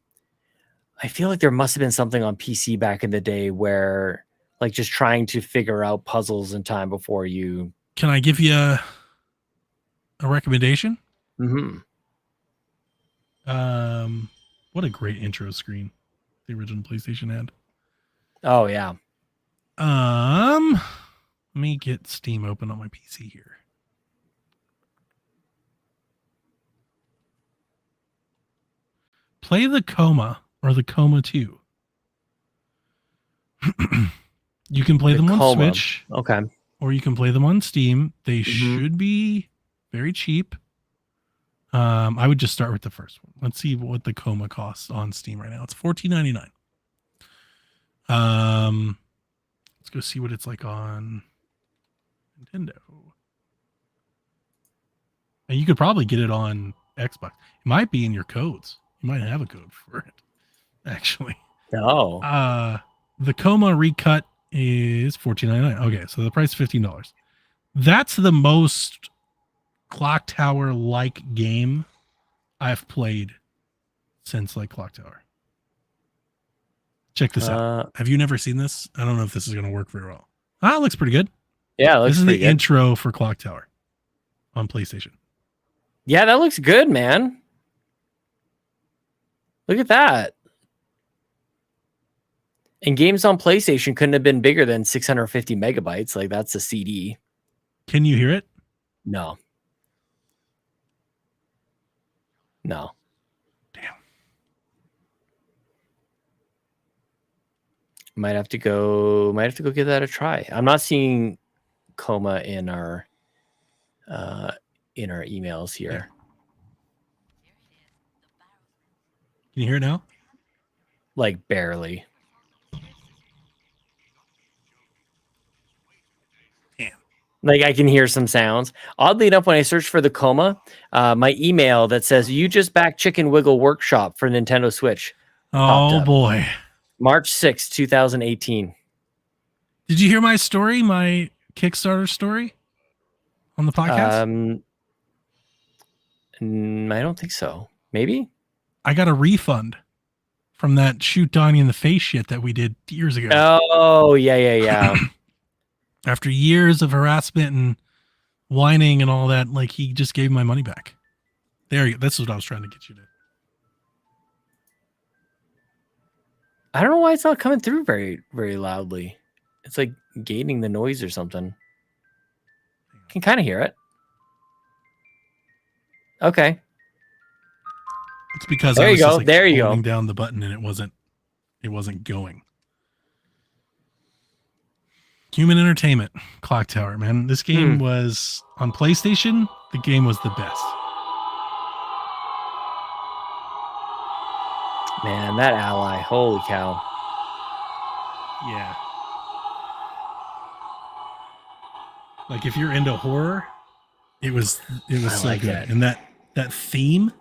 I feel like there must have been something on PC back in the day where, like, just trying to figure out puzzles in time before you.
Can I give you a recommendation?
Mm-hmm.
What a great intro screen the original PlayStation had.
Oh yeah.
Let me get Steam open on my PC here. Play the Coma or the Coma 2. You can play
The
them on
Coma.
Switch,
Okay.
or you can play them on Steam. They
Mhm.
should be very cheap. I would just start with the first one. Let's see what the Coma costs on Steam right now. It's $14.99. Let's go see what it's like on Nintendo. And you could probably get it on Xbox. It might be in your codes. You might have a code for it, actually.
Oh.
The Coma recut is $14.99. Okay, so the price is $15. That's the most Clock Tower like game I've played since like Clock Tower. Check this out. Have you never seen this? I don't know if this is going to work very well. It looks pretty good.
Yeah, it looks
This is
pretty
the
good.
intro for Clock Tower on PlayStation.
Yeah, that looks good, man. Look at that. And games on PlayStation couldn't have been bigger than 650 megabytes. Like, that's a CD.
Can you hear it?
No. No.
Damn.
Might have to go give that a try. I'm not seeing coma in our emails here.
Can you hear it now?
Like barely.
Damn.
Like I can hear some sounds. Oddly enough, when I search for the coma, my email that says you just backed Chicken Wiggle Workshop for Nintendo Switch.
Oh
up.
boy.
March 6th, 2018.
Did you hear my story, my Kickstarter story on the podcast?
I don't think so. Maybe?
I got a refund from that shoot Donnie in the face shit that we did years ago.
Oh, yeah.
After years of harassment and whining and all that, like he just gave my money back. There you go. That's what I was trying to get you to.
I don't know why it's not coming through very, very loudly. It's like gating the noise or something. Can kind of hear it. Okay.
It's because
there
I was
you go.
Just, like,
there you
holding
go.
down the button and it wasn't going. Human Entertainment, Clock Tower, man. This game was on PlayStation. The game was the best.
Man, that ally. Holy cow.
Yeah. Like if you're into horror, it was so
like
good.
that.
And that theme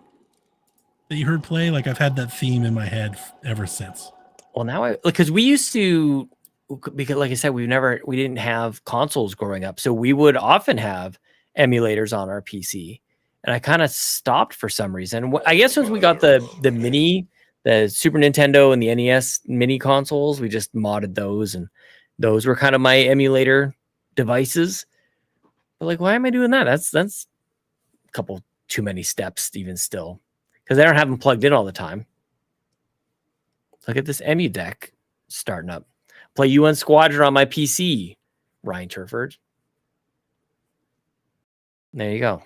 that you heard play, like I've had that theme in my head ever since.
Well, now because we used to, because like I said, we didn't have consoles growing up, so we would often have emulators on our PC, and I kind of stopped for some reason. I guess once we got the Super Nintendo and the NES mini consoles, we just modded those, and those were kind of my emulator devices. But like, why am I doing that? That's a couple too many steps even still, because I don't have them plugged in all the time. Look at this Emu deck starting up. Play UN Squadron on my PC, Ryan Turford. There you go.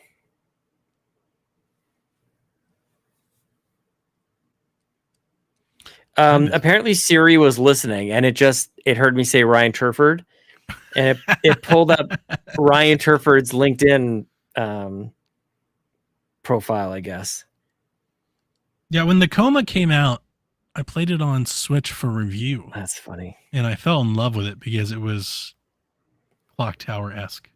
Apparently Siri was listening and it heard me say Ryan Turford, and it pulled up Ryan Turford's LinkedIn profile, I guess.
Yeah, when the Coma came out, I played it on Switch for review.
That's funny.
And I fell in love with it because it was Clock Tower-esque.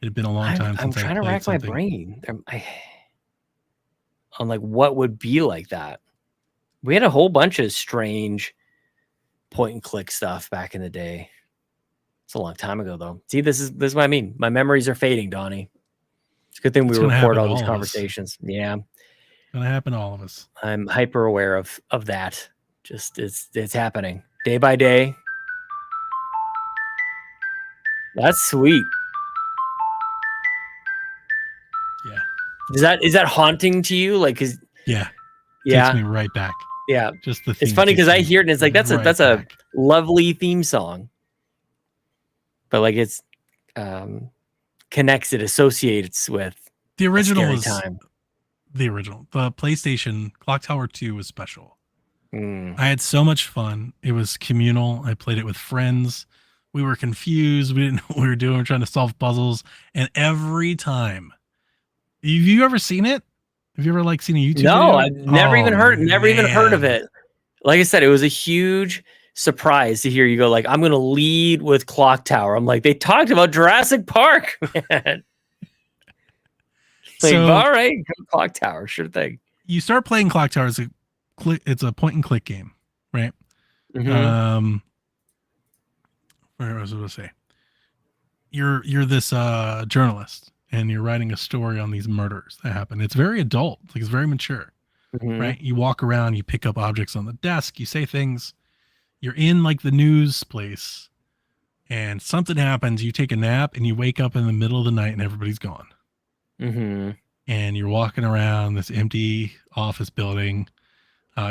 It had been a long time since I played.
I'm trying to rack my brain on like what would be like that. We had a whole bunch of strange point and click stuff back in the day. It's a long time ago though. See, this is what I mean. My memories are fading, Donnie. It's a good thing we record all these conversations. Yeah.
It's gonna happen to all of us.
I'm hyper aware of that. Just it's happening day by day. That's sweet.
Yeah.
Is that haunting to you? Like,
yeah.
Yeah.
Takes me right back.
Yeah.
Just the theme.
It's funny because I hear it and it's like that's a lovely theme song. But like it's connects, it associates with
the original
time.
The original. The PlayStation Clock Tower 2 was special.
I
had so much fun. It was communal. I played it with friends. We were confused. We didn't know what we were doing. We were trying to solve puzzles. And every time, have you ever seen it? Have you ever like seen a YouTube video?
I've never even heard of it. Like I said, it was a huge surprise to hear you go like, I'm going to lead with Clock Tower. I'm like, they talked about Jurassic Park, man. Like, all right, Clock Tower, sure thing.
You start playing Clock Tower. It's a point and click game, right?
Mm-hmm.
Where was I going to say? You're this journalist, and you're writing a story on these murders that happen. It's very adult, like it's very mature, right? You walk around, you pick up objects on the desk, you say things. You're in like the news place, and something happens. You take a nap, and you wake up in the middle of the night, and everybody's gone. And you're walking around this empty office building.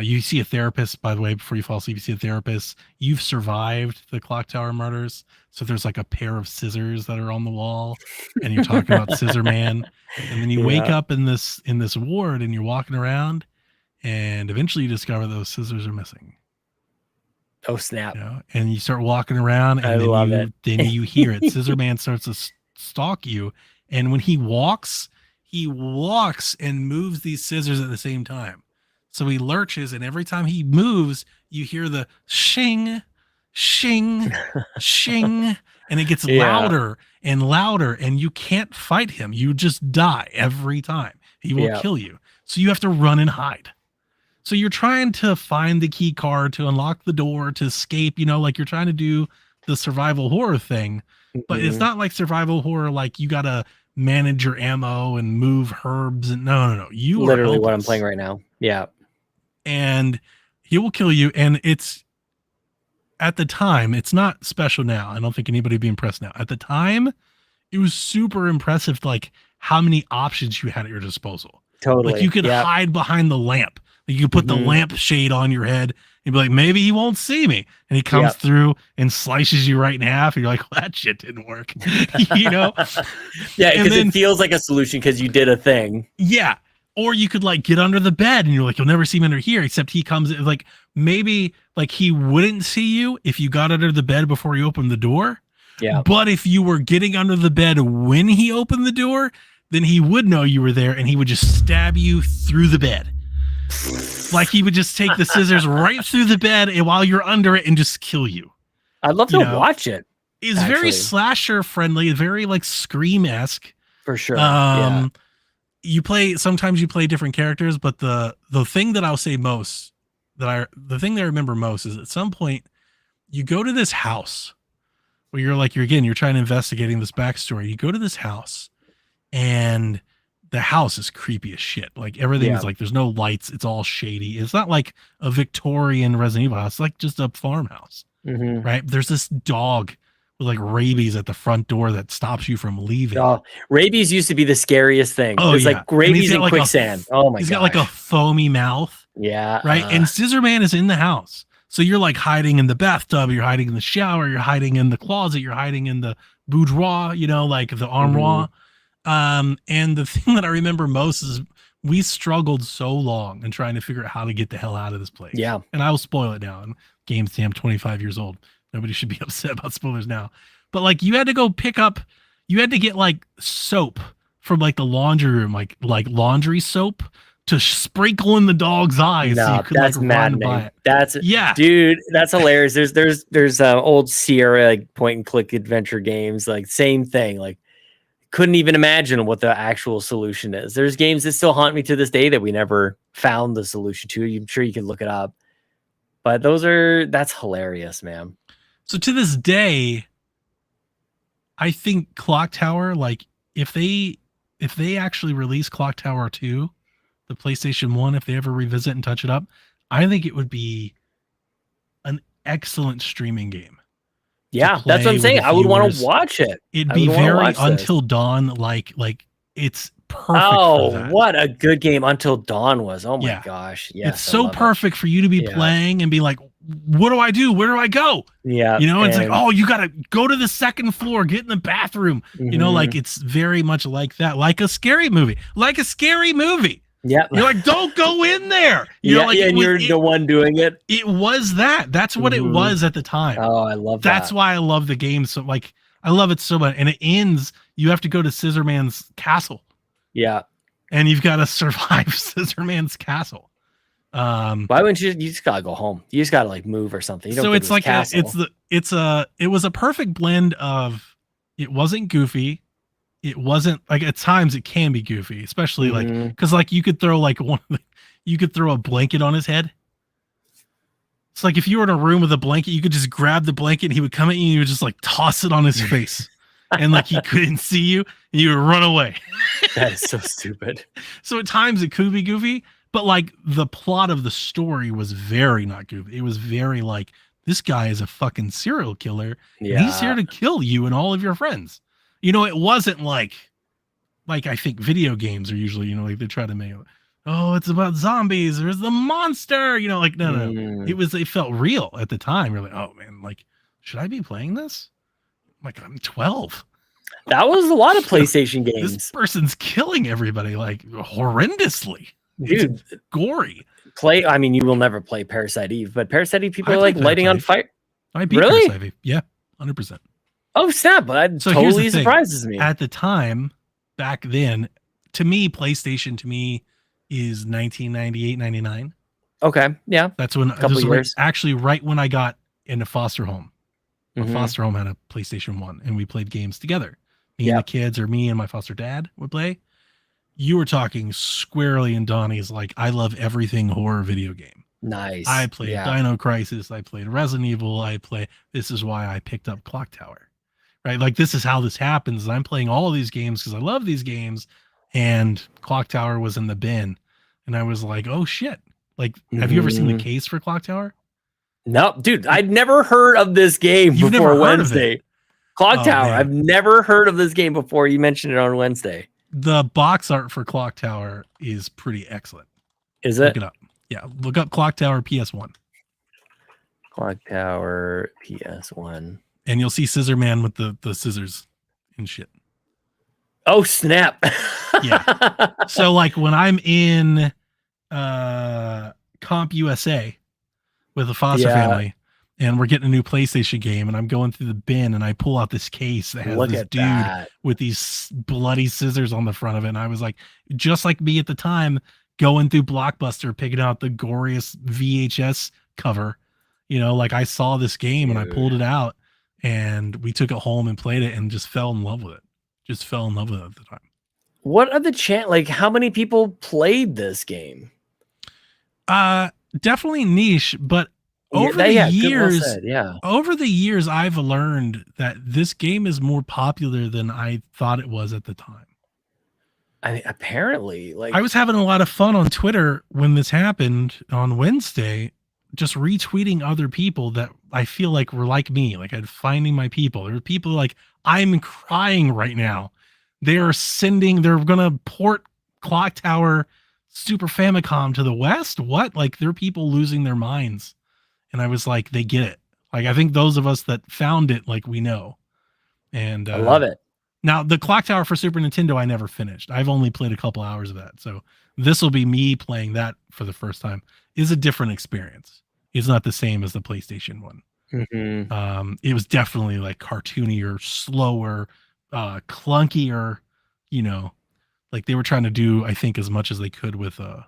You see a therapist, by the way, before you fall asleep. You see a therapist. You've survived the Clock Tower murders, so there's like a pair of scissors that are on the wall, and you're talking about Scissor Man. And then you wake up in this ward, and you're walking around, and eventually you discover those scissors are missing.
Oh snap!
You know, and you start walking around, and
I love it.
then you hear it. Scissor Man starts to stalk you, and when he walks and moves these scissors at the same time. So he lurches, and every time he moves, you hear the shing, shing, shing, and it gets
Yeah.
louder and louder, and you can't fight him. You just die every time. He will
Yeah.
kill you. So you have to run and hide. So you're trying to find the key card to unlock the door to escape, you know, like you're trying to do the survival horror thing, but it's
Mhm.
not like survival horror like you got to manage your ammo and move herbs and no. You are
Literally what I'm
helpless.
playing right now. Yeah.
And he will kill you, and it's at the time, it's not special now. I don't think anybody would be impressed now. At the time, it was super impressive, like how many options you had at your disposal.
Totally.
Like you could
yeah.
hide behind the lamp. Like you could put the
Mhm.
lamp shade on your head and be like, maybe he won't see me. And he comes
Yep.
through and slices you right in half. And you're like, well, that shit didn't work. You know?
Yeah,
And
because
then-
it feels like a solution because you did a thing.
Yeah. Or you could like get under the bed and you're like, you'll never see me under here, except he comes like maybe like he wouldn't see you if you got under the bed before you opened the door.
Yeah.
But if you were getting under the bed when he opened the door, then he would know you were there and he would just stab you through the bed. Like he would just take the scissors right through the bed and while you're under it and just kill you.
I'd love
You
to
know,
watch it
It's very
actually.
slasher friendly, very like Scream-esque.
for sure. Yeah.
Sometimes you play different characters, but the thing that I'll say most the thing that I remember most is at some point you go to this house where you're trying to investigating this backstory. You go to this house and the house is creepy as shit. Like everything
Yeah.
is like, there's no lights. It's all shady. It's not like a Victorian Resident Evil house. It's like just a farmhouse,
Mhm.
right? There's this dog with like rabies at the front door that stops you from leaving.
Oh, rabies used to be the scariest thing.
Oh,
it was
yeah.
like
And he's
rabies
got
and
like a-
quicksand. Oh my god.
He's got like a foamy mouth,
yeah.
right? And Scissor Man is in the house. So you're like hiding in the bathtub, you're hiding in the shower, you're hiding in the closet, you're hiding in the boudoir, you know, like the armoire. And the thing that I remember most is we struggled so long in trying to figure out how to get the hell out of this place.
Yeah.
And I will spoil it now. And game's damn 25 years old. Nobody should be upset about spoilers now. But like you had to go you had to get like soap from like the laundry room, like laundry soap to sprinkle in the dog's eyes. so
No,
you could
that's
like run by
maddening.
it.
That's
Yeah.
dude, that's hilarious. There's old Sierra like point and click adventure games, like same thing. Like couldn't even imagine what the actual solution is. There's games that still haunt me to this day that we never found the solution to. I'm sure you can look it up. But that's hilarious, man.
So to this day, I think Clock Tower, like if they actually release Clock Tower 2, the PlayStation 1, if they ever revisit and touch it up, I think it would be an excellent streaming game.
Yeah, that's what
play
I'm saying.
with
I would want
viewers.
to watch it.
It'd
I
be
would wanna
very
watch this.
Until Dawn, like it's perfect for
Oh,
that.
what a good game Until Dawn was. Oh my
Yeah.
gosh. Yes,
It's
I
so
love it.
perfect for you to be
Yeah.
playing and be like, what do I do? Where do I go?
Yeah.
You know, it's like,
and-
oh, you got to go to the second floor, get in the bathroom. You know,
Mhm.
like it's very much like that, like a scary movie.
yeah.
You're like, don't go in there. You
Yeah,
know, like
yeah,
it
and
was,
you're the one doing it.
it was that. That's what it
Mhm.
was at the time.
Oh, I love
That's
that.
why I love the game. So like, I love it so much. And it ends, you have to go to Scissor Man's castle
Yeah.
and you've got to survive Scissor Man's castle.
Why wouldn't you just gotta go home? You just gotta like move or something. You don't
So
go to
it's
this
like
castle.
it was a perfect blend of, it wasn't goofy. It wasn't like, at times it can be goofy, especially like,
Mhm.
because like you could throw like you could throw a blanket on his head. It's like if you were in a room with a blanket, you could just grab the blanket and he would come at you and you would just like toss it on his face. And like he couldn't see you and you would run away.
That is so stupid.
So at times it could be goofy, but like the plot of the story was very not goofy. It was very like, this guy is a fucking serial killer.
Yeah.
And he's here to kill you and all of your friends. You know, it wasn't like I think video games are usually, you know, like they try to make it, oh, it's about zombies. There's the monster, you know, like no.
Mm.
It felt real at the time. You're like, oh man, like, should I be playing this? Like, I'm 12.
That was a lot of PlayStation
This
games.
person's killing everybody like horrendously.
Dude,
It's gory.
play. I mean, you will never play Parasite Eve, but Parasite Eve people
I
are like
played
lighting on
Parasite
fire.
I beat
Really?
Parasite Eve. Yeah, 100%.
Oh snap! That
So here's the
totally
thing.
surprises me.
At the time, back then, to me, PlayStation to me is 1998, 99.
Okay, yeah,
That's when
couple
this was
years.
actually right when I got into foster home. My
Mhm.
foster home had a PlayStation 1 and we played games together. Me and
Yeah.
the kids, or me and my foster dad would play. You were talking squarely in Donnie's like, I love everything horror video game.
Nice.
I played
Yeah.
Dino Crisis. I played Resident Evil. This is why I picked up Clock Tower, right? Like, this is how this happens. I'm playing all of these games because I love these games. And Clock Tower was in the bin. And I was like, oh shit. Like, have you ever seen the
Mhm.
case for Clock Tower?
No, dude, I'd never heard of this game
You've
before
never heard of
Wednesday.
it?
Clock
Oh,
Tower.
man.
I've never heard of this game before. You mentioned it on Wednesday.
The box art for Clock Tower is pretty excellent.
Is
Look
it?
it up. Yeah, look up Clock Tower PS1.
Clock Tower PS1.
And you'll see Scissor Man with the scissors and shit.
Oh snap!
Yeah. So like when I'm in Comp USA with the Foster
Yeah.
family and we're getting a new PlayStation game and I'm going through the bin and I pull out this case that has
Look
this
at
dude
that.
with these bloody scissors on the front of it. And I was like, just like me at the time, going through Blockbuster, picking out the goriest VHS cover, you know, like I saw this game and I
Dude.
pulled it out and we took it home and played it and just fell in love with it. Just fell in love with it at the time.
What are the like how many people played this game?
Definitely niche, but over
That-
the
yeah, good, well
years,
said, yeah.
over the years, I've learned that this game is more popular than I thought it was at the time.
I mean, apparently, like
I was having a lot of fun on Twitter when this happened on Wednesday, just retweeting other people that I feel like were like me, like I'd finding my people. There were people like, I'm crying right now. They're gonna port Clock Tower Super Famicom to the West. What? Like, there are people losing their minds. And I was like, they get it. Like, I think those of us that found it, like, we know. And
I love it.
Now, the Clock Tower for Super Nintendo, I never finished. I've only played a couple hours of that. So this will be me playing that for the first time. Is a different experience. It's not the same as the PlayStation one.
Mhm.
It was definitely like cartoonier, slower, clunkier, you know, like they were trying to do, I think, as much as they could with the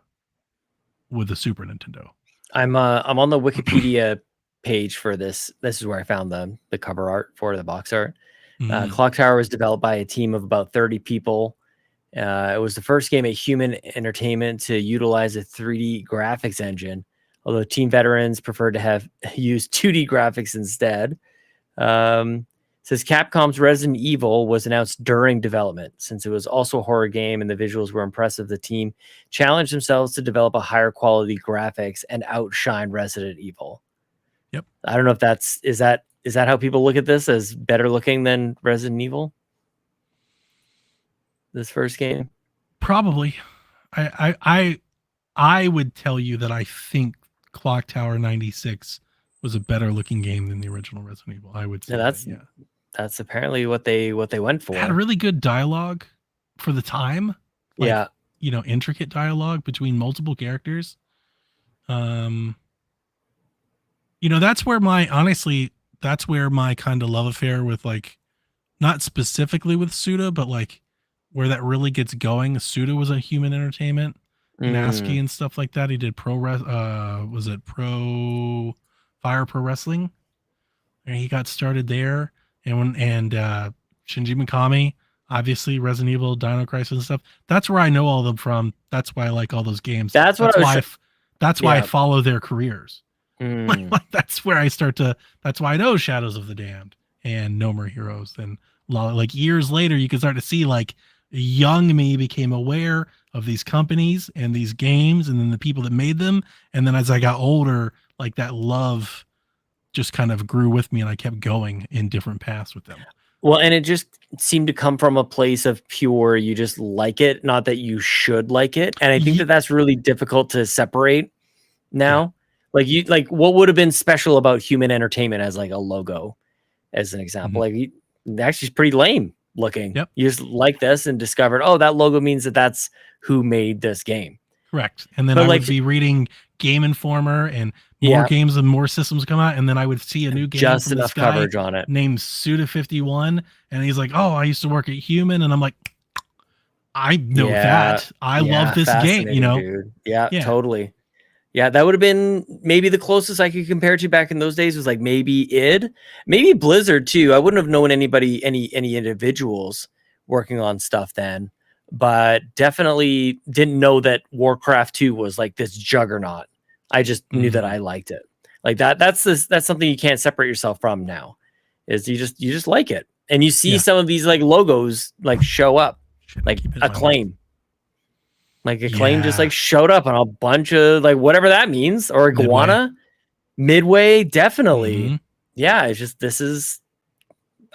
Super Nintendo.
I'm on the Wikipedia page for this. This is where I found the cover art for the box art.
Mm.
Clock Tower was developed by a team of about 30 people. It was the first game at Human Entertainment to utilize a 3D graphics engine, although team veterans preferred to have used 2D graphics instead. Says Capcom's Resident Evil was announced during development. Since it was also a horror game and the visuals were impressive, the team challenged themselves to develop a higher quality graphics and outshine Resident Evil.
Yep.
I don't know if is that how people look at this, as better looking than Resident Evil? This first game?
Probably. I would tell you that I think Clock Tower 96 was a better looking game than the original Resident Evil. I would say
Yeah, that's apparently what they went for.
It had really good dialogue for the time. Like,
Yeah.
you know, intricate dialogue between multiple characters. You know, that's where my kind of love affair with, like, not specifically with Suda, but like where that really gets going. Suda was a Human Entertainment, Nasky and stuff like that. He did Fire Pro Wrestling? And he got started there. And Shinji Mikami, obviously Resident Evil, Dino Crisis and stuff. That's where I know all of them from. That's why I like all those games. That's why I follow their careers. Like, that's where I that's why I know Shadows of the Damned and No More Heroes. And like years later, you can start to see like young me became aware of these companies and these games and then the people that made them. And then as I got older, like that love just kind of grew with me and I kept going in different paths with them.
Well, and it just seemed to come from a place of pure, you just like it, not that you should like it. And I think that that's really difficult to separate now. Yeah. Like what would have been special about Human Entertainment as like a logo, as an example, like actually it's pretty lame looking.
Yep.
You just like this and discovered, oh, that logo means that's who made this game.
Correct. And then
But
I
like,
would be reading Game Informer and more
Yeah.
games and more systems come out, and then I would see a new game
Just
from this
enough
guy
coverage on it.
named Suda51, and he's like, "Oh, I used to work at Human," and I'm like, "I know that. I love this game." You
fascinating,
know?
dude. Yeah,
Yeah.
totally. Yeah, that would have been maybe the closest I could compare to back in those days was like maybe id, maybe Blizzard too. I wouldn't have known anybody, any individuals working on stuff then, but definitely didn't know that Warcraft 2 was like this juggernaut. I just knew that I liked it. Like that's something you can't separate yourself from now. Is you just like it. And you see
Yeah.
some of these like logos like show up,
Shit,
like
keep it in my mind.
Acclaim. Like Acclaim just
Yeah.
like showed up on a bunch of like whatever that means, or Iguana, Midway, definitely.
Mhm.
Yeah, it's just this is.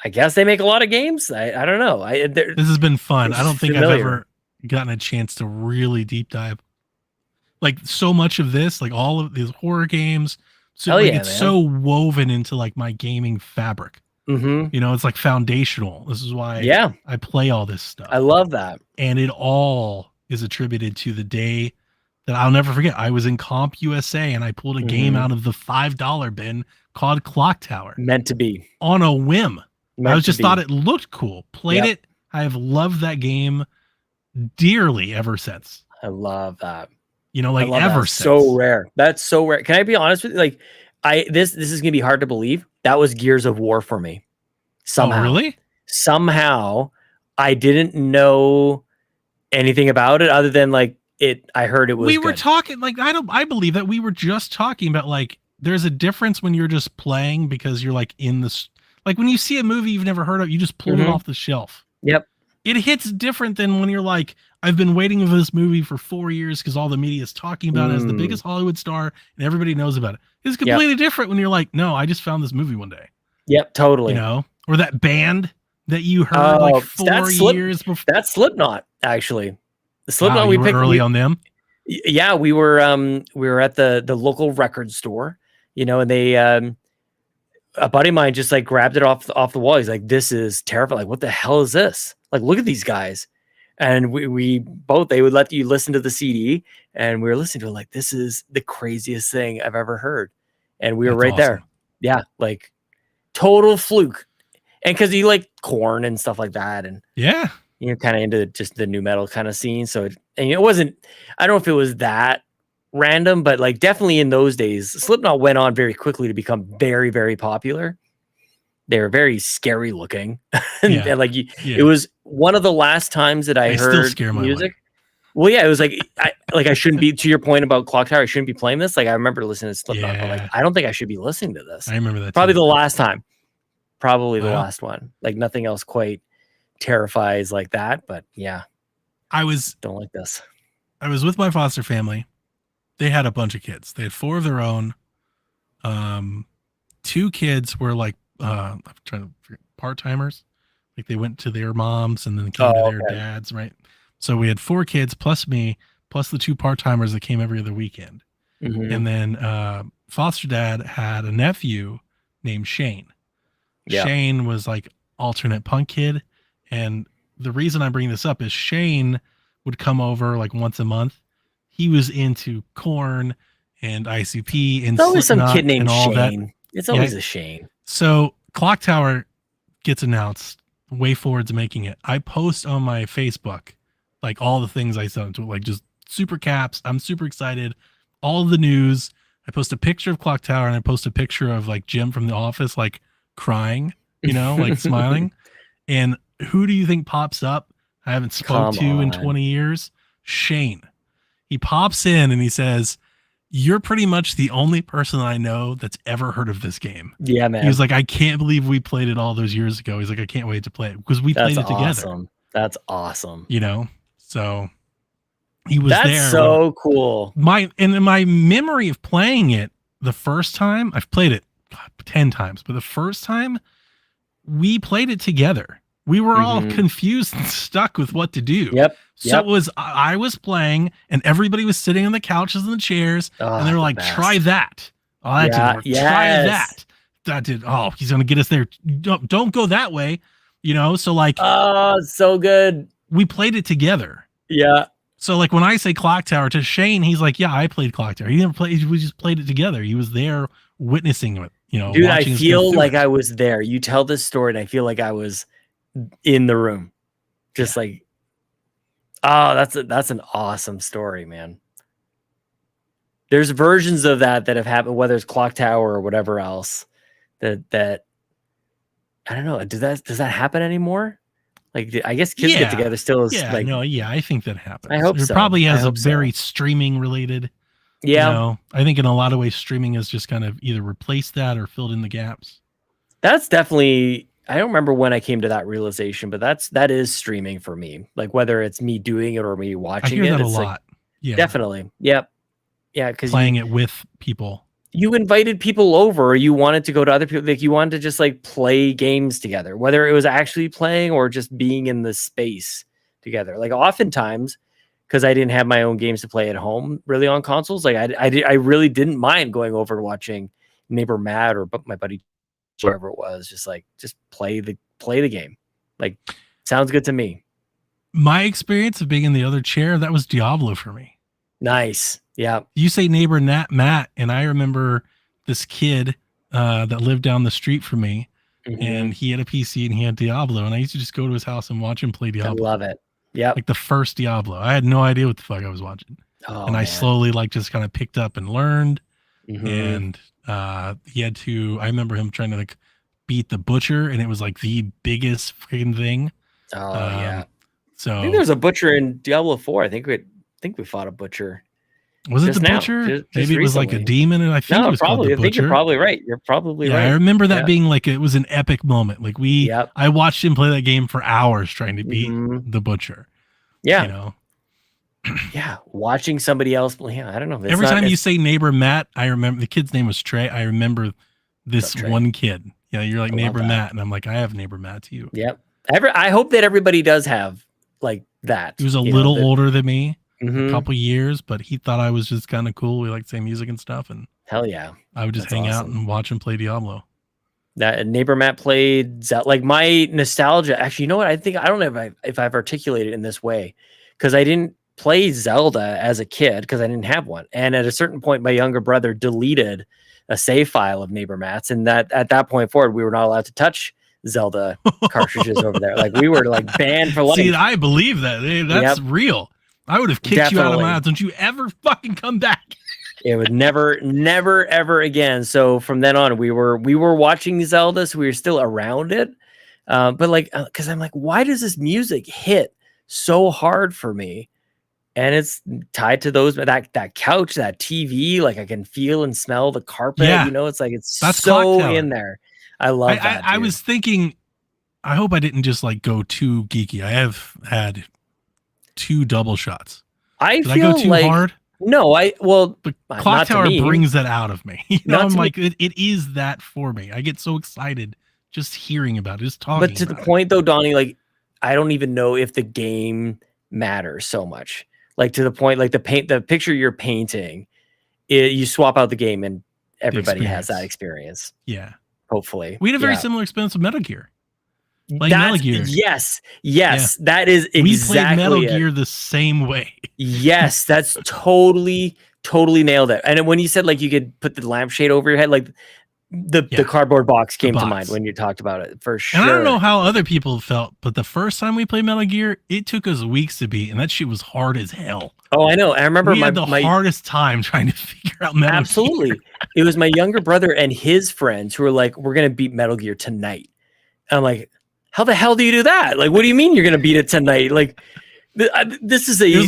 I guess they make a lot of games. I don't know.
This has been fun.
It's
I don't think I've
familiar.
ever gotten a chance to really deep dive. Like so much of this, like all of these horror games, so
Hell
like,
yeah,
it's
man.
so woven into like my gaming fabric.
Mm-hmm.
You know, it's like foundational. This is why
Yeah,
I play all this stuff.
I love that.
And it all is attributed to the day that I'll never forget. I was in Comp USA and I pulled a game
Mhm.
out of the $5 bin called Clock Tower
Meant to be.
on a whim.
Meant
I
to
just
be.
thought it looked cool. Played
Yep.
it. I have loved that game dearly ever since.
I love that.
You know,
I
like
love
ever
that.
since.
So rare. That's so rare. Can I be honest with you? Like, this is gonna be hard to believe. That was Gears of War for me. Somehow.
Oh, really?
Somehow, I didn't know anything about it other than like it. I heard it was.
We were
good.
talking like I believe that we were just talking about like there's a difference when you're just playing because you're like in this like when you see a movie you've never heard of, you just pull it
Mhm.
off the shelf.
Yep.
It hits different than when you're like, I've been waiting for this movie for 4 years because all the media is talking about it as the
Mm.
biggest Hollywood star and everybody knows about it. It's completely different when you're like, no, I just found this movie one day.
Yep. Totally.
You know, or that band that you heard
Oh,
like
that's
4 years before.
That's Slipknot, actually. The Slipknot
Wow,
we
you were
picked
early on them.
Yeah, we were at the local record store, you know, and they a buddy of mine just like grabbed it off the wall. He's like, "This is terrifying. Like, what the hell is this? Like, look at these guys." And we both, they would let you listen to the CD, and we were listening to it like, this is the craziest thing I've ever heard. And we were
That's
right there.
awesome.
Yeah, like total fluke. And because you like Korn and stuff like that, and
Yeah.
you're kind of into just the new metal kind of scene. So it wasn't, I don't know if it was that random, but like definitely in those days, Slipknot went on very quickly to become very, very popular. They were very scary looking. and,
Yeah.
and like
Yeah.
it was one of the last times that I
They still
heard
scare my
music. Well, yeah, it was like I shouldn't be, to your point about Clock Tower, I shouldn't be playing this. Like I remember listening to Slipknot, but
Yeah.
like I don't think I should be listening to this.
I remember that.
Probably
too.
the last time. Probably the
Wow.
last one. Like nothing else quite terrifies like that. But yeah,
I was
don't like this.
with my foster family. They had a bunch of kids. They had 4 of their own. 2 kids were like I'm trying to figure, part-timers. Like they went to their moms and then came to their
okay.
dads, right? So we had 4 kids plus me, plus the 2 part-timers that came every other weekend.
Mhm.
And then foster dad had a nephew named Shane.
Yeah.
Shane was like alternate punk kid. And the reason I bring this up is Shane would come over like once a month. He was into Korn and ICP and
It's always some
Slipknot
kid named
and all that.
Shane. It's always a Shane.
So Clock Tower gets announced. WayForward's making it. I post on my Facebook like all the things I sent to like just super caps. I'm super excited. All the news. I post a picture of Clock Tower and I post a picture of like Jim from The Office like crying, you know, like smiling. And who do you think pops up? I haven't spoke
Come
to in
on.
20 years. Shane. He pops in and he says, "You're pretty much the only person I know that's ever heard of this game."
Yeah, man.
He was like, "I can't believe we played it all those years ago." He's like, "I can't wait to play it because we
That's
played it together."
awesome. That's awesome.
You know, so he was
That's
there.
so cool.
In my memory of playing it the first time, I've played it 10 times, but the first time we played it together. We were all
Mhm.
confused and stuck with what to do.
Yep.
So
Yep.
it was I was playing and everybody was sitting on the couches and the chairs and they were like, "Try that. Oh, that
Yeah,
didn't work. Try
yes.
that. That did. Oh, he's gonna get us there. Don't go that way." You know, so like
Oh, so good.
we played it together.
Yeah.
So like when I say Clock Tower to Shane, he's like, yeah, I played Clock Tower. He never played. We just played it together. He was there witnessing it.
Dude, I
watching us go
feel
through
like
it.
I was there. You tell this story, and I feel like I was in the room. Just like, oh, that's an awesome story, man. There's versions of that have happened, whether it's Clock Tower or whatever else. That I don't know. Does that happen anymore? Like, I guess kids get together still.
I think that happens.
I hope
it
so.
probably has
I
a
hope so.
very streaming related.
Yeah,
I think in a lot of ways, streaming has just kind of either replaced that or filled in the gaps.
that's definitely. I don't remember when I came to that realization, but that is streaming for me. Like whether it's me doing it or me
I
watching
hear
it,
that a
it's like,
lot. Yeah,
definitely. Yep. Yeah, because
playing it with people.
you invited people over, or you wanted to go to other people, like you wanted to just like play games together, whether it was actually playing or just being in the space together. Like oftentimes, because I didn't have my own games to play at home really on consoles, like I really didn't mind going over and watching neighbor Matt or my buddy, whoever it was, just play the game. Like, sounds good to me.
My experience of being in the other chair, that was Diablo for me.
Nice. Yeah.
You say neighbor Matt, and I remember this kid that lived down the street from me, and he had a PC and he had Diablo, and I used to just go to his house and watch him play Diablo.
I love it. Yeah.
Like the first Diablo. I had no idea what the fuck I was watching.
Oh,
and I slowly just kind of picked up and learned.
Mhm.
And he had to, I remember him trying to like beat the butcher, and it was like the biggest freaking thing.
Oh yeah.
So
I think there's a butcher in Diablo 4. I think we fought a butcher.
was it
just
the
now,
butcher?
just
Maybe it was like a
recently.
demon, and I think it was called the
I think you're
butcher.
probably right. You're probably
Yeah,
right.
I remember that
Yeah.
being like it was an epic moment. Like
Yep.
I watched him play that game for hours trying to beat
Mhm.
the butcher.
Yeah. Yeah. Watching somebody else play. Yeah, I don't know.
Every time you say neighbor Matt, I remember the kid's name was Trey. I remember this
Trey.
one kid. Yeah, you're like
I love
neighbor
that.
Matt, and I'm like, I have neighbor Matt too.
Yep. I hope that everybody does have like that.
He was a little older than me,
Mhm.
a couple years, but he thought I was just kind of cool. We like the same music and stuff, and
Hell yeah.
I would just
That's
hang out
awesome.
and watch him play Diablo.
That neighbor Matt played like my nostalgia. Actually, you know what? I don't know if I've articulated it in this way, because I didn't play Zelda as a kid because I didn't have one. And at a certain point, my younger brother deleted a save file of neighbor Matt's, and that at that point forward, we were not allowed to touch Zelda cartridges over there. Like we were like banned for life.
See, I believe that. That's real. I would have kicked you out of
Definitely.
my house. Don't you ever fucking come back.
It would never, ever again. So from then on, we were watching Zelda, so we were still around it. But like, because I'm like, why does this music hit so hard for me? And it's tied to that couch, that TV. Like I can feel and smell the carpet.
Yeah.
It's like it's
That's
so
Clock Tower.
in there. I love that.
I
dude.
was thinking, I hope I didn't just like go too geeky. I have had 2 double shots.
I
Did I
feel
go too
like
hard?
no.
But
not
Clock
to
Tower
me.
brings that out of me.
Not
I'm
to
like, it is that for me. I get so excited just hearing about it, just talking
But to the
about
point though, Donnie, like I don't even know if the game matters so much. Like to the point, like the picture you're painting, you swap out the game and everybody has that experience.
Yeah.
Hopefully.
We had a very
Yeah.
similar experience with Metal Gear. Like Metal Gear.
Yes. That is exactly
We played Metal
it.
Gear the same way.
Yes, that's totally nailed it. And when you said like you could put the lampshade over your head, like the cardboard box came to mind when you talked about it for sure.
And I don't know how other people felt, but the first time we played Metal Gear, it took us weeks to beat, and that shit was hard as hell.
Oh, I know. I remember
we had the hardest time trying to figure out Metal
Absolutely.
Gear.
It was my younger brother and his friends who were like, we're going to beat Metal Gear tonight. And I'm like, how the hell do you do that? Like, what do you mean you're going to beat it tonight? Like, this is a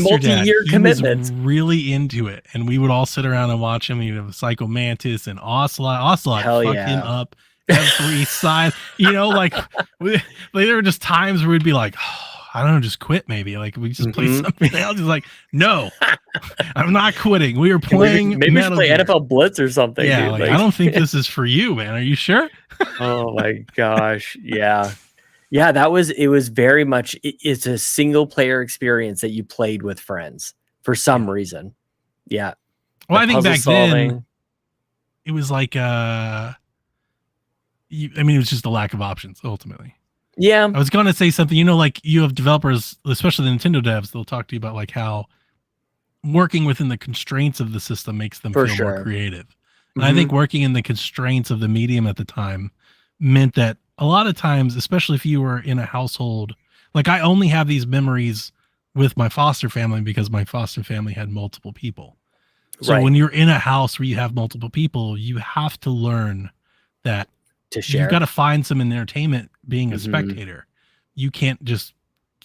multi-year commitment.
He was really into it, and we would all sit around and watch him. You'd have Psycho Mantis and Ocelot
Hell
fuck
yeah.
him up every side. Like there were just times where we'd be like, oh, I don't know, just quit maybe. Like we just play something else. He's like, no, I'm not quitting. We were playing.
Maybe we should play
Gear.
NFL Blitz or something.
Yeah,
dude.
like, I don't think this is for you, man. Are you sure?
Oh my gosh. Yeah. Yeah, it was very much, it's a single player experience that you played with friends for some reason. Yeah.
Well, I think back then it was like, it was just a lack of options ultimately.
Yeah,
I was going to say something, like you have developers, especially the Nintendo devs, they'll talk to you about like how working within the constraints of the system makes them
for
feel more
sure.
creative. And I think
Mhm.
working in the constraints of the medium at the time meant that a lot of times, especially if you were in a household, like I only have these memories with my foster family because my foster family had multiple people. So
Right.
when you're in a house where you have multiple people, you have to learn that
To
you've got
share.
to find some entertainment being a
Mhm.
spectator. You can't just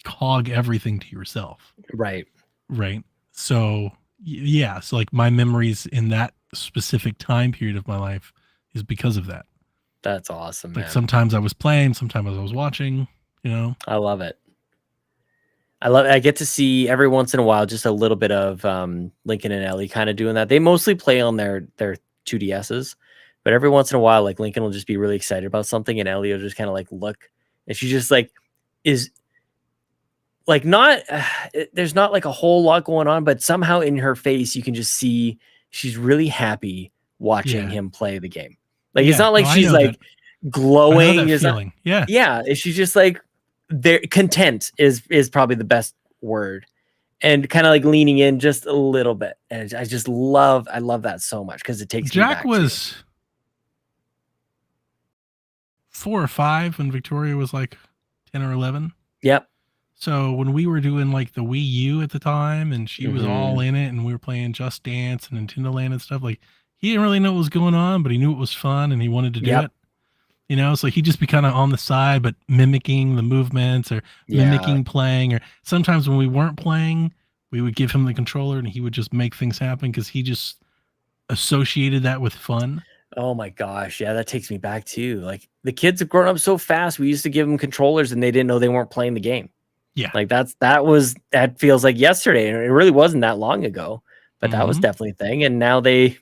hog everything to yourself.
Right.
Right. So, yeah. So, like, my memories in that specific time period of my life is because of that.
That's awesome,
Like,
man.
sometimes I was playing, sometimes I was watching, you know?
I love it. I get to see every once in a while just a little bit of Lincoln and Ellie kind of doing that. They mostly play on their 2DSs, but every once in a while, like Lincoln will just be really excited about something, and Ellie will just kind of like look, and she just like is like not. There's not like a whole lot going on, but somehow in her face you can just see she's really happy watching
Yeah.
him play the game. Like it's
Yeah.
not like
No, I
she's
know that.
like
I know
glowing.
that
Is not.
feeling. Yeah.
Yeah, she's just like there. Content is probably the best word, and kind of like leaning in just a little bit. And I love that so much because it takes me
Jack
back to.
was 4 or 5 when Victoria was like 10 or 11.
Yep.
So when we were doing like the Wii U at the time and she was all
Mhm.
in it and we were playing Just Dance and Nintendo Land and stuff, like he didn't really know what was going on, but he knew it was fun and he wanted to do
Yep.
it. So he'd just be kind of on the side, but mimicking the movements or
Yeah.
mimicking playing. Or sometimes when we weren't playing, we would give him the controller and he would just make things happen because he just associated that with fun.
Oh my gosh. Yeah, that takes me back too. Like the kids have grown up so fast. We used to give them controllers and they didn't know they weren't playing the game.
Yeah.
Like that feels like yesterday. And it really wasn't that long ago. But that was
Mhm.
definitely a thing. And now they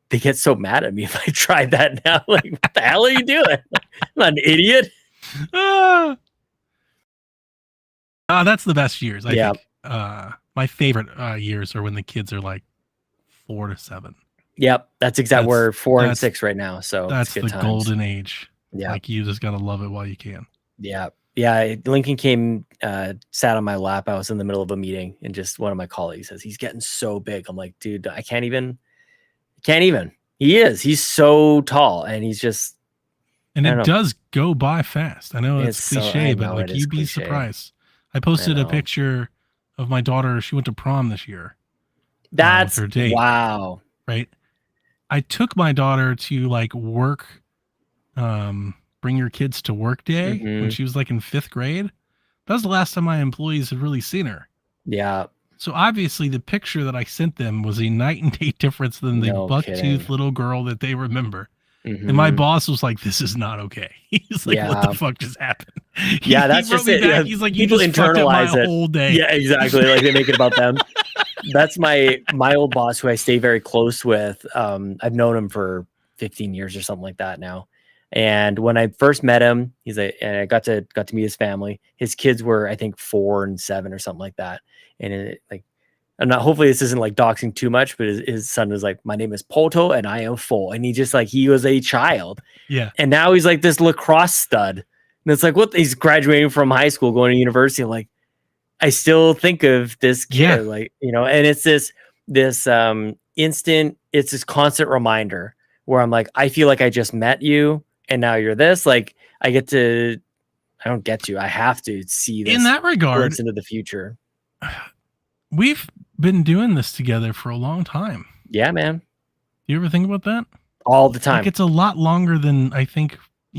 get so mad at me if I try that now. Like, what the hell are you doing? I'm not an idiot.
Ah, that's the best years, I
Yeah.
think. My favorite years are when the kids are like 4 to 7.
Yep. That's exactly
That's
we're 4 and
that's
6 right now. So it's
that's
good
the
times.
golden age.
Yeah.
Like you just gotta love it while you can.
Yeah. Yeah. Lincoln came, sat on my lap. I was in the middle of a meeting and just one of my colleagues says, he's getting so big. I'm like, dude, I can't even. He is. He's so tall and he's just,
And
I don't
it
know.
does go by fast. I know it's
It's so,
cliche,
I
but
know it
like
is
you'd be
cliche.
surprised. I
I
posted a
know.
picture of my daughter. She went to prom this year with
That's
her date,
wow.
right? I took my daughter to like work, bring your kids to work day when
Hmm.
she was like in 5th grade. That was the last time my employees had really seen her.
Yeah.
So obviously the picture that I sent them was a night and day difference than the
No
buck-toothed
kidding.
little girl that they remember. And my
Hmm.
boss was like, "This is not okay." He's like, "What
Yeah.
the fuck just happened?"
Yeah,
He
that's
wrote
just
me
it.
back. He's like, "You
People
just fucked up my
internalize it.
whole day."
Yeah, exactly. Like they make it about them. That's my old boss who I stay very close with. I've known him for 15 years or something like that now. And when I first met him, and I got to meet his family. His kids were, I think, 4 and 7 or something like that. And I'm not. Hopefully, this isn't like doxing too much. But his son was like, "My name is Poto, and I am 4." And he was a child.
Yeah.
And now he's like this lacrosse stud. And it's like, what? He's graduating from high school, going to university. I'm like, I still think of this kid,
Yeah.
like, and it's this instant, it's this constant reminder where I'm like, I feel like I just met you and now you're this. Like, I don't get you. I have to see this
In that regard,
glimpse into the future.
we've been doing this together for a long time.
Yeah, man.
You ever think about that?
All the time.
Like it's a lot longer than I think,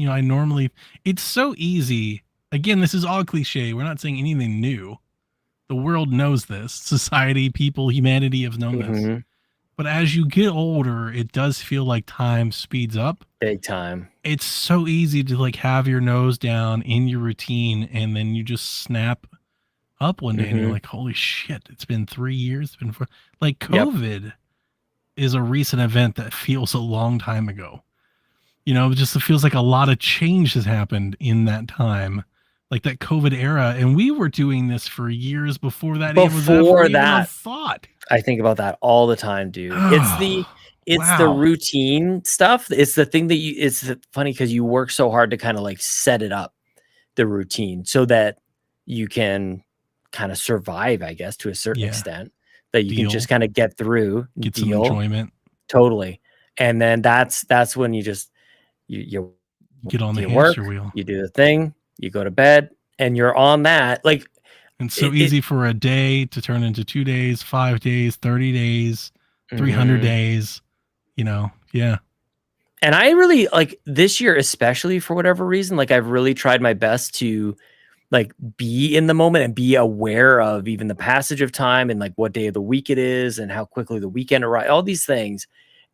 I normally. It's so easy. Again, this is all cliche. We're not saying anything new. The world knows this. Society, people, humanity have known this.
Mhm.
But as you get older, it does feel like time speeds up.
Big time.
It's so easy to like have your nose down in your routine and then you just snap up one day and you're
Mhm.
like, holy shit, it's been 3 years. It's been like
Yep.
COVID is a recent event that feels a long time ago. It just feels like a lot of change has happened in that time, like that COVID era. And we were doing this for years before that. It was
Before
ever even a
that.
thought.
I think about that all the time, dude. It's the
Wow.
routine stuff. It's the thing that it's funny because you work so hard to kind of like set it up the routine so that you can kind of survive, I guess, to a certain extent, that you can just kind of get through,
get some enjoyment.
Totally. And then that's when you just, you
get on the
hamster
wheel,
you do the thing, you go to bed, and you're on that. Like,
it's so easy for a day to turn into 2 days, 5 days, 30 days, 300 days, you know? Yeah.
And I really like this year, especially for whatever reason, like I've really tried my best to like be in the moment and be aware of even the passage of time and like what day of the week it is and how quickly the weekend arrives, all these things.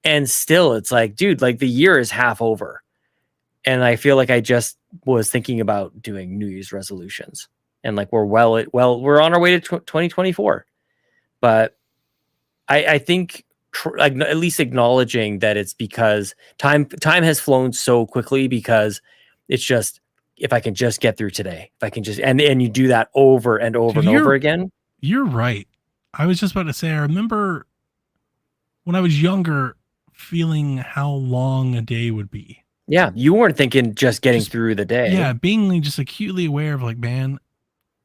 And still it's like, dude, like the year is half over. And I feel like I just was thinking about doing New Year's resolutions, and like we're we're on our way to 2024. But I think at least acknowledging that it's because time has flown so quickly, because it's just, if I can just get through today, if I can just, and you do that over and over and over again.
You're right. I was just about to say, I remember when I was younger feeling how long a day would be.
Yeah. You weren't thinking just getting through the day.
Yeah. Being just acutely aware of like, man,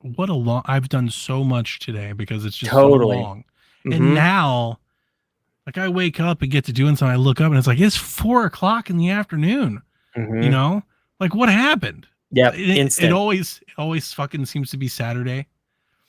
what a long, I've done so much today because it's just so long. And now, like I wake up and get to doing something, I look up and it's like, it's 4 o'clock in the afternoon, you know, like what happened?
Yeah.
It always fucking seems to be Saturday.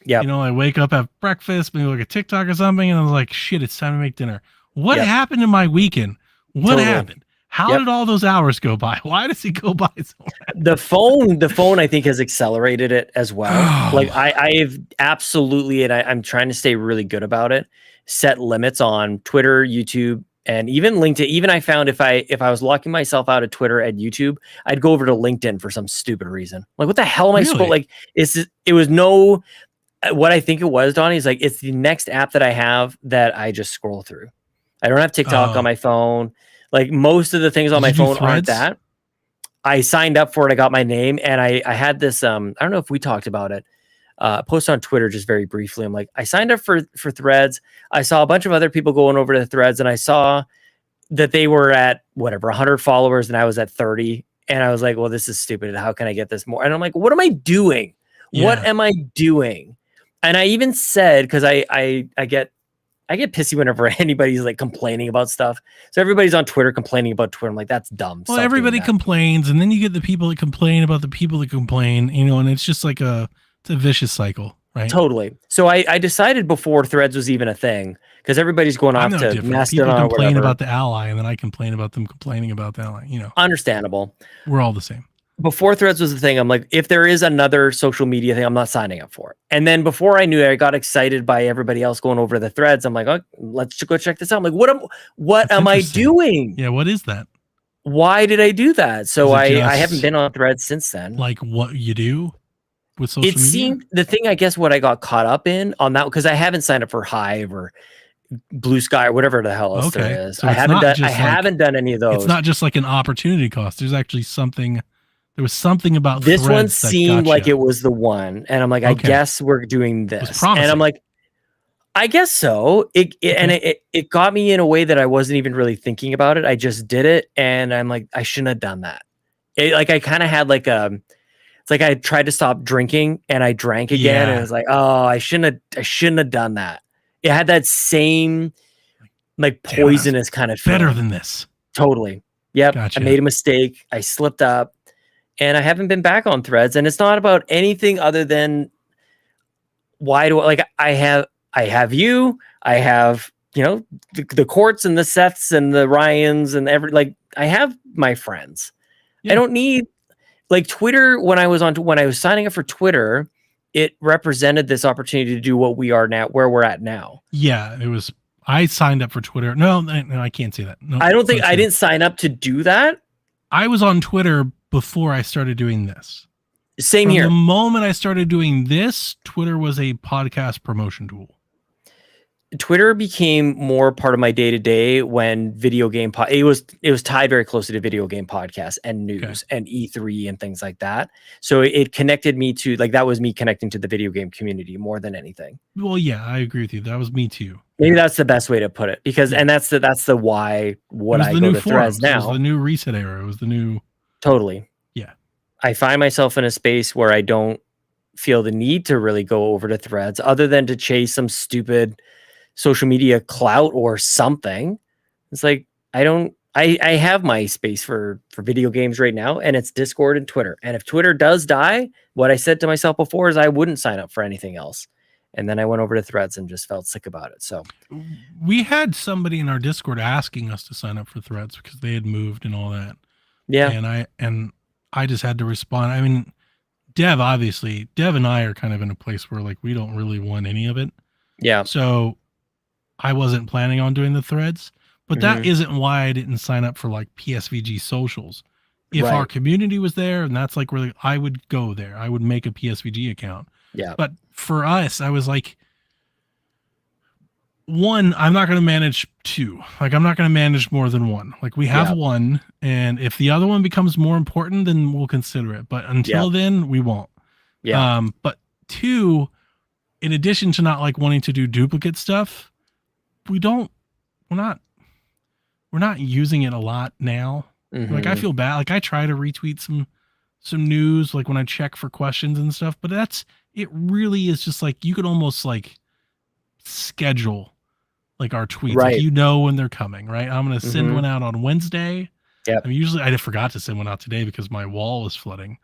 Yeah.
You know, I wake up, have breakfast, maybe look at TikTok or something, and I was like, shit, it's time to make dinner. What happened in my weekend? What happened? How did all those hours go by? Why does it go by so fast?
The phone, I think, has accelerated it as well. Like I've absolutely, and I'm trying to stay really good about it, set limits on Twitter, YouTube, and even LinkedIn. Even I found if I was locking myself out of Twitter and YouTube, I'd go over to LinkedIn for some stupid reason. Like, what the hell am I supposed? Like, it was no. What I think it was, Donnie, is like it's the next app that I have that I just scroll through. I don't have TikTok on my phone. Like most of the things on my phone aren't that. I signed up for it. I got my name, and I had this. I don't know if we talked about it. Post on Twitter just very briefly. I'm like, I signed up for Threads. I saw a bunch of other people going over to Threads, and I saw that they were at whatever 100 followers, and I was at 30. And I was like, well, this is stupid. How can I get this more? And I'm like, what am I doing? Yeah. What am I doing? And I even said, because I get pissy whenever anybody's like complaining about stuff. So everybody's on Twitter complaining about Twitter. I'm like, that's dumb.
Well, everybody complains, and then you get the people that complain about the people that complain, you know, and it's just like it's a vicious cycle, right?
Totally. So I decided before Threads was even a thing, because everybody's going off to Mastodon.
People complain about the ally, and then I complain about them complaining about the ally, you know.
Understandable.
We're all the same.
Before Threads was the thing, I'm like, if there is another social media thing, I'm not signing up for it. And then before I knew it, I got excited by everybody else going over to the Threads. I'm like, oh, let's go check this out. I'm like, what am I doing?
Yeah, what is that?
Why did I do that? So I haven't been on Threads since then.
Like what you do with social media? It seemed
the thing, I guess, what I got caught up in on that, because I haven't signed up for Hive or Blue Sky or whatever the hell else there is. So I haven't done any of those.
It's not just like an opportunity cost. There's actually something. There was something about
this one seemed like it was the one, and I'm like, I guess we're doing this, and I'm like, I guess so. It got me in a way that I wasn't even really thinking about it. I just did it, and I'm like, I shouldn't have done that. I kind of had like it's like I tried to stop drinking and I drank again, and I was like, oh, I shouldn't have done that. It had that same like poisonous kind of feeling.
Better than this.
Totally. Yep.
Gotcha.
I made a mistake. I slipped up. And I haven't been back on Threads, and it's not about anything other than why do I have you, I have, you know, the Courts and the Seths and the Ryans and I have my friends. Yeah. I don't need like Twitter. When I was signing up for Twitter, it represented this opportunity to do what we are now, where we're at now.
Yeah, it was. I signed up for Twitter. No, I can't say that. No,
I don't think I didn't sign up to do that.
I was on Twitter before I started doing this.
Same here.
The moment I started doing this, Twitter was a podcast promotion tool.
Twitter became more part of my day-to-day when video game it was tied very closely to video game podcasts and news and E3 and things like that. So it connected me to, like, that was me connecting to the video game community more than anything.
Well, yeah, I agree with you. That was me too.
Maybe that's the best way to put it, because and that's the why I go to Threads now.
It was the new reset era. It was the new.
Totally.
Yeah.
I find myself in a space where I don't feel the need to really go over to Threads other than to chase some stupid social media clout or something. It's like I have my space for video games right now, and it's Discord and Twitter. And if Twitter does die, what I said to myself before is I wouldn't sign up for anything else. And then I went over to Threads and just felt sick about it. So
We had somebody in our Discord asking us to sign up for Threads because they had moved and all that.
yeah,
And I just had to respond. I mean, Dev and I are kind of in a place where like we don't really want any of it.
yeah,
So I wasn't planning on doing the Threads, but that isn't why I didn't sign up for like PSVG socials. If our
Right.
community was there and that's like where I would go there, I would make a PSVG account.
yeah,
But for us, I was like, one, I'm not going to manage two. Like, I'm not going to manage more than one. Like, we have
Yeah.
one, and if the other one becomes more important, then we'll consider it. But until then, we won't.
yeah,
But two, in addition to not like wanting to do duplicate stuff, we're not using it a lot now. Like, I
Mhm.
feel bad. Like, I try to retweet some news, like when I check for questions and stuff, but it really is just like, you could almost like schedule like our tweets.
Right.
Like, you know, when they're coming, right? I'm going to send
Mhm.
one out on Wednesday.
Yep.
I mean, usually I forgot to send one out today because my wall was flooding.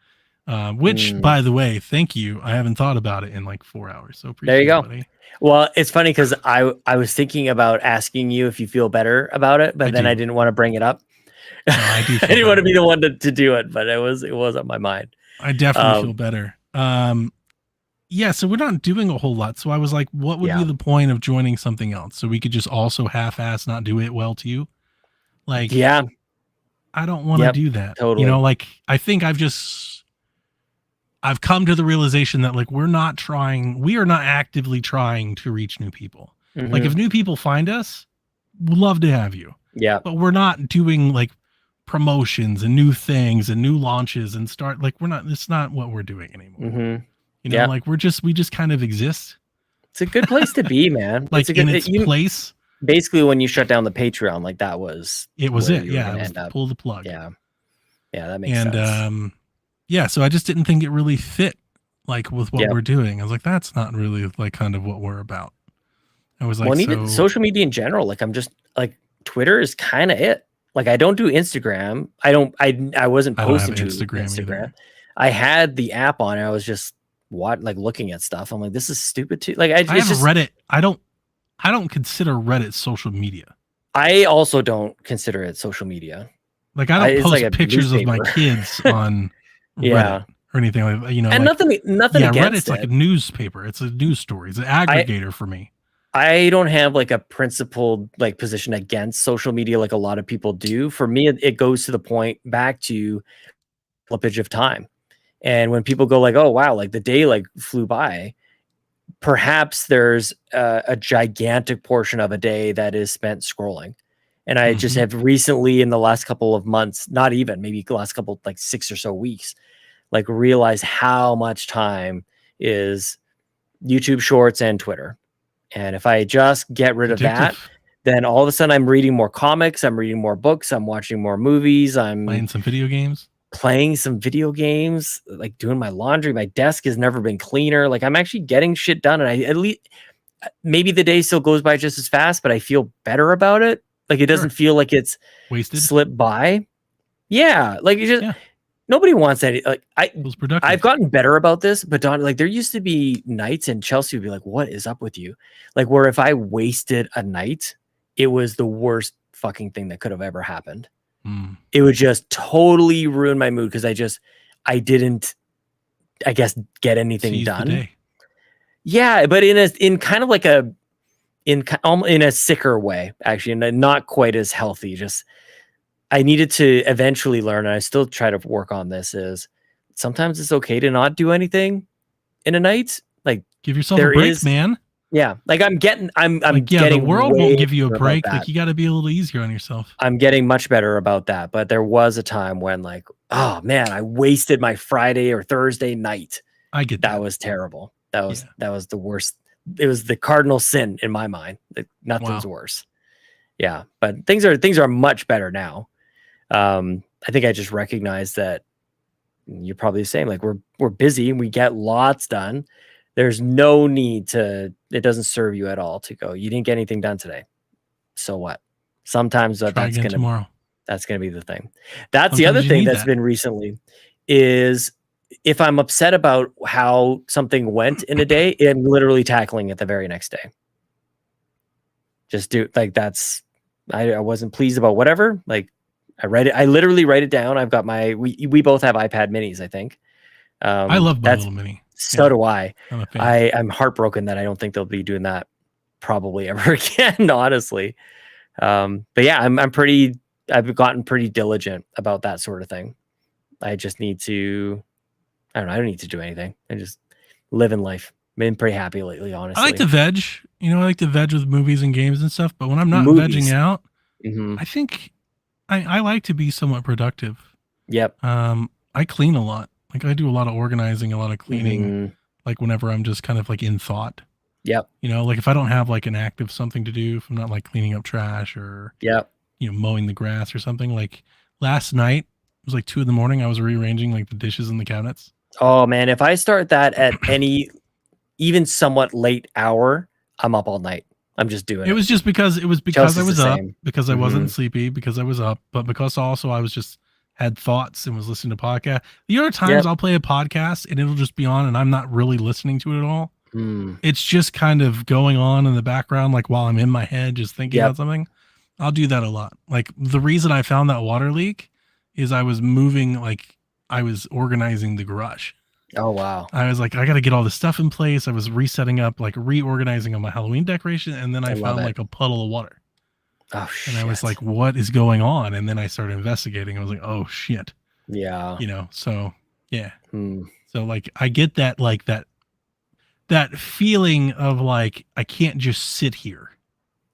Which,
Mm.
by the way, thank you. I haven't thought about it in like 4 hours. So appreciate
There you go.
it, buddy.
Well, it's funny because I was thinking about asking you if you feel better about it, but
I
then I
do.
didn't want to bring it up.
I do
I
feel
didn't want to
better.
be the one to do it, but it was on my mind.
I definitely feel
Um,
better. Yeah, so we're not doing a whole lot. So I was like, what would
Yeah.
be the point of joining something else? So we could just also half-ass not do it well too. Like,
Yeah,
I don't want to
Yep,
do that.
totally.
You know, like I think I've come to the realization that like we are not actively trying to reach new people. Like
Mhm.
if new people find us, we'd love to have you.
Yeah,
But we're not doing like promotions and new things and new launches and it's not what we're doing anymore.
Mhm.
You know,
Yeah.
like we just kind of exist
It's a good place to be, man.
like
It's a
in
good
its
you
place.
basically when you shut down the Patreon, like that was
It was
where
it.
you were
Yeah.
gonna
It was
end up.
pull the plug.
Yeah. Yeah, that makes
And
sense.
yeah, so I just didn't think it really fit like with what
Yep.
we're doing. I was like, that's not really like kind of what we're about. I was like,
Well, and even
so
social media in general, like I'm just like Twitter is kind of it. Like I don't do Instagram. I wasn't
I don't have
posting to
Instagram either.
I had the app on and I was just looking at stuff. I'm like, this is stupid too. Like
I
it's
have
just
Reddit. I don't consider Reddit social media.
I also don't consider it social media.
Like I don't
It's
post
like a
pictures of my
newspaper.
kids on
Yeah.
Reddit or anything like that. You know,
And
like,
nothing
yeah,
against
Reddit's like a
it.
newspaper. It's a news story. It's an aggregator for me.
I don't have like a principled like position against social media like a lot of people do. For me, it goes to the point back to slippage of time. And when people go like, "Oh wow, like the day like flew by," perhaps there's a gigantic portion of a day that is spent scrolling. And I just
Mhm.
have recently, in the last couple of months, not even maybe the last couple like 6 or so weeks, like realize how much time is YouTube Shorts and Twitter. And if I just get rid of that,
Addictive.
then all of a sudden I'm reading more comics, I'm reading more books, I'm watching more movies, I'm
Playing some video games.
playing some video games, like doing my laundry. My desk has never been cleaner. Like I'm actually getting shit done. And I at least maybe the day still goes by just as fast, but I feel better about it. Like it doesn't
Sure.
feel like it's
Wasted.
slipped by. Yeah. Like it just
Yeah.
nobody wants any like
It was productive.
I've gotten better about this, but Don, like there used to be nights and Chelsea would be like, "What is up with you?" Like where if I wasted a night, it was the worst fucking thing that could have ever happened.
Mm.
It would just totally ruin my mood because I didn't, I guess, get anything
Seize the
done.
day.
Yeah, but in kind of like in a sicker way, actually, and not quite as healthy. Just I needed to eventually learn, and I still try to work on this. Is sometimes it's okay to not do anything in a night. Like
Give yourself
there
a break,
is-
man.
yeah, like I'm
Like, yeah, the
getting
world
way
won't give you a
better about
break.
that.
Like, you got to be a little easier on yourself.
I'm getting much better about that, but there was a time when like, oh man, I wasted my Friday or Thursday night.
I get
That
that.
was terrible. That was the worst. It was the cardinal sin in my mind. Like, nothing's
Wow.
worse. Yeah, but things are much better now. I think I just recognized that you're probably the same. Like we're busy and we get lots done. There's no need to. It doesn't serve you at all to go. You didn't get anything done today. So what? Sometimes
Try
that's
again
gonna
tomorrow.
that's gonna be the thing. That's the
Sometimes
other
you
thing
need
that's
that.
been recently is if I'm upset about how something went in a day, I'm literally tackling it the very next day. Just do like that's I wasn't pleased about whatever. Like I read it. I literally write it down. I've got we both have iPad minis, I think.
I love my
that's
little mini.
so
Yeah,
do I.
I'm a fan.
I'm heartbroken that I don't think they'll be doing that probably ever again, honestly. But yeah, I've gotten pretty diligent about that sort of thing. I just need to I don't know, I don't need to do anything. I just live in life. Been pretty happy lately, honestly.
I like to veg. You know, I like to veg with movies and games and stuff. But when I'm not
Movies.
vegging out,
Mhm.
I think I like to be somewhat productive.
Yep.
I clean a lot. Like I do a lot of organizing, a lot of cleaning.
Mhm.
Like whenever I'm just kind of like in thought.
Yep.
You know, like if I don't have like an active something to do, if I'm not like cleaning up trash or
Yep.
mowing the grass or something. Like last night, it was like 2 a.m. I was rearranging like the dishes in the cabinets.
Oh man, if I start that at any even somewhat late hour, I'm up all night. I'm just doing it.
It was because I
Chelsea's
was
the
up,
same.
because I wasn't
Mhm.
sleepy, because I was up, but because also I was just had thoughts and was listening to podcast. The other times
Yep.
I'll play a podcast and it'll just be on and I'm not really listening to it at all.
Mm.
It's just kind of going on in the background, like while I'm in my head, just thinking
Yep.
about something. I'll do that a lot. Like the reason I found that water leak is I was moving, like I was organizing the garage.
Oh wow.
I was like, I got to get all this stuff in place. I was resetting up, like reorganizing on my Halloween decoration. And then I
love
found
it.
like a puddle of water.
Oh
And I was
shit.
like, what is going on? And then I started investigating. I was like, oh shit.
Yeah.
So yeah.
Hmm.
So like I get that, like that feeling of like I can't just sit here.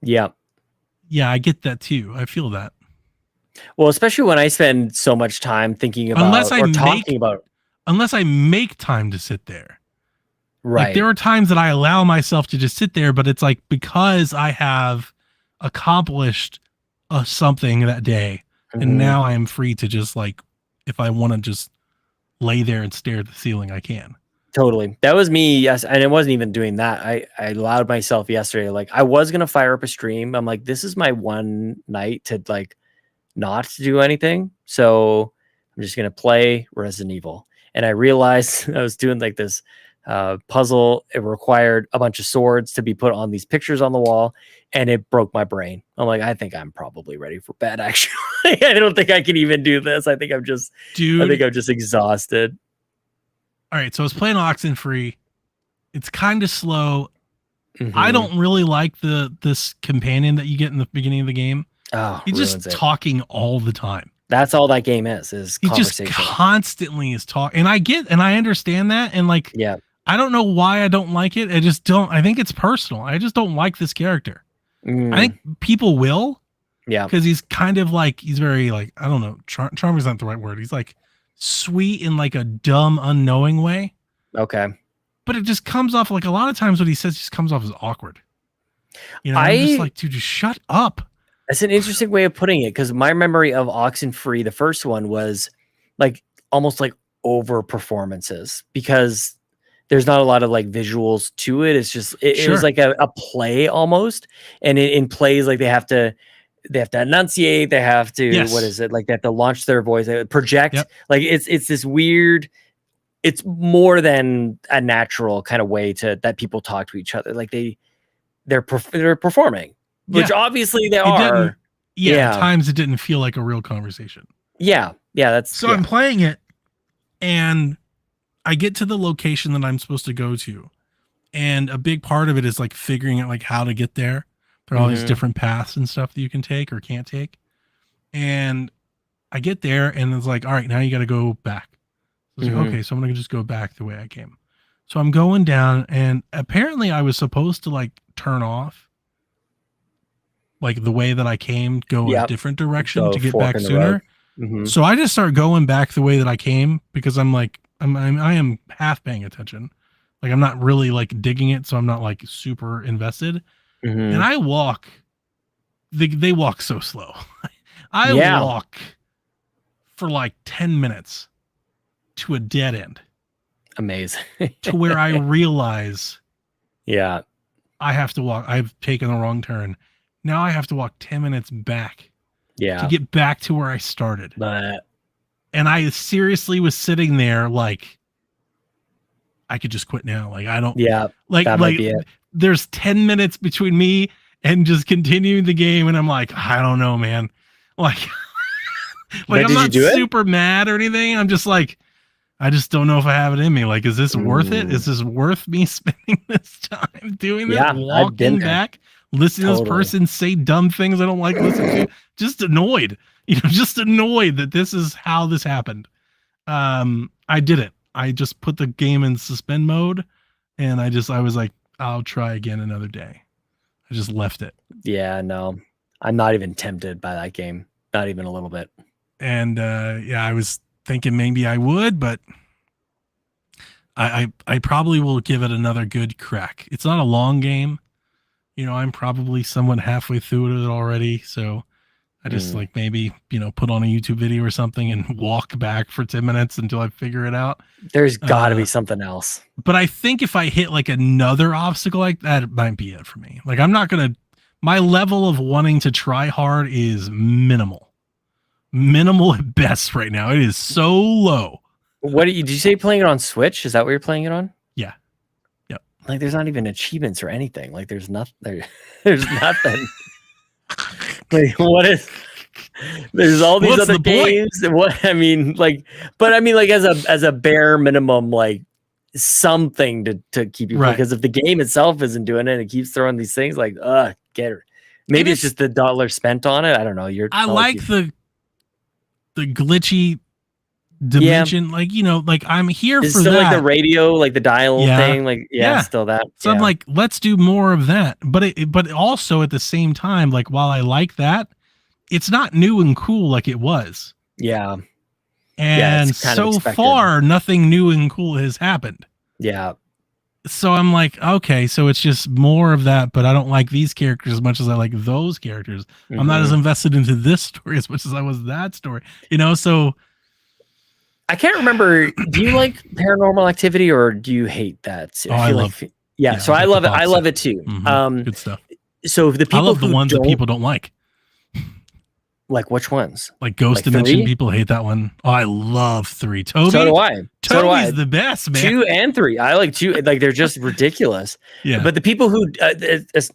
Yep.
Yeah, I get that too. I feel that.
Well, especially when I spend so much time thinking about
Unless I
or
make-
talking about
Unless I make time to sit there.
right.
Like there are times that I allow myself to just sit there, but it's like because I have accomplished something that day,
Mhm.
and now I am free to just like, if I want to just lay there and stare at the ceiling, I can.
Totally. That was me. Yes. And it wasn't even doing that. I allowed myself yesterday. Like I was going to fire up a stream. I'm like, this is my one night to like not do anything. So I'm just going to play Resident Evil. And I realized I was doing like this puzzle. It required a bunch of swords to be put on these pictures on the wall. And it broke my brain. I'm like, I think I'm probably ready for bed. Actually, I don't think I can even do this. I think I'm just exhausted.
All right, so I was playing Oxenfree. It's kind of slow. I
Mhm.
don't really like this companion that you get in the beginning of the game.
Oh,
He's
ruins
just
it.
talking all the time.
That's all that game is
He just
conversation.
constantly is talking. And I understand that. And like,
Yeah.
I don't know why I don't like it. I think it's personal. I just don't like this character.
Mm,
I think people will,
yeah.
because he's kind of like, he's very like, I don't know, charming is not the right word. He's like sweet in like a dumb, unknowing way.
Okay.
But it just comes off like a lot of times what he says just comes off as awkward. I'm just like, dude, just shut up.
That's an interesting way of putting it because my memory of Oxenfree, the first one, was like almost like over performances because there's not a lot of like visuals to it. It's just it was
Sure.
like a play almost, and in plays like they have to enunciate, they have to
Yes.
what is it like they have to launch their voice, project.
Yep.
Like it's this weird. It's more than a natural kind of way that people talk to each other. Like they're performing. Which
Yeah.
obviously they
It
are.
didn't,
Yeah.
at times it didn't feel like a real conversation.
Yeah. That's
So I'm playing it and I get to the location that I'm supposed to go to. And a big part of it is like figuring out like how to get there. There are all these
Mhm.
different paths and stuff that you can take or can't take. And I get there and it's like, all right, now you got to go back. I was
Mhm.
like, okay, so I'm going to just go back the way I came. So I'm going down and apparently I was supposed to like turn off like the way that I came, go a
Yep.
different direction
Go
to get
fork
back
in the
sooner.
road. Mhm.
So I just start going back the way that I came because I'm like, I am half paying attention. Like I'm not really like digging it. So I'm not like super invested.
Mhm.
And I walk, they walk so slow. I
Yeah.
walk for like 10 minutes to a dead end
Amazing.
to where I realize
Yeah.
I have to walk. I've taken the wrong turn. Now I have to walk 10 minutes back to
Yeah.
get back to where I started.
But
And I seriously was sitting there like, I could just quit now. Like, I don't,
yeah,
like,
that might be it.
there's 10 minutes between me and just continuing the game. And I'm like, I don't know, man. Like,
But
I'm
did you
not
do it?
super mad or anything. I'm just like, I just don't know if I have it in me. Like, is this worth it? Is this worth me spending this time doing this?
Yeah, I've been
Walking
there.
back, listening to this
Totally.
person say dumb things I don't like listening to. Just annoyed. Just annoyed that this is how this happened. I did it. I just put the game in suspend mode, and I was like, I'll try again another day. I just left it.
Yeah, no. I'm not even tempted by that game. Not even a little bit.
And I was thinking maybe I would, but I probably will give it another good crack. It's not a long game. I'm probably somewhat halfway through it already. So I just like maybe, put on a YouTube video or something and walk back for 10 minutes until I figure it out.
There's got to be something else.
But I think if I hit like another obstacle like that, it might be it for me. Like I'm not going to, my level of wanting to try hard is minimal at best right now. It is so low.
What did you say playing it on Switch? Is that what you're playing it on?
Yeah. Yep.
Like there's not even achievements or anything. Like there's nothing. There's nothing. Like what is? There's all these
What's
other
the point?
games. What I mean, like, but I mean, like as a bare minimum, like something to keep you
Right.
because if the game itself isn't doing it, it keeps throwing these things like, get her. Maybe it's just the dollar spent on it. I don't know.
I like the glitchy dimension, like like I'm here
It's
for
still
that.
like the radio, like the dial
Yeah.
thing, like
Yeah.
still that.
So I'm like, let's do more of that. But also at the same time, like while I like that, it's not new and cool like it was.
yeah,
And
it's kind of
so
expected.
far, nothing new and cool has happened.
yeah,
So I'm like, okay, so it's just more of that, but I don't like these characters as much as I like those characters. I'm not as invested into this story as much as I was that story, so
I can't remember. Do you like Paranormal Activity or do you hate that?
I
feel
love-
like, yeah. So
I
I
like
love
the
it. I
box
love
set.
it too.
Mhm. Good stuff.
So the people
I love the
who
ones that
don't-
people don't like.
like which ones?
Like Ghost
Like
Dimension,
3?
people hate that one. Oh, I love 3. Toby.
So do I. So do I.
Toby's the best, man.
2 and 3. I like 2. Like they're just ridiculous.
Yeah.
But the people who,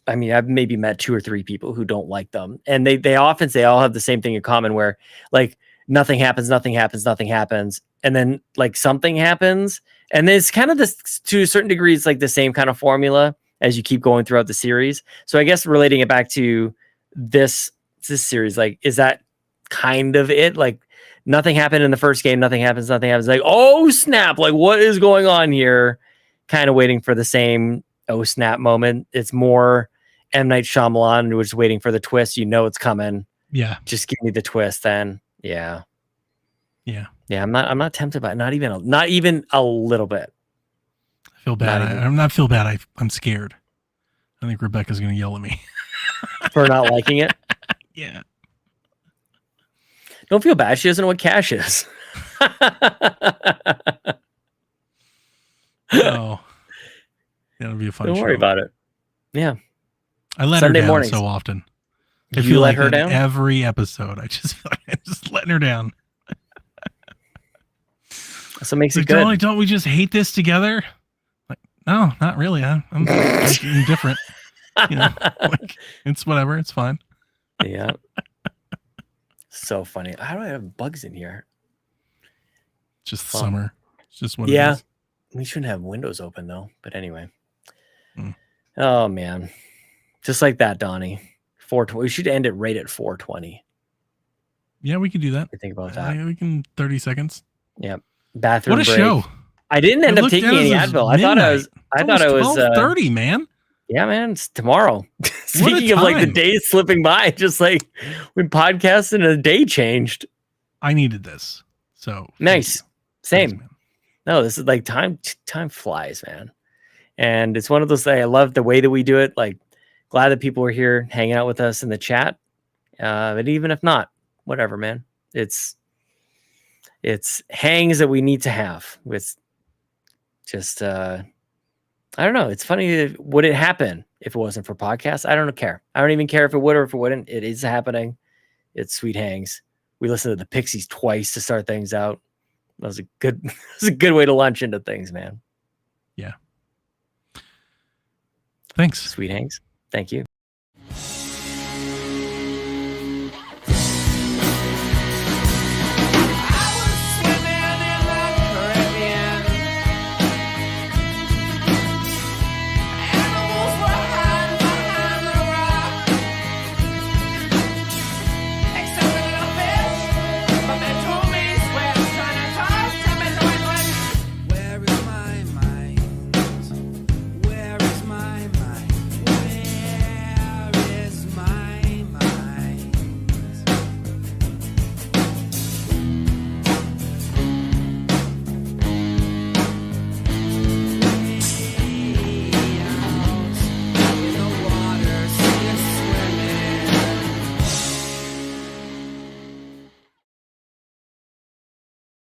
I mean, I've maybe met 2 or 3 people who don't like them, and they often say all have the same thing in common, where like nothing happens, and then like something happens, and it's kind of this to a certain degree. It's like the same kind of formula as you keep going throughout the series. So I guess relating it back to this series, like, is that kind of it? Like nothing happened in the first game, nothing happens. Like, oh snap! Like what is going on here? Kind of waiting for the same oh snap moment. It's more M. Night Shyamalan, we're just waiting for the twist. It's coming.
Yeah.
Just give me the twist, then. Yeah.
Yeah.
I'm not tempted by it. Not even a little bit.
I feel bad.
Not even-
I'm not feel bad. I'm scared. I think Rebecca's going to yell at me.
For not liking it.
Yeah.
Don't feel bad. She doesn't know what cash is.
Oh. That'll be a fun
Don't worry about it. Yeah.
I let
Sunday
her down
mornings.
so often. I
You
feel
let
like
her
in
down?
every episode. I just feel like I'm just letting her down.
That's what makes it
Like,
good.
don't we just hate this together? Like, no, not really. I'm like, indifferent. Like, it's whatever. It's fine.
Yeah. So funny. How do I have bugs in here?
It's just
Fun.
summer. It's just what
Yeah.
it is.
We shouldn't have windows open though. But anyway.
Mm.
Oh man. Just like that, Donnie. 420. We should end it right at 420.
Yeah, we can do that.
I think about that.
We can 30 seconds.
Bathroom
What a
break.
show.
I didn't end
It
up
looked
taking
down
any
as
Advil. I thought I was
12:30, man.
yeah, man, it's tomorrow. Speaking of like the
time.
days slipping by, just like when podcasting and a day changed.
I needed this. So
Nice.
thank you.
Same.
Thanks, man.
No, this is like time flies, man. And it's one of those things. I love the way that we do it. Like, glad that people are here hanging out with us in the chat. But even if not, whatever, man. It's It's hangs that we need to have. With just I don't know. It's funny. Would it happen if it wasn't for podcasts? I don't care. I don't even care if it would or if it wouldn't. It is happening. It's sweet hangs. We listened to the Pixies twice to start things out. That was a good. That was a good way to launch into things, man.
Yeah. Thanks.
Sweet hangs. Thank you.